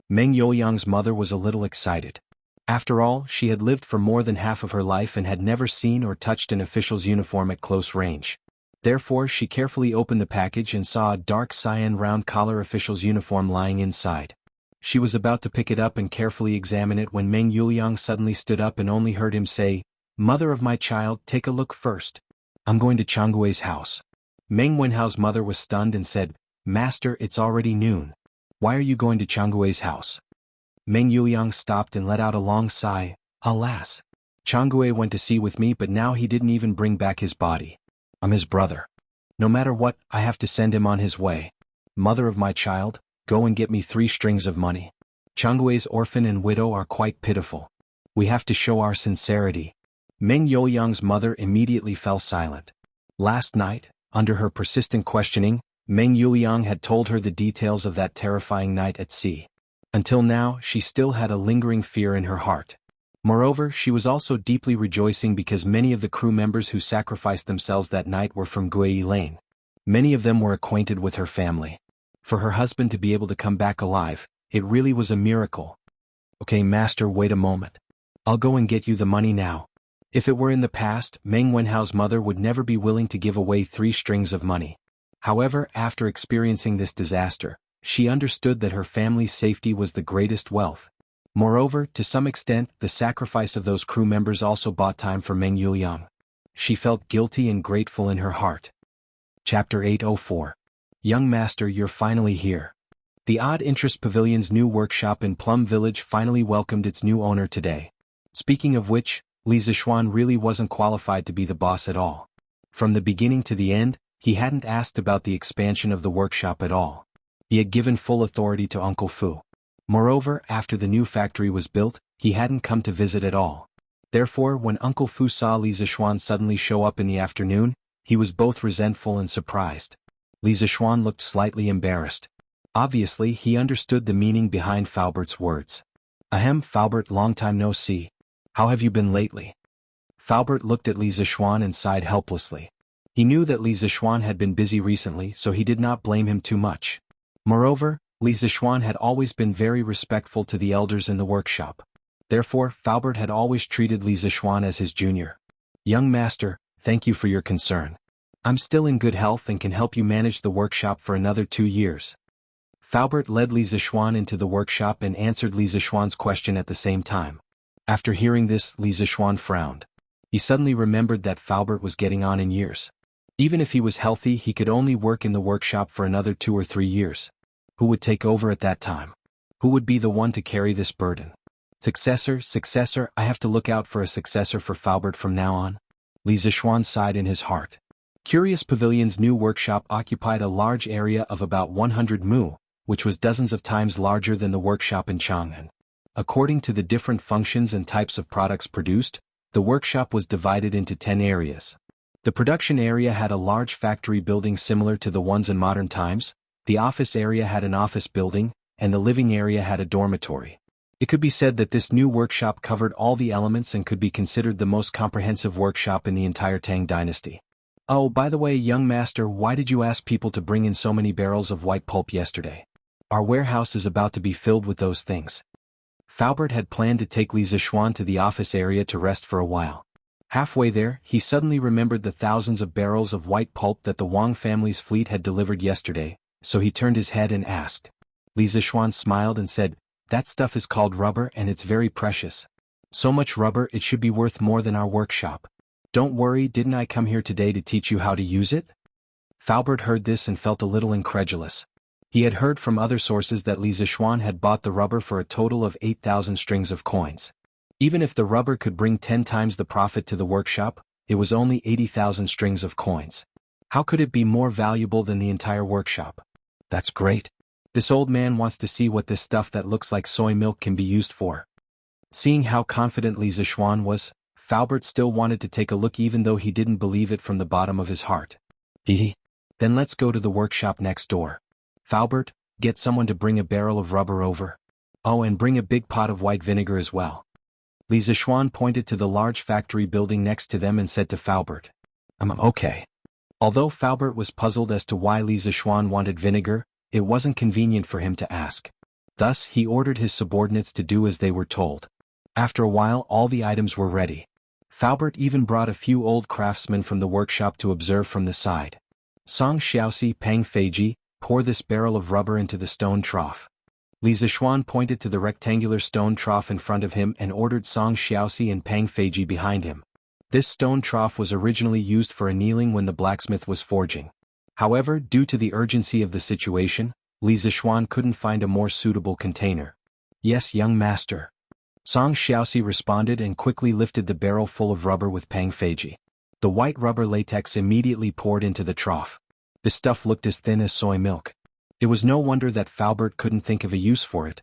Meng Youyang's mother was a little excited. After all, she had lived for more than half of her life and had never seen or touched an official's uniform at close range. Therefore, she carefully opened the package and saw a dark cyan round collar official's uniform lying inside. She was about to pick it up and carefully examine it when Meng Yuliang suddenly stood up and only heard him say, "Mother of my child, take a look first. I'm going to Changgui's house." Meng Wenhao's mother was stunned and said, "Master, it's already noon. Why are you going to Changgui's house?" Meng Yuliang stopped and let out a long sigh. "Alas! Changgui went to sea with me, but now he didn't even bring back his body. I'm his brother. No matter what, I have to send him on his way. Mother of my child, go and get me 3 strings of money. Changgui's orphan and widow are quite pitiful. We have to show our sincerity." Meng Yuliang's mother immediately fell silent. Last night, under her persistent questioning, Meng Yuliang had told her the details of that terrifying night at sea. Until now, she still had a lingering fear in her heart. Moreover, she was also deeply rejoicing because many of the crew members who sacrificed themselves that night were from Gui Lane. Many of them were acquainted with her family. For her husband to be able to come back alive, it really was a miracle. "Okay, master, wait a moment. I'll go and get you the money now." If it were in the past, Meng Wenhao's mother would never be willing to give away 3 strings of money. However, after experiencing this disaster, she understood that her family's safety was the greatest wealth. Moreover, to some extent, the sacrifice of those crew members also bought time for Meng Yuliang. She felt guilty and grateful in her heart. Chapter 804. Young Master, you're finally here. The Odd Interest Pavilion's new workshop in Plum Village finally welcomed its new owner today. Speaking of which, Li Zixuan really wasn't qualified to be the boss at all. From the beginning to the end, he hadn't asked about the expansion of the workshop at all. He had given full authority to Uncle Fu. Moreover, after the new factory was built, he hadn't come to visit at all. Therefore, when Uncle Fu saw Li Zixuan suddenly show up in the afternoon, he was both resentful and surprised. Li Zixuan looked slightly embarrassed. Obviously, he understood the meaning behind Faubert's words. "Ahem, Faubert, long time no see. How have you been lately?" Faubert looked at Li Zixuan and sighed helplessly. He knew that Li Zixuan had been busy recently, so he did not blame him too much. Moreover, Li Zixuan had always been very respectful to the elders in the workshop. Therefore, Faubert had always treated Li Zixuan as his junior. "Young master, thank you for your concern. I'm still in good health and can help you manage the workshop for another 2 years." Faubert led Li Zixuan into the workshop and answered Li Zixuan's question at the same time. After hearing this, Li Zixuan frowned. He suddenly remembered that Faubert was getting on in years. Even if he was healthy, he could only work in the workshop for another 2 or 3 years. Who would take over at that time? Who would be the one to carry this burden? Successor, I have to look out for a successor for Faubert from now on. Li Zixuan sighed in his heart. Curious Pavilion's new workshop occupied a large area of about 100 mu, which was dozens of times larger than the workshop in Chang'an. According to the different functions and types of products produced, the workshop was divided into 10 areas. The production area had a large factory building similar to the ones in modern times, the office area had an office building, and the living area had a dormitory. It could be said that this new workshop covered all the elements and could be considered the most comprehensive workshop in the entire Tang dynasty. "Oh, by the way, young master, why did you ask people to bring in so many barrels of white pulp yesterday? Our warehouse is about to be filled with those things." Faubert had planned to take Li Zixuan to the office area to rest for a while. Halfway there, he suddenly remembered the thousands of barrels of white pulp that the Wang family's fleet had delivered yesterday, so he turned his head and asked. Li Zixuan smiled and said, "That stuff is called rubber and it's very precious. So much rubber it should be worth more than our workshop. Don't worry, didn't I come here today to teach you how to use it?" Faubert heard this and felt a little incredulous. He had heard from other sources that Li Zixuan had bought the rubber for a total of 8,000 strings of coins. Even if the rubber could bring 10 times the profit to the workshop, it was only 80,000 strings of coins. How could it be more valuable than the entire workshop? That's great. This old man wants to see what this stuff that looks like soy milk can be used for. Seeing how confident Li Zixuan was, Faubert still wanted to take a look even though he didn't believe it from the bottom of his heart. Then let's go to the workshop next door. Faubert, get someone to bring a barrel of rubber over. Oh, and bring a big pot of white vinegar as well. Li Zixuan pointed to the large factory building next to them and said to Faubert. Okay. Although Faubert was puzzled as to why Li Zixuan wanted vinegar, it wasn't convenient for him to ask. Thus, he ordered his subordinates to do as they were told. After a while all the items were ready. Faubert even brought a few old craftsmen from the workshop to observe from the side. Song Xiaoxi, Pang Feiji, pour this barrel of rubber into the stone trough. Li Zishuan pointed to the rectangular stone trough in front of him and ordered Song Xiaoxi and Pang Feiji behind him. This stone trough was originally used for annealing when the blacksmith was forging. However, due to the urgency of the situation, Li Zishuan couldn't find a more suitable container. Yes, young master. Song Xiaoxi responded and quickly lifted the barrel full of rubber with Pang Feiji. The white rubber latex immediately poured into the trough. The stuff looked as thin as soy milk. It was no wonder that Faubert couldn't think of a use for it.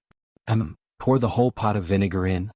Pour the whole pot of vinegar in.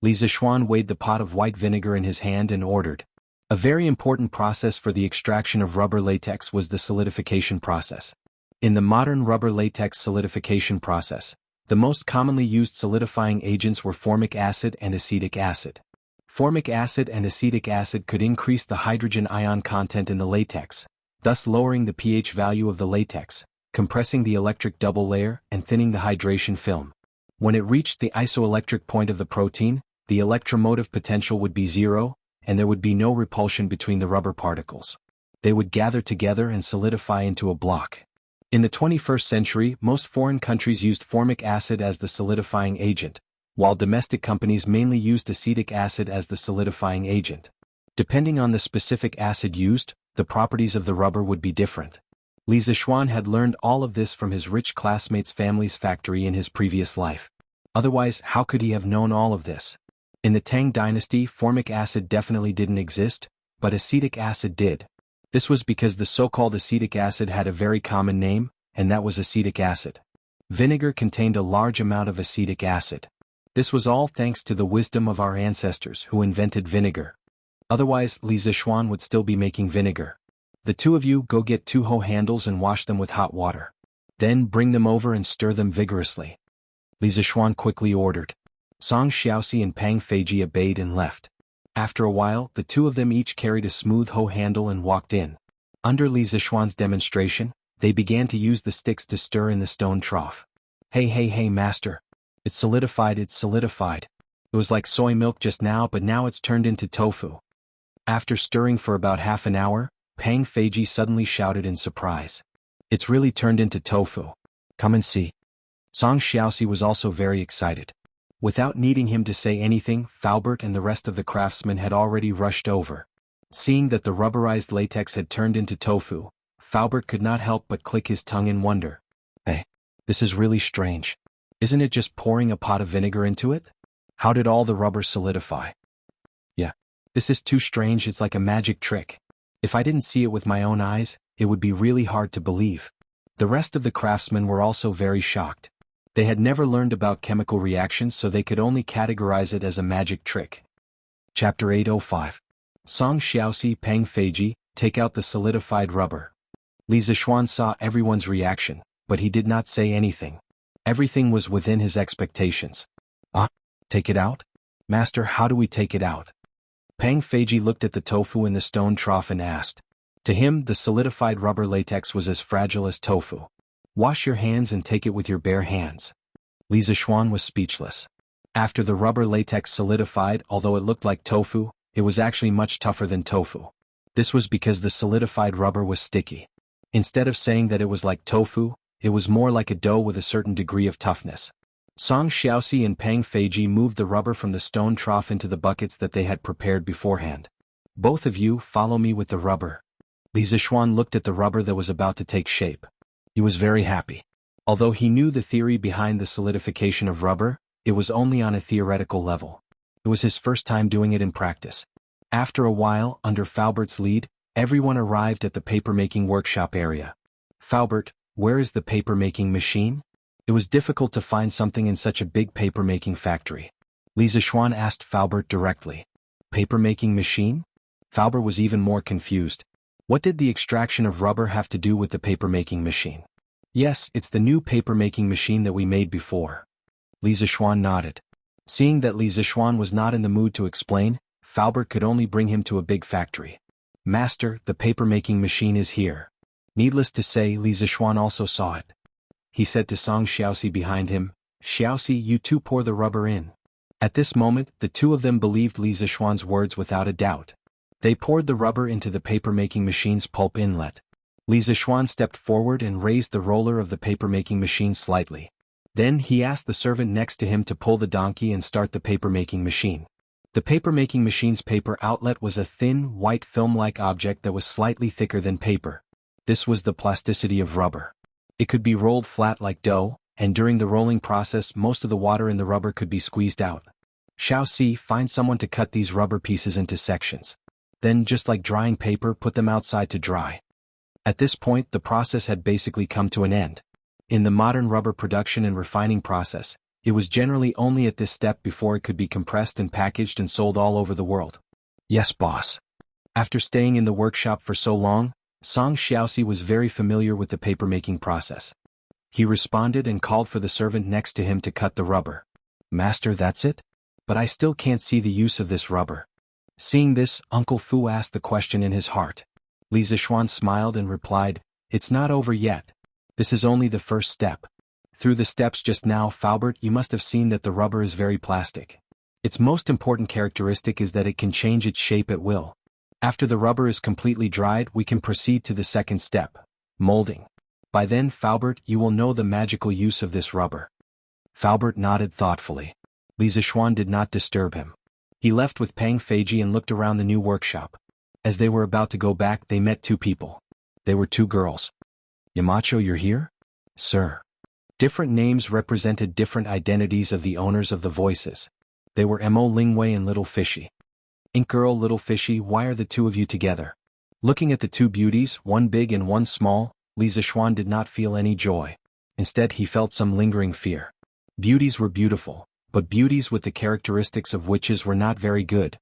Li Zishuan weighed the pot of white vinegar in his hand and ordered. A very important process for the extraction of rubber latex was the solidification process. In the modern rubber latex solidification process, the most commonly used solidifying agents were formic acid and acetic acid. Formic acid and acetic acid could increase the hydrogen ion content in the latex, thus lowering the pH value of the latex, compressing the electric double layer and thinning the hydration film. When it reached the isoelectric point of the protein, the electromotive potential would be zero, and there would be no repulsion between the rubber particles. They would gather together and solidify into a block. In the 21st century, most foreign countries used formic acid as the solidifying agent, while domestic companies mainly used acetic acid as the solidifying agent. Depending on the specific acid used, the properties of the rubber would be different. Li Zishuan had learned all of this from his rich classmate's family's factory in his previous life. Otherwise, how could he have known all of this? In the Tang dynasty, formic acid definitely didn't exist, but acetic acid did. This was because the so-called acetic acid had a very common name, and that was acetic acid. Vinegar contained a large amount of acetic acid. This was all thanks to the wisdom of our ancestors who invented vinegar. Otherwise, Li Zishuan would still be making vinegar. The two of you go get 2 hoe handles and wash them with hot water. Then bring them over and stir them vigorously. Li Zishuan quickly ordered. Song Xiaoxi and Pang Feiji obeyed and left. After a while, the two of them each carried a smooth hoe handle and walked in. Under Li Zishuan's demonstration, they began to use the sticks to stir in the stone trough. Hey, master. It's solidified. It was like soy milk just now, but now it's turned into tofu. After stirring for about half an hour, Pang Feiji suddenly shouted in surprise. It's really turned into tofu. Come and see. Song Xiaoxi was also very excited. Without needing him to say anything, Faubert and the rest of the craftsmen had already rushed over. Seeing that the rubberized latex had turned into tofu, Faubert could not help but click his tongue in wonder. Hey, this is really strange. Isn't it just pouring a pot of vinegar into it? How did all the rubber solidify? Yeah, this is too strange. It's like a magic trick. If I didn't see it with my own eyes, it would be really hard to believe. The rest of the craftsmen were also very shocked. They had never learned about chemical reactions, so they could only categorize it as a magic trick. Chapter 805. Song Xiaoxi, Pang Feiji, take out the solidified rubber. Li Zishuan saw everyone's reaction, but he did not say anything. Everything was within his expectations. Take it out? Master, how do we take it out? Pang Feiji looked at the tofu in the stone trough and asked. To him, the solidified rubber latex was as fragile as tofu. Wash your hands and take it with your bare hands. Li Zishuan was speechless. After the rubber latex solidified, although it looked like tofu, it was actually much tougher than tofu. This was because the solidified rubber was sticky. Instead of saying that it was like tofu, it was more like a dough with a certain degree of toughness. Song Xiaoxi and Pang Feiji moved the rubber from the stone trough into the buckets that they had prepared beforehand. Both of you follow me with the rubber. Li Zishuan looked at the rubber that was about to take shape. He was very happy. Although he knew the theory behind the solidification of rubber, it was only on a theoretical level. It was his first time doing it in practice. After a while, under Faubert's lead, everyone arrived at the paper-making workshop area. Faubert, where is the paper-making machine? It was difficult to find something in such a big paper-making factory. Li Zishuan asked Faubert directly. Paper-making machine? Faubert was even more confused. What did the extraction of rubber have to do with the paper-making machine? Yes, it's the new paper-making machine that we made before. Li Zishuan nodded. Seeing that Li Zishuan was not in the mood to explain, Faubert could only bring him to a big factory. Master, the paper-making machine is here. Needless to say, Li Zishuan also saw it. He said to Song Xiaoxi behind him, Xiaoxi, you too pour the rubber in. At this moment, the two of them believed Li Zishuan's words without a doubt. They poured the rubber into the paper-making machine's pulp inlet. Li Zishuan stepped forward and raised the roller of the paper-making machine slightly. Then he asked the servant next to him to pull the donkey and start the paper-making machine. The paper-making machine's paper outlet was a thin, white film-like object that was slightly thicker than paper. This was the plasticity of rubber. It could be rolled flat like dough, and during the rolling process most of the water in the rubber could be squeezed out. Xiaoxi, find someone to cut these rubber pieces into sections. Then, just like drying paper, put them outside to dry. At this point, the process had basically come to an end. In the modern rubber production and refining process, it was generally only at this step before it could be compressed and packaged and sold all over the world. Yes, boss. After staying in the workshop for so long, Song Xiaoxi was very familiar with the paper-making process. He responded and called for the servant next to him to cut the rubber. Master, that's it? But I still can't see the use of this rubber. Seeing this, Uncle Fu asked the question in his heart. Li Zishuan smiled and replied, "It's not over yet. This is only the first step. Through the steps just now, Faubert, you must have seen that the rubber is very plastic. Its most important characteristic is that it can change its shape at will. After the rubber is completely dried, we can proceed to the second step, molding. By then, Faubert, you will know the magical use of this rubber." Faubert nodded thoughtfully. Li Zishuan did not disturb him. He left with Pang Feiji and looked around the new workshop. As they were about to go back, they met two people. They were two girls. "Yamacho, you're here?" "Sir." Different names represented different identities of the owners of the voices. They were Mo Lingwei and Little Fishy. "Ink Girl, Little Fishy, why are the two of you together?" Looking at the two beauties, one big and one small, Li Zishuan did not feel any joy. Instead, he felt some lingering fear. Beauties were beautiful, but beauties with the characteristics of witches were not very good.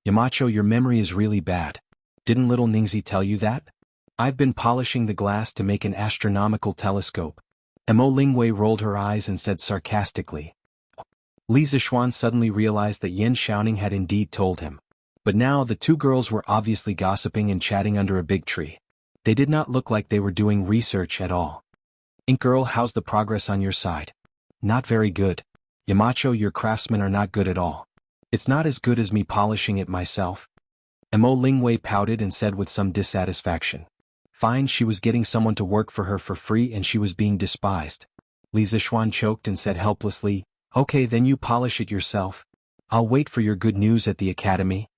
"Yamacho, your memory is really bad. Didn't little Ningzi tell you that? I've been polishing the glass to make an astronomical telescope." Mo Lingwei rolled her eyes and said sarcastically. Li Zishuan suddenly realized that Yen Xiaoning had indeed told him. But now the two girls were obviously gossiping and chatting under a big tree. They did not look like they were doing research at all. "Ink Girl, how's the progress on your side?" "Not very good. Yamacho, your craftsmen are not good at all. It's not as good as me polishing it myself." Mo Lingwei pouted and said with some dissatisfaction. Fine, she was getting someone to work for her for free and she was being despised. Li Zishuan choked and said helplessly, "Okay, then you polish it yourself. I'll wait for your good news at the academy."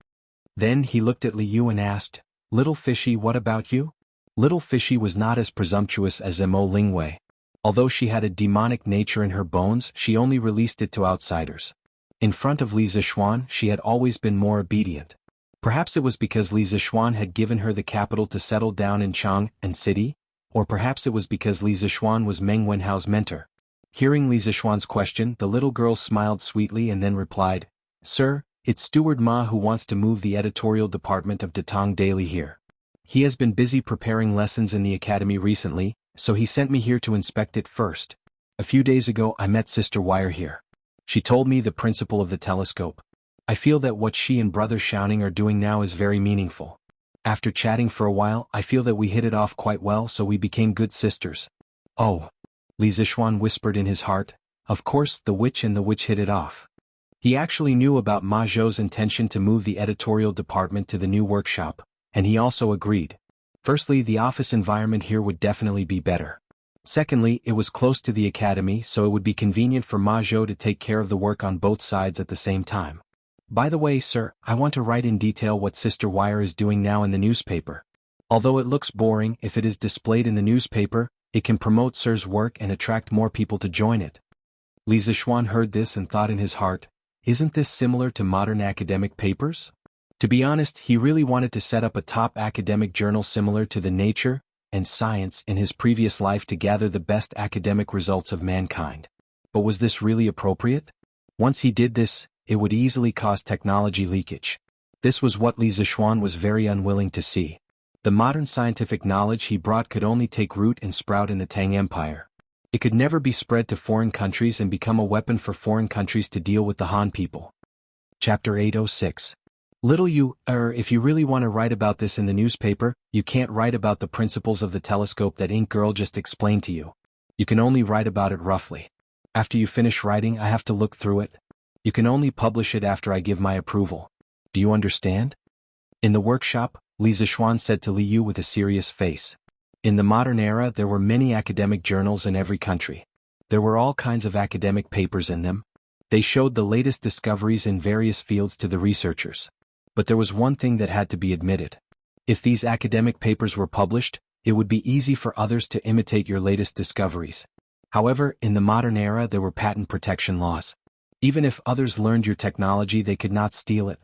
Then he looked at Li Yu and asked, "Little Fishy, what about you?" Little Fishy was not as presumptuous as Mo Lingwei. Although she had a demonic nature in her bones, she only released it to outsiders. In front of Li Zishuan, she had always been more obedient. Perhaps it was because Li Zishuan had given her the capital to settle down in Chang'an City, or perhaps it was because Li Zishuan was Meng Wenhao's mentor. Hearing Li Zishuan's question, the little girl smiled sweetly and then replied, "Sir, it's Steward Ma who wants to move the editorial department of Datong Daily here. He has been busy preparing lessons in the academy recently, so he sent me here to inspect it first. A few days ago I met Sister Wire here. She told me the principle of the telescope. I feel that what she and Brother Xiaoning are doing now is very meaningful. After chatting for a while, I feel that we hit it off quite well, so we became good sisters." "Oh," Li Zishuan whispered in his heart, "of course the witch and the witch hit it off." He actually knew about Ma Zhou's intention to move the editorial department to the new workshop, and he also agreed. Firstly, the office environment here would definitely be better. Secondly, it was close to the academy, so it would be convenient for Ma Zhou to take care of the work on both sides at the same time. "By the way, sir, I want to write in detail what Sister Wire is doing now in the newspaper. Although it looks boring, if it is displayed in the newspaper, it can promote Sir's work and attract more people to join it." Li Zishuan heard this and thought in his heart, isn't this similar to modern academic papers? To be honest, he really wanted to set up a top academic journal similar to the Nature and Science in his previous life to gather the best academic results of mankind. But was this really appropriate? Once he did this, it would easily cause technology leakage. This was what Li Zishuan was very unwilling to see. The modern scientific knowledge he brought could only take root and sprout in the Tang Empire. It could never be spread to foreign countries and become a weapon for foreign countries to deal with the Han people. Chapter 806. Little you, if you really want to write about this in the newspaper, you can't write about the principles of the telescope that Ink Girl just explained to you. You can only write about it roughly. After you finish writing, I have to look through it. You can only publish it after I give my approval. Do you understand? In the workshop, Li Zixuan said to Li Yu with a serious face. In the modern era there were many academic journals in every country. There were all kinds of academic papers in them. They showed the latest discoveries in various fields to the researchers. But there was one thing that had to be admitted. If these academic papers were published, it would be easy for others to imitate your latest discoveries. However, in the modern era there were patent protection laws. Even if others learned your technology, they could not steal it.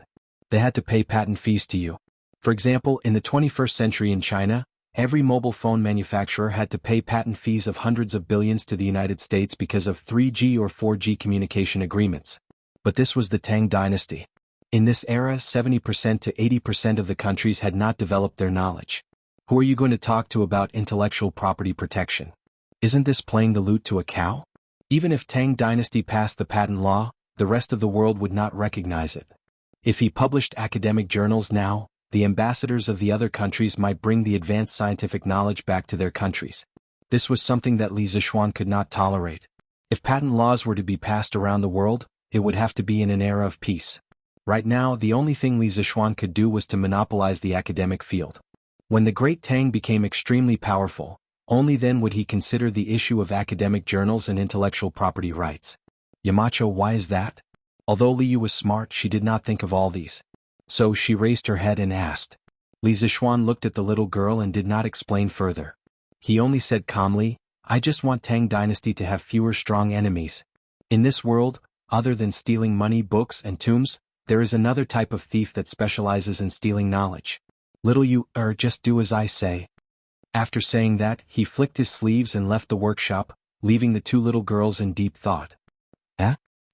They had to pay patent fees to you. For example, in the 21st century in China, every mobile phone manufacturer had to pay patent fees of hundreds of billions to the United States because of 3G or 4G communication agreements. But this was the Tang dynasty. In this era, 70% to 80% of the countries had not developed their knowledge. Who are you going to talk to about intellectual property protection? Isn't this playing the lute to a cow? Even if Tang dynasty passed the patent law, the rest of the world would not recognize it. If he published academic journals now, the ambassadors of the other countries might bring the advanced scientific knowledge back to their countries. This was something that Li Zixuan could not tolerate. If patent laws were to be passed around the world, it would have to be in an era of peace. Right now, the only thing Li Zixuan could do was to monopolize the academic field. When the great Tang became extremely powerful, only then would he consider the issue of academic journals and intellectual property rights. Yamacho, why is that? Although Li Yu was smart, she did not think of all these. So she raised her head and asked. Li Zixuan looked at the little girl and did not explain further. He only said calmly, I just want Tang dynasty to have fewer strong enemies. In this world, other than stealing money, books, and tombs, there is another type of thief that specializes in stealing knowledge. Little Yu, just do as I say. After saying that, he flicked his sleeves and left the workshop, leaving the two little girls in deep thought.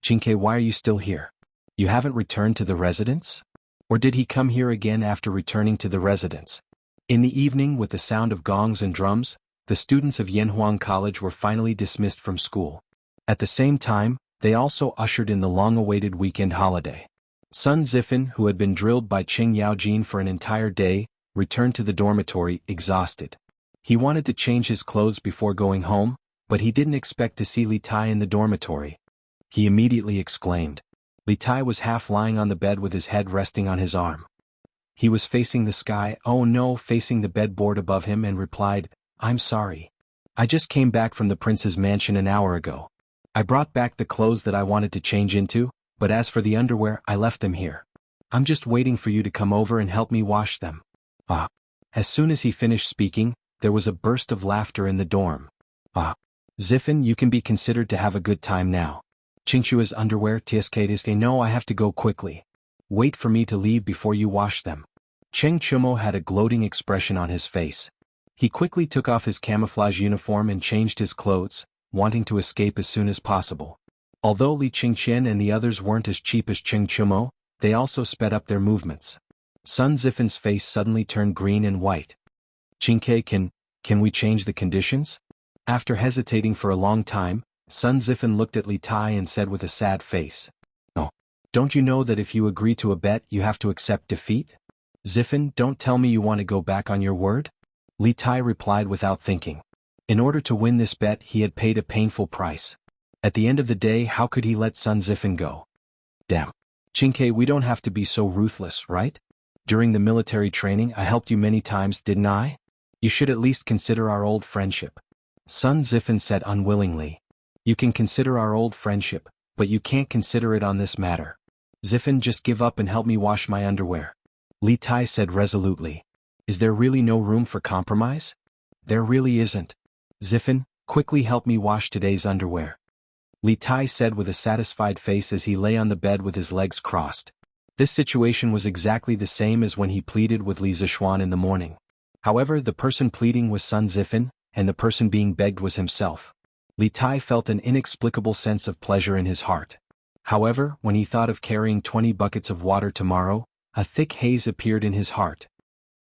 Qingke, why are you still here? You haven't returned to the residence? Or did he come here again after returning to the residence? In the evening, with the sound of gongs and drums, the students of Yanhuang College were finally dismissed from school. At the same time, they also ushered in the long-awaited weekend holiday. Sun Zifan, who had been drilled by Qing Yaojin for an entire day, returned to the dormitory, exhausted. He wanted to change his clothes before going home, but he didn't expect to see Li Tai in the dormitory. He immediately exclaimed. Li Tai was half lying on the bed with his head resting on his arm. He was facing the sky, facing the bedboard above him, and replied, I'm sorry. I just came back from the prince's mansion an hour ago. I brought back the clothes that I wanted to change into, but as for the underwear, I left them here. I'm just waiting for you to come over and help me wash them. As soon as he finished speaking, there was a burst of laughter in the dorm. Zifan, you can be considered to have a good time now. Qingxua's underwear, tsk, no, I have to go quickly. Wait for me to leave before you wash them. Cheng Chumo had a gloating expression on his face. He quickly took off his camouflage uniform and changed his clothes, wanting to escape as soon as possible. Although Li Qingqian and the others weren't as cheap as Cheng Chumo, they also sped up their movements. Sun Zifan's face suddenly turned green and white. Qingke, can we change the conditions? After hesitating for a long time, Sun Zifan looked at Li Tai and said with a sad face. Oh, don't you know that if you agree to a bet, you have to accept defeat? Zifan, don't tell me you want to go back on your word? Li Tai replied without thinking. In order to win this bet, he had paid a painful price. At the end of the day, how could he let Sun Zifan go? Damn. Qingke, we don't have to be so ruthless, right? During the military training, I helped you many times, didn't I? You should at least consider our old friendship. Sun Zifan said unwillingly. You can consider our old friendship, but you can't consider it on this matter. Zifan, just give up and help me wash my underwear. Li Tai said resolutely. Is there really no room for compromise? There really isn't. Zifan, quickly help me wash today's underwear. Li Tai said with a satisfied face as he lay on the bed with his legs crossed. This situation was exactly the same as when he pleaded with Li Zixuan in the morning. However, the person pleading was Sun Zifan, and the person being begged was himself. Li Tai felt an inexplicable sense of pleasure in his heart. However, when he thought of carrying 20 buckets of water tomorrow, a thick haze appeared in his heart.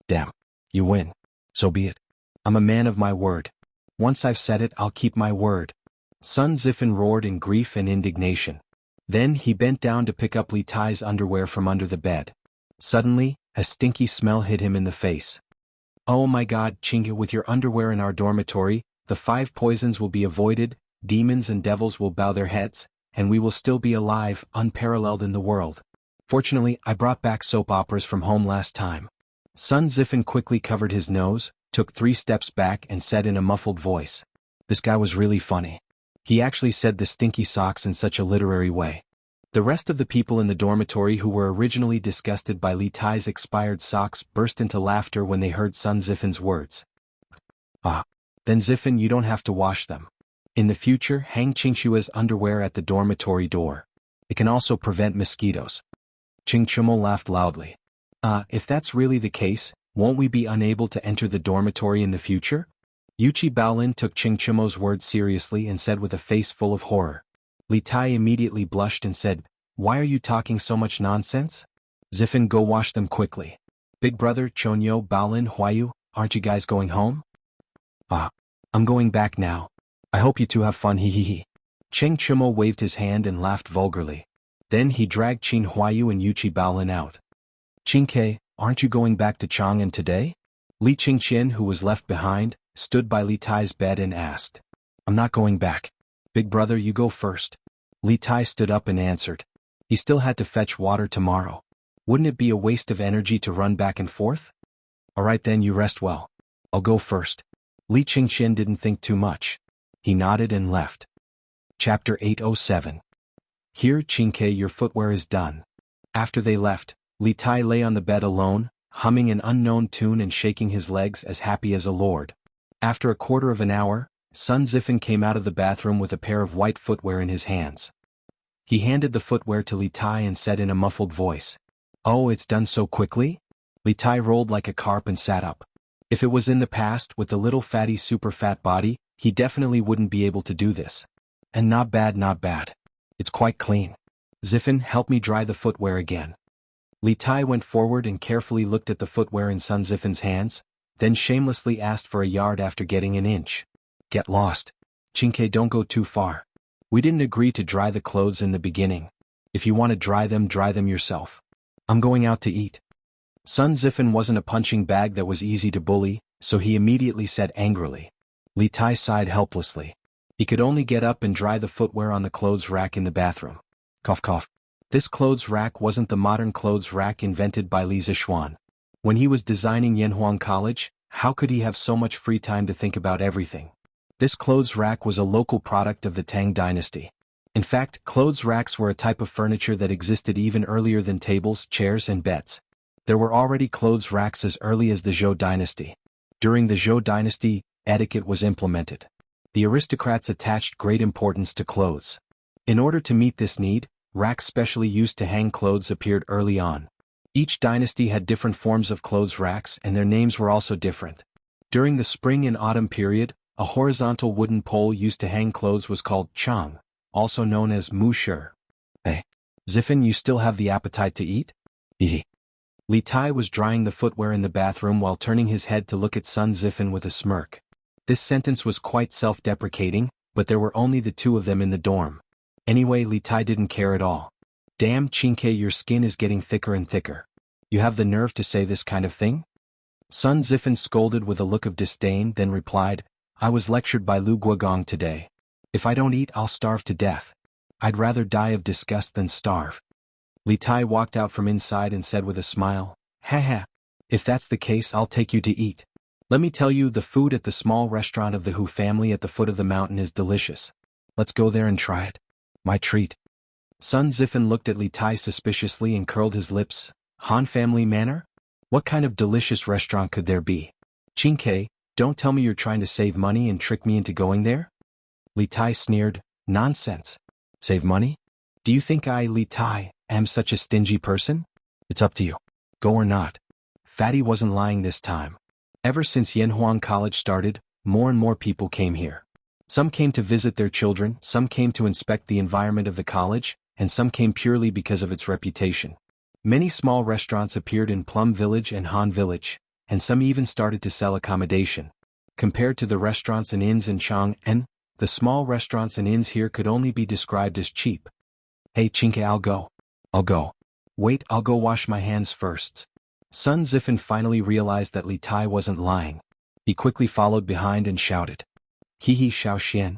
Damn. You win. So be it. I'm a man of my word. Once I've said it, I'll keep my word. Sun Zifan roared in grief and indignation. Then he bent down to pick up Li Tai's underwear from under the bed. Suddenly, a stinky smell hit him in the face. Oh my God, Qingke, with your underwear in our dormitory, the 5 poisons will be avoided, demons and devils will bow their heads, and we will still be alive, unparalleled in the world. Fortunately, I brought back soap operas from home last time. Sun Zifen quickly covered his nose, took 3 steps back and said in a muffled voice. This guy was really funny. He actually said the stinky socks in such a literary way. The rest of the people in the dormitory who were originally disgusted by Li Tai's expired socks burst into laughter when they heard Sun Zifen's words. Ah. Then Zifen, you don't have to wash them. In the future, hang Qingxua's underwear at the dormitory door. It can also prevent mosquitoes. Qingchumo laughed loudly. If that's really the case, won't we be unable to enter the dormitory in the future? Yuchi Baolin took Qingchumo's words seriously and said with a face full of horror. Li Tai immediately blushed and said, Why are you talking so much nonsense? Zifen, go wash them quickly. Big brother, Chonyo, Baolin, Huayu, aren't you guys going home? I'm going back now. I hope you two have fun, hee. Cheng Chumo waved his hand and laughed vulgarly. Then he dragged Qin Huayu and Yuchi Baolin out. Qingke, aren't you going back to Chang'an today? Li Qingqian, who was left behind, stood by Li Tai's bed and asked. I'm not going back. Big brother, you go first. Li Tai stood up and answered. He still had to fetch water tomorrow. Wouldn't it be a waste of energy to run back and forth? Alright then, you rest well. I'll go first. Li Qingqian didn't think too much. He nodded and left. Chapter 807. Here, Qingke, your footwear is done. After they left, Li Tai lay on the bed alone, humming an unknown tune and shaking his legs as happy as a lord. After a quarter of an hour, Sun Zifen came out of the bathroom with a pair of white footwear in his hands. He handed the footwear to Li Tai and said in a muffled voice. Oh, it's done so quickly? Li Tai rolled like a carp and sat up. If it was in the past with the little fatty super fat body, he definitely wouldn't be able to do this. And not bad, not bad. It's quite clean. Zifen, help me dry the footwear again. Li Tai went forward and carefully looked at the footwear in Sun Zifen's hands, then shamelessly asked for a yard after getting an inch. Get lost. Qingke, don't go too far. We didn't agree to dry the clothes in the beginning. If you want to dry them yourself. I'm going out to eat. Sun Zifen wasn't a punching bag that was easy to bully, so he immediately said angrily. Li Tai sighed helplessly. He could only get up and dry the footwear on the clothes rack in the bathroom. Cough cough. This clothes rack wasn't the modern clothes rack invented by Li Zishuan. When he was designing Yanhuang College, how could he have so much free time to think about everything? This clothes rack was a local product of the Tang dynasty. In fact, clothes racks were a type of furniture that existed even earlier than tables, chairs, and beds. There were already clothes racks as early as the Zhou dynasty. During the Zhou dynasty, etiquette was implemented. The aristocrats attached great importance to clothes. In order to meet this need, racks specially used to hang clothes appeared early on. Each dynasty had different forms of clothes racks and their names were also different. During the spring and autumn period, a horizontal wooden pole used to hang clothes was called chang, also known as mu shi. Hey, Zifen, you still have the appetite to eat? Hee. Li Tai was drying the footwear in the bathroom while turning his head to look at Sun Zifen with a smirk. This sentence was quite self-deprecating, but there were only the two of them in the dorm. Anyway, Li Tai didn't care at all. Damn, Qingke, your skin is getting thicker and thicker. You have the nerve to say this kind of thing? Sun Zifen scolded with a look of disdain, then replied, I was lectured by Lu Guogong today. If I don't eat, I'll starve to death. I'd rather die of disgust than starve. Li Tai walked out from inside and said with a smile, Ha. If that's the case, I'll take you to eat. Let me tell you, the food at the small restaurant of the Hu family at the foot of the mountain is delicious. Let's go there and try it. My treat. Sun Zifen looked at Li Tai suspiciously and curled his lips. Han family manner? What kind of delicious restaurant could there be? Qingke, don't tell me you're trying to save money and trick me into going there? Li Tai sneered, Nonsense. Save money? Do you think I, Li Tai, am such a stingy person? It's up to you. Go or not. Fatty wasn't lying this time. Ever since Yanhuang College started, more and more people came here. Some came to visit their children, some came to inspect the environment of the college, and some came purely because of its reputation. Many small restaurants appeared in Plum Village and Han Village, and some even started to sell accommodation. Compared to the restaurants and inns in Chang'an, the small restaurants and inns here could only be described as cheap. Hey Qingke, I'll go. Wait, I'll go wash my hands first. Sun Zifen finally realized that Li Tai wasn't lying. He quickly followed behind and shouted. Xiao Xian.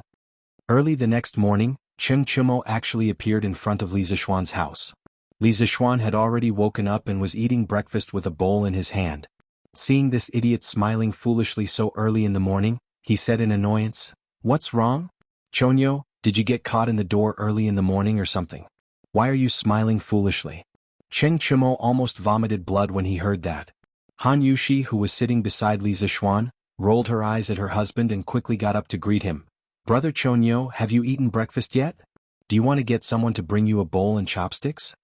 Early the next morning, Cheng Chimo actually appeared in front of Li Zishuan's house. Li Zishuan had already woken up and was eating breakfast with a bowl in his hand. Seeing this idiot smiling foolishly so early in the morning, he said in annoyance, "What's wrong? Chonyo, did you get caught in the door early in the morning or something? Why are you smiling foolishly?" Cheng Chimo almost vomited blood when he heard that. Han Yushi, who was sitting beside Li Zishuan, rolled her eyes at her husband and quickly got up to greet him. "Brother Chonyo, have you eaten breakfast yet? Do you want to get someone to bring you a bowl and chopsticks?"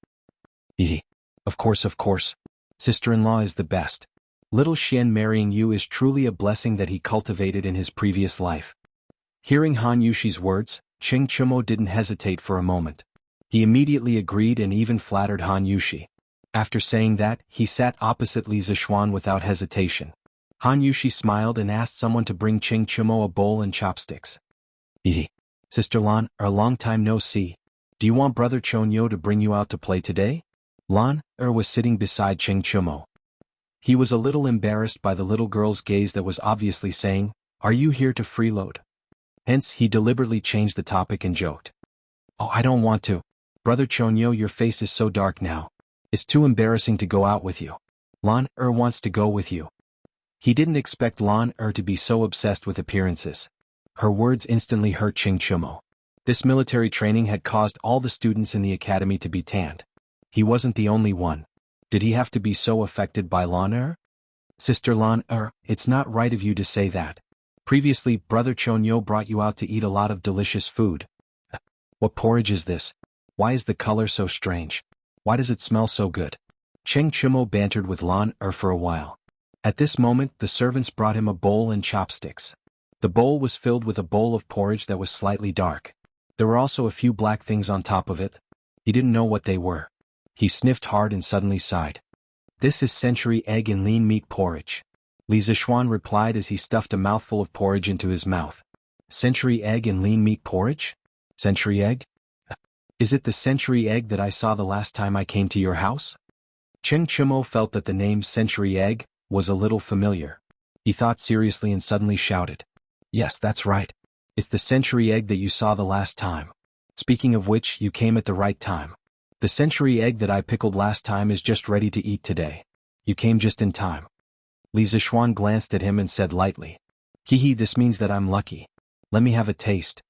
Of course. Sister-in-law is the best. Little Xian marrying you is truly a blessing that he cultivated in his previous life." Hearing Han Yushi's words, Cheng Chimo didn't hesitate for a moment. He immediately agreed and even flattered Han Yushi. After saying that, he sat opposite Li Zishuan without hesitation. Han Yushi smiled and asked someone to bring Cheng Chimo a bowl and chopsticks. "Sister Lan, a long time no see. Do you want Brother Chonyo to bring you out to play today?" Lan was sitting beside Cheng Chimo. He was a little embarrassed by the little girl's gaze that was obviously saying, "Are you here to freeload?" Hence, he deliberately changed the topic and joked, "Oh, I don't want to. Brother Chonyo, your face is so dark now. It's too embarrassing to go out with you. Lan wants to go with you." He didn't expect Lan to be so obsessed with appearances. Her words instantly hurt Cheng Chimo. This military training had caused all the students in the academy to be tanned. He wasn't the only one. Did he have to be so affected by Lan? "Sister Lan, it's not right of you to say that. Previously, Brother Chonyo brought you out to eat a lot of delicious food." "What porridge is this? Why is the color so strange? Why does it smell so good?" Cheng Chimo bantered with Lan for a while. At this moment, the servants brought him a bowl and chopsticks. The bowl was filled with a bowl of porridge that was slightly dark. There were also a few black things on top of it. He didn't know what they were. He sniffed hard and suddenly sighed. "This is century egg and lean meat porridge," Li Zishuan replied as he stuffed a mouthful of porridge into his mouth. "Century egg and lean meat porridge? Century egg? Is it the century egg that I saw the last time I came to your house?" Cheng Chimo felt that the name century egg was a little familiar. He thought seriously and suddenly shouted, "Yes, that's right. It's the century egg that you saw the last time. Speaking of which, you came at the right time. The century egg that I pickled last time is just ready to eat today. You came just in time." Li Zishuan glanced at him and said lightly, This means that I'm lucky. Let me have a taste."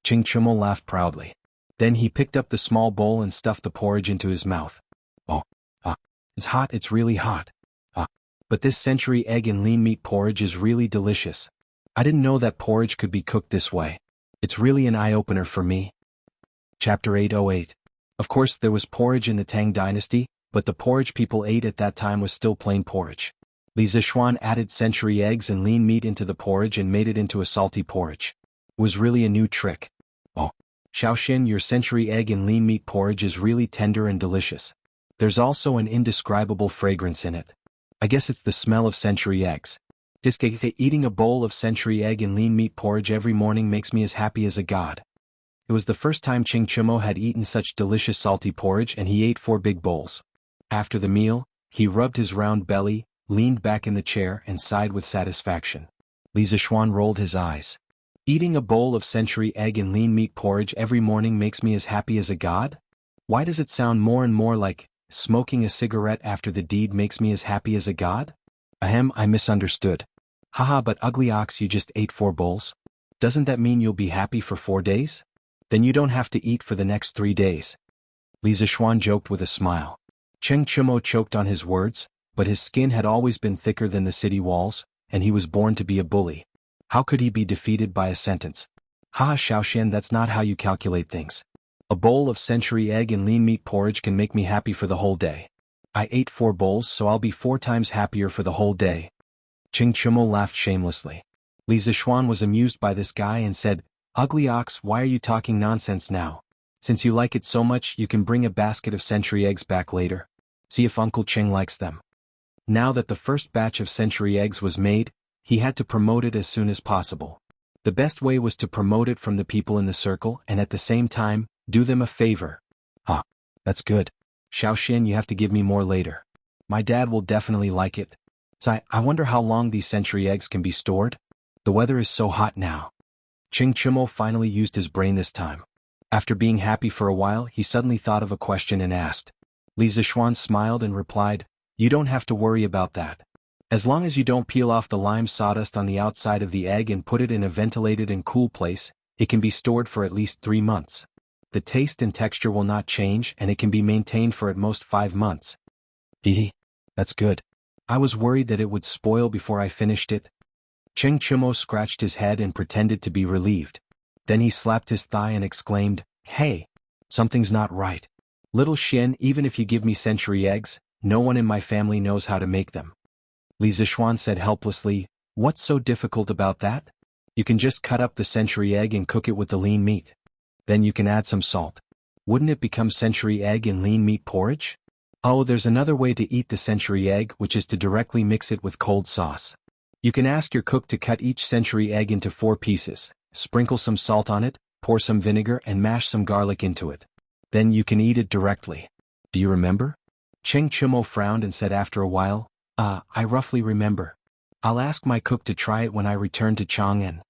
Cheng Chimo laughed proudly. Then he picked up the small bowl and stuffed the porridge into his mouth. It's hot, it's really hot. But this century egg and lean meat porridge is really delicious. I didn't know that porridge could be cooked this way. It's really an eye-opener for me." Chapter 808. Of course, there was porridge in the Tang dynasty, but the porridge people ate at that time was still plain porridge. Li Zishuan added century eggs and lean meat into the porridge and made it into a salty porridge. It was really a new trick. "Oh, Xiaoxin, your century egg and lean meat porridge is really tender and delicious. There's also an indescribable fragrance in it. I guess it's the smell of century eggs. Eating a bowl of century egg and lean meat porridge every morning makes me as happy as a god." It was the first time Cheng Chimo had eaten such delicious salty porridge, and he ate 4 big bowls. After the meal, he rubbed his round belly, leaned back in the chair and sighed with satisfaction. Li Zishuan rolled his eyes. "Eating a bowl of century egg and lean meat porridge every morning makes me as happy as a god? Why does it sound more and more like smoking a cigarette after the deed makes me as happy as a god? I misunderstood. Haha, but ugly ox, you just ate 4 bowls? Doesn't that mean you'll be happy for 4 days? Then you don't have to eat for the next 3 days." Li Zishuan joked with a smile. Cheng Chimo choked on his words, but his skin had always been thicker than the city walls, and he was born to be a bully. How could he be defeated by a sentence? "Ha, Xiaoxian, that's not how you calculate things. A bowl of century egg and lean meat porridge can make me happy for the whole day. I ate 4 bowls, so I'll be 4 times happier for the whole day." Cheng Chimo laughed shamelessly. Li Zishuan was amused by this guy and said, "Ugly ox, why are you talking nonsense now? Since you like it so much, you can bring a basket of century eggs back later. See if Uncle Cheng likes them." Now that the first batch of century eggs was made, he had to promote it as soon as possible. The best way was to promote it from the people in the circle and at the same time, do them a favor. That's good. Xiaoxian, you have to give me more later. My dad will definitely like it. I wonder how long these century eggs can be stored? The weather is so hot now." Cheng Chimo finally used his brain this time. After being happy for a while, he suddenly thought of a question and asked. Li Zishuan smiled and replied, "You don't have to worry about that. As long as you don't peel off the lime sawdust on the outside of the egg and put it in a ventilated and cool place, it can be stored for at least 3 months. The taste and texture will not change and it can be maintained for at most 5 months. Hehe. That's good. I was worried that it would spoil before I finished it." Cheng Chimo scratched his head and pretended to be relieved. Then he slapped his thigh and exclaimed, "Hey! Something's not right. Little Xian, even if you give me century eggs, no one in my family knows how to make them." Li Zishuan said helplessly, "What's so difficult about that? You can just cut up the century egg and cook it with the lean meat. Then you can add some salt. Wouldn't it become century egg and lean meat porridge? Oh, there's another way to eat the century egg, which is to directly mix it with cold sauce. You can ask your cook to cut each century egg into 4 pieces, sprinkle some salt on it, pour some vinegar and mash some garlic into it. Then you can eat it directly. Do you remember?" Cheng Chimo frowned and said after a while, I roughly remember. I'll ask my cook to try it when I return to Chang'an."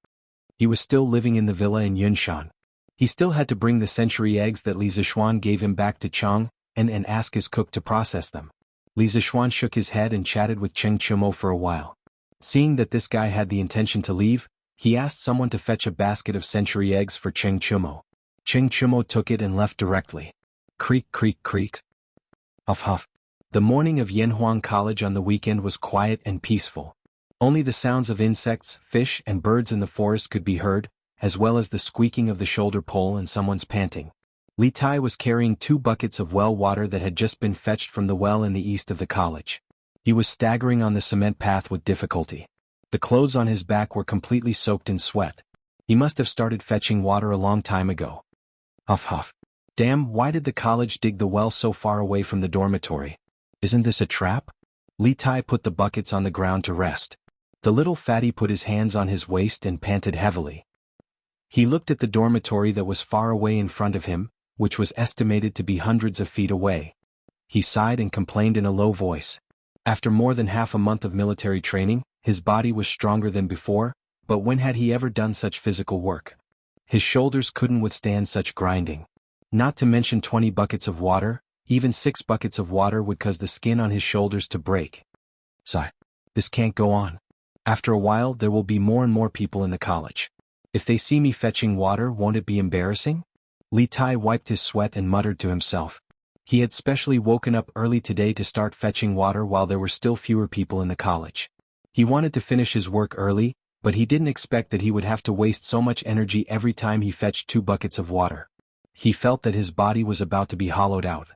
He was still living in the villa in Yunshan. He still had to bring the century eggs that Li Zishuan gave him back to Chang'an and ask his cook to process them. Li Zishuan shook his head and chatted with Cheng Chimo for a while. Seeing that this guy had the intention to leave, he asked someone to fetch a basket of century eggs for Cheng Chimo. Cheng Chimo took it and left directly. Creak, creak, creak. Huff, huff. The morning of Yanhuang College on the weekend was quiet and peaceful. Only the sounds of insects, fish, and birds in the forest could be heard, as well as the squeaking of the shoulder pole and someone's panting. Li Tai was carrying 2 buckets of well water that had just been fetched from the well in the east of the college. He was staggering on the cement path with difficulty. The clothes on his back were completely soaked in sweat. He must have started fetching water a long time ago. Huff, huff. Damn, why did the college dig the well so far away from the dormitory? Isn't this a trap? Li Tai put the buckets on the ground to rest. The little fatty put his hands on his waist and panted heavily. He looked at the dormitory that was far away in front of him, which was estimated to be hundreds of feet away. He sighed and complained in a low voice. After more than half a month of military training, his body was stronger than before, but when had he ever done such physical work? His shoulders couldn't withstand such grinding. Not to mention 20 buckets of water, even 6 buckets of water would cause the skin on his shoulders to break. Sigh. This can't go on. After a while there will be more and more people in the college. If they see me fetching water, won't it be embarrassing? Li Tai wiped his sweat and muttered to himself. He had specially woken up early today to start fetching water while there were still fewer people in the college. He wanted to finish his work early, but he didn't expect that he would have to waste so much energy every time he fetched 2 buckets of water. He felt that his body was about to be hollowed out.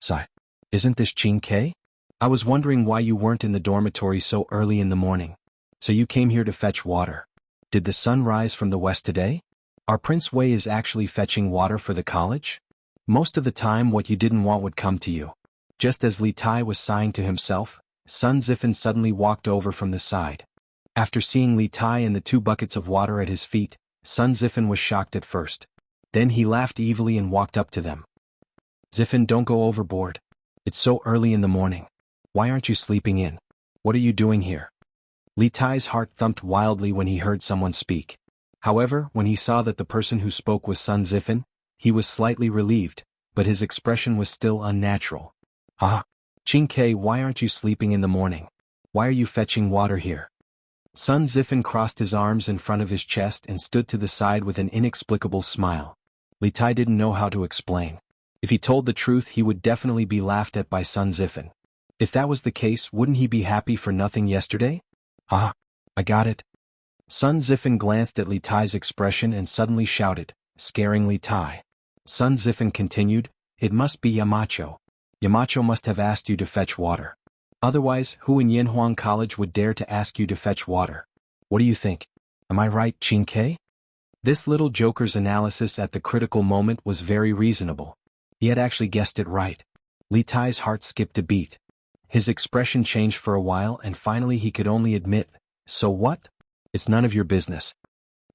Sigh. Isn't this Qing Ke? I was wondering why you weren't in the dormitory so early in the morning. So you came here to fetch water. Did the sun rise from the west today? Our Prince Wei is actually fetching water for the college? Most of the time what you didn't want would come to you. Just as Li Tai was sighing to himself, Sun Zifen suddenly walked over from the side. After seeing Li Tai and the 2 buckets of water at his feet, Sun Zifen was shocked at first. Then he laughed evilly and walked up to them. Zifen, don't go overboard. It's so early in the morning. Why aren't you sleeping in? What are you doing here? Li Tai's heart thumped wildly when he heard someone speak. However, when he saw that the person who spoke was Sun Zifen, he was slightly relieved, but his expression was still unnatural. Ah, Qing Ke, why aren't you sleeping in the morning? Why are you fetching water here? Sun Zifen crossed his arms in front of his chest and stood to the side with an inexplicable smile. Li Tai didn't know how to explain. If he told the truth, he would definitely be laughed at by Sun Zifen. If that was the case, wouldn't he be happy for nothing yesterday? Ah, I got it. Sun Zifen glanced at Li Tai's expression and suddenly shouted, scaring Li Tai. Sun Zifen continued, it must be Yamacho. Yamacho must have asked you to fetch water. Otherwise, who in Yanhuang College would dare to ask you to fetch water? What do you think? Am I right, Qing Ke? This little joker's analysis at the critical moment was very reasonable. He had actually guessed it right. Li Tai's heart skipped a beat. His expression changed for a while and finally he could only admit, so what? It's none of your business.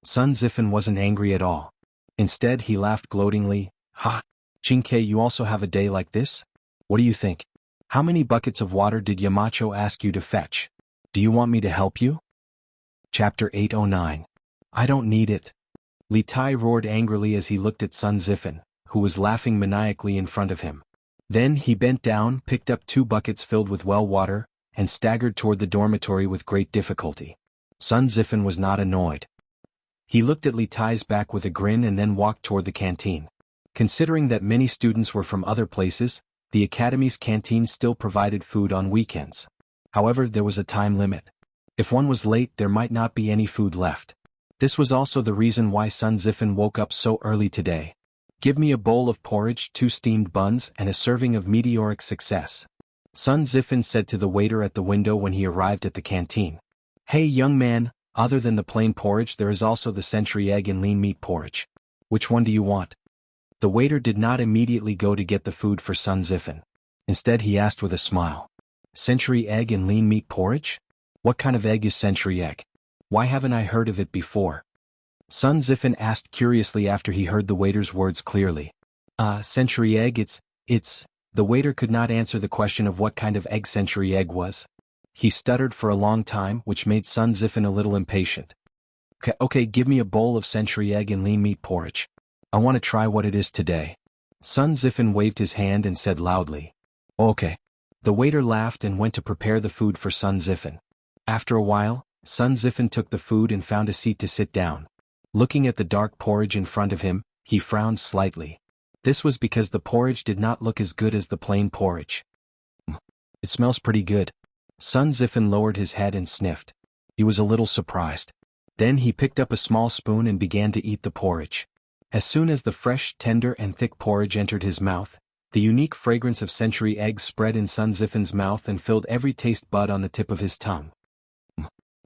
Sun Zifen wasn't angry at all. Instead he laughed gloatingly, ha! Qing Ke, you also have a day like this? What do you think? How many buckets of water did Yamacho ask you to fetch? Do you want me to help you? Chapter 809. I don't need it. Li Tai roared angrily as he looked at Sun Zifen, who was laughing maniacally in front of him. Then he bent down, picked up 2 buckets filled with well water, and staggered toward the dormitory with great difficulty. Sun Zifen was not annoyed. He looked at Li Tai's back with a grin and then walked toward the canteen. Considering that many students were from other places, the academy's canteen still provided food on weekends. However, there was a time limit. If one was late, there might not be any food left. This was also the reason why Sun Zifen woke up so early today. Give me a bowl of porridge, 2 steamed buns, and a serving of meteoric success, Sun Zifen said to the waiter at the window when he arrived at the canteen. Hey young man, other than the plain porridge there is also the century egg and lean meat porridge. Which one do you want? The waiter did not immediately go to get the food for Sun Zifen. Instead he asked with a smile. Century egg and lean meat porridge? What kind of egg is century egg? Why haven't I heard of it before? Sun Zifen asked curiously after he heard the waiter's words clearly. Century egg, it's... The waiter could not answer the question of what kind of egg century egg was. He stuttered for a long time, which made Sun Zifen a little impatient. Okay, give me a bowl of century egg and lean meat porridge. I want to try what it is today. Sun Zifen waved his hand and said loudly. Okay. The waiter laughed and went to prepare the food for Sun Zifen. After a while, Sun Zifen took the food and found a seat to sit down. Looking at the dark porridge in front of him, he frowned slightly. This was because the porridge did not look as good as the plain porridge. It smells pretty good. Sun Zifen lowered his head and sniffed. He was a little surprised. Then he picked up a small spoon and began to eat the porridge. As soon as the fresh, tender and thick porridge entered his mouth, the unique fragrance of century egg spread in Sun Zifen's mouth and filled every taste bud on the tip of his tongue.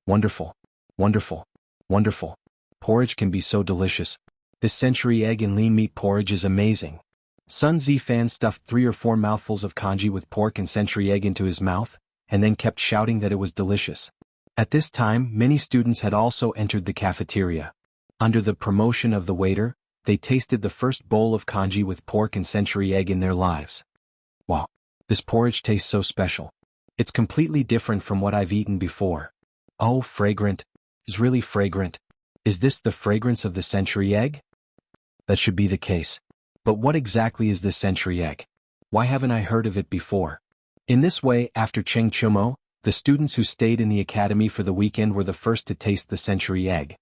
Wonderful. Wonderful. Wonderful. Porridge can be so delicious. This century egg and lean meat porridge is amazing. Sun Zifan stuffed 3 or 4 mouthfuls of congee with pork and century egg into his mouth, and then kept shouting that it was delicious. At this time, many students had also entered the cafeteria. Under the promotion of the waiter, they tasted the first bowl of congee with pork and century egg in their lives. Wow, this porridge tastes so special. It's completely different from what I've eaten before. Oh, fragrant. It's really fragrant. Is this the fragrance of the century egg? That should be the case. But what exactly is this century egg? Why haven't I heard of it before? In this way, after Cheng Chumo, the students who stayed in the academy for the weekend were the first to taste the century egg.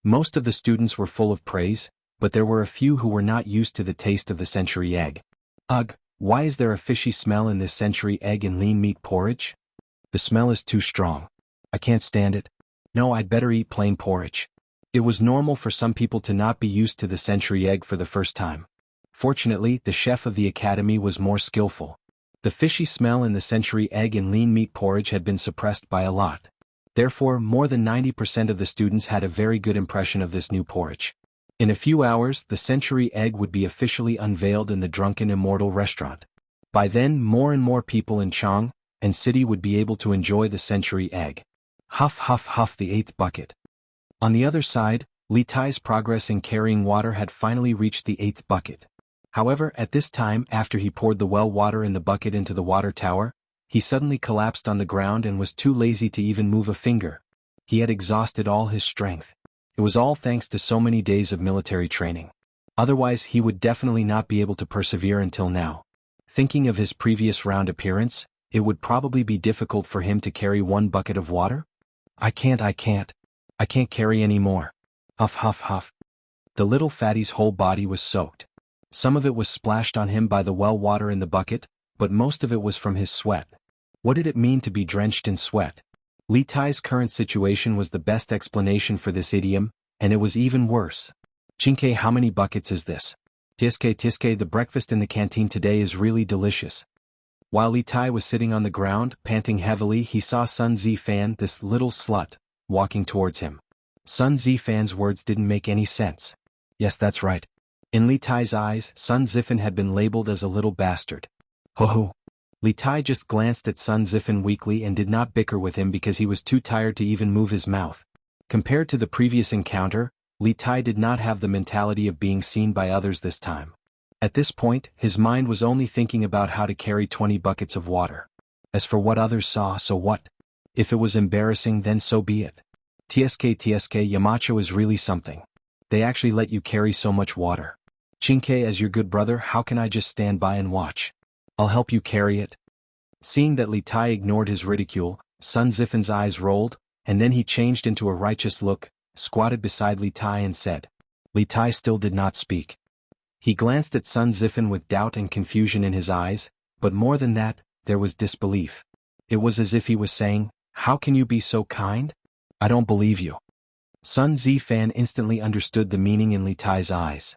Most of the students were full of praise, but there were a few who were not used to the taste of the century egg. Ugh, why is there a fishy smell in this century egg and lean meat porridge? The smell is too strong. I can't stand it. No, I'd better eat plain porridge. It was normal for some people to not be used to the century egg for the first time. Fortunately, the chef of the academy was more skillful. The fishy smell in the century egg and lean meat porridge had been suppressed by a lot. Therefore, more than 90% of the students had a very good impression of this new porridge. In a few hours, the century egg would be officially unveiled in the Drunken Immortal restaurant. By then, more and more people in Chang and city would be able to enjoy the century egg. Huff huff huff, the 8th bucket. On the other side, Li Tai's progress in carrying water had finally reached the 8th bucket. However, at this time, after he poured the well water in the bucket into the water tower, he suddenly collapsed on the ground and was too lazy to even move a finger. He had exhausted all his strength. It was all thanks to so many days of military training. Otherwise, he would definitely not be able to persevere until now. Thinking of his previous round appearance, it would probably be difficult for him to carry 1 bucket of water. I can't carry any more. Huff huff huff. The little fatty's whole body was soaked. Some of it was splashed on him by the well water in the bucket, but most of it was from his sweat. What did it mean to be drenched in sweat? Li Tai's current situation was the best explanation for this idiom, and it was even worse. Chinke, how many buckets is this? Tiske, the breakfast in the canteen today is really delicious. While Li Tai was sitting on the ground, panting heavily, he saw Sun Zifan, this little slut, walking towards him. Sun Zifan's words didn't make any sense. Yes, that's right. In Li Tai's eyes, Sun Zifen had been labeled as a little bastard. Ho ho. Li Tai just glanced at Sun Zifen weakly and did not bicker with him because he was too tired to even move his mouth. Compared to the previous encounter, Li Tai did not have the mentality of being seen by others this time. At this point, his mind was only thinking about how to carry 20 buckets of water. As for what others saw, so what? If it was embarrassing, then so be it. TSK Yamacho is really something. They actually let you carry so much water. Qingke, as your good brother, how can I just stand by and watch? I'll help you carry it. Seeing that Li Tai ignored his ridicule, Sun Zifen's eyes rolled, and then he changed into a righteous look, squatted beside Li Tai and said. Li Tai still did not speak. He glanced at Sun Zifen with doubt and confusion in his eyes, but more than that, there was disbelief. It was as if he was saying, how can you be so kind? I don't believe you. Sun Zifan instantly understood the meaning in Li Tai's eyes.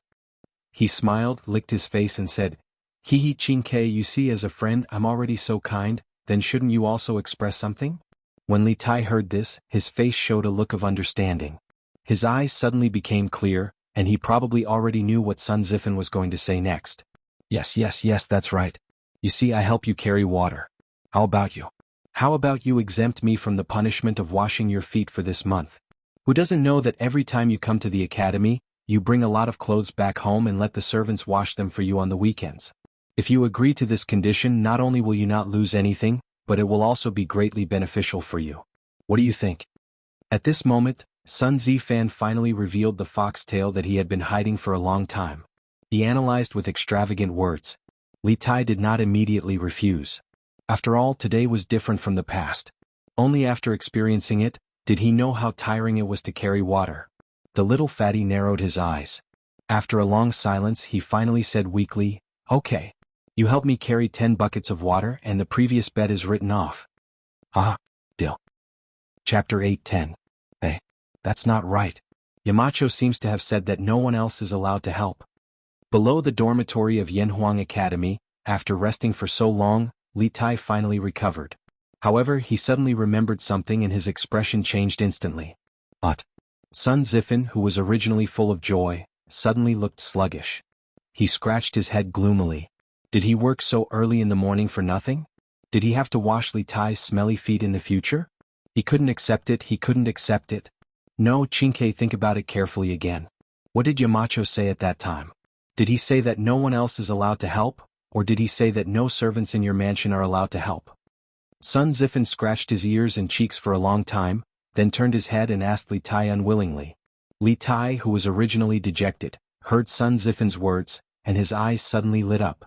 He smiled, licked his face and said, He Qingke, you see, as a friend I'm already so kind, then shouldn't you also express something? When Li Tai heard this, his face showed a look of understanding. His eyes suddenly became clear, and he probably already knew what Sun Zifen was going to say next. Yes, that's right. You see, I help you carry water. How about you? How about you exempt me from the punishment of washing your feet for this month? Who doesn't know that every time you come to the academy, you bring a lot of clothes back home and let the servants wash them for you on the weekends? If you agree to this condition, not only will you not lose anything, but it will also be greatly beneficial for you. What do you think? At this moment, Sun Zifan finally revealed the foxtail that he had been hiding for a long time. He analyzed with extravagant words. Li Tai did not immediately refuse. After all, today was different from the past. Only after experiencing it, did he know how tiring it was to carry water. The little fatty narrowed his eyes. After a long silence, he finally said weakly, Okay. You help me carry 10 buckets of water and the previous bet is written off. Deal. Chapter 8:10. Hey, that's not right. Yamacho seems to have said that no one else is allowed to help. Below the dormitory of Yanhuang Academy, after resting for so long, Li Tai finally recovered. However, he suddenly remembered something and his expression changed instantly. Sun Zifen, who was originally full of joy, suddenly looked sluggish. He scratched his head gloomily. Did he work so early in the morning for nothing? Did he have to wash Li Tai's smelly feet in the future? He couldn't accept it. No, Qingke, think about it carefully again. What did Yamacho say at that time? Did he say that no one else is allowed to help, or did he say that no servants in your mansion are allowed to help? Sun Zifen scratched his ears and cheeks for a long time, then turned his head and asked Li Tai unwillingly. Li Tai, who was originally dejected, heard Sun Zifen's words, and his eyes suddenly lit up.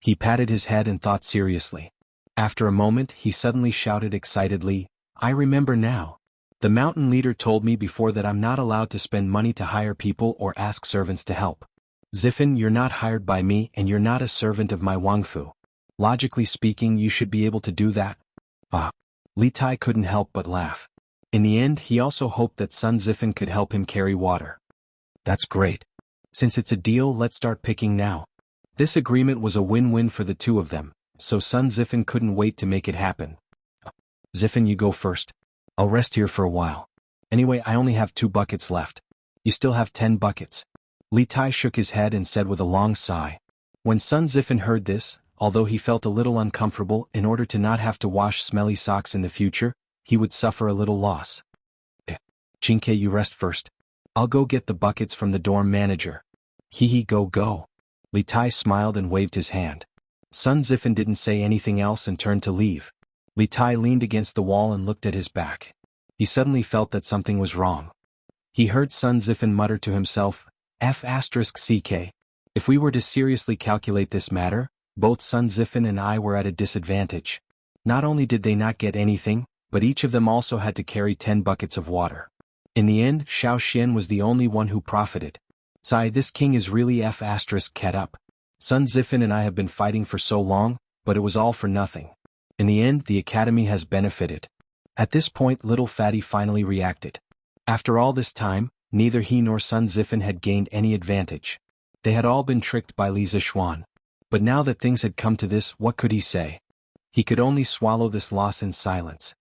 He patted his head and thought seriously. After a moment, he suddenly shouted excitedly, I remember now. The mountain leader told me before that I'm not allowed to spend money to hire people or ask servants to help. Zifen, you're not hired by me and you're not a servant of my Wangfu. Logically speaking, you should be able to do that. Li Tai couldn't help but laugh. In the end, he also hoped that Sun Zifen could help him carry water. That's great. Since it's a deal, let's start picking now. This agreement was a win-win for the two of them, so Sun Zifen couldn't wait to make it happen. Zifen, you go first. I'll rest here for a while. Anyway, I only have 2 buckets left. You still have 10 buckets. Li Tai shook his head and said with a long sigh. When Sun Zifen heard this, although he felt a little uncomfortable in order to not have to wash smelly socks in the future, he would suffer a little loss. Qingke, you rest first. I'll go get the buckets from the dorm manager. Go. Li Tai smiled and waved his hand. Sun Zifen didn't say anything else and turned to leave. Li Tai leaned against the wall and looked at his back. He suddenly felt that something was wrong. He heard Sun Zifen mutter to himself, F***CK. If we were to seriously calculate this matter, both Sun Zifen and I were at a disadvantage. Not only did they not get anything, but each of them also had to carry 10 buckets of water. In the end, Xiao Xian was the only one who profited. This king is really F***ket up. Sun Zifen and I have been fighting for so long, but it was all for nothing. In the end, the academy has benefited. At this point, little Fatty finally reacted. After all this time, neither he nor Sun Zifen had gained any advantage. They had all been tricked by Li Zishuan. But now that things had come to this, what could he say? He could only swallow this loss in silence.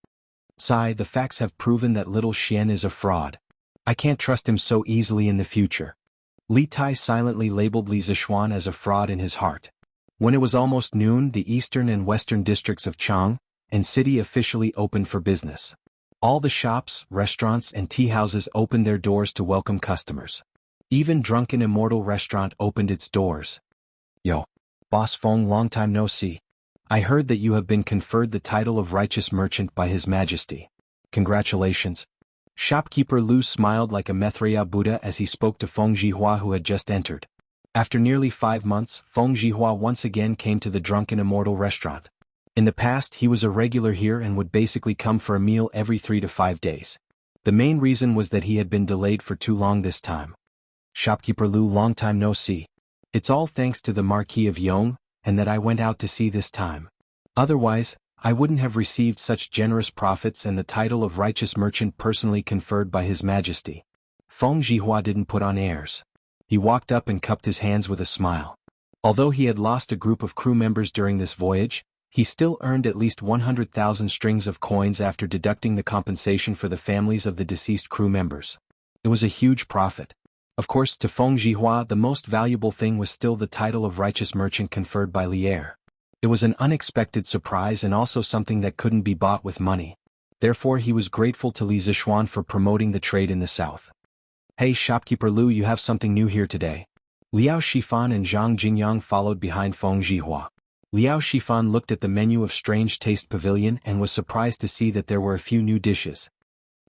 The facts have proven that little Xian is a fraud. I can't trust him so easily in the future. Li Tai silently labeled Li Zishuan as a fraud in his heart. When it was almost noon, the eastern and western districts of Chang and city officially opened for business. All the shops, restaurants and tea houses opened their doors to welcome customers. Even Drunken Immortal Restaurant opened its doors. Yo, Boss Feng, long time no see. I heard that you have been conferred the title of Righteous Merchant by His Majesty. Congratulations. Shopkeeper Lu smiled like a Maitreya Buddha as he spoke to Feng Jihua, who had just entered. After nearly 5 months, Feng Jihua once again came to the Drunken Immortal restaurant. In the past, he was a regular here and would basically come for a meal every 3 to 5 days. The main reason was that he had been delayed for too long this time. Shopkeeper Lu, long time no see. It's all thanks to the Marquis of Yong, and that I went out to sea this time. Otherwise, I wouldn't have received such generous profits and the title of righteous merchant personally conferred by His Majesty. Feng Jihua didn't put on airs. He walked up and cupped his hands with a smile. Although he had lost a group of crew members during this voyage, he still earned at least 100,000 strings of coins after deducting the compensation for the families of the deceased crew members. It was a huge profit. Of course, to Feng Jihua, the most valuable thing was still the title of righteous merchant conferred by Lier. It was an unexpected surprise and also something that couldn't be bought with money. Therefore, he was grateful to Li Zishuan for promoting the trade in the south. Hey Shopkeeper Lu, you have something new here today. Liao Shifan and Zhang Jingyang followed behind Feng Jihua. Liao Shifan looked at the menu of Strange Taste Pavilion and was surprised to see that there were a few new dishes.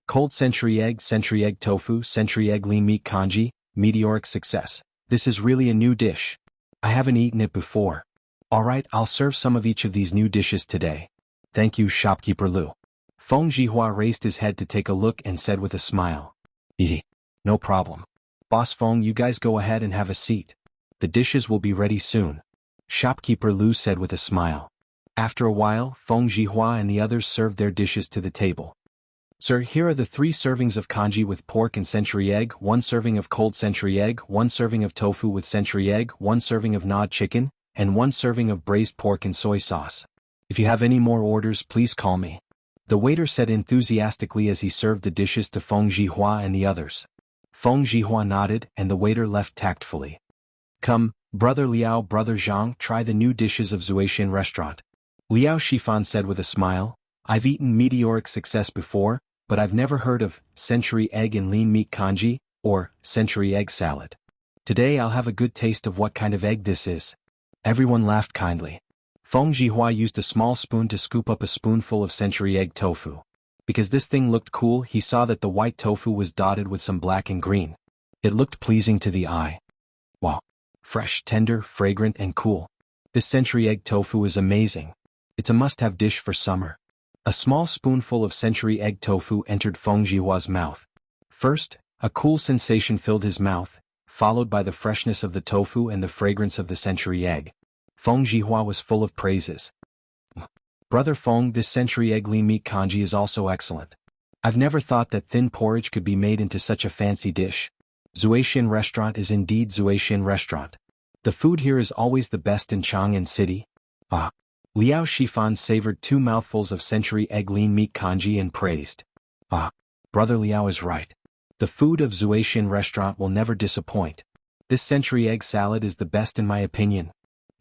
Cold century egg tofu, century egg lean meat congee, meteoric success. This is really a new dish. I haven't eaten it before. Alright, I'll serve some of each of these new dishes today. Thank you, Shopkeeper Lu. Feng Jihua raised his head to take a look and said with a smile. No problem. Boss Feng, you guys go ahead and have a seat. The dishes will be ready soon. Shopkeeper Lu said with a smile. After a while, Feng Jihua and the others served their dishes to the table. Sir, here are the 3 servings of congee with pork and century egg, 1 serving of cold century egg, 1 serving of tofu with century egg, 1 serving of gnawed chicken, and 1 serving of braised pork and soy sauce. If you have any more orders, please call me. The waiter said enthusiastically as he served the dishes to Feng Jihua and the others. Feng Jihua nodded and the waiter left tactfully. Come, Brother Liao, Brother Zhang, try the new dishes of Zuaishan restaurant. Liao Shifan said with a smile. I've eaten meteoric success before, but I've never heard of century egg and lean meat congee, or century egg salad. Today I'll have a good taste of what kind of egg this is. Everyone laughed kindly. Feng Jihua used a small spoon to scoop up a spoonful of century egg tofu. Because this thing looked cool, he saw that the white tofu was dotted with some black and green. It looked pleasing to the eye. Wow. Fresh, tender, fragrant, and cool. This century egg tofu is amazing. It's a must-have dish for summer. A small spoonful of century egg tofu entered Feng Jihua's mouth. First, a cool sensation filled his mouth, followed by the freshness of the tofu and the fragrance of the century egg. Feng Jihua was full of praises. Brother Feng, this century egg lean meat congee is also excellent. I've never thought that thin porridge could be made into such a fancy dish. Zuaishan restaurant is indeed Zuaishan restaurant. The food here is always the best in Chang'an City. Liao Shifan savored 2 mouthfuls of century egg lean meat congee and praised. Brother Liao is right. The food of Zuaishan restaurant will never disappoint. This century egg salad is the best in my opinion.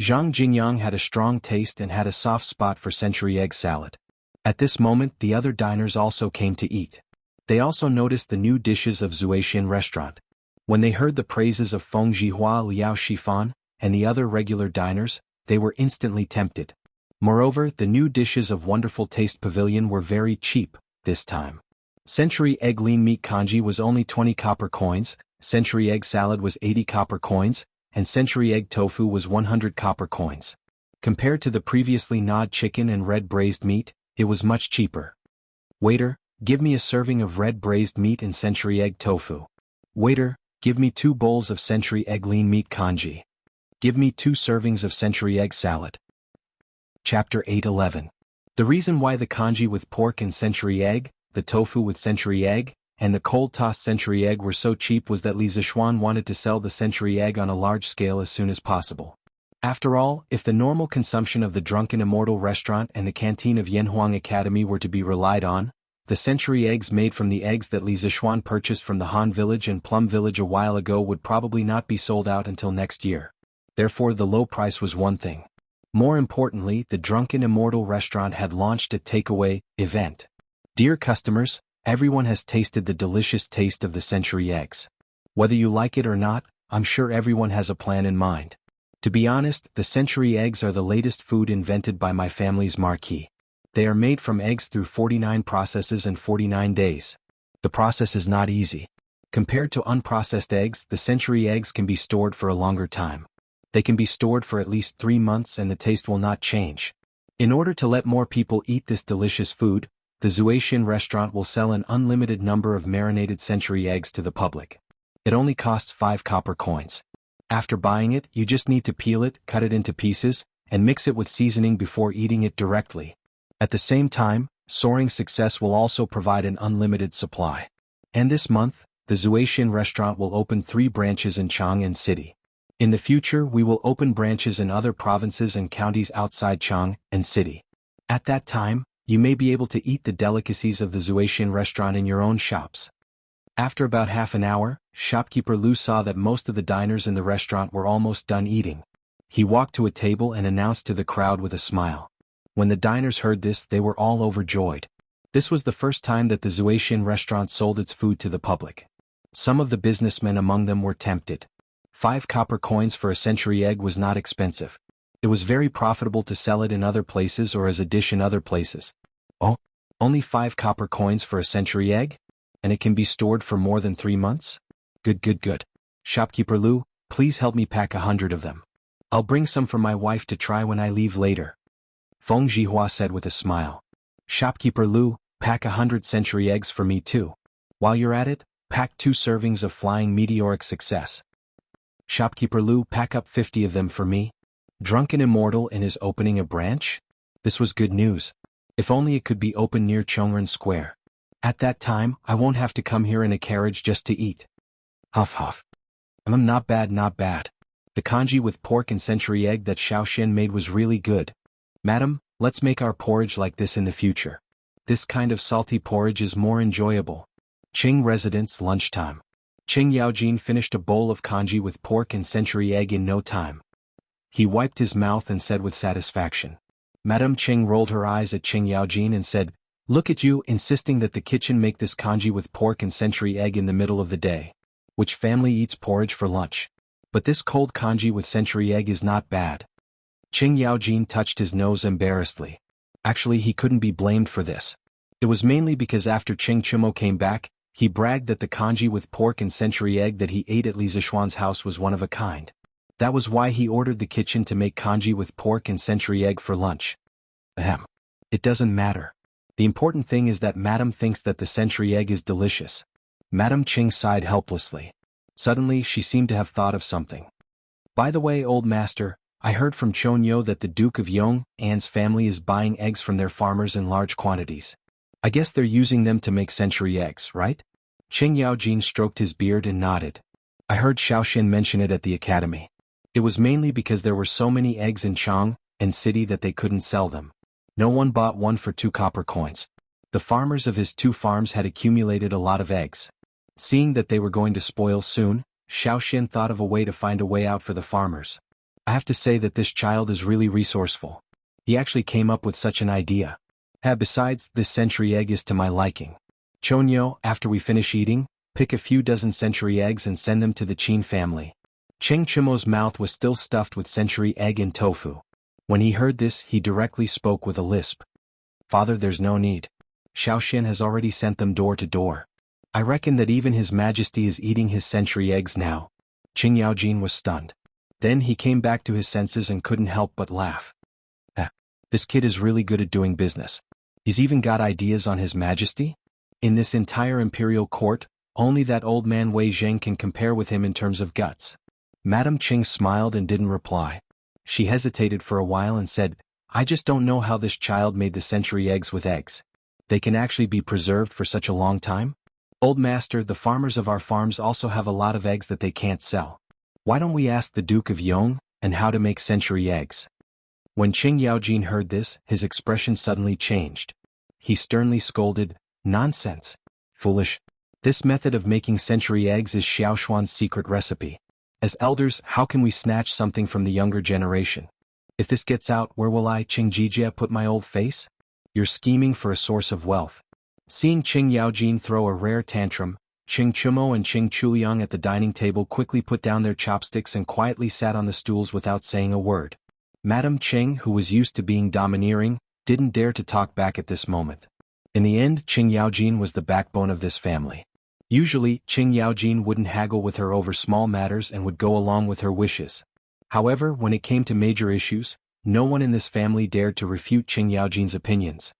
Zhang Jingyang had a strong taste and had a soft spot for century egg salad. At this moment the other diners also came to eat. They also noticed the new dishes of Zuaishan restaurant. When they heard the praises of Feng Jihua, Liao Shifan, and the other regular diners, they were instantly tempted. Moreover, the new dishes of Wonderful Taste Pavilion were very cheap, this time. Century egg lean meat congee was only 20 copper coins, century egg salad was 80 copper coins, and century egg tofu was 100 copper coins. Compared to the previously gnawed chicken and red braised meat, it was much cheaper. Waiter, give me a serving of red braised meat and century egg tofu. Waiter, give me 2 bowls of century egg lean meat congee. Give me 2 servings of century egg salad. Chapter 8:11. The reason why the congee with pork and century egg, the tofu with century egg, and the cold-tossed century egg were so cheap was that Li Zishuan wanted to sell the century egg on a large scale as soon as possible. After all, if the normal consumption of the Drunken Immortal restaurant and the canteen of Yanhuang Academy were to be relied on, the century eggs made from the eggs that Li Zishuan purchased from the Han Village and Plum Village a while ago would probably not be sold out until next year. Therefore the low price was one thing. More importantly, the Drunken Immortal restaurant had launched a takeaway event. Dear customers, everyone has tasted the delicious taste of the century eggs. Whether you like it or not, I'm sure everyone has a plan in mind. To be honest, the century eggs are the latest food invented by my family's marquis. They are made from eggs through 49 processes and 49 days. The process is not easy. Compared to unprocessed eggs, the century eggs can be stored for a longer time. They can be stored for at least 3 months and the taste will not change. In order to let more people eat this delicious food, the Zhuaishan restaurant will sell an unlimited number of marinated century eggs to the public. It only costs 5 copper coins. After buying it, you just need to peel it, cut it into pieces, and mix it with seasoning before eating it directly. At the same time, soaring success will also provide an unlimited supply. And this month, the Zhuaishan restaurant will open 3 branches in Chang'an City. In the future, we will open branches in other provinces and counties outside Chang'an City. At that time, you may be able to eat the delicacies of the Zhuaishan restaurant in your own shops. After about half an hour, shopkeeper Lu saw that most of the diners in the restaurant were almost done eating. He walked to a table and announced to the crowd with a smile. When the diners heard this, they were all overjoyed. This was the first time that the Zhuaishan restaurant sold its food to the public. Some of the businessmen among them were tempted. 5 copper coins for a century egg was not expensive. It was very profitable to sell it in other places or as a dish in other places. Oh, only 5 copper coins for a century egg? And it can be stored for more than 3 months? Good. Shopkeeper Lu, please help me pack 100 of them. I'll bring some for my wife to try when I leave later. Feng Zhihua said with a smile. Shopkeeper Lu, pack 100 century eggs for me too. While you're at it, pack 2 servings of flying meteoric success. Shopkeeper Lu, pack up 50 of them for me. Drunken Immortal in his opening a branch? This was good news. If only it could be open near Chongren Square. At that time, I won't have to come here in a carriage just to eat. Huff. Not bad. The congee with pork and century egg that Xiaoxian made was really good. Madam, let's make our porridge like this in the future. This kind of salty porridge is more enjoyable. Qing residence lunchtime. Qing Yaojin finished a bowl of congee with pork and century egg in no time. He wiped his mouth and said with satisfaction. Madame Qing rolled her eyes at Qing Yaojin and said, Look at you insisting that the kitchen make this congee with pork and century egg in the middle of the day. Which family eats porridge for lunch? But this cold congee with century egg is not bad. Qing Yaojin touched his nose embarrassedly. Actually, he couldn't be blamed for this. It was mainly because after Qing Chumo came back, he bragged that the congee with pork and century egg that he ate at Li Zishuan's house was one of a kind. That was why he ordered the kitchen to make congee with pork and century egg for lunch. Ahem. It doesn't matter. The important thing is that Madame thinks that the century egg is delicious. Madame Qing sighed helplessly. Suddenly, she seemed to have thought of something. By the way, old master, I heard from Chonyo that the Duke of Yong'an's family is buying eggs from their farmers in large quantities. I guess they're using them to make century eggs, right? Qing Yaojin stroked his beard and nodded. I heard Xiaoxian mention it at the academy. It was mainly because there were so many eggs in Chang'an City that they couldn't sell them. No one bought one for 2 copper coins. The farmers of his 2 farms had accumulated a lot of eggs. Seeing that they were going to spoil soon, Xiaoxian thought of a way to find a way out for the farmers. I have to say that this child is really resourceful. He actually came up with such an idea. Besides, this century egg is to my liking. Chonyo, after we finish eating, pick a few dozen century eggs and send them to the Qin family. Qing Chumo's mouth was still stuffed with century egg and tofu. When he heard this, he directly spoke with a lisp. Father, there's no need. Xiaoxian has already sent them door to door. I reckon that even His Majesty is eating his century eggs now. Qing Yaojin was stunned. Then he came back to his senses and couldn't help but laugh. This kid is really good at doing business. He's even got ideas on His Majesty? In this entire imperial court, only that old man Wei Zheng can compare with him in terms of guts. Madame Qing smiled and didn't reply. She hesitated for a while and said, I just don't know how this child made the century eggs with eggs. They can actually be preserved for such a long time? Old master, the farmers of our farms also have a lot of eggs that they can't sell. Why don't we ask the Duke of Yong'an how to make century eggs? When Qing Yaojin heard this, his expression suddenly changed. He sternly scolded, Nonsense. Foolish. This method of making century eggs is Xiaoshuan's secret recipe. As elders, how can we snatch something from the younger generation? If this gets out, where will I, Qing Jijia, put my old face? You're scheming for a source of wealth. Seeing Qing Yaojin throw a rare tantrum, Qing Chumo and Qing Chuyang at the dining table quickly put down their chopsticks and quietly sat on the stools without saying a word. Madame Qing, who was used to being domineering, didn't dare to talk back at this moment. In the end, Qing Yaojin was the backbone of this family. Usually, Qing Yaojin wouldn't haggle with her over small matters and would go along with her wishes. However, when it came to major issues, no one in this family dared to refute Qing Yaojin's opinions.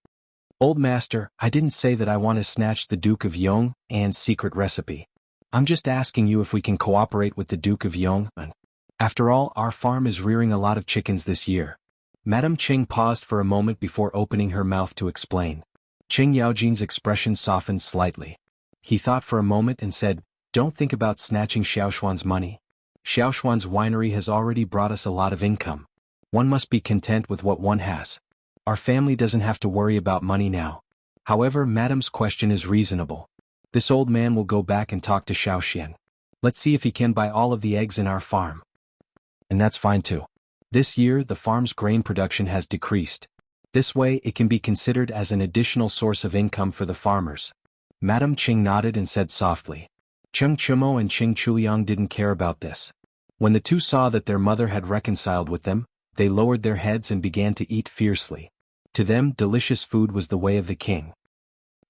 Old master, I didn't say that I want to snatch the Duke of Yong'an's secret recipe. I'm just asking you if we can cooperate with the Duke of Yong'an. After all, our farm is rearing a lot of chickens this year. Madame Qing paused for a moment before opening her mouth to explain. Qing Yaojin's expression softened slightly. He thought for a moment and said, "Don't think about snatching Xiaoshuan's money. Xiaoshuan's winery has already brought us a lot of income. One must be content with what one has. Our family doesn't have to worry about money now. However, Madame's question is reasonable. This old man will go back and talk to Xiaoxian. Let's see if he can buy all of the eggs in our farm." And that's fine too. This year, the farm's grain production has decreased. This way, it can be considered as an additional source of income for the farmers. Madame Qing nodded and said softly. Cheng Chumo and Qing Chuliang didn't care about this. When the two saw that their mother had reconciled with them, they lowered their heads and began to eat fiercely. To them, delicious food was the way of the king.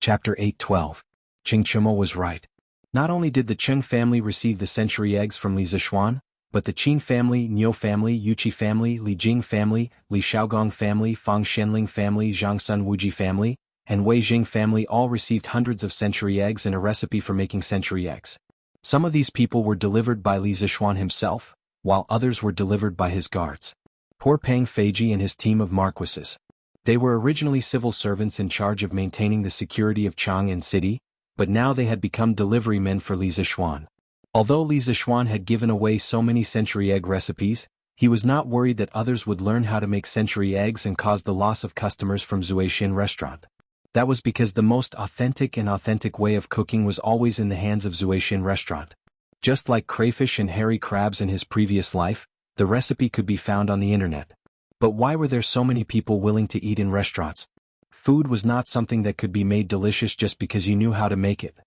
Chapter 8:12. Qing Chumo was right. Not only did the Cheng family receive the century eggs from Li Zishuan, but the Qin family, Niu family, Yuqi family, Li Jing family, Li Xiaogong family, Fang Shenling family, Zhang Sun Wuji family, and Wei Jing family all received hundreds of century eggs and a recipe for making century eggs. Some of these people were delivered by Li Zishuan himself, while others were delivered by his guards. Poor Pang Feiji and his team of marquises. They were originally civil servants in charge of maintaining the security of Chang'an City, but now they had become delivery men for Li Zishuan. Although Li Zishuan had given away so many century egg recipes, he was not worried that others would learn how to make century eggs and cause the loss of customers from Zuexian restaurant. That was because the most authentic way of cooking was always in the hands of Zuexian restaurant. Just like crayfish and hairy crabs in his previous life, the recipe could be found on the internet. But why were there so many people willing to eat in restaurants? Food was not something that could be made delicious just because you knew how to make it.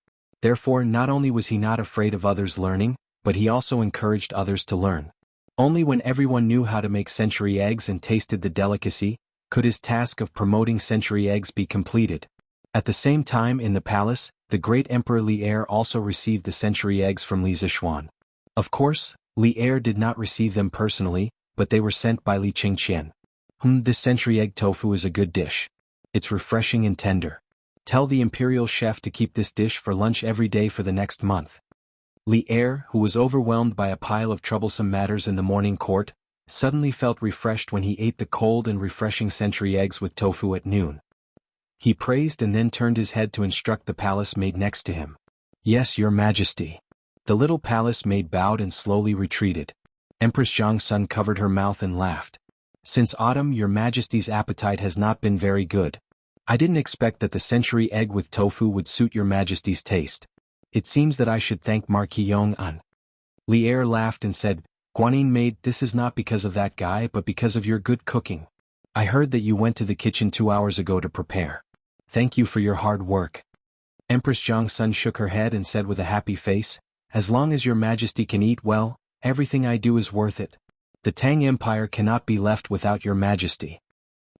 Therefore, not only was he not afraid of others learning, but he also encouraged others to learn. Only when everyone knew how to make century eggs and tasted the delicacy, could his task of promoting century eggs be completed. At the same time in the palace, the great Emperor Li Er also received the century eggs from Li Zishuan. Of course, Li Er did not receive them personally, but they were sent by Li Qingqian. This century egg tofu is a good dish. It's refreshing and tender. Tell the imperial chef to keep this dish for lunch every day for the next month. Li Er, who was overwhelmed by a pile of troublesome matters in the morning court, suddenly felt refreshed when he ate the cold and refreshing century eggs with tofu at noon. He praised and then turned his head to instruct the palace maid next to him. "Yes, your majesty." The little palace maid bowed and slowly retreated. Empress Zhang Sun covered her mouth and laughed. "Since autumn, your majesty's appetite has not been very good. I didn't expect that the century egg with tofu would suit your majesty's taste. It seems that I should thank Marquis Yong'an." Li Er laughed and said, "Guanyin maid, this is not because of that guy but because of your good cooking. I heard that you went to the kitchen 2 hours ago to prepare. Thank you for your hard work." Empress Zhang Sun shook her head and said with a happy face, "As long as your majesty can eat well, everything I do is worth it. The Tang Empire cannot be left without your majesty."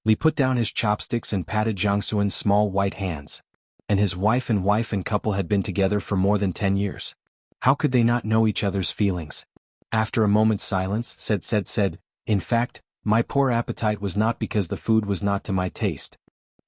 Li put down his chopsticks and patted Zhang Sun's small white hands. And his wife and couple had been together for more than 10 years. How could they not know each other's feelings? After a moment's silence, said, "In fact, my poor appetite was not because the food was not to my taste.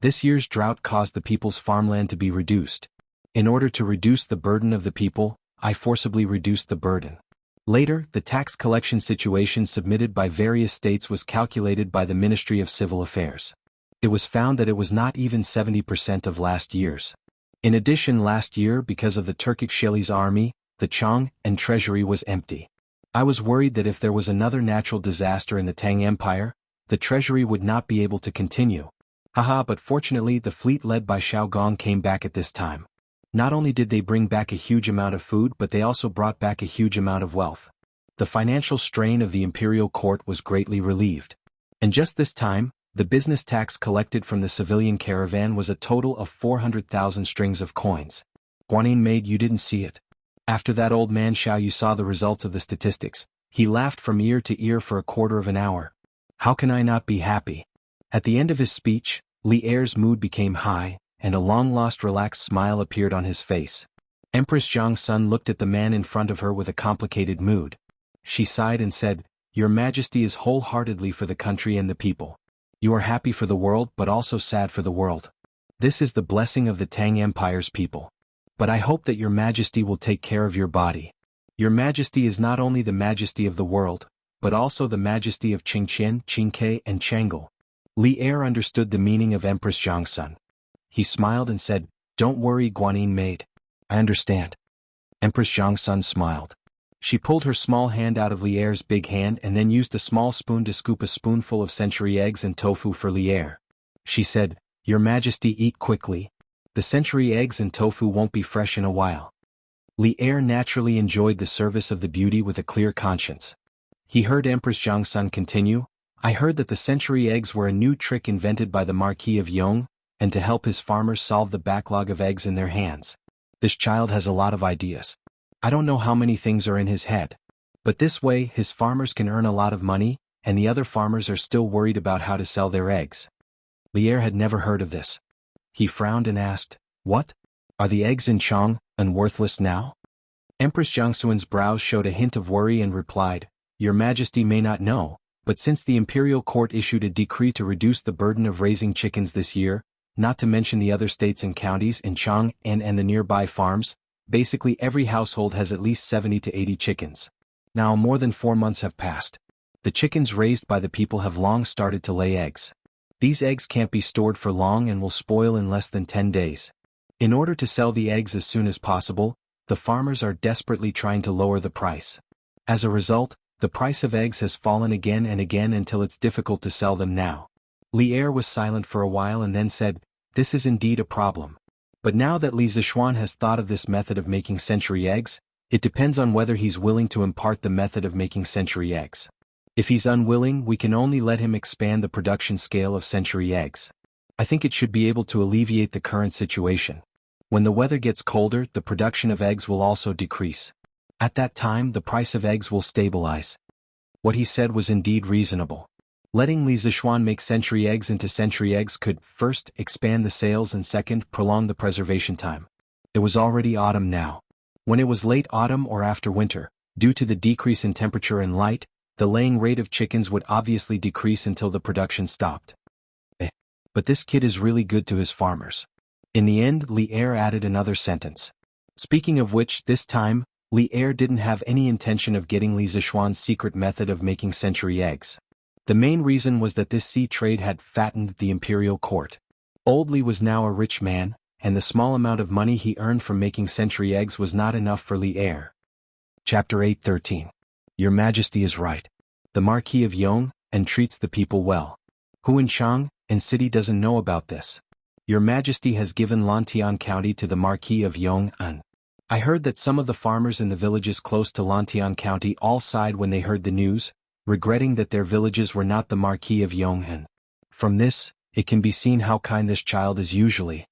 This year's drought caused the people's farmland to be reduced. In order to reduce the burden of the people, I forcibly reduced the burden. Later, the tax collection situation submitted by various states was calculated by the Ministry of Civil Affairs. It was found that it was not even 70% of last year's. In addition, last year, because of the Turkic Sheli's army, the Chang and treasury was empty. I was worried that if there was another natural disaster in the Tang Empire, the treasury would not be able to continue. But fortunately the fleet led by Xiao Gong came back at this time. Not only did they bring back a huge amount of food but they also brought back a huge amount of wealth. The financial strain of the imperial court was greatly relieved. And just this time, the business tax collected from the civilian caravan was a total of 400,000 strings of coins. Guanyin maid, you didn't see it. After that old man Xiao you saw the results of the statistics. He laughed from ear to ear for a quarter of an hour. How can I not be happy? At the end of his speech, Li Er's mood became high, and a long-lost relaxed smile appeared on his face. Empress Jiangsun looked at the man in front of her with a complicated mood. She sighed and said, "Your Majesty is wholeheartedly for the country and the people. You are happy for the world but also sad for the world. This is the blessing of the Tang Empire's people. But I hope that your Majesty will take care of your body. Your Majesty is not only the Majesty of the world, but also the Majesty of Qingqian, Qingke and Chang'e." Li Er understood the meaning of Empress Jiangsun. He smiled and said, "Don't worry, Guanyin maid. I understand." Empress Jiangsun smiled. She pulled her small hand out of Li Er's big hand and then used a small spoon to scoop a spoonful of century eggs and tofu for Li Er. She said, "Your Majesty, eat quickly. The century eggs and tofu won't be fresh in a while." Li Er naturally enjoyed the service of the beauty with a clear conscience. He heard Empress Jiangsun continue, "I heard that the century eggs were a new trick invented by the Marquis of Yong, and to help his farmers solve the backlog of eggs in their hands. This child has a lot of ideas. I don't know how many things are in his head. But this way his farmers can earn a lot of money, and the other farmers are still worried about how to sell their eggs." Li Er had never heard of this. He frowned and asked, "What? Are the eggs in Chang'an worthless now?" Empress Jiangsun's brows showed a hint of worry and replied, "Your Majesty may not know, but since the imperial court issued a decree to reduce the burden of raising chickens this year, not to mention the other states and counties in Chang'an and the nearby farms, basically every household has at least 70 to 80 chickens. Now more than 4 months have passed. The chickens raised by the people have long started to lay eggs. These eggs can't be stored for long and will spoil in less than 10 days. In order to sell the eggs as soon as possible, the farmers are desperately trying to lower the price. As a result, the price of eggs has fallen again and again until it's difficult to sell them now." Li Er was silent for a while and then said, "This is indeed a problem. But now that Li Zishuan has thought of this method of making century eggs, it depends on whether he's willing to impart the method of making century eggs. If he's unwilling, we can only let him expand the production scale of century eggs. I think it should be able to alleviate the current situation. When the weather gets colder, the production of eggs will also decrease. At that time, the price of eggs will stabilize." What he said was indeed reasonable. Letting Li Zishuan make century eggs into century eggs could, first, expand the sales and second, prolong the preservation time. It was already autumn now. When it was late autumn or after winter, due to the decrease in temperature and light, the laying rate of chickens would obviously decrease until the production stopped. But this kid is really good to his farmers. In the end, Li Er added another sentence. Speaking of which, this time, Li Er didn't have any intention of getting Li Zishuan's secret method of making century eggs. The main reason was that this sea trade had fattened the imperial court. Old Li was now a rich man, and the small amount of money he earned from making century eggs was not enough for Li Er. Chapter 8:13. Your Majesty is right. The Marquis of Yong treats the people well. Who in Chang'an city doesn't know about this? Your Majesty has given Lantian County to the Marquis of Yong'an. I heard that some of the farmers in the villages close to Lantian County all sighed when they heard the news, regretting that their villages were not the Marquis of Yong'an. From this, it can be seen how kind this child is usually.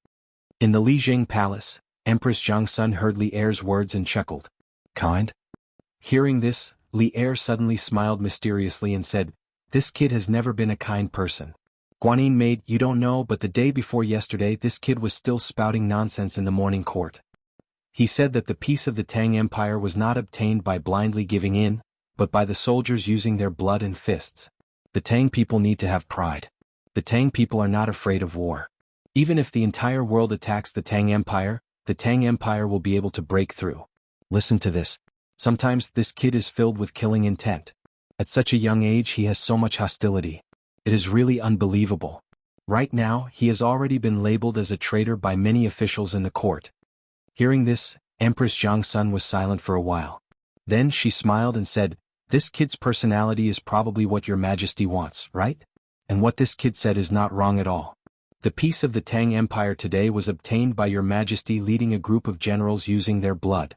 In the Lijing Palace, Empress Jiangsun heard Li Er's words and chuckled. Kind? Hearing this, Li Er suddenly smiled mysteriously and said, "This kid has never been a kind person. Guanyin maid, you don't know, but the day before yesterday this kid was still spouting nonsense in the morning court. He said that the peace of the Tang Empire was not obtained by blindly giving in, but by the soldiers using their blood and fists. The Tang people need to have pride. The Tang people are not afraid of war. Even if the entire world attacks the Tang Empire will be able to break through. Listen to this. Sometimes this kid is filled with killing intent. At such a young age he has so much hostility. It is really unbelievable. Right now, he has already been labeled as a traitor by many officials in the court." Hearing this, Empress Jiangsun was silent for a while. Then she smiled and said, "This kid's personality is probably what your Majesty wants, right? And what this kid said is not wrong at all. The peace of the Tang Empire today was obtained by your Majesty leading a group of generals using their blood."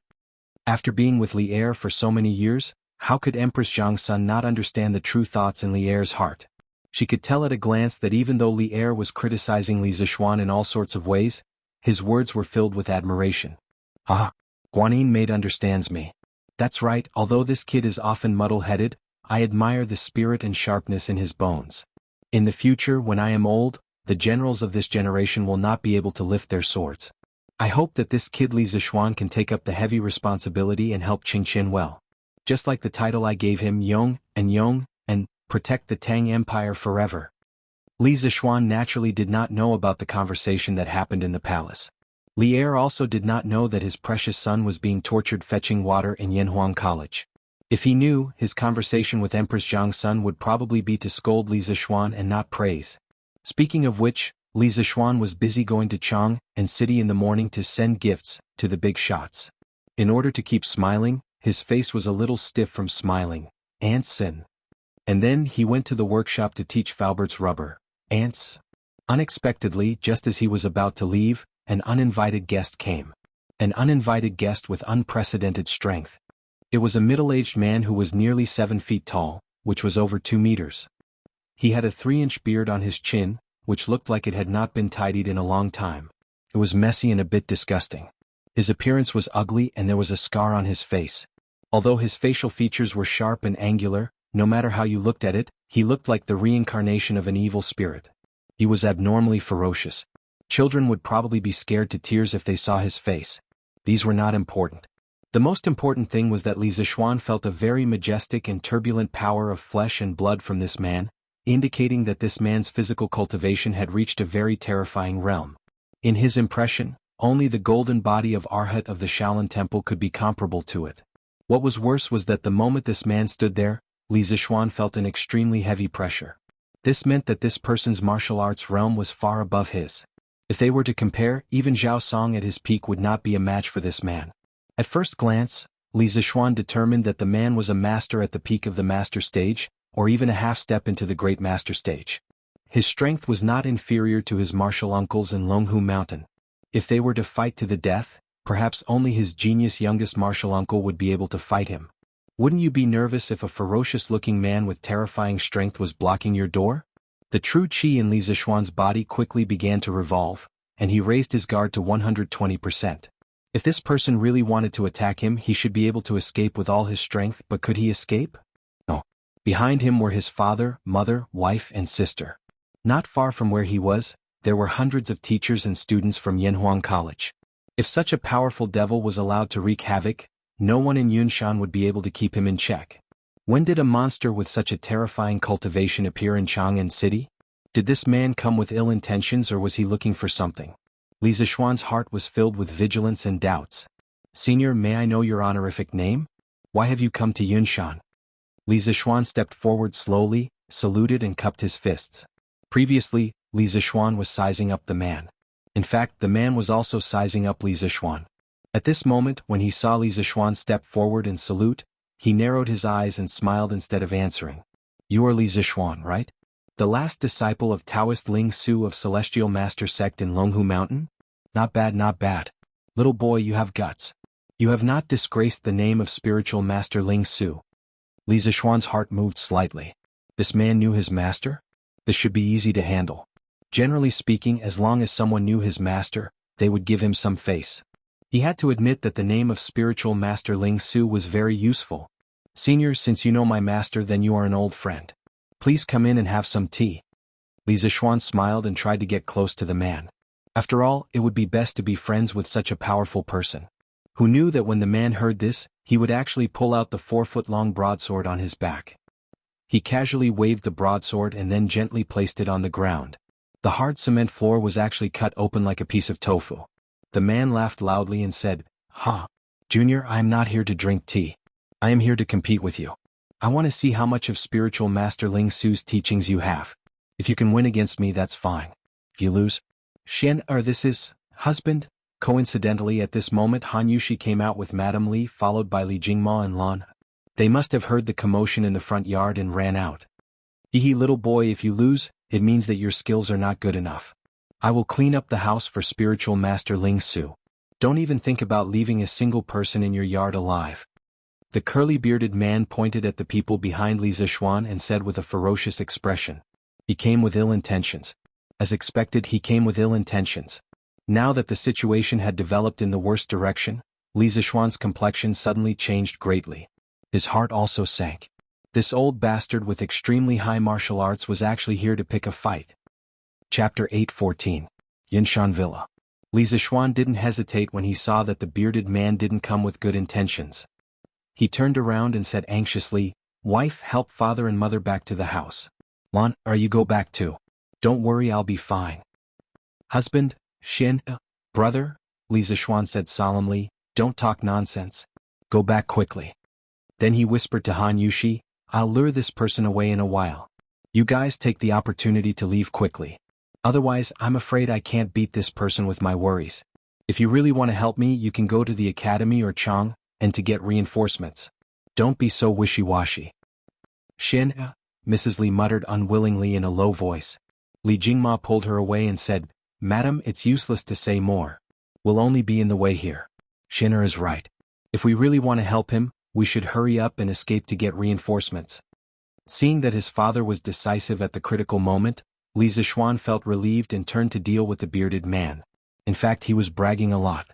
After being with Li Er for so many years, how could Empress Jiangsun not understand the true thoughts in Li Er's heart? She could tell at a glance that even though Li Er was criticizing Li Zishuan in all sorts of ways, his words were filled with admiration. "Ah, Guanyin maid understands me. That's right, although this kid is often muddle-headed, I admire the spirit and sharpness in his bones. In the future when I am old, the generals of this generation will not be able to lift their swords. I hope that this kid Li Zishuan can take up the heavy responsibility and help Qingqian well. Just like the title I gave him, Yong, and protect the Tang Empire forever. Li Zishuan naturally did not know about the conversation that happened in the palace. Li Er also did not know that his precious son was being tortured fetching water in Yanhuang College. If he knew, his conversation with Empress Zhang's son would probably be to scold Li Zishuan and not praise. Speaking of which, Li Zishuan was busy going to Chang and City in the morning to send gifts to the big shots. In order to keep smiling, his face was a little stiff from smiling. Ants and then he went to the workshop to teach Falbert's rubber ants. Unexpectedly, just as he was about to leave, an uninvited guest came. An uninvited guest with unprecedented strength. It was a middle-aged man who was nearly 7 feet tall, which was over 2 meters. He had a 3-inch beard on his chin, which looked like it had not been tidied in a long time. It was messy and a bit disgusting. His appearance was ugly and there was a scar on his face. Although his facial features were sharp and angular, no matter how you looked at it, he looked like the reincarnation of an evil spirit. He was abnormally ferocious. Children would probably be scared to tears if they saw his face. These were not important. The most important thing was that Li Zishuan felt a very majestic and turbulent power of flesh and blood from this man, indicating that this man's physical cultivation had reached a very terrifying realm. In his impression, only the golden body of Arhat of the Shaolin Temple could be comparable to it. What was worse was that the moment this man stood there, Li Zishuan felt an extremely heavy pressure. This meant that this person's martial arts realm was far above his. If they were to compare, even Zhao Song at his peak would not be a match for this man. At first glance, Li Zishuan determined that the man was a master at the peak of the master stage, or even a half step into the great master stage. His strength was not inferior to his martial uncles in Longhu Mountain. If they were to fight to the death, perhaps only his genius youngest martial uncle would be able to fight him. Wouldn't you be nervous if a ferocious-looking man with terrifying strength was blocking your door? The true qi in Li Zishuan's body quickly began to revolve, and he raised his guard to 120%. If this person really wanted to attack him, he should be able to escape with all his strength, but could he escape? No. Behind him were his father, mother, wife, and sister. Not far from where he was, there were hundreds of teachers and students from Yanhuang College. If such a powerful devil was allowed to wreak havoc, no one in Yunshan would be able to keep him in check. When did a monster with such a terrifying cultivation appear in Chang'an City? Did this man come with ill intentions or was he looking for something? Li Zishuan's heart was filled with vigilance and doubts. Senior, may I know your honorific name? Why have you come to Yunshan? Li Zishuan stepped forward slowly, saluted and cupped his fists. Previously, Li Zishuan was sizing up the man. In fact, the man was also sizing up Li Zishuan. At this moment, when he saw Li Zishuan step forward and salute, he narrowed his eyes and smiled instead of answering. You are Li Zishuan, right? The last disciple of Taoist Ling Su of Celestial Master Sect in Longhu Mountain? Not bad, not bad. Little boy, you have guts. You have not disgraced the name of Spiritual Master Ling Su. Li Zishuan's heart moved slightly. This man knew his master? This should be easy to handle. Generally speaking, as long as someone knew his master, they would give him some face. He had to admit that the name of Spiritual Master Ling Su was very useful. Senior, since you know my master, then you are an old friend. Please come in and have some tea. Li Zishuan smiled and tried to get close to the man. After all, it would be best to be friends with such a powerful person. Who knew that when the man heard this, he would actually pull out the 4-foot-long broadsword on his back. He casually waved the broadsword and then gently placed it on the ground. The hard cement floor was actually cut open like a piece of tofu. The man laughed loudly and said, "Ha! Junior, I am not here to drink tea. I am here to compete with you. I want to see how much of Spiritual Master Ling Su's teachings you have. If you can win against me, that's fine. If you lose..." This is, husband? Coincidentally at this moment Han Yushi came out with Madame Li followed by Li Jingma and Lan. They must have heard the commotion in the front yard and ran out. Hee little boy, if you lose, it means that your skills are not good enough. I will clean up the house for Spiritual Master Ling Su. Don't even think about leaving a single person in your yard alive. The curly-bearded man pointed at the people behind Li Zishuan and said with a ferocious expression. He came with ill intentions. As expected, he came with ill intentions. Now that the situation had developed in the worst direction, Li Zishuan's complexion suddenly changed greatly. His heart also sank. This old bastard with extremely high martial arts was actually here to pick a fight. Chapter 8:14. Yinshan Villa. Li Zixuan didn't hesitate when he saw that the bearded man didn't come with good intentions. He turned around and said anxiously, "Wife, help father and mother back to the house." "Lan, are you go back too?" "Don't worry, I'll be fine." "Husband, Xin, brother," Li Zixuan said solemnly, "don't talk nonsense. Go back quickly." Then he whispered to Han Yushi, "I'll lure this person away in a while. You guys take the opportunity to leave quickly. Otherwise, I'm afraid I can't beat this person with my worries. If you really want to help me, you can go to the academy or Chang, and to get reinforcements. Don't be so wishy-washy." "Xin," Mrs. Li muttered unwillingly in a low voice. Li Jingma pulled her away and said, "Madam, it's useless to say more. We'll only be in the way here. Xin'er is right. If we really want to help him, we should hurry up and escape to get reinforcements." Seeing that his father was decisive at the critical moment, Li Zixuan felt relieved and turned to deal with the bearded man. In fact, he was bragging a lot.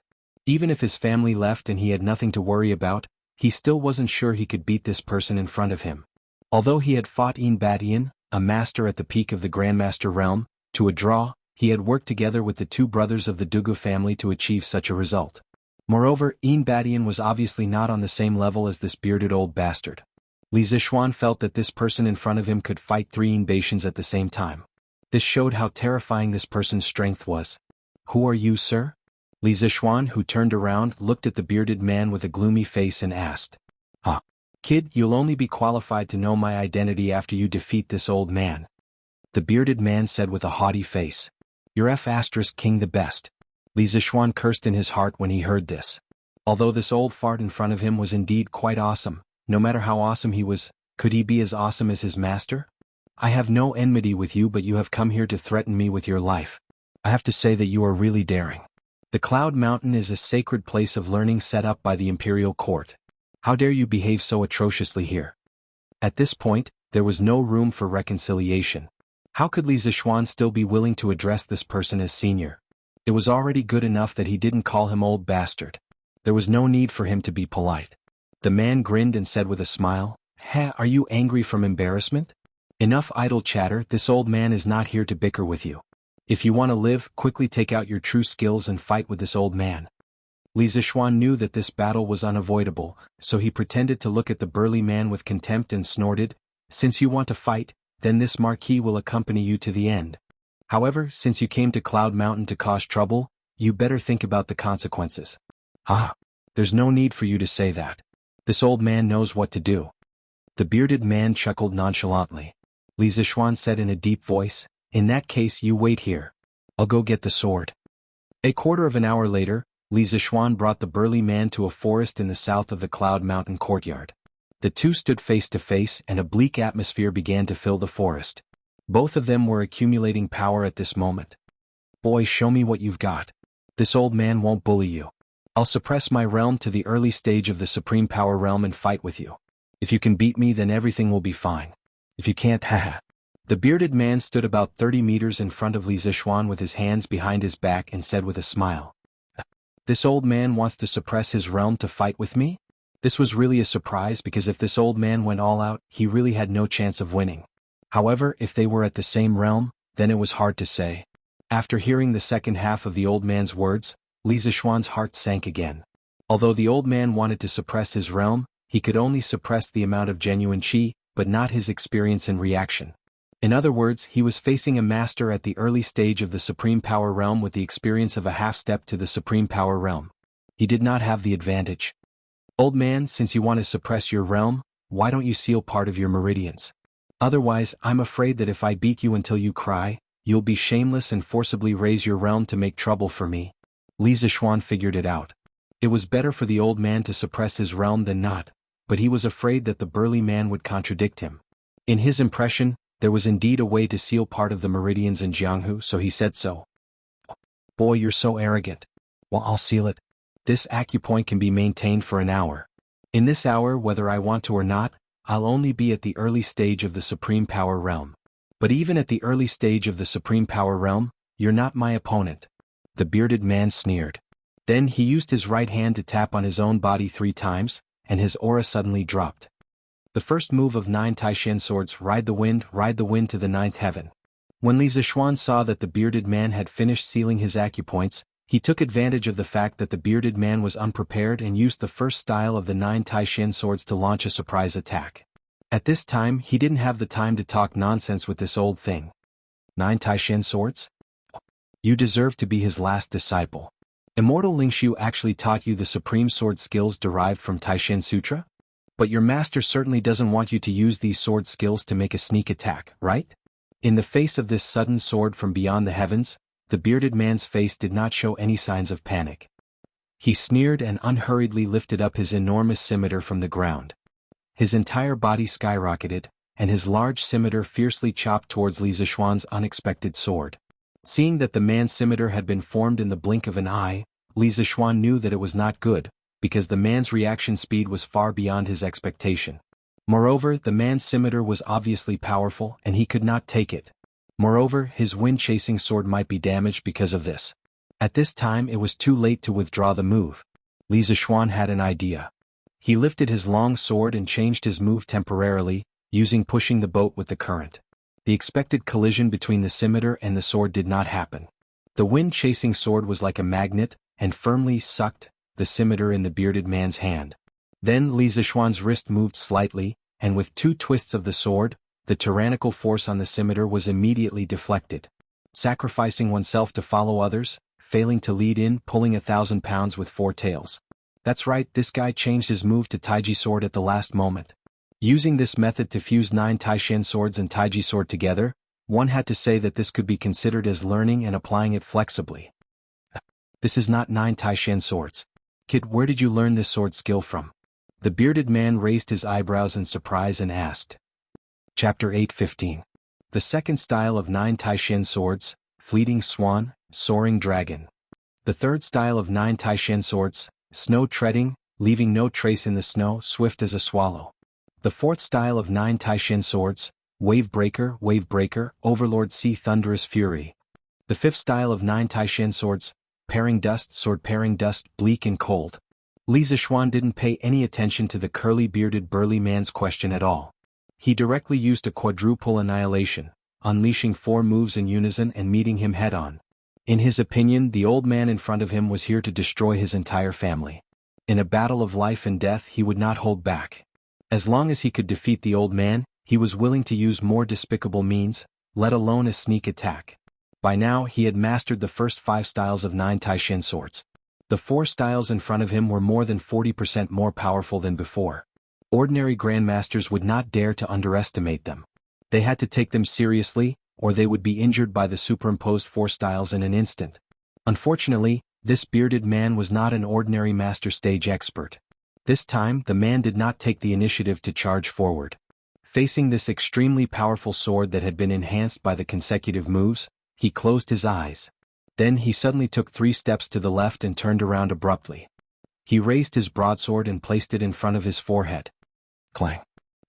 Even if his family left and he had nothing to worry about, he still wasn't sure he could beat this person in front of him. Although he had fought Yin Batian, a master at the peak of the Grandmaster realm, to a draw, he had worked together with the two brothers of the Dugu family to achieve such a result. Moreover, Yin Batian was obviously not on the same level as this bearded old bastard. Li Zixuan felt that this person in front of him could fight three Yin Batians at the same time. This showed how terrifying this person's strength was. "Who are you, sir?" Li Zixuan, who turned around, looked at the bearded man with a gloomy face and asked. "Kid, you'll only be qualified to know my identity after you defeat this old man." The bearded man said with a haughty face. "You're F***king the best." Li Zixuan cursed in his heart when he heard this. Although this old fart in front of him was indeed quite awesome, no matter how awesome he was, could he be as awesome as his master? "I have no enmity with you, but you have come here to threaten me with your life. I have to say that you are really daring. The Cloud Mountain is a sacred place of learning set up by the imperial court. How dare you behave so atrociously here?" At this point, there was no room for reconciliation. How could Li Zixuan still be willing to address this person as senior? It was already good enough that he didn't call him old bastard. There was no need for him to be polite. The man grinned and said with a smile, Are you angry from embarrassment? Enough idle chatter, this old man is not here to bicker with you. If you want to live, quickly take out your true skills and fight with this old man." Li Zixuan knew that this battle was unavoidable, so he pretended to look at the burly man with contempt and snorted, "Since you want to fight, then this marquis will accompany you to the end. However, since you came to Cloud Mountain to cause trouble, you better think about the consequences." There's no need for you to say that. This old man knows what to do." The bearded man chuckled nonchalantly. Li Zixuan said in a deep voice, "In that case, you wait here. I'll go get the sword." A quarter of an hour later, Li Zixuan brought the burly man to a forest in the south of the Cloud Mountain courtyard. The two stood face to face and a bleak atmosphere began to fill the forest. Both of them were accumulating power at this moment. "Boy, show me what you've got. This old man won't bully you. I'll suppress my realm to the early stage of the Supreme Power Realm and fight with you. If you can beat me, then everything will be fine. If you can't, The bearded man stood about 30 meters in front of Li Zixuan with his hands behind his back and said with a smile, "This old man wants to suppress his realm to fight with me?" This was really a surprise because if this old man went all out, he really had no chance of winning. However, if they were at the same realm, then it was hard to say. After hearing the second half of the old man's words, Li Zixuan's heart sank again. Although the old man wanted to suppress his realm, he could only suppress the amount of genuine qi, but not his experience and reaction. In other words, he was facing a master at the early stage of the Supreme Power Realm with the experience of a half-step to the Supreme Power Realm. He did not have the advantage. "Old man, since you want to suppress your realm, why don't you seal part of your meridians? Otherwise, I'm afraid that if I beat you until you cry, you'll be shameless and forcibly raise your realm to make trouble for me." Li Zixuan figured it out. It was better for the old man to suppress his realm than not, but he was afraid that the burly man would contradict him. In his impression, there was indeed a way to seal part of the meridians in Jianghu, so he said so. "Boy, you're so arrogant." "Well, I'll seal it. This acupoint can be maintained for an hour. In this hour, whether I want to or not, I'll only be at the early stage of the Supreme Power Realm. But even at the early stage of the Supreme Power Realm, you're not my opponent." The bearded man sneered. Then he used his right hand to tap on his own body 3 times, and his aura suddenly dropped. The first move of 9 Taishan swords, ride the wind to the 9th heaven. When Li Zixuan saw that the bearded man had finished sealing his acupoints, he took advantage of the fact that the bearded man was unprepared and used the first style of the 9 Taishan swords to launch a surprise attack. At this time he didn't have the time to talk nonsense with this old thing. 9 Taishan swords? You deserve to be his last disciple. Immortal Lingshu actually taught you the supreme sword skills derived from Taishan Sutra? But your master certainly doesn't want you to use these sword skills to make a sneak attack, right? In the face of this sudden sword from beyond the heavens, the bearded man's face did not show any signs of panic. He sneered and unhurriedly lifted up his enormous scimitar from the ground. His entire body skyrocketed, and his large scimitar fiercely chopped towards Li Zixuan's unexpected sword. Seeing that the man's scimitar had been formed in the blink of an eye, Li Zixuan knew that it was not good, because the man's reaction speed was far beyond his expectation. Moreover, the man's scimitar was obviously powerful and he could not take it. Moreover, his wind-chasing sword might be damaged because of this. At this time it was too late to withdraw the move. Li Zixuan had an idea. He lifted his long sword and changed his move temporarily, using pushing the boat with the current. The expected collision between the scimitar and the sword did not happen. The wind-chasing sword was like a magnet, and firmly sucked the scimitar in the bearded man's hand. Then Li Zixuan's wrist moved slightly, and with 2 twists of the sword, the tyrannical force on the scimitar was immediately deflected. Sacrificing oneself to follow others, failing to lead in, pulling 1,000 pounds with 4 tails. That's right, this guy changed his move to Taiji sword at the last moment. Using this method to fuse 9 Taishan swords and Taiji sword together, one had to say that this could be considered as learning and applying it flexibly. This is not 9 Taishan swords. Kid, where did you learn this sword skill from? The bearded man raised his eyebrows in surprise and asked. Chapter 8:15. The second style of 9 Taishan swords, Fleeting Swan, Soaring Dragon. The third style of 9 Taishan swords, Snow Treading, leaving no trace in the snow, swift as a swallow. The fourth style of 9 Taishan swords, Wave Breaker, Overlord Sea Thunderous Fury. The fifth style of 9 Taishan swords, Pairing Dust, Sword Pairing Dust, Bleak and Cold. Li Zixuan didn't pay any attention to the curly-bearded burly man's question at all. He directly used a quadruple annihilation, unleashing 4 moves in unison and meeting him head-on. In his opinion, the old man in front of him was here to destroy his entire family. In a battle of life and death he would not hold back. As long as he could defeat the old man, he was willing to use more despicable means, let alone a sneak attack. By now he had mastered the first 5 styles of 9 Taishan swords. The 4 styles in front of him were more than 40% more powerful than before. Ordinary grandmasters would not dare to underestimate them. They had to take them seriously, or they would be injured by the superimposed 4 styles in an instant. Unfortunately, this bearded man was not an ordinary master stage expert. This time the man did not take the initiative to charge forward. Facing this extremely powerful sword that had been enhanced by the consecutive moves, he closed his eyes. Then he suddenly took 3 steps to the left and turned around abruptly. He raised his broadsword and placed it in front of his forehead. Clang.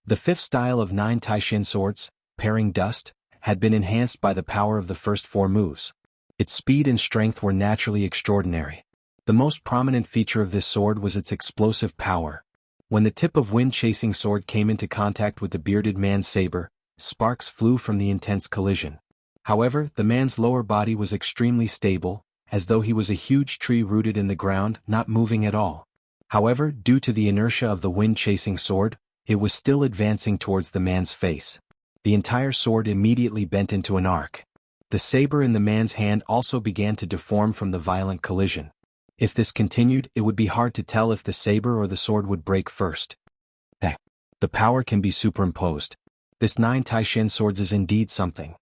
The fifth style of 9 Taishan swords, Pairing Dust, had been enhanced by the power of the first 4 moves. Its speed and strength were naturally extraordinary. The most prominent feature of this sword was its explosive power. When the tip of wind-chasing sword came into contact with the bearded man's saber, sparks flew from the intense collision. However, the man's lower body was extremely stable, as though he was a huge tree rooted in the ground, not moving at all. However, due to the inertia of the wind-chasing sword, it was still advancing towards the man's face. The entire sword immediately bent into an arc. The saber in the man's hand also began to deform from the violent collision. If this continued, it would be hard to tell if the saber or the sword would break first. The power can be superimposed. This 9 Taishan swords is indeed something.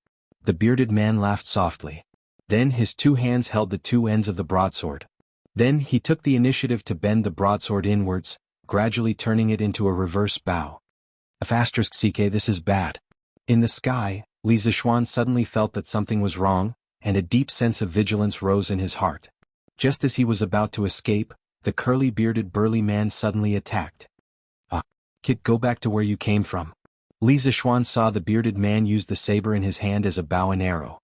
The bearded man laughed softly. Then his 2 hands held the 2 ends of the broadsword. Then he took the initiative to bend the broadsword inwards, gradually turning it into a reverse bow. *CK, this is bad. In the sky, Li Zixuan suddenly felt that something was wrong, and a deep sense of vigilance rose in his heart. Just as he was about to escape, the curly-bearded burly man suddenly attacked. Kid, go back to where you came from. Li Zixuan saw the bearded man use the saber in his hand as a bow and arrow.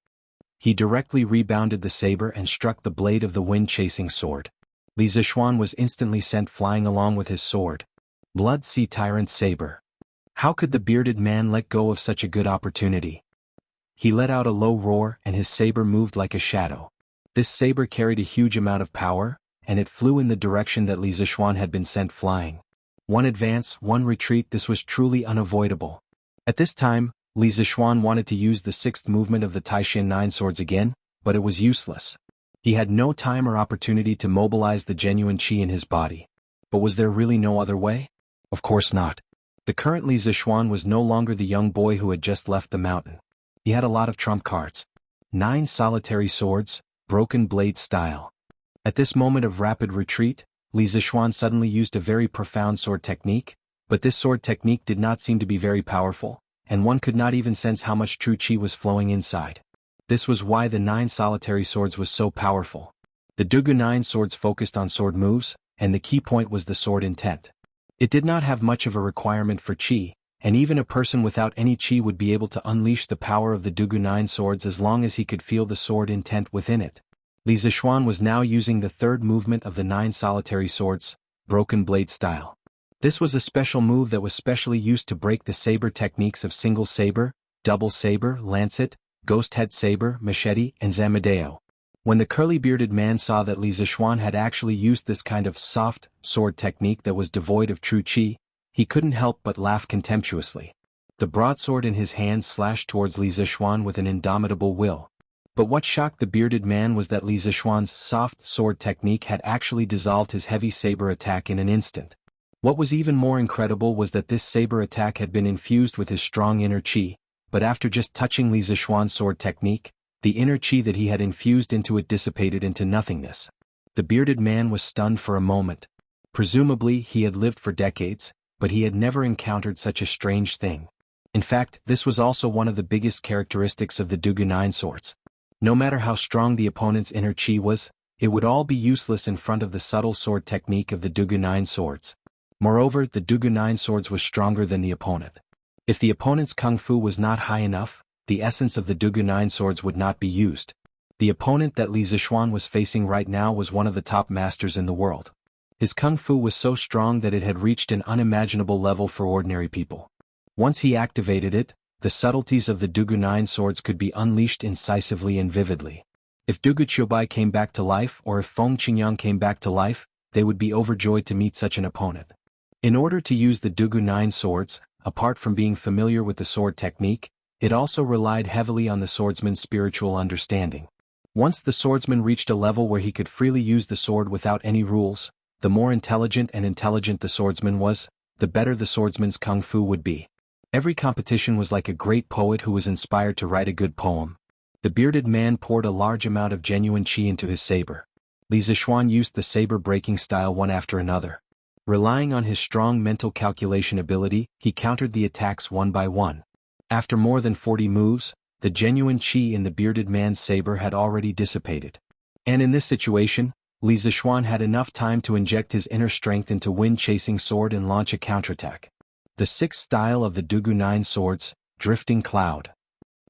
He directly rebounded the saber and struck the blade of the wind-chasing sword. Li Zixuan was instantly sent flying along with his sword. Blood Sea Tyrant's saber. How could the bearded man let go of such a good opportunity? He let out a low roar and his saber moved like a shadow. This saber carried a huge amount of power, and it flew in the direction that Li Zishuan had been sent flying. One advance, one retreat, this was truly unavoidable. At this time, Li Zishuan wanted to use the sixth movement of the Taishan Nine Swords again, but it was useless. He had no time or opportunity to mobilize the genuine qi in his body. But was there really no other way? Of course not. The current Li Zishuan was no longer the young boy who had just left the mountain. He had a lot of trump cards. 9 solitary swords, broken blade style. At this moment of rapid retreat, Li Zishuan suddenly used a very profound sword technique, but this sword technique did not seem to be very powerful, and one could not even sense how much true qi was flowing inside. This was why the 9 solitary swords was so powerful. The Dugu 9 swords focused on sword moves, and the key point was the sword intent. It did not have much of a requirement for qi, and even a person without any qi would be able to unleash the power of the Dugu 9 swords as long as he could feel the sword intent within it. Li Zishuan was now using the third movement of the 9 solitary swords, broken blade style. This was a special move that was specially used to break the saber techniques of single saber, double saber, lancet, ghost head saber, machete, and zamadeo. When the curly-bearded man saw that Li Zishuan had actually used this kind of soft sword technique that was devoid of true qi, he couldn't help but laugh contemptuously. The broadsword in his hand slashed towards Li Zishuan with an indomitable will. But what shocked the bearded man was that Li Zishuan's soft sword technique had actually dissolved his heavy saber attack in an instant. What was even more incredible was that this saber attack had been infused with his strong inner qi, but after just touching Li Zishuan's sword technique, the inner qi that he had infused into it dissipated into nothingness. The bearded man was stunned for a moment. Presumably he had lived for decades, but he had never encountered such a strange thing. In fact, this was also one of the biggest characteristics of the Dugu 9 swords. No matter how strong the opponent's inner qi was, it would all be useless in front of the subtle sword technique of the Dugu 9 swords. Moreover, the Dugu 9 swords was stronger than the opponent. If the opponent's kung fu was not high enough, the essence of the Dugu 9 swords would not be used. The opponent that Li Zishuan was facing right now was one of the top masters in the world. His kung fu was so strong that it had reached an unimaginable level for ordinary people. Once he activated it, the subtleties of the Dugu 9 swords could be unleashed incisively and vividly. If Dugu Qiubai came back to life or if Feng Qingyang came back to life, they would be overjoyed to meet such an opponent. In order to use the Dugu 9 swords, apart from being familiar with the sword technique, it also relied heavily on the swordsman's spiritual understanding. Once the swordsman reached a level where he could freely use the sword without any rules, the more intelligent the swordsman was, the better the swordsman's kung fu would be. Every competition was like a great poet who was inspired to write a good poem. The bearded man poured a large amount of genuine qi into his saber. Li Zishuan used the saber-breaking style one after another. Relying on his strong mental calculation ability, he countered the attacks one by one. After more than 40 moves, the genuine qi in the bearded man's saber had already dissipated. And in this situation, Li Zishuan had enough time to inject his inner strength into wind-chasing sword and launch a counterattack. The sixth style of the Dugu 9 swords, Drifting Cloud.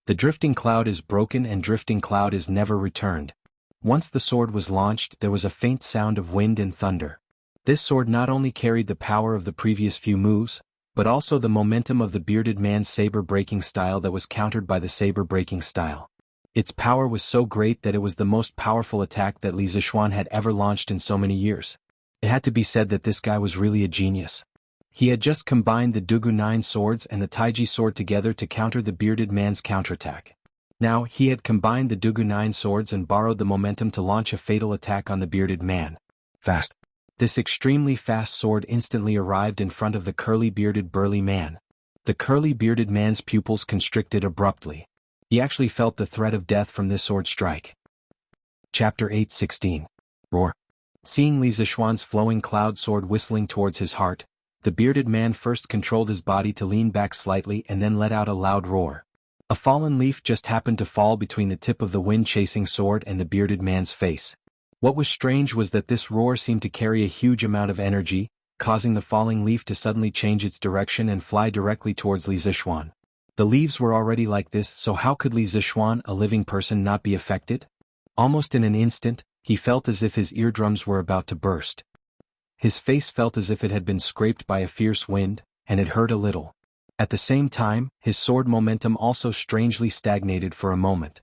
The Drifting Cloud is broken and Drifting Cloud is never returned. Once the sword was launched, there was a faint sound of wind and thunder. This sword not only carried the power of the previous few moves, but also the momentum of the bearded man's saber-breaking style that was countered by the saber-breaking style. Its power was so great that it was the most powerful attack that Li Zishuan had ever launched in so many years. It had to be said that this guy was really a genius. He had just combined the Dugu 9 swords and the Taiji sword together to counter the bearded man's counterattack. Now, he had combined the Dugu 9 swords and borrowed the momentum to launch a fatal attack on the bearded man. Fast. This extremely fast sword instantly arrived in front of the curly-bearded burly man. The curly-bearded man's pupils constricted abruptly. He actually felt the threat of death from this sword strike. Chapter 8:16. Roar. Seeing Li Zishuan's flowing cloud sword whistling towards his heart, the bearded man first controlled his body to lean back slightly and then let out a loud roar. A fallen leaf just happened to fall between the tip of the wind-chasing sword and the bearded man's face. What was strange was that this roar seemed to carry a huge amount of energy, causing the falling leaf to suddenly change its direction and fly directly towards Li Zishuan. The leaves were already like this, so how could Li Zishuan, a living person, not be affected? Almost in an instant, he felt as if his eardrums were about to burst. His face felt as if it had been scraped by a fierce wind, and it hurt a little. At the same time, his sword momentum also strangely stagnated for a moment.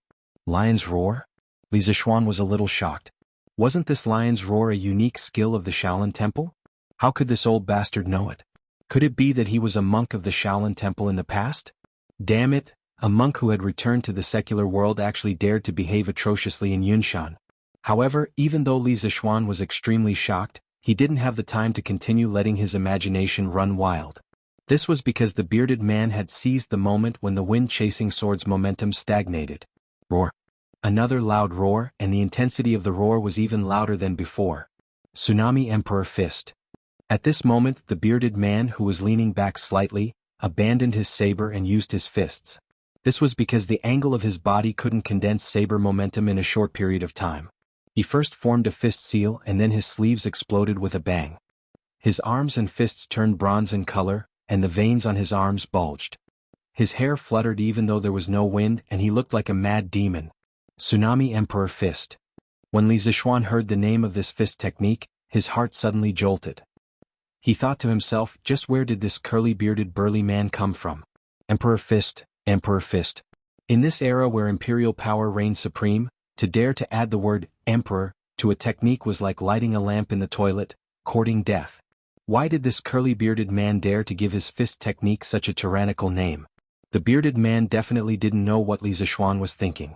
Lion's roar? Li Zixuan was a little shocked. Wasn't this lion's roar a unique skill of the Shaolin Temple? How could this old bastard know it? Could it be that he was a monk of the Shaolin Temple in the past? Damn it, a monk who had returned to the secular world actually dared to behave atrociously in Yunshan. However, even though Li Zixuan was extremely shocked, he didn't have the time to continue letting his imagination run wild. This was because the bearded man had seized the moment when the wind-chasing sword's momentum stagnated. Roar. Another loud roar, and the intensity of the roar was even louder than before. Tsunami Emperor Fist. At this moment, the bearded man, who was leaning back slightly, abandoned his saber and used his fists. This was because the angle of his body couldn't condense saber momentum in a short period of time. He first formed a fist seal and then his sleeves exploded with a bang. His arms and fists turned bronze in color, and the veins on his arms bulged. His hair fluttered even though there was no wind, and he looked like a mad demon. Tsunami Emperor Fist. When Li Zixuan heard the name of this fist technique, his heart suddenly jolted. He thought to himself, just where did this curly-bearded burly man come from? Emperor Fist, Emperor Fist. In this era where imperial power reigned supreme, to dare to add the word emperor to a technique was like lighting a lamp in the toilet, courting death. Why did this curly-bearded man dare to give his fist technique such a tyrannical name? The bearded man definitely didn't know what Li Zixuan was thinking.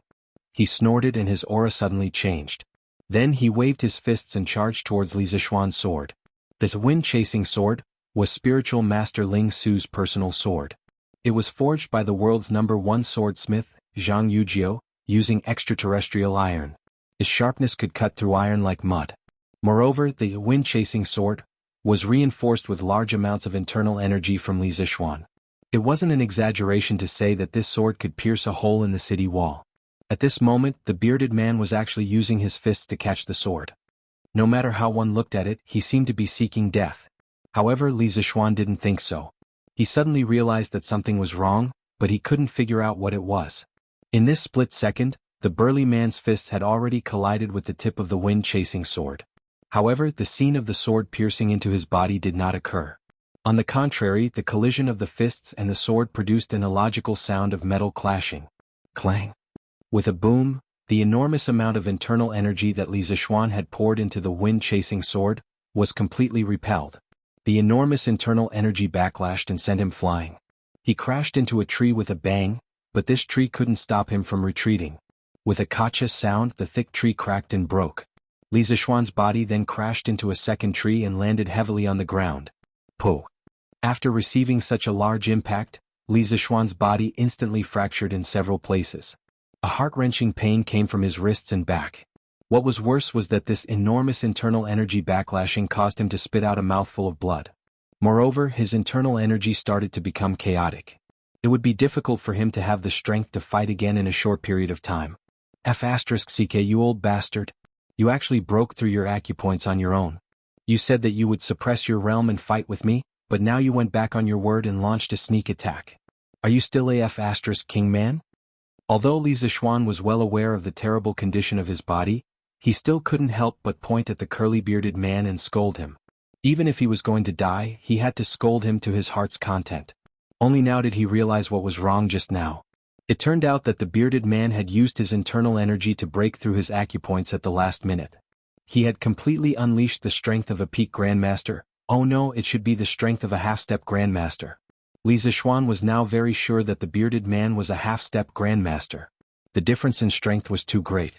He snorted and his aura suddenly changed. Then he waved his fists and charged towards Li Zixuan's sword. The wind-chasing sword was spiritual master Ling Su's personal sword. It was forged by the world's #1 swordsmith, Jianghu, using extraterrestrial iron. Its sharpness could cut through iron like mud. Moreover, the wind-chasing sword was reinforced with large amounts of internal energy from Li Zixuan. It wasn't an exaggeration to say that this sword could pierce a hole in the city wall. At this moment, the bearded man was actually using his fists to catch the sword. No matter how one looked at it, he seemed to be seeking death. However, Li Zixuan didn't think so. He suddenly realized that something was wrong, but he couldn't figure out what it was. In this split second, the burly man's fists had already collided with the tip of the wind-chasing sword. However, the scene of the sword piercing into his body did not occur. On the contrary, the collision of the fists and the sword produced an illogical sound of metal clashing. Clang. With a boom, the enormous amount of internal energy that Li Zixuan had poured into the wind-chasing sword was completely repelled. The enormous internal energy backlashed and sent him flying. He crashed into a tree with a bang, but this tree couldn't stop him from retreating. With a kacha sound, the thick tree cracked and broke. Li Zixuan's body then crashed into a second tree and landed heavily on the ground. Po! After receiving such a large impact, Li Zixuan's body instantly fractured in several places. A heart-wrenching pain came from his wrists and back. What was worse was that this enormous internal energy backlashing caused him to spit out a mouthful of blood. Moreover, his internal energy started to become chaotic. It would be difficult for him to have the strength to fight again in a short period of time. F***ck, you old bastard. You actually broke through your acupoints on your own. You said that you would suppress your realm and fight with me, but now you went back on your word and launched a sneak attack. Are you still a King man? Although Li Zixuan was well aware of the terrible condition of his body, he still couldn't help but point at the curly-bearded man and scold him. Even if he was going to die, he had to scold him to his heart's content. Only now did he realize what was wrong just now. It turned out that the bearded man had used his internal energy to break through his acupoints at the last minute. He had completely unleashed the strength of a peak grandmaster. Oh no, it should be the strength of a half-step grandmaster. Li Zixuan was now very sure that the bearded man was a half-step grandmaster. The difference in strength was too great.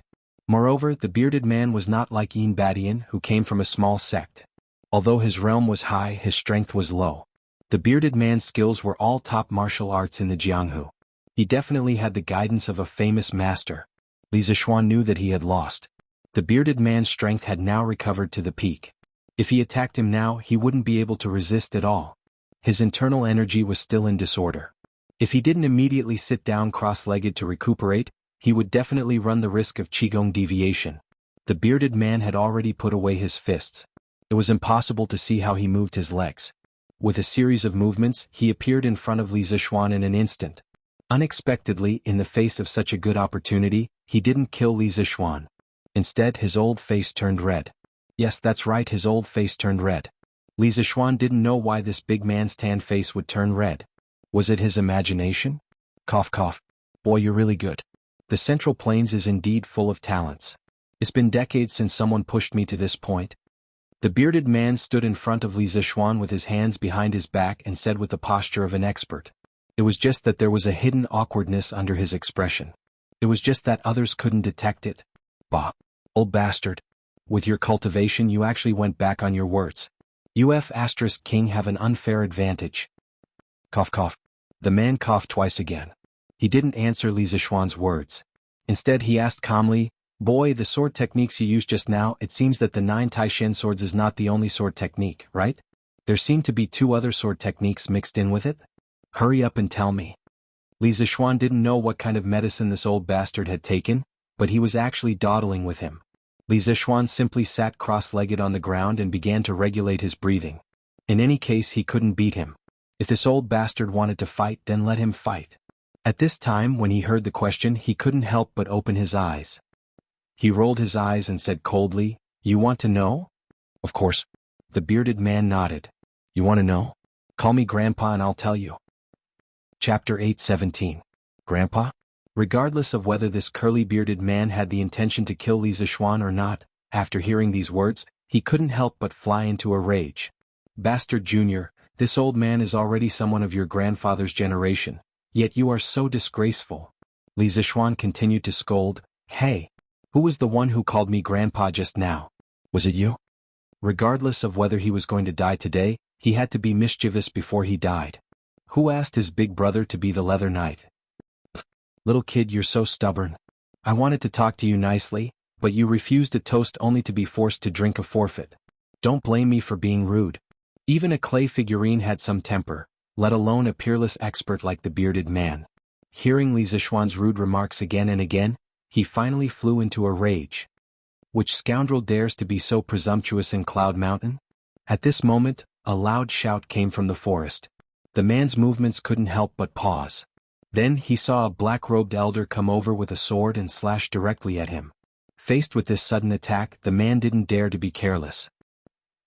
Moreover, the bearded man was not like Yin Badian, who came from a small sect. Although his realm was high, his strength was low. The bearded man's skills were all top martial arts in the Jianghu. He definitely had the guidance of a famous master. Li Zixuan knew that he had lost. The bearded man's strength had now recovered to the peak. If he attacked him now, he wouldn't be able to resist at all. His internal energy was still in disorder. If he didn't immediately sit down cross-legged to recuperate, he would definitely run the risk of qigong deviation. The bearded man had already put away his fists. It was impossible to see how he moved his legs. With a series of movements, he appeared in front of Li Zixuan in an instant. Unexpectedly, in the face of such a good opportunity, he didn't kill Li Zixuan. Instead, his old face turned red. Yes, that's right, his old face turned red. Li Zixuan didn't know why this big man's tanned face would turn red. Was it his imagination? Cough cough. Boy, you're really good. The Central Plains is indeed full of talents. It's been decades since someone pushed me to this point. The bearded man stood in front of Li Zishuan with his hands behind his back and said with the posture of an expert. It was just that there was a hidden awkwardness under his expression. It was just that others couldn't detect it. Bah. Old bastard. With your cultivation you actually went back on your words. King have an unfair advantage. Cough cough. The man coughed twice again. He didn't answer Li Zishuan's words. Instead he asked calmly, Boy, the sword techniques you used just now, it seems that the 9 Taishan swords is not the only sword technique, right? There seem to be 2 other sword techniques mixed in with it? Hurry up and tell me. Li Zishuan didn't know what kind of medicine this old bastard had taken, but he was actually dawdling with him. Li Zishuan simply sat cross-legged on the ground and began to regulate his breathing. In any case he couldn't beat him. If this old bastard wanted to fight, then let him fight. At this time when he heard the question he couldn't help but open his eyes. He rolled his eyes and said coldly, You want to know? Of course. The bearded man nodded. You want to know? Call me Grandpa and I'll tell you. Chapter 8:17. Grandpa? Regardless of whether this curly-bearded man had the intention to kill Li Zishuan or not, after hearing these words, he couldn't help but fly into a rage. Bastard Junior, this old man is already someone of your grandfather's generation, yet you are so disgraceful. Li Zishuan continued to scold, Hey! Who was the one who called me Grandpa just now? Was it you? Regardless of whether he was going to die today, he had to be mischievous before he died. Who asked his big brother to be the Leather Knight? Little kid, you're so stubborn. I wanted to talk to you nicely, but you refused a toast only to be forced to drink a forfeit. Don't blame me for being rude. Even a clay figurine had some temper, let alone a peerless expert like the bearded man. Hearing Li Zishuan's rude remarks again and again, he finally flew into a rage. Which scoundrel dares to be so presumptuous in Cloud Mountain? At this moment, a loud shout came from the forest. The man's movements couldn't help but pause. Then he saw a black-robed elder come over with a sword and slash directly at him. Faced with this sudden attack, the man didn't dare to be careless.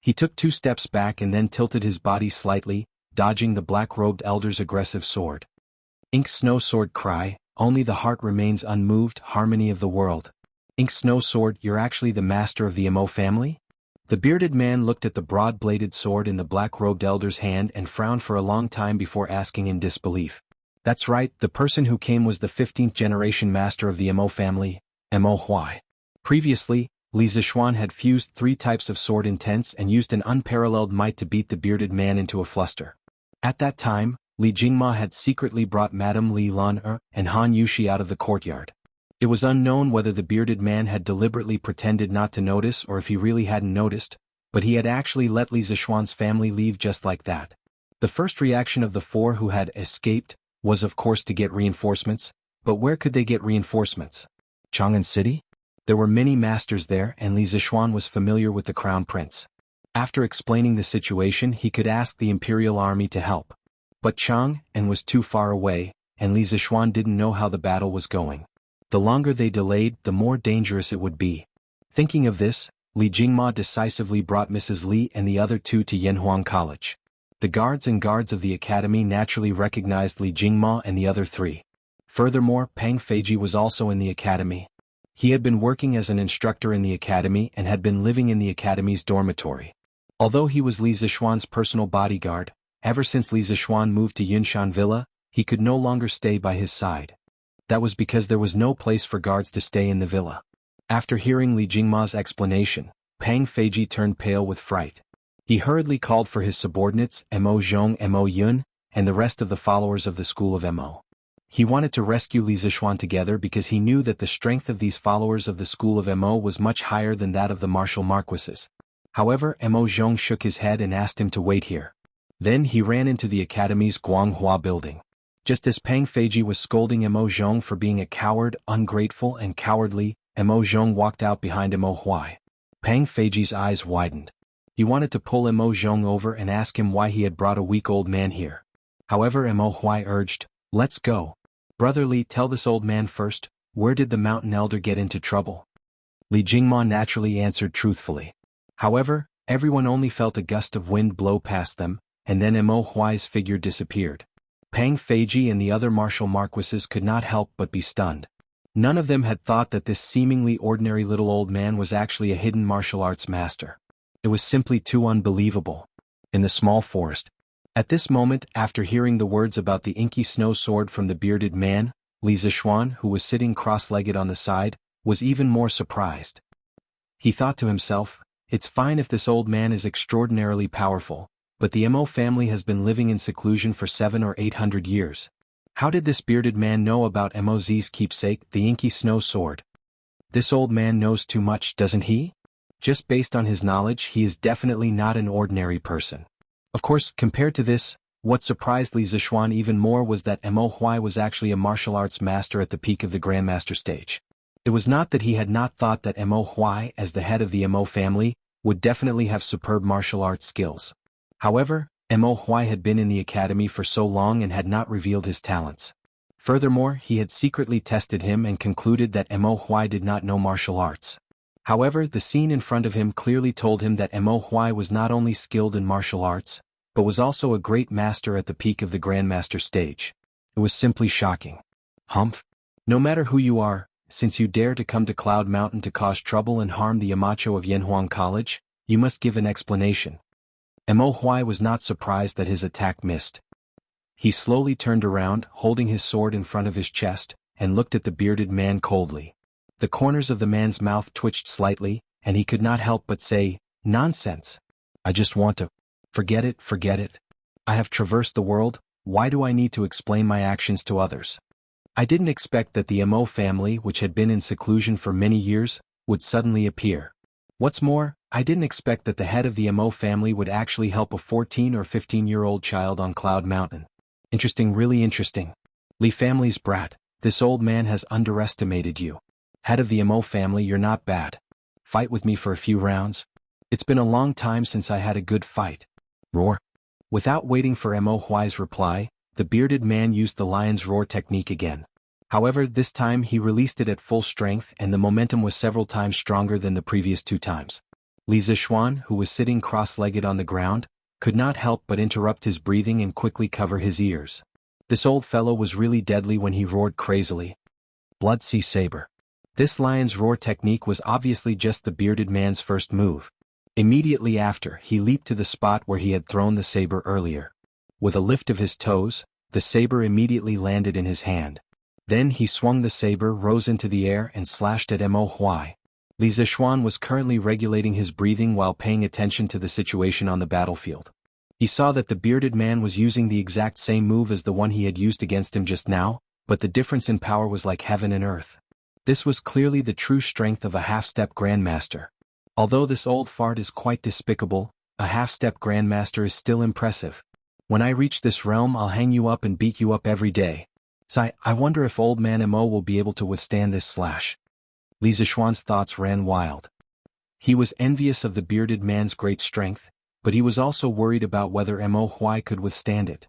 He took 2 steps back and then tilted his body slightly, dodging the black-robed elder's aggressive sword. Ink Snow Sword cry, only the heart remains unmoved, harmony of the world. Ink Snow Sword, you're actually the master of the Emo family? The bearded man looked at the broad-bladed sword in the black-robed elder's hand and frowned for a long time before asking in disbelief. That's right, the person who came was the 15th generation master of the Emo family, Emo Huai. Previously, Li Zishuan had fused 3 types of sword intense and used an unparalleled might to beat the bearded man into a fluster. At that time, Li Jingma had secretly brought Madame Li Lan and Han Yushi out of the courtyard. It was unknown whether the bearded man had deliberately pretended not to notice or if he really hadn't noticed, but he had actually let Li Zishuan's family leave just like that. The first reaction of the 4 who had escaped was of course to get reinforcements, but where could they get reinforcements? Chang'an City? There were many masters there and Li Zishuan was familiar with the crown prince. After explaining the situation he could ask the imperial army to help. But Chang'an was too far away, and Li Zishuan didn't know how the battle was going. The longer they delayed, the more dangerous it would be. Thinking of this, Li Jingma decisively brought Mrs. Li and the other 2 to Yanhuang College. The guards of the academy naturally recognized Li Jingma and the other 3. Furthermore, Pang Feiji was also in the academy. He had been working as an instructor in the academy and had been living in the academy's dormitory. Although he was Li Zishuan's personal bodyguard, ever since Li Zishuan moved to Yunshan Villa, he could no longer stay by his side. That was because there was no place for guards to stay in the villa. After hearing Li Jingma's explanation, Pang Feiji turned pale with fright. He hurriedly called for his subordinates, Mo Zhong, Mo Yun, and the rest of the followers of the school of Mo. He wanted to rescue Li Zishuan together because he knew that the strength of these followers of the school of Mo was much higher than that of the martial marquises. However, Mo Zhong shook his head and asked him to wait here. Then he ran into the academy's Guanghua building. Just as Pang Feiji was scolding Mo Zhong for being a coward, ungrateful and cowardly, Mo Zhong walked out behind Mo Huai. Pang Feiji's eyes widened. He wanted to pull Mo Zhong over and ask him why he had brought a weak old man here. However, Mo Huai urged, Let's go. Brother Li, tell this old man first, where did the mountain elder get into trouble? Li Jingma naturally answered truthfully. However, everyone only felt a gust of wind blow past them, and then Mo Huai's figure disappeared. Pang Feiji and the other martial marquises could not help but be stunned. None of them had thought that this seemingly ordinary little old man was actually a hidden martial arts master. It was simply too unbelievable. In the small forest. At this moment, after hearing the words about the inky snow sword from the bearded man, Li Zishuan, who was sitting cross-legged on the side, was even more surprised. He thought to himself, it's fine if this old man is extraordinarily powerful, but the Mo family has been living in seclusion for 700 or 800 years. How did this bearded man know about Moz's keepsake, the inky snow sword? This old man knows too much, doesn't he? Just based on his knowledge, he is definitely not an ordinary person. Of course, compared to this, what surprised Li Zishuan even more was that Mo Huai was actually a martial arts master at the peak of the Grandmaster stage. It was not that he had not thought that Mo Huai, as the head of the Mo family, would definitely have superb martial arts skills. However, Mo Huai had been in the academy for so long and had not revealed his talents. Furthermore, he had secretly tested him and concluded that Mo Huai did not know martial arts. However, the scene in front of him clearly told him that Mo Huai was not only skilled in martial arts, but was also a great master at the peak of the Grandmaster stage. It was simply shocking. Humph. No matter who you are, since you dare to come to Cloud Mountain to cause trouble and harm the Yamacho of Yanhuang College, you must give an explanation. Mo Huai was not surprised that his attack missed. He slowly turned around, holding his sword in front of his chest, and looked at the bearded man coldly. The corners of the man's mouth twitched slightly, and he could not help but say, "Nonsense. I just want to. Forget it, forget it. I have traversed the world, why do I need to explain my actions to others? I didn't expect that the Mo family, which had been in seclusion for many years, would suddenly appear. What's more, I didn't expect that the head of the Mo family would actually help a 14 or 15-year-old child on Cloud Mountain. Interesting, really interesting. Li family's brat, this old man has underestimated you. Head of the Mo family, you're not bad. Fight with me for a few rounds? It's been a long time since I had a good fight." Roar. Without waiting for Mo Huai's reply, the bearded man used the lion's roar technique again. However, this time he released it at full strength and the momentum was several times stronger than the previous 2 times. Li Zishuan, who was sitting cross-legged on the ground, could not help but interrupt his breathing and quickly cover his ears. This old fellow was really deadly when he roared crazily. Blood Sea Saber. This lion's roar technique was obviously just the bearded man's first move. Immediately after, he leaped to the spot where he had thrown the saber earlier. With a lift of his toes, the saber immediately landed in his hand. Then he swung the saber, rose into the air and slashed at Mo Huai. Li Zishuan was currently regulating his breathing while paying attention to the situation on the battlefield. He saw that the bearded man was using the exact same move as the one he had used against him just now, but the difference in power was like heaven and earth. This was clearly the true strength of a half-step grandmaster. Although this old fart is quite despicable, a half-step grandmaster is still impressive. When I reach this realm, I'll hang you up and beat you up every day. I wonder if old man Mo will be able to withstand this slash. Li Zishuan's thoughts ran wild. He was envious of the bearded man's great strength, but he was also worried about whether Mo Huai could withstand it.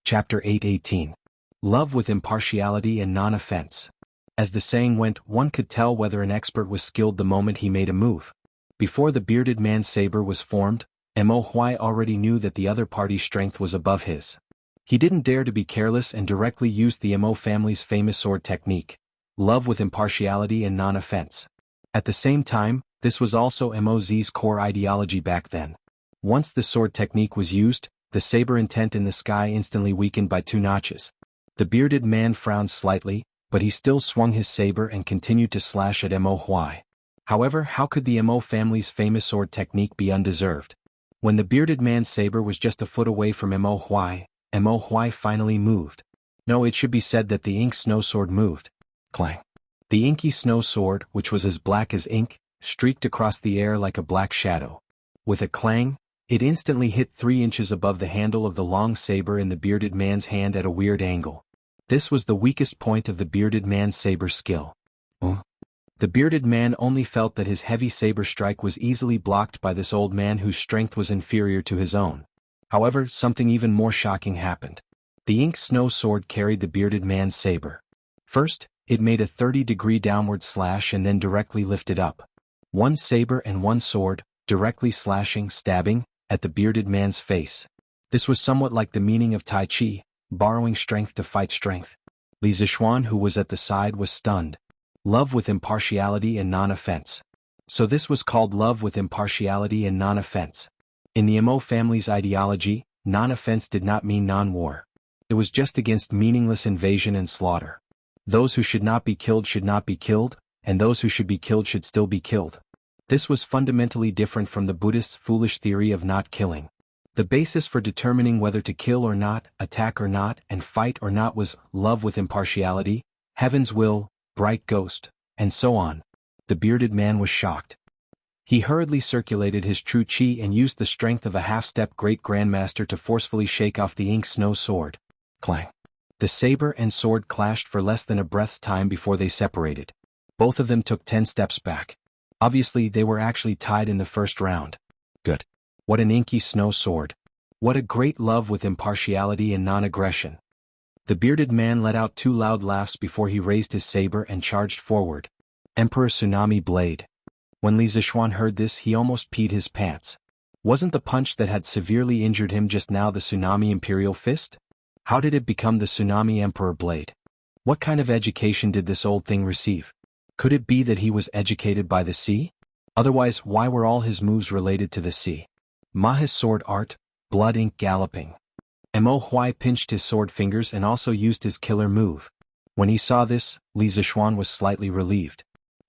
Chapter 8:18. Love with impartiality and non-offense. As the saying went, one could tell whether an expert was skilled the moment he made a move. Before the bearded man's saber was formed, Mo Huai already knew that the other party's strength was above his. He didn't dare to be careless and directly used the Mo family's famous sword technique. Love with impartiality and non-offense. At the same time, this was also Moz's core ideology back then. Once the sword technique was used, the saber intent in the sky instantly weakened by 2 notches. The bearded man frowned slightly, but he still swung his saber and continued to slash at Mo Huai. However, how could the Mo family's famous sword technique be undeserved? When the bearded man's saber was just a foot away from Mo Huai finally moved. No, it should be said that the ink snow sword moved. Clang. The inky snow sword, which was as black as ink, streaked across the air like a black shadow. With a clang, it instantly hit 3 inches above the handle of the long saber in the bearded man's hand at a weird angle. This was the weakest point of the bearded man's saber skill. The bearded man only felt that his heavy saber strike was easily blocked by this old man whose strength was inferior to his own. However, something even more shocking happened. The ink snow sword carried the bearded man's saber. First, it made a 30-degree downward slash and then directly lifted up. 1 saber and 1 sword, directly slashing, stabbing, at the bearded man's face. This was somewhat like the meaning of Tai Chi, borrowing strength to fight strength. Li Zixuan, who was at the side, was stunned. Love with impartiality and non-offense. So this was called love with impartiality and non-offense. In the Mo family's ideology, non-offense did not mean non-war. It was just against meaningless invasion and slaughter. Those who should not be killed should not be killed, and those who should be killed should still be killed. This was fundamentally different from the Buddhists' foolish theory of not killing. The basis for determining whether to kill or not, attack or not, and fight or not was love with impartiality, heaven's will, bright ghost, and so on. The bearded man was shocked. He hurriedly circulated his true chi and used the strength of a half-step great grandmaster to forcefully shake off the ink snow sword. Clang. The saber and sword clashed for less than a breath's time before they separated. Both of them took 10 steps back. Obviously, they were actually tied in the first round. Good. What an inky snow sword. What a great love with impartiality and non-aggression. The bearded man let out 2 loud laughs before he raised his saber and charged forward. Emperor Tsunami Blade. When Li Zixuan heard this, he almost peed his pants. Wasn't the punch that had severely injured him just now the Tsunami Imperial Fist? How did it become the Tsunami Emperor Blade? What kind of education did this old thing receive? Could it be that he was educated by the sea? Otherwise, why were all his moves related to the sea? Ma's sword art, blood ink galloping. Mo Huai pinched his sword fingers and also used his killer move. When he saw this, Li Zixuan was slightly relieved.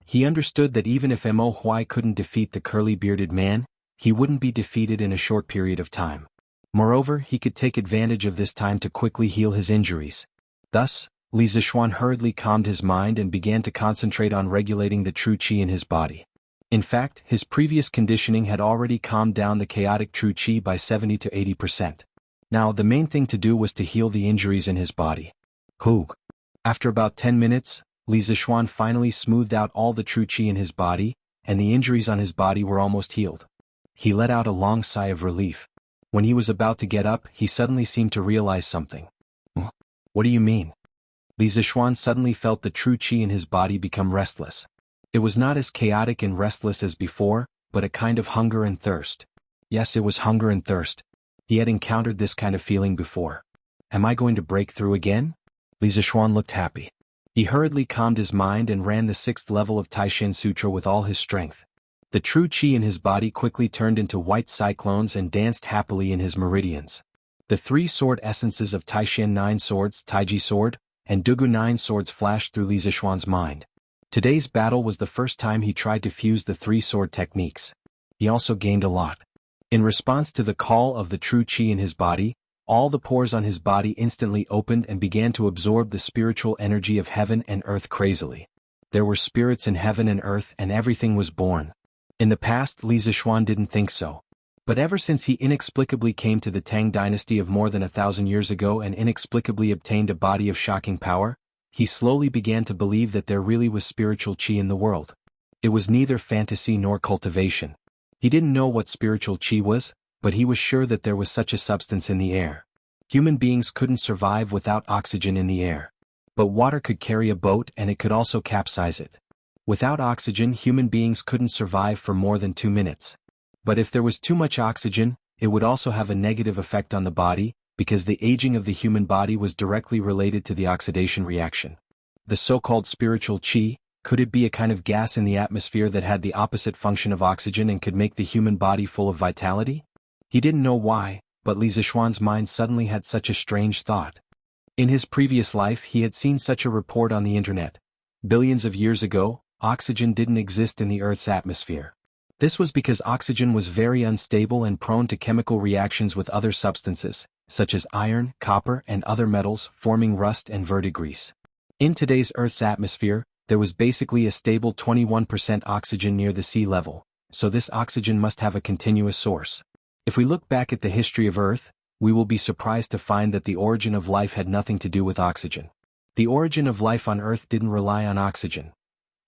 He understood that even if Mo Huai couldn't defeat the curly-bearded man, he wouldn't be defeated in a short period of time. Moreover, he could take advantage of this time to quickly heal his injuries. Thus, Li Zixuan hurriedly calmed his mind and began to concentrate on regulating the true qi in his body. In fact, his previous conditioning had already calmed down the chaotic true qi by 70 to 80%. Now the main thing to do was to heal the injuries in his body. Hoog. After about 10 minutes, Li Zixuan finally smoothed out all the true qi in his body, and the injuries on his body were almost healed. He let out a long sigh of relief. When he was about to get up, he suddenly seemed to realize something. What do you mean? Li Zixuan suddenly felt the true qi in his body become restless. It was not as chaotic and restless as before, but a kind of hunger and thirst. Yes, it was hunger and thirst. He had encountered this kind of feeling before. Am I going to break through again? Li Zixuan looked happy. He hurriedly calmed his mind and ran the 6th level of Taishan Sutra with all his strength. The true qi in his body quickly turned into white cyclones and danced happily in his meridians. The 3 sword essences of Taishan 9 swords, Taiji sword, and Dugu 9 swords flashed through Li Zixuan's mind. Today's battle was the first time he tried to fuse the 3 sword techniques. He also gained a lot. In response to the call of the true qi in his body, all the pores on his body instantly opened and began to absorb the spiritual energy of heaven and earth crazily. There were spirits in heaven and earth and everything was born. In the past, Li Zixuan didn't think so. But ever since he inexplicably came to the Tang dynasty of more than 1,000 years ago and inexplicably obtained a body of shocking power, he slowly began to believe that there really was spiritual qi in the world. It was neither fantasy nor cultivation. He didn't know what spiritual qi was, but he was sure that there was such a substance in the air. Human beings couldn't survive without oxygen in the air. But water could carry a boat and it could also capsize it. Without oxygen, human beings couldn't survive for more than 2 minutes. But if there was too much oxygen, it would also have a negative effect on the body, because the aging of the human body was directly related to the oxidation reaction. The so-called spiritual qi, could it be a kind of gas in the atmosphere that had the opposite function of oxygen and could make the human body full of vitality? He didn't know why, but Li Zixuan's mind suddenly had such a strange thought. In his previous life he had seen such a report on the internet. Billions of years ago, oxygen didn't exist in the Earth's atmosphere. This was because oxygen was very unstable and prone to chemical reactions with other substances, such as iron, copper, and other metals, forming rust and verdigris. In today's Earth's atmosphere, there was basically a stable 21% oxygen near the sea level, so this oxygen must have a continuous source. If we look back at the history of Earth, we will be surprised to find that the origin of life had nothing to do with oxygen. The origin of life on Earth didn't rely on oxygen.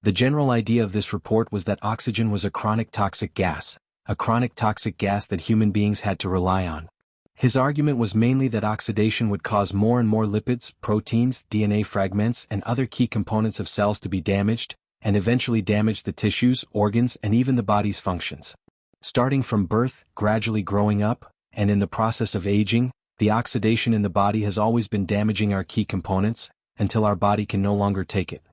The general idea of this report was that oxygen was a chronic toxic gas that human beings had to rely on. His argument was mainly that oxidation would cause more and more lipids, proteins, DNA fragments, and other key components of cells to be damaged, and eventually damage the tissues, organs, and even the body's functions. Starting from birth, gradually growing up, and in the process of aging, The oxidation in the body has always been damaging our key components, until our body can no longer take it.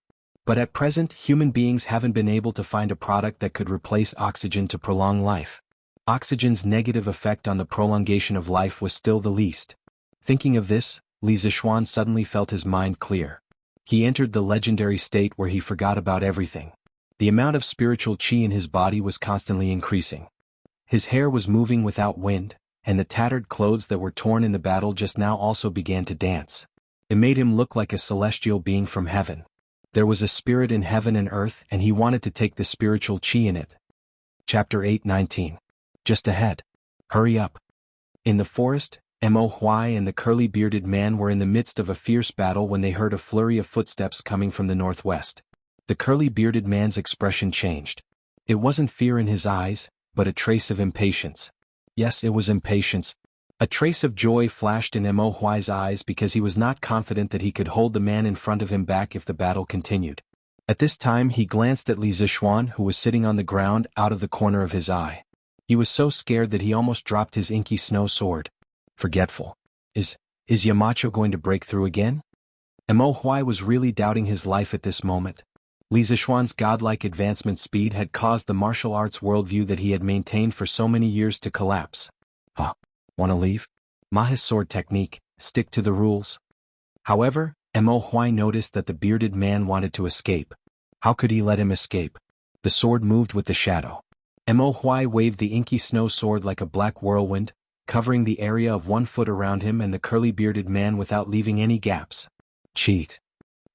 But at present, human beings haven't been able to find a product that could replace oxygen to prolong life. Oxygen's negative effect on the prolongation of life was still the least. Thinking of this, Li Zishuan suddenly felt his mind clear. He entered the legendary state where he forgot about everything. The amount of spiritual qi in his body was constantly increasing. His hair was moving without wind, and the tattered clothes that were torn in the battle just now also began to dance. It made him look like a celestial being from heaven. There was a spirit in heaven and earth, and he wanted to take the spiritual qi in it. Chapter 8:19. Just ahead. Hurry up. In the forest, Mo Huai and the curly-bearded man were in the midst of a fierce battle when they heard a flurry of footsteps coming from the northwest. The curly-bearded man's expression changed. It wasn't fear in his eyes, but a trace of impatience. Yes, it was impatience. A trace of joy flashed in Mo Huai's eyes because he was not confident that he could hold the man in front of him back if the battle continued. At this time he glanced at Li Zishuan, who was sitting on the ground out of the corner of his eye. He was so scared that he almost dropped his inky snow sword. Forgetful. Is Yamacho going to break through again? Mo Huai was really doubting his life at this moment. Li Zishuan's godlike advancement speed had caused the martial arts worldview that he had maintained for so many years to collapse. Wanna leave? Ma's sword technique, stick to the rules. However, Mo Huai noticed that the bearded man wanted to escape. How could he let him escape? The sword moved with the shadow. Mo Huai waved the inky snow sword like a black whirlwind, covering the area of 1 foot around him and the curly-bearded man without leaving any gaps. Cheat.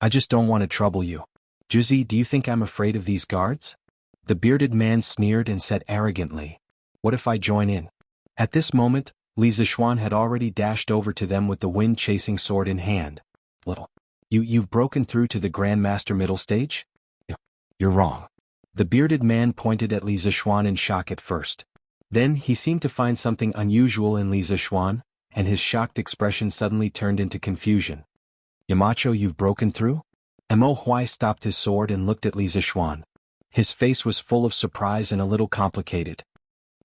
I just don't want to trouble you. Juzi, do you think I'm afraid of these guards? The bearded man sneered and said arrogantly. What if I join in? At this moment, Li Zishuan had already dashed over to them with the wind-chasing sword in hand. You've broken through to the Grandmaster middle stage? You're wrong. The bearded man pointed at Li Zishuan in shock at first. Then he seemed to find something unusual in Li Zishuan, and his shocked expression suddenly turned into confusion. Yamacho, you've broken through? Mo Huai stopped his sword and looked at Li Zishuan. His face was full of surprise and a little complicated.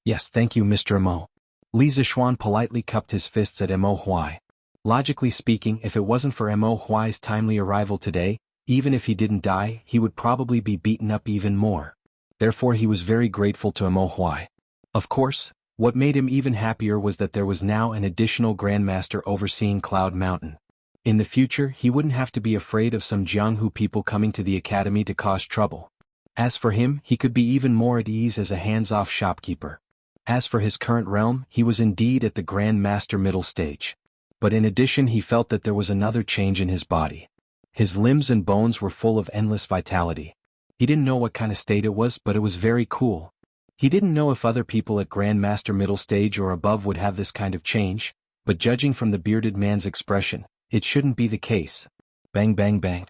Yes, thank you, Mr. Mo. Li Zishuan politely cupped his fists at Mo Huai. Logically speaking, if it wasn't for Mo Huai's timely arrival today, even if he didn't die, he would probably be beaten up even more. Therefore he was very grateful to Mo Huai. Of course, what made him even happier was that there was now an additional Grandmaster overseeing Cloud Mountain. In the future he wouldn't have to be afraid of some Jianghu people coming to the academy to cause trouble. As for him, he could be even more at ease as a hands-off shopkeeper. As for his current realm, he was indeed at the Grandmaster middle stage. But in addition he felt that there was another change in his body. His limbs and bones were full of endless vitality. He didn't know what kind of state it was, but it was very cool. He didn't know if other people at Grandmaster middle stage or above would have this kind of change, but judging from the bearded man's expression, it shouldn't be the case. Bang bang bang.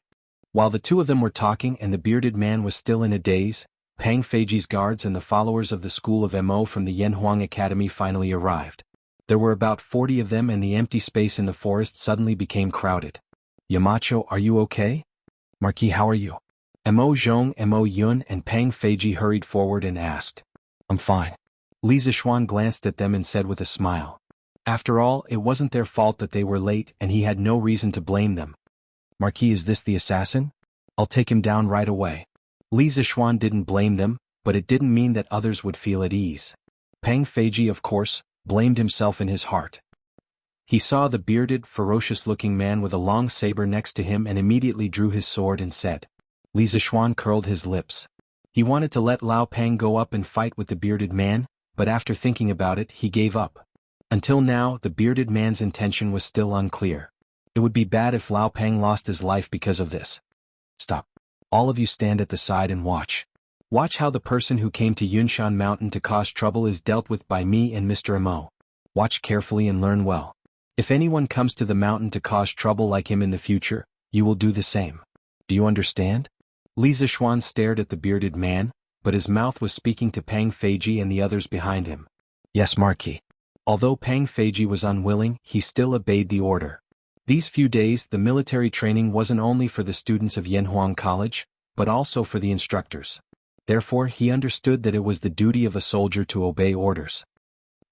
While the two of them were talking and the bearded man was still in a daze, Pang Feiji's guards and the followers of the school of Mo from the Yanhuang Academy finally arrived. There were about 40 of them and the empty space in the forest suddenly became crowded. Yamacho, are you okay? Marquis, how are you? Mo Zhong, Mo Yun and Pang Feiji hurried forward and asked. I'm fine. Li Zishuan glanced at them and said with a smile. After all, it wasn't their fault that they were late and he had no reason to blame them. Marquis, is this the assassin? I'll take him down right away. Li Zishuan didn't blame them, but it didn't mean that others would feel at ease. Pang Feiji, of course, blamed himself in his heart. He saw the bearded, ferocious-looking man with a long saber next to him and immediately drew his sword and said. Li Zishuan curled his lips. He wanted to let Lao Pang go up and fight with the bearded man, but after thinking about it, he gave up. Until now, the bearded man's intention was still unclear. It would be bad if Lao Pang lost his life because of this. Stop. All of you stand at the side and watch. Watch how the person who came to Yunshan Mountain to cause trouble is dealt with by me and Mr. Mo. Watch carefully and learn well. If anyone comes to the mountain to cause trouble like him in the future, you will do the same. Do you understand? Li Zishuan stared at the bearded man, but his mouth was speaking to Pang Feiji and the others behind him. Yes, Marquis. Although Pang Feiji was unwilling, he still obeyed the order. These few days, the military training wasn't only for the students of Yanhuang College, but also for the instructors. Therefore, he understood that it was the duty of a soldier to obey orders.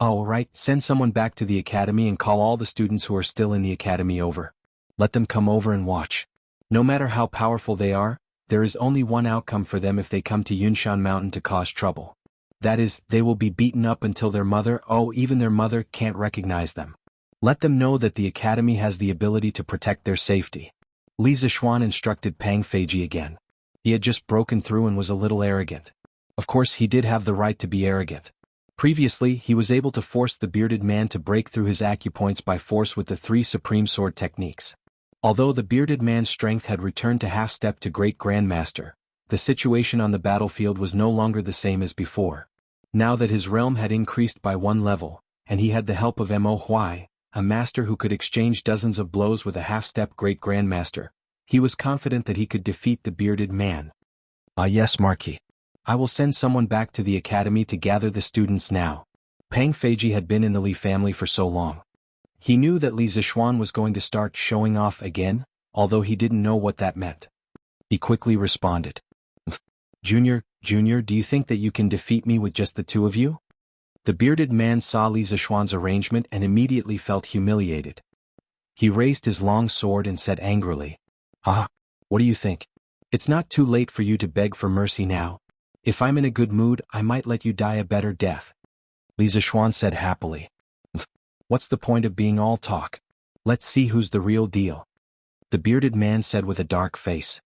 Oh, right, send someone back to the academy and call all the students who are still in the academy over. Let them come over and watch. No matter how powerful they are, there is only one outcome for them if they come to Yunshan Mountain to cause trouble. That is, they will be beaten up until their mother, even their mother, can't recognize them. Let them know that the academy has the ability to protect their safety. Li Zixuan instructed Pang Feiji again. He had just broken through and was a little arrogant. Of course, he did have the right to be arrogant. Previously, he was able to force the bearded man to break through his acupoints by force with the 3 supreme sword techniques. Although the bearded man's strength had returned to half-step to Great Grandmaster, the situation on the battlefield was no longer the same as before. Now that his realm had increased by 1 level, and he had the help of Mo Huai, a master who could exchange dozens of blows with a half-step Great Grandmaster, he was confident that he could defeat the bearded man. Ah yes, Marquis. I will send someone back to the academy to gather the students now. Pang Feiji had been in the Li family for so long. He knew that Li Zixuan was going to start showing off again, although he didn't know what that meant. He quickly responded. Junior, do you think that you can defeat me with just the 2 of you? The bearded man saw Li Zixuan's arrangement and immediately felt humiliated. He raised his long sword and said angrily, what do you think? It's not too late for you to beg for mercy now. If I'm in a good mood, I might let you die a better death. Li Zixuan said happily. What's the point of being all talk? Let's see who's the real deal. The bearded man said with a dark face.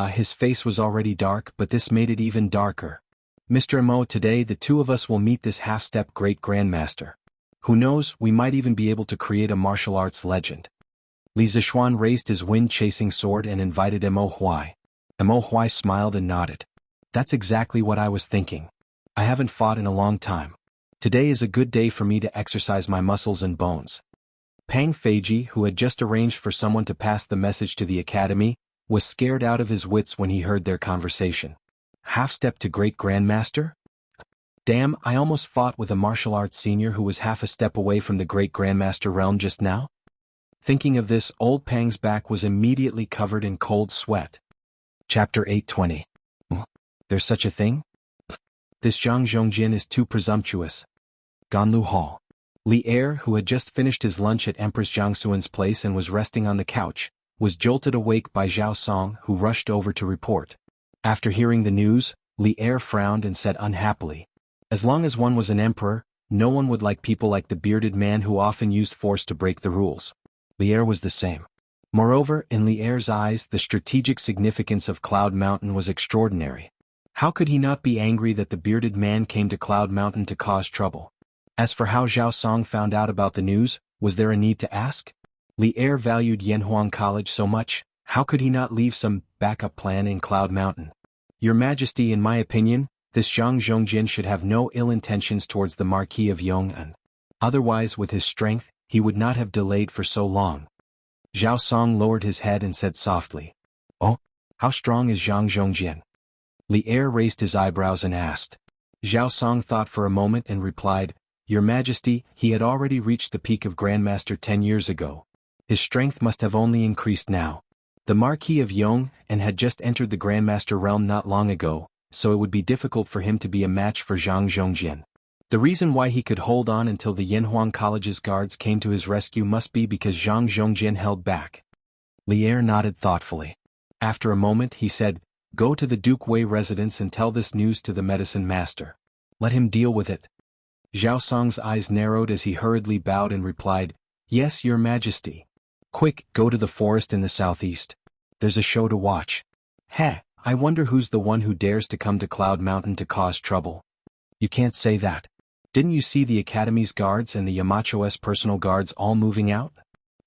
His face was already dark, but this made it even darker. Mr. Mo, today the 2 of us will meet this half-step Great Grandmaster. Who knows, we might even be able to create a martial arts legend. Li Zixuan raised his wind-chasing sword and invited Mo Huai. Mo Huai smiled and nodded. That's exactly what I was thinking. I haven't fought in a long time. Today is a good day for me to exercise my muscles and bones. Pang Feiji, who had just arranged for someone to pass the message to the academy, was scared out of his wits when he heard their conversation. Half-step to Great Grandmaster? Damn, I almost fought with a martial arts senior who was half a step away from the Great Grandmaster realm just now. Thinking of this, old Pang's back was immediately covered in cold sweat. Chapter 820. There's such a thing? This Zhang Zhongjin is too presumptuous. Ganlu Hall. Li Er, who had just finished his lunch at Empress Jiangsuan's place and was resting on the couch, was jolted awake by Zhao Song, who rushed over to report. After hearing the news, Li Er frowned and said unhappily, as long as one was an emperor, no one would like people like the bearded man who often used force to break the rules. Li Er was the same. Moreover, in Li Er's eyes, the strategic significance of Cloud Mountain was extraordinary. How could he not be angry that the bearded man came to Cloud Mountain to cause trouble? As for how Zhao Song found out about the news, was there a need to ask? Li Er valued Yanhuang College so much, how could he not leave some backup plan in Cloud Mountain? Your Majesty, in my opinion, this Zhang Zhongjin should have no ill intentions towards the Marquis of Yong'an. Otherwise, with his strength, he would not have delayed for so long. Zhao Song lowered his head and said softly, Oh, how strong is Zhang Zhongjin? Li Er raised his eyebrows and asked. Zhao Song thought for a moment and replied, Your Majesty, he had already reached the peak of Grandmaster 10 years ago. His strength must have only increased now. The Marquis of Yong'an had just entered the Grandmaster realm not long ago, so it would be difficult for him to be a match for Zhang Zhongjin. The reason why he could hold on until the Yanhuang College's guards came to his rescue must be because Zhang Zhongjin held back. Li Er nodded thoughtfully. After a moment he said, Go to the Duke Wei residence and tell this news to the medicine master. Let him deal with it. Zhao Song's eyes narrowed as he hurriedly bowed and replied, Yes, Your Majesty. Quick, go to the forest in the southeast. There's a show to watch. Heh, I wonder who's the one who dares to come to Cloud Mountain to cause trouble. You can't say that. Didn't you see the Academy's guards and the Yamacho's personal guards all moving out?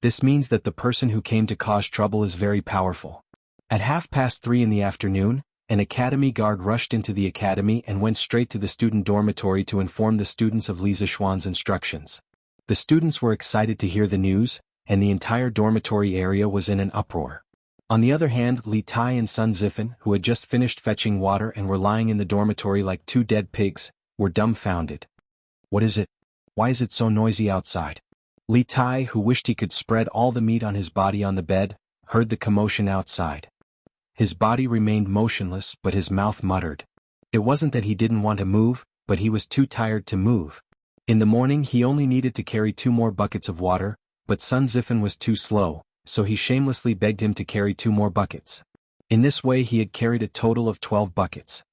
This means that the person who came to cause trouble is very powerful. At 3:30 in the afternoon, an Academy guard rushed into the Academy and went straight to the student dormitory to inform the students of Li Zixuan's instructions. The students were excited to hear the news, and the entire dormitory area was in an uproar. On the other hand, Li Tai and Sun Zifan, who had just finished fetching water and were lying in the dormitory like 2 dead pigs, were dumbfounded. What is it? Why is it so noisy outside? Li Tai, who wished he could spread all the meat on his body on the bed, heard the commotion outside. His body remained motionless, but his mouth muttered. It wasn't that he didn't want to move, but he was too tired to move. In the morning he only needed to carry 2 more buckets of water, but Sun Zifen was too slow, so he shamelessly begged him to carry 2 more buckets. In this way he had carried a total of 12 buckets.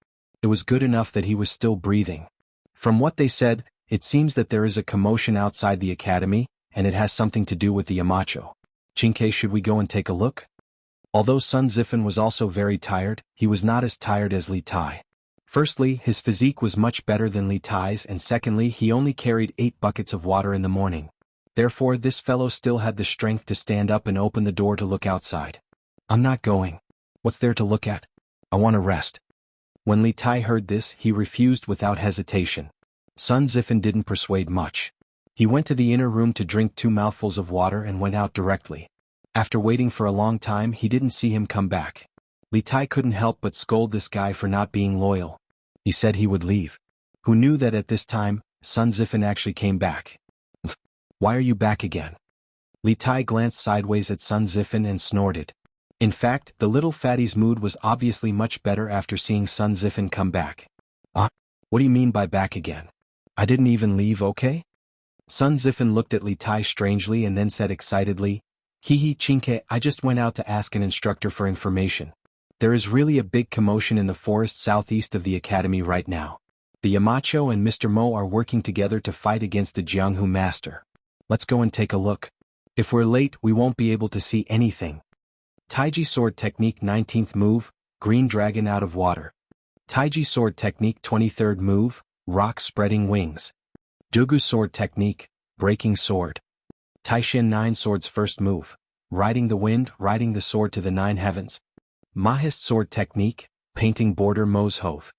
It was good enough that he was still breathing. From what they said, it seems that there is a commotion outside the academy, and it has something to do with the Yamacho. Chinke, should we go and take a look? Although Sun Zifen was also very tired, he was not as tired as Li Tai. Firstly, his physique was much better than Li Tai's, and secondly, he only carried 8 buckets of water in the morning. Therefore this fellow still had the strength to stand up and open the door to look outside. I'm not going. What's there to look at? I want to rest. When Li Tai heard this, he refused without hesitation. Sun Zifen didn't persuade much. He went to the inner room to drink 2 mouthfuls of water and went out directly. After waiting for a long time, he didn't see him come back. Li Tai couldn't help but scold this guy for not being loyal. He said he would leave. Who knew that at this time, Sun Zifen actually came back? Why are you back again? Li Tai glanced sideways at Sun Zifen and snorted. In fact, the little fatty's mood was obviously much better after seeing Sun Zifen come back. What do you mean by back again? I didn't even leave, okay? Sun Zifen looked at Li Tai strangely and then said excitedly, Hihi Chinke, I just went out to ask an instructor for information. There is really a big commotion in the forest southeast of the academy right now. The Yamacho and Mr. Mo are working together to fight against the Jianghu master. Let's go and take a look. If we're late, we won't be able to see anything. Taiji Sword Technique 19th move, Green Dragon out of water. Taiji Sword Technique 23rd move, Rock Spreading Wings. Dugu Sword Technique, Breaking Sword. Taishin 9 Swords first move, Riding the Wind, riding the sword to the 9 heavens. Mahist Sword Technique, Painting Border Mozhov.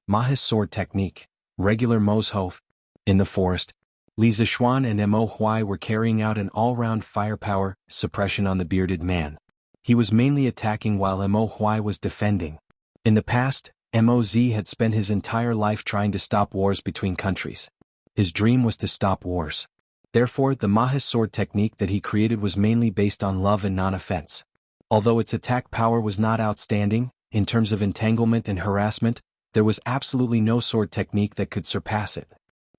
Mahist Sword Technique, Regular Mozhov. In the forest, Li Zishuan and Mo Huai were carrying out an all-round firepower suppression on the bearded man. He was mainly attacking while Mo Huai was defending. In the past, Moz had spent his entire life trying to stop wars between countries. His dream was to stop wars. Therefore, the Mahis sword technique that he created was mainly based on love and non-offense. Although its attack power was not outstanding, in terms of entanglement and harassment, there was absolutely no sword technique that could surpass it.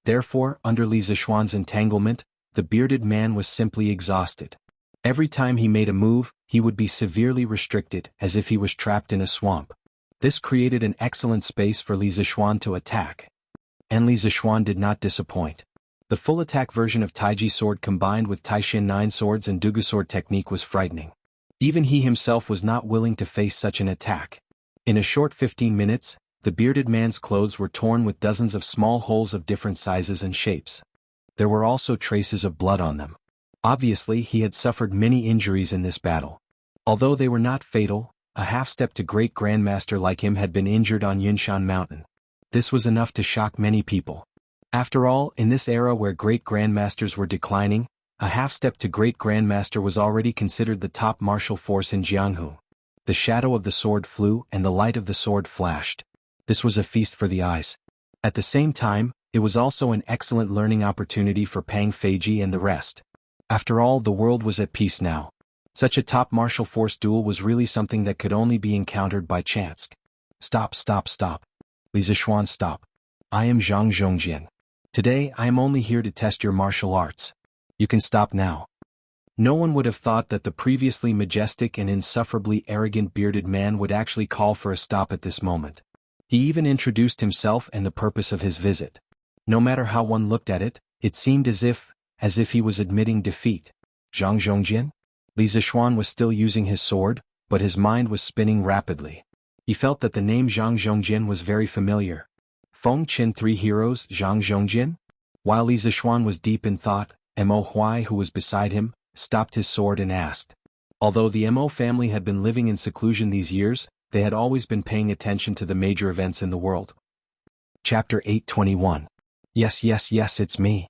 Therefore, under Li Zishuan's entanglement, the bearded man was simply exhausted. Every time he made a move, he would be severely restricted, as if he was trapped in a swamp. This created an excellent space for Li Zishuan to attack. And Li Zishuan did not disappoint. The full attack version of Taiji sword combined with Taishin 9 swords and Dugu sword technique was frightening. Even he himself was not willing to face such an attack. In a short 15 minutes, the bearded man's clothes were torn with dozens of small holes of different sizes and shapes. There were also traces of blood on them. Obviously, he had suffered many injuries in this battle. Although they were not fatal, a half-step to great grandmaster like him had been injured on Yunshan Mountain. This was enough to shock many people. After all, in this era where great grandmasters were declining, a half-step to great grandmaster was already considered the top martial force in Jianghu. The shadow of the sword flew and the light of the sword flashed. This was a feast for the eyes. At the same time, it was also an excellent learning opportunity for Pang Feiji and the rest. After all, the world was at peace now. Such a top martial force duel was really something that could only be encountered by chance. Stop, stop, stop. Li Zishuan, stop. I am Zhang Zhongjian. Today I am only here to test your martial arts. You can stop now. No one would have thought that the previously majestic and insufferably arrogant bearded man would actually call for a stop at this moment. He even introduced himself and the purpose of his visit. No matter how one looked at it, it seemed as if he was admitting defeat. Zhang Zhongjian? Li Zishuan was still using his sword, but his mind was spinning rapidly. He felt that the name Zhang Zhongjian was very familiar. Feng Qin 3 heroes, Zhang Zhongjian? While Li Zishuan was deep in thought, Mo Huai, who was beside him, stopped his sword and asked. Although the Mo family had been living in seclusion these years, they had always been paying attention to the major events in the world. Chapter 821. Yes, it's me.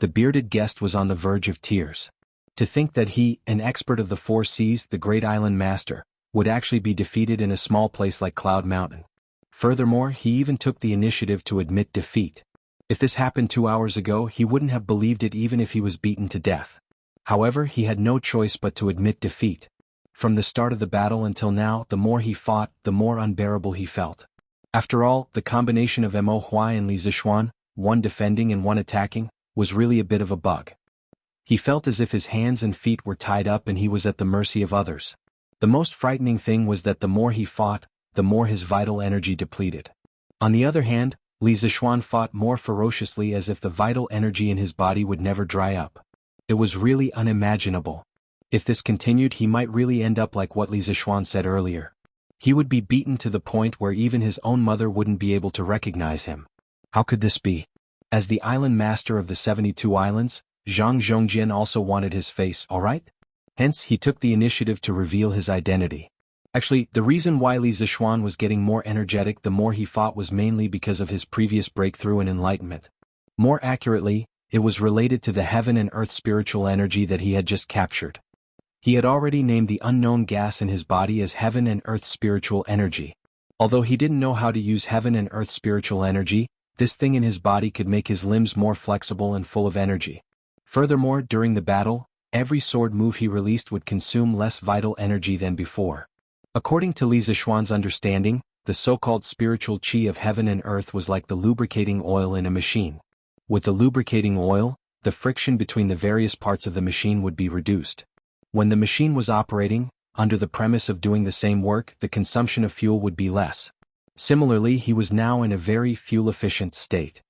The bearded guest was on the verge of tears. To think that he, an expert of the 4 seas, the great island master, would actually be defeated in a small place like Cloud Mountain. Furthermore, he even took the initiative to admit defeat. If this happened 2 hours ago, he wouldn't have believed it even if he was beaten to death. However, he had no choice but to admit defeat. From the start of the battle until now, the more he fought, the more unbearable he felt. After all, the combination of Mo Huai and Li Zishuan, one defending and one attacking, was really a bit of a bug. He felt as if his hands and feet were tied up and he was at the mercy of others. The most frightening thing was that the more he fought, the more his vital energy depleted. On the other hand, Li Zixuan fought more ferociously as if the vital energy in his body would never dry up. It was really unimaginable. If this continued, he might really end up like what Li Zixuan said earlier. He would be beaten to the point where even his own mother wouldn't be able to recognize him. How could this be? As the island master of the 72 islands, Zhang Zhongjian also wanted his face, alright? Hence, he took the initiative to reveal his identity. Actually, the reason why Li Zixuan was getting more energetic the more he fought was mainly because of his previous breakthrough in enlightenment. More accurately, it was related to the heaven and earth spiritual energy that he had just captured. He had already named the unknown gas in his body as heaven and earth spiritual energy. Although he didn't know how to use heaven and earth spiritual energy, this thing in his body could make his limbs more flexible and full of energy. Furthermore, during the battle, every sword move he released would consume less vital energy than before. According to Li Zixuan's understanding, the so-called spiritual qi of heaven and earth was like the lubricating oil in a machine. With the lubricating oil, the friction between the various parts of the machine would be reduced. When the machine was operating, under the premise of doing the same work, the consumption of fuel would be less. Similarly, he was now in a very fuel-efficient state.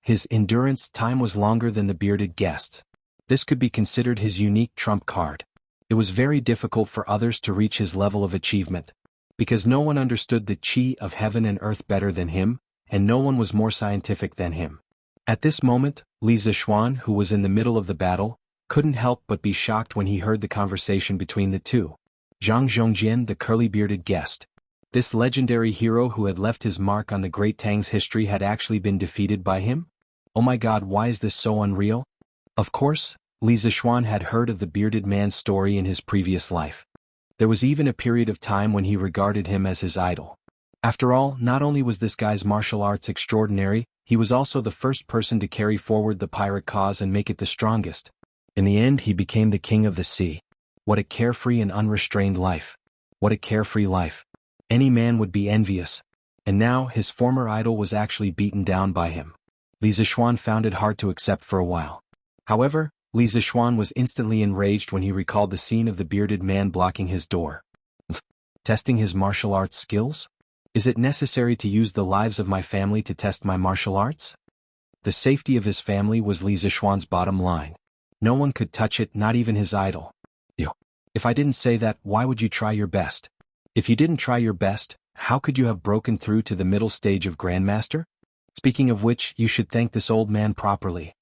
His endurance time was longer than the bearded guests. This could be considered his unique trump card. It was very difficult for others to reach his level of achievement, because no one understood the qi of heaven and earth better than him, and no one was more scientific than him. At this moment, Li Zixuan, who was in the middle of the battle, couldn't help but be shocked when he heard the conversation between the two. Zhang Zhongjian, the curly-bearded guest. This legendary hero who had left his mark on the Great Tang's history had actually been defeated by him? Oh my god, why is this so unreal? Of course, Li Zixuan had heard of the bearded man's story in his previous life. There was even a period of time when he regarded him as his idol. After all, not only was this guy's martial arts extraordinary, he was also the first person to carry forward the pirate cause and make it the strongest. In the end, he became the king of the sea. What a carefree and unrestrained life. What a carefree life. Any man would be envious. And now, his former idol was actually beaten down by him. Li Zixuan found it hard to accept for a while. However, Li Zixuan was instantly enraged when he recalled the scene of the bearded man blocking his door. Testing his martial arts skills? Is it necessary to use the lives of my family to test my martial arts? The safety of his family was Li Zixuan's bottom line. No one could touch it, not even his idol. If I didn't say that, why would you try your best? If you didn't try your best, how could you have broken through to the middle stage of Grandmaster? Speaking of which, you should thank this old man properly.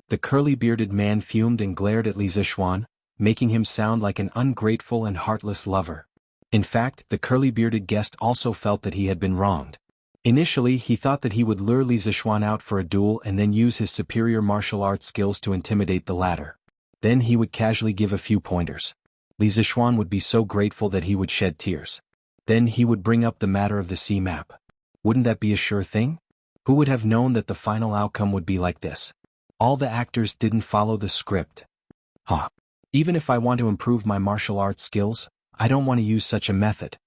The curly-bearded man fumed and glared at Li Zixuan, making him sound like an ungrateful and heartless lover. In fact, the curly-bearded guest also felt that he had been wronged. Initially, he thought that he would lure Li Zixuan out for a duel and then use his superior martial arts skills to intimidate the latter. Then he would casually give a few pointers. Li Zixuan would be so grateful that he would shed tears. Then he would bring up the matter of the sea map. Wouldn't that be a sure thing? Who would have known that the final outcome would be like this? All the actors didn't follow the script. Even if I want to improve my martial arts skills, I don't want to use such a method.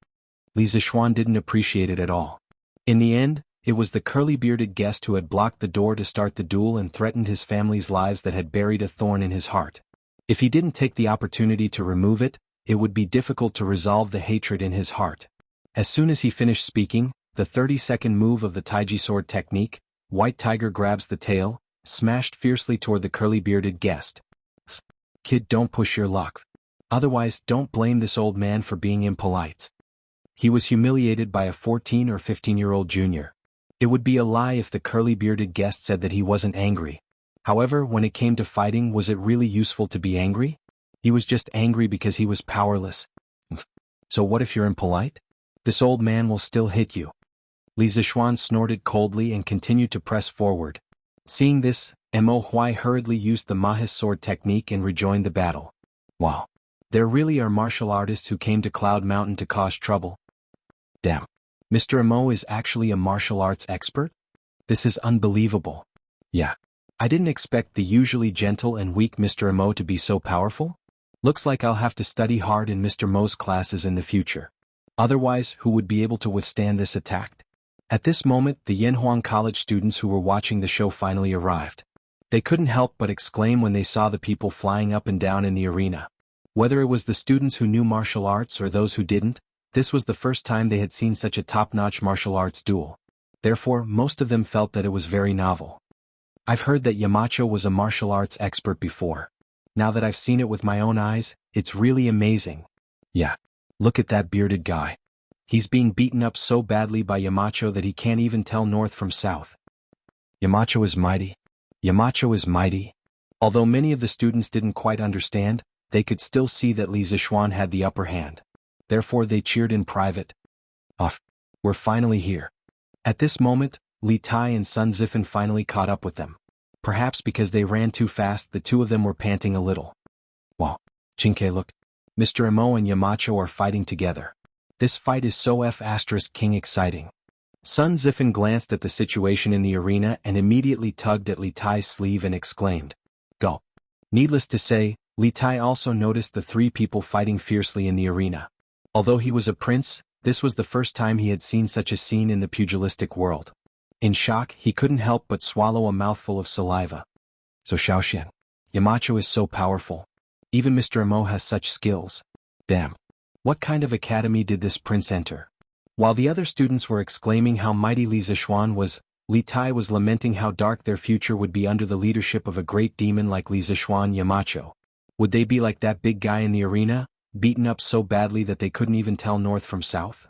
Li Zixuan didn't appreciate it at all. In the end, it was the curly-bearded guest who had blocked the door to start the duel and threatened his family's lives that had buried a thorn in his heart. If he didn't take the opportunity to remove it, it would be difficult to resolve the hatred in his heart. As soon as he finished speaking, the 30-second move of the Taiji sword technique, White Tiger grabs the tail, smashed fiercely toward the curly-bearded guest. Kid, don't push your luck. Otherwise, don't blame this old man for being impolite. He was humiliated by a 14 or 15-year-old junior. It would be a lie if the curly-bearded guest said that he wasn't angry. However, when it came to fighting, was it really useful to be angry? He was just angry because he was powerless. So what if you're impolite? This old man will still hit you. Li Zixuan snorted coldly and continued to press forward. Seeing this, Mo Huai hurriedly used the Mahis sword technique and rejoined the battle. Wow. There really are martial artists who came to Cloud Mountain to cause trouble. Damn. Mr. Mo is actually a martial arts expert? This is unbelievable. Yeah. I didn't expect the usually gentle and weak Mr. Mo to be so powerful. Looks like I'll have to study hard in Mr. Mo's classes in the future. Otherwise, who would be able to withstand this attack? At this moment, the Yanhuang College students who were watching the show finally arrived. They couldn't help but exclaim when they saw the people flying up and down in the arena. Whether it was the students who knew martial arts or those who didn't, this was the first time they had seen such a top-notch martial arts duel. Therefore, most of them felt that it was very novel. I've heard that Yamacho was a martial arts expert before. Now that I've seen it with my own eyes, it's really amazing. Yeah. Look at that bearded guy. He's being beaten up so badly by Yamacho that he can't even tell north from south. Yamacho is mighty. Yamacho is mighty. Although many of the students didn't quite understand, they could still see that Li Zixuan had the upper hand. Therefore they cheered in private. We're finally here. At this moment, Li Tai and Sun Zifan finally caught up with them. Perhaps because they ran too fast, the two of them were panting a little. Wow. Chinke, look. Mr. Imo and Yamacho are fighting together. This fight is so King exciting. Sun Zifan glanced at the situation in the arena and immediately tugged at Li Tai's sleeve and exclaimed, "Go." Needless to say, Li Tai also noticed the three people fighting fiercely in the arena. Although he was a prince, this was the first time he had seen such a scene in the pugilistic world. In shock, he couldn't help but swallow a mouthful of saliva. So Xiaoxian. Yamacho is so powerful. Even Mr. Imo has such skills. Damn. What kind of academy did this prince enter? While the other students were exclaiming how mighty Li Zixuan was, Li Tai was lamenting how dark their future would be under the leadership of a great demon like Li Zixuan Yamacho. Would they be like that big guy in the arena, beaten up so badly that they couldn't even tell north from south?